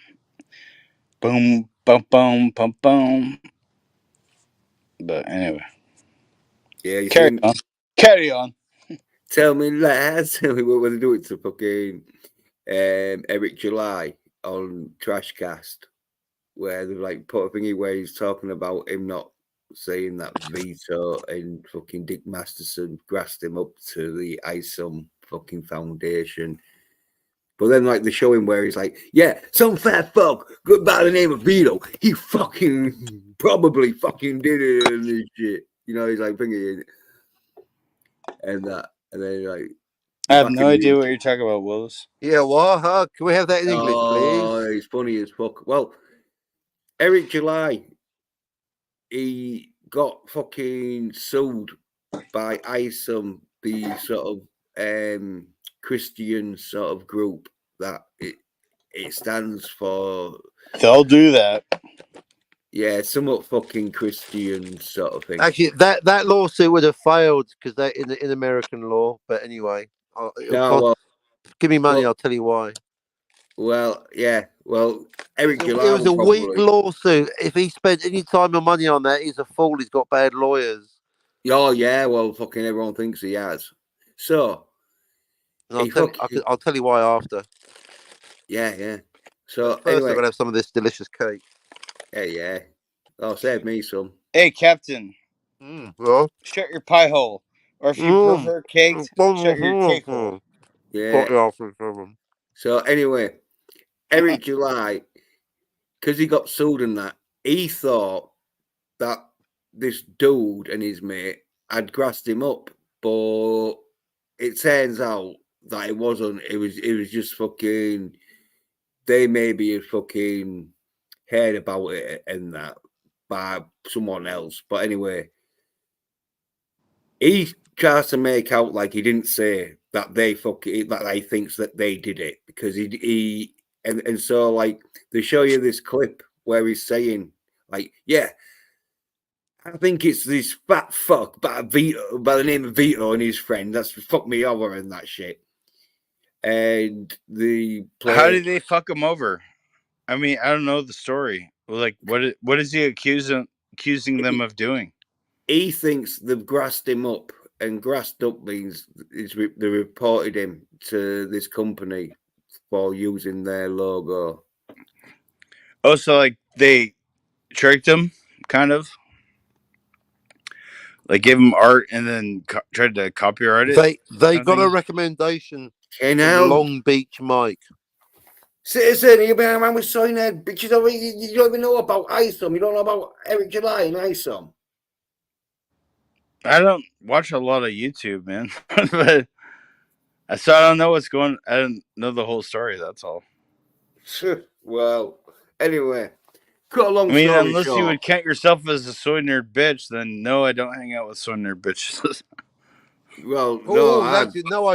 Boom, bum, bum, bum, bum. But anyway. Yeah, Carry on. Tell me lies. Tell me what they do it to fucking Eric July on Trashcast, where they're like put a thingy where he's talking about him not saying that Vito and fucking Dick Masterson grassed him up to the ISOM fucking foundation. But then, like, they show him where he's like, yeah, some fat fuck good by the name of Vito. He fucking probably fucking did it and this shit. You know, he's like thinking and that. And then, like, I have no idea what you're talking about, Willis. Yeah, what? Huh? Can we have that in English, please? Oh, it's funny as fuck. Well, Eric July, he got fucking sued by ISOM, the sort of Christian sort of group that it stands for. They'll do that. Yeah, somewhat fucking Christian sort of thing. Actually, that lawsuit would have failed because they're in American law. But anyway, give me money. I'll tell you why. Well, yeah. Well, Eric July. It was a weak lawsuit. If he spent any time or money on that, he's a fool. He's got bad lawyers. Oh yeah. Well, fucking everyone thinks he has. So I'll tell you why after. Yeah. So First, I'm anyway, gonna have some of this delicious cake. yeah. Oh, save me some. Hey, Captain, Well, shut your pie hole. Or if you prefer caked, shut your cake hole. Yeah. So anyway, Eric July, because he got sued and that, he thought that this dude and his mate had grassed him up, but it turns out that it wasn't. It was just fucking. They maybe had fucking heard about it and that by someone else. But anyway, he tries to make out like he didn't say that they that he thinks that they did it because and so like they show you this clip where he's saying like, yeah, I think it's this fat fuck by the name of Vito and his friend that's fucked me over and that shit. And the How did they fuck him over? I mean, I don't know the story. Like, what is he accusing them of doing? He thinks they've grassed him up, and grassed up means they reported him to this company for using their logo. Oh, so like they tricked him, kind of. Like gave him art and then tried to copyright it. They got a recommendation from Long Beach Mike. Citizen, you've been around with Soyhead, but you don't even know about ISOM. You don't know about Eric July and ISOM. I don't watch a lot of YouTube, man. But I don't know what's going. I don't know the whole story. That's all. Well, anyway, cut a long I mean, story unless short. you would count yourself as a soy nerd bitch, then no, I don't hang out with soy nerd bitches. Well, no, I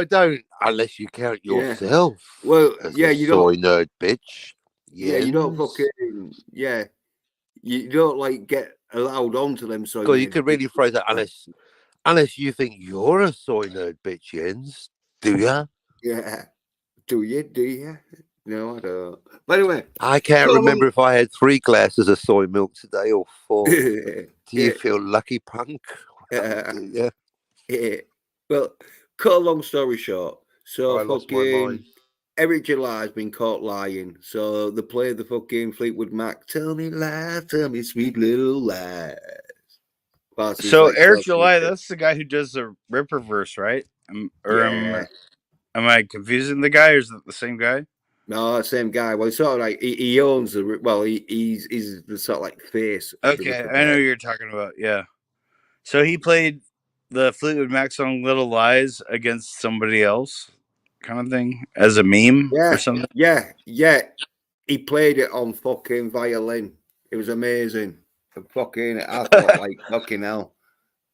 don't. Unless you count yourself. Well, as yeah, a you soy don't. nerd bitch. Yeah, you don't fucking. Yeah, you don't like get allowed onto them. So God, you could really phrase that unless you think you're a soy nerd bitch, Jens. Do ya? Yeah. Do you? No, I don't. But anyway, I can't remember if I had 3 glasses of soy milk today or 4. Do you feel lucky, punk? Yeah. Well, cut a long story short. So I lost my fucking mind. Eric July has been caught lying. So they play the fucking Fleetwood Mac. Tell me lies, tell me sweet little lies. So Eric July, that's the guy who does the Ripper verse, right? Am I confusing the guy, or is it the same guy? No, same guy. Well, he's sort of like he owns the. Well, he's the sort of like face. Okay, I know who you're talking about. Yeah. So he played the Fleetwood Mac song "Little Lies" against somebody else, kind of thing, as a meme or something. Yeah. He played it on fucking violin. It was amazing. Fucking, I thought like fucking hell.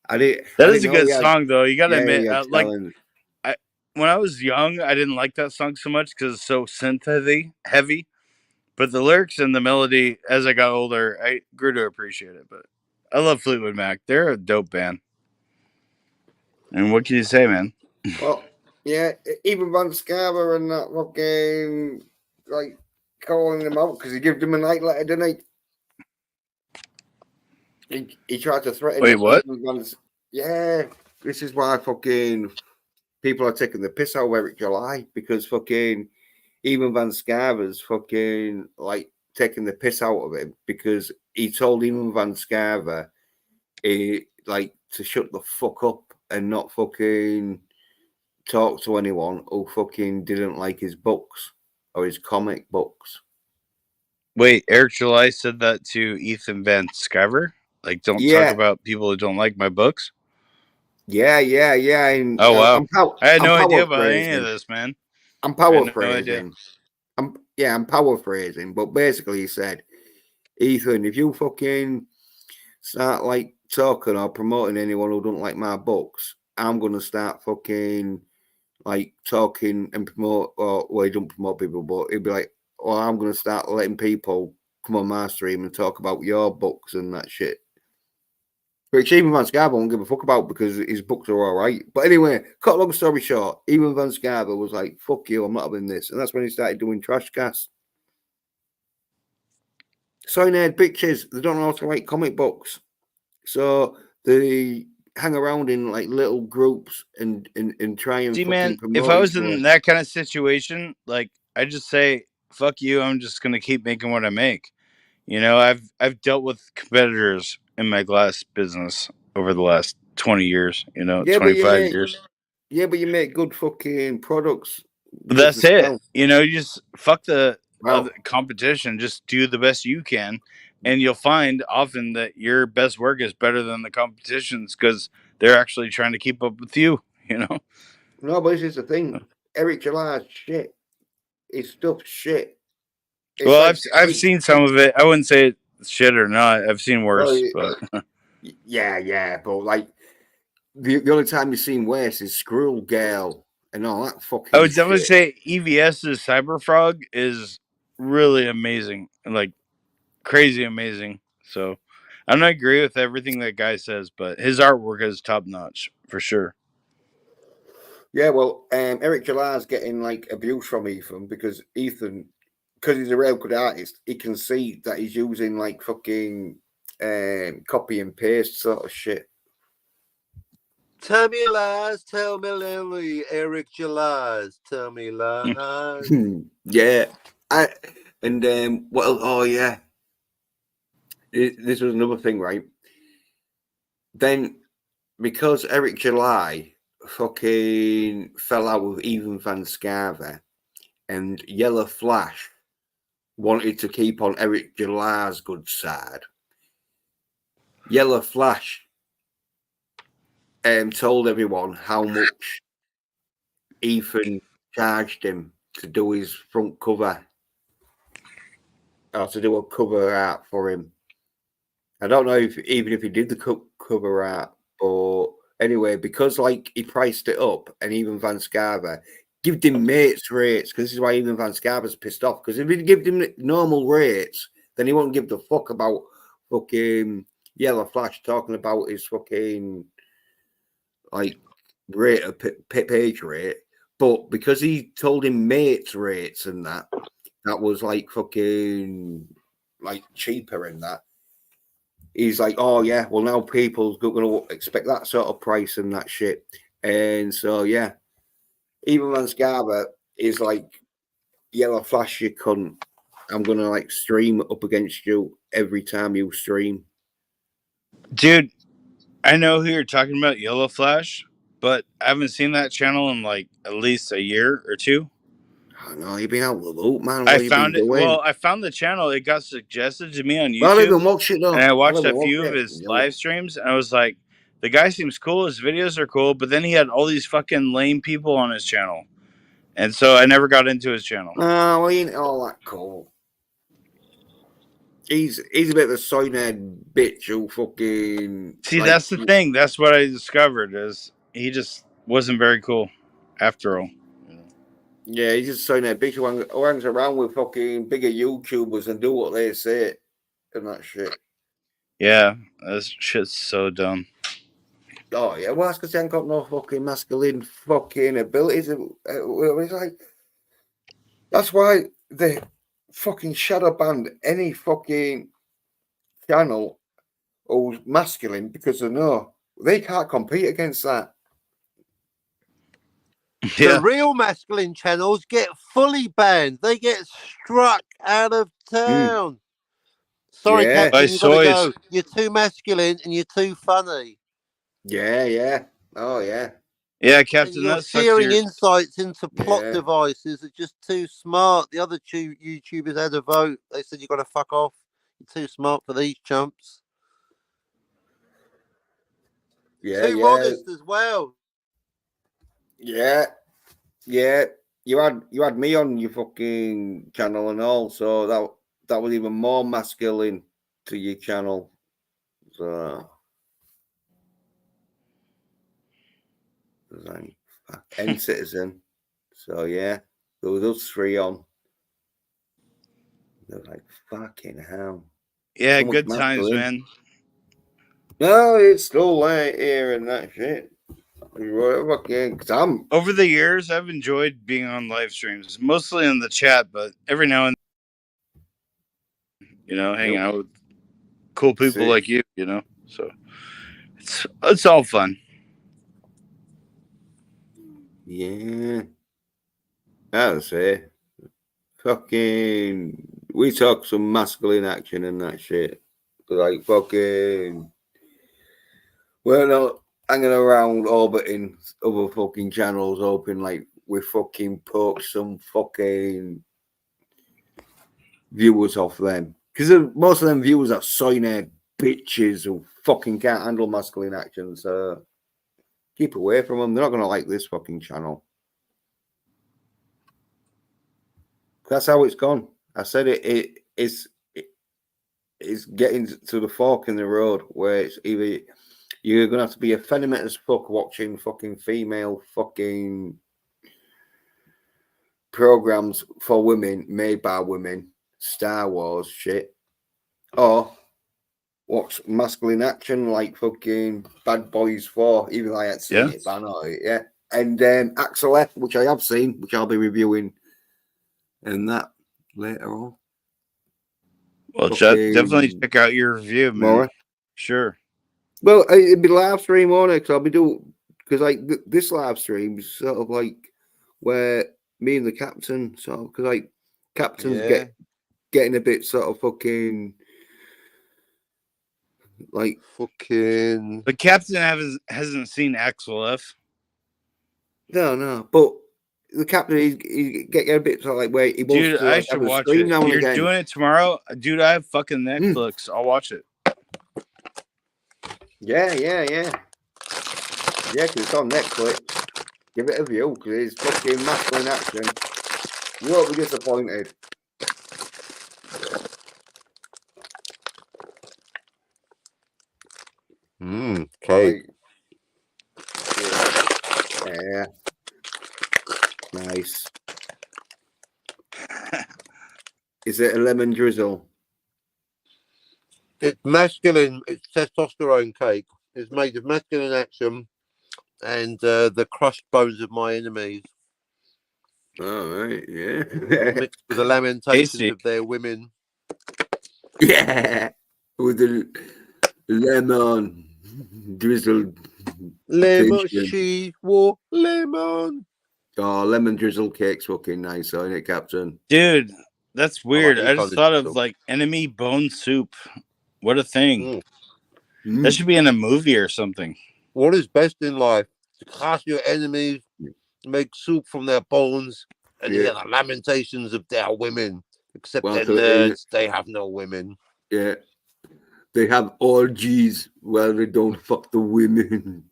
That is a good song, though. You gotta admit, like, when I was young, I didn't like that song so much because it's so synth heavy. But the lyrics and the melody, as I got older, I grew to appreciate it. But I love Fleetwood Mac. They're a dope band. And what can you say, man? Well, yeah, even Van Scarver and that fucking like calling them out because he gave them a night letter, didn't he? He tried to threaten. Wait, what? Yeah, this is why fucking people are taking the piss out of Eric July because fucking even Van Scarver's fucking like taking the piss out of him because he told even Van Scarver like to shut the fuck up and not fucking talk to anyone who fucking didn't like his books or his comic books. Wait, Eric July said that to Ethan Van Sciver? Like, don't talk about people who don't like my books? Yeah. And, oh, wow. I had no idea about any of this, man. I'm paraphrasing. I'm paraphrasing, but basically he said, Ethan, if you fucking start like talking or promoting anyone who don't like my books, I'm gonna start fucking like talking and promote, or well, he don't promote people, but he'd be like, well, I'm gonna start letting people come on my stream and talk about your books and that shit. Which even Van Scarver won't give a fuck about because his books are all right. But anyway, cut a long story short, even Van Scarver was like, fuck you, I'm not having this. And that's when he started doing trash casts. Soyhead bitches, they don't know how to write comic books. So they hang around in like little groups and try and see, man, if I was in that kind of situation, like I just say fuck you. I'm just gonna keep making what I make. I've dealt with competitors in my glass business over the last 20 years. Yeah, but you 25 make years. good fucking products. But Because that's the it. smell. You just fuck the Well, other competition. Just do the best you can, and you'll find often that your best work is better than the competition's because they're actually trying to keep up with you. no, but this is the thing. Eric July's shit. His stuff's shit. It's Well, like, I've seen some of it. I wouldn't say it's shit or not. I've seen well, worse, but yeah, but like the only time you've seen worse is Squirrel Girl and all that I fucking would definitely shit. say EVS's Cyberfrog is really amazing, like crazy amazing. So I don't agree with everything that guy says, but his artwork is top notch for sure. Yeah, well, Eric July's getting like abuse from Ethan because because he's a real good artist, he can see that he's using like fucking copy and paste sort of shit. Tell me lies, tell me Lily, Eric July's, tell me lies. Yeah, what else? Oh yeah, this was another thing, right? Then because Eric July fucking fell out with Ethan Van Scarver and Yellow Flash wanted to keep on Eric July's good side. Yellow Flash told everyone how much Ethan charged him to do his front cover or to do a cover art for him. I don't know if even if he did the cover art, but anyway, because like he priced it up, and even Van Scarver give him mates rates, because this is why even Van Scarver's pissed off. Because if he'd give him normal rates, then he won't give the fuck about fucking Yellow Flash talking about his fucking like rate of page rate. But because he told him mates rates and that was like fucking like cheaper and that. He's like, oh yeah, well now people's going to expect that sort of price and that shit. And so yeah, even Van Scarver is like, Yellow Flash, you cunt. I'm gonna like stream up against you every time you stream. Dude, I know who you're talking about, Yellow Flash, but I haven't seen that channel in like at least a year or two. I know you've been out of the loop, man. I What you been found it. doing? Well, I found the channel. It got suggested to me on I don't YouTube, even watch it though. and I watched don't a even watch few of it. his live streams, and I was like, the guy seems cool. His videos are cool, but then he had all these fucking lame people on his channel, and so I never got into his channel. Oh, well, he ain't all that cool. He's a bit of a soy-nerd bitch who fucking. See, like, that's the thing. That's what I discovered is he just wasn't very cool, after all. Yeah, he's just soy-nerd bitch who hangs around with fucking bigger YouTubers and do what they say and that shit. Yeah, that shit's so dumb. Oh yeah, well that's because he ain't got no fucking masculine fucking abilities. It's like that's why they fucking shadow banned any fucking channel who's masculine because they know they can't compete against that. Yeah. The real masculine channels get fully banned. They get struck out of town. Sorry, Yeah. Captain, By you've got to go. soys. You're too masculine and you're too funny. Yeah. Oh yeah. Yeah, And Captain, you're that sucks. sharing insights into plot Yeah. devices are just too smart. The other two YouTubers had a vote. They said you got to fuck off. You're too smart for these chumps. Yeah. Too modest as well. Yeah. You had me on your fucking channel and all, so that was even more masculine to your channel. So like N Citizen. So yeah, there was us three on. They're like fucking hell. Yeah, So much good times, masculine. man. No, it's still late here and that shit. Cause I'm Over the years, I've enjoyed being on live streams, mostly in the chat, but every now and then, hanging out with cool people like you, So it's all fun. Yeah. I would say fucking, we talk some masculine action and that shit. Like fucking, we're not hanging around orbiting other fucking channels, hoping like we fucking poke some fucking viewers off them. Because most of them viewers are soy bitches who fucking can't handle masculine action. So keep away from them. They're not going to like this fucking channel. That's how it's gone. I said it's getting to the fork in the road where it's either you're going to have to be effeminate as fuck watching fucking female fucking programs for women made by women, Star Wars shit, or watch masculine action like fucking Bad Boys 4, even though I hadn't seen it, but I know it, yeah. And Axel F, which I have seen, which I'll be reviewing, and that later on. Well, definitely check out your review, man. More? Sure. Well, it'd be live stream on it, because I'll be doing, because like this live stream is sort of like where me and the captain, so because like captain's getting a bit sort of fucking like fucking. The captain hasn't seen Axel F. No, but the captain he get a bit sort of like where he wants Dude, to like, I should have a watch stream it. now and You're again. doing it tomorrow, dude. I have fucking Netflix. I'll watch it. Yeah. Yeah, because it's on Netflix. Give it a view because it's fucking masculine action. You won't be disappointed. Okay. Yeah. Nice. Is it a lemon drizzle? It's masculine. It's testosterone cake. It's made of masculine action and the crushed bones of my enemies. All right, yeah. Mixed with the lamentations of their women. Yeah. With the lemon drizzle. Lemon, she wore lemon. Oh, lemon drizzle cake's fucking nice, isn't it, Captain? Dude, that's weird. like I just thought of like enemy bone soup. What a thing. That should be in a movie or something. What is best in life? To crush your enemies, make soup from their bones, and hear the lamentations of their women. Except they're nerds, they have no women. Yeah. They have orgies while they don't fuck the women.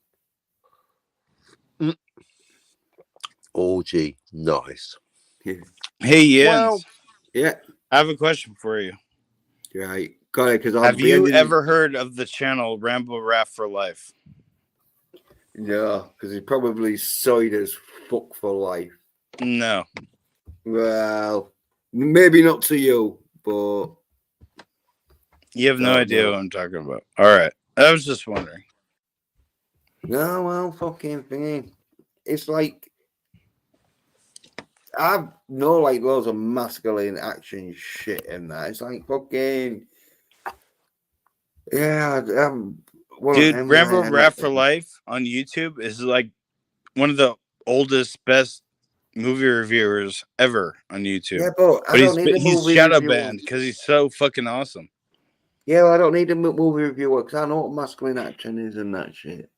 Orgy. Nice. Yeah. Hey, Jens. Well, yeah. I have a question for you. Right. Got it, have you ever heard of the channel Rambo Raff for Life? No, because he's probably soid as fuck for life. No. Well, maybe not to you, but you have no idea what I'm talking about. All right. I was just wondering. No, well, fucking thing. It's like I know like loads of masculine action shit in that. It's like fucking yeah. Dude, Rambo Rap for Life on YouTube is like one of the oldest, best movie reviewers ever on YouTube. Yeah, but I don't need a he's movie shadow reviewer. banned because he's so fucking awesome. Yeah, well, I don't need a movie reviewer because I know what masculine action is and that shit.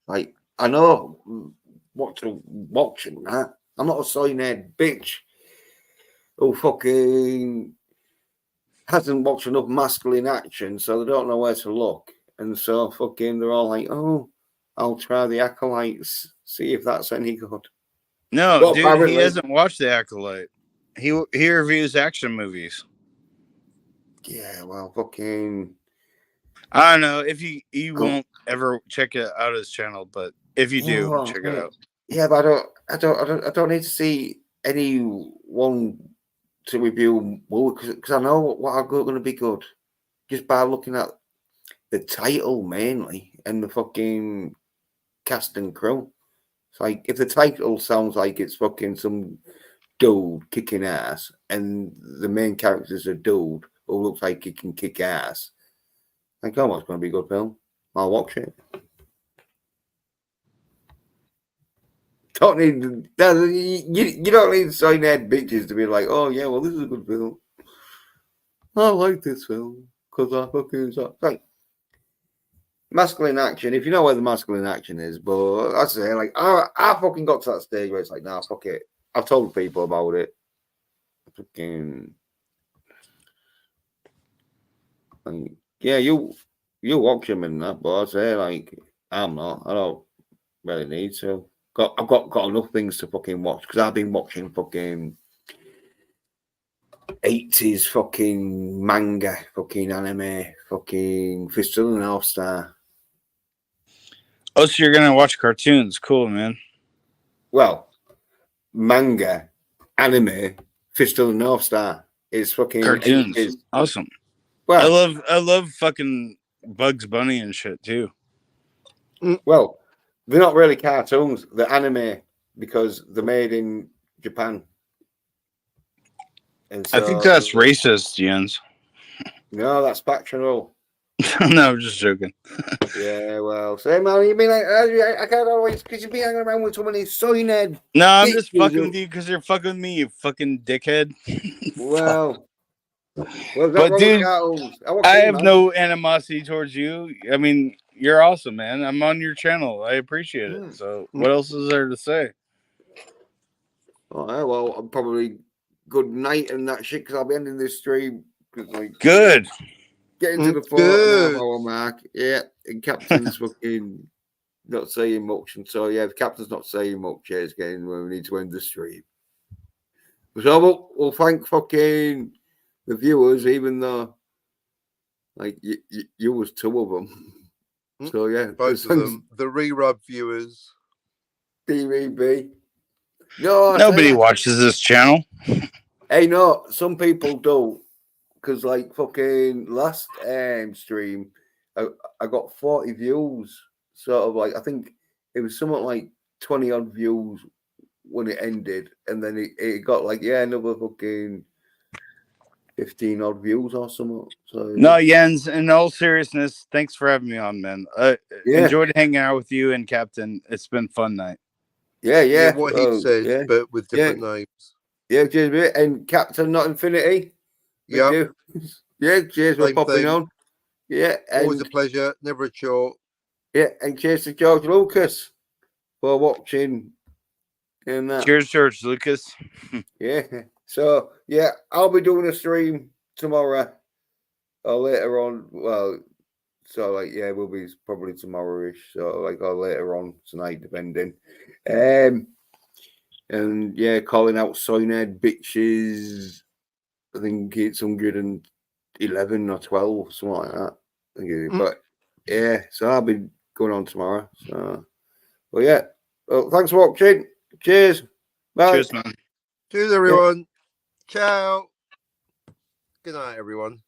Like I know what to watch and that. I'm not a soy-nerd bitch who fucking hasn't watched enough masculine action, so they don't know where to look. And so fucking they're all like, oh, I'll try the Acolytes, see if that's any good. No, well, dude, apparently, he hasn't watched The Acolyte. He reviews action movies. Yeah, well, fucking I don't know if you won't ever check it out his channel, but if you do, check it out. Yeah, but I don't need to see anyone to review because I know what are going to be good just by looking at the title mainly and the fucking cast and crew. It's like if the title sounds like it's fucking some dude kicking ass and the main character's a dude who looks like he can kick ass, like, oh, it's going to be a good film. I'll watch it. Don't need you don't need sign-head bitches to be like, oh yeah, well this is a good film. I like this film because I fucking like masculine action. If you know where the masculine action is, but I say like I fucking got to that stage where it's like, nah, fuck it. I've told people about it. Fucking and yeah, you watch them in that, but I say like I'm not. I don't really need to. I've got enough things to fucking watch because I've been watching fucking 80s fucking manga, fucking anime, fucking Fist of the North Star. Oh, so you're gonna watch cartoons? Cool, man. Well, manga, anime, Fist of the North Star is fucking Cartoons. 80s. Awesome. Well, I love fucking Bugs Bunny and shit too. Well, they're not really cartoons. They're anime because they're made in Japan. And so, I think that's racist, Jens. No, that's factual. No, I'm just joking. Yeah, well, say, man, you mean like I can't always because you be hanging around with so many soy-ned. No, I'm just fucking with you because you're fucking with me, you fucking dickhead. Well, but dude, I have man. no animosity towards you. I mean, you're awesome, man. I'm on your channel. I appreciate it. So, what else is there to say? All right, well, I'm probably good night and that shit because I'll be ending this stream. Like, good. Getting to the 4.5 hour mark. Yeah, and Captain's fucking not saying much. And so, yeah, if Captain's not saying much, yeah, it's getting where we need to end the stream. So, we'll thank fucking the viewers, even though, like, you was two of them. So, yeah. Both of them. The re-rub viewers. DVB. No, nobody watches this channel. Hey, no, some people do. Because, like, fucking last stream, I got 40 views. Sort of like, I think it was somewhat like 20 odd views when it ended. And then it got like, yeah, another fucking 15 odd views or something. So, no, Jens, in all seriousness, thanks for having me on, man. Enjoyed hanging out with you and Captain. It's been fun night. Yeah. What he said, but with different names. Yeah, cheers, mate. And Captain Not Infinity. Yeah. Yeah, cheers for Same popping thing. on. Yeah. Always a pleasure. Never a chore. Yeah, and cheers to George Lucas for watching. And that. Cheers, George Lucas. Yeah. So, yeah, I'll be doing a stream tomorrow or later on. Well, so, like, yeah, we'll be probably tomorrow-ish. So, like, or later on tonight, depending. And, yeah, calling out Soyned bitches. I think it's 111 or 12, something like that. But, yeah, so I'll be going on tomorrow. So, well, yeah. Well, thanks for watching. Cheers. Bye. Cheers, man. Cheers, everyone. Ciao. Good night, everyone.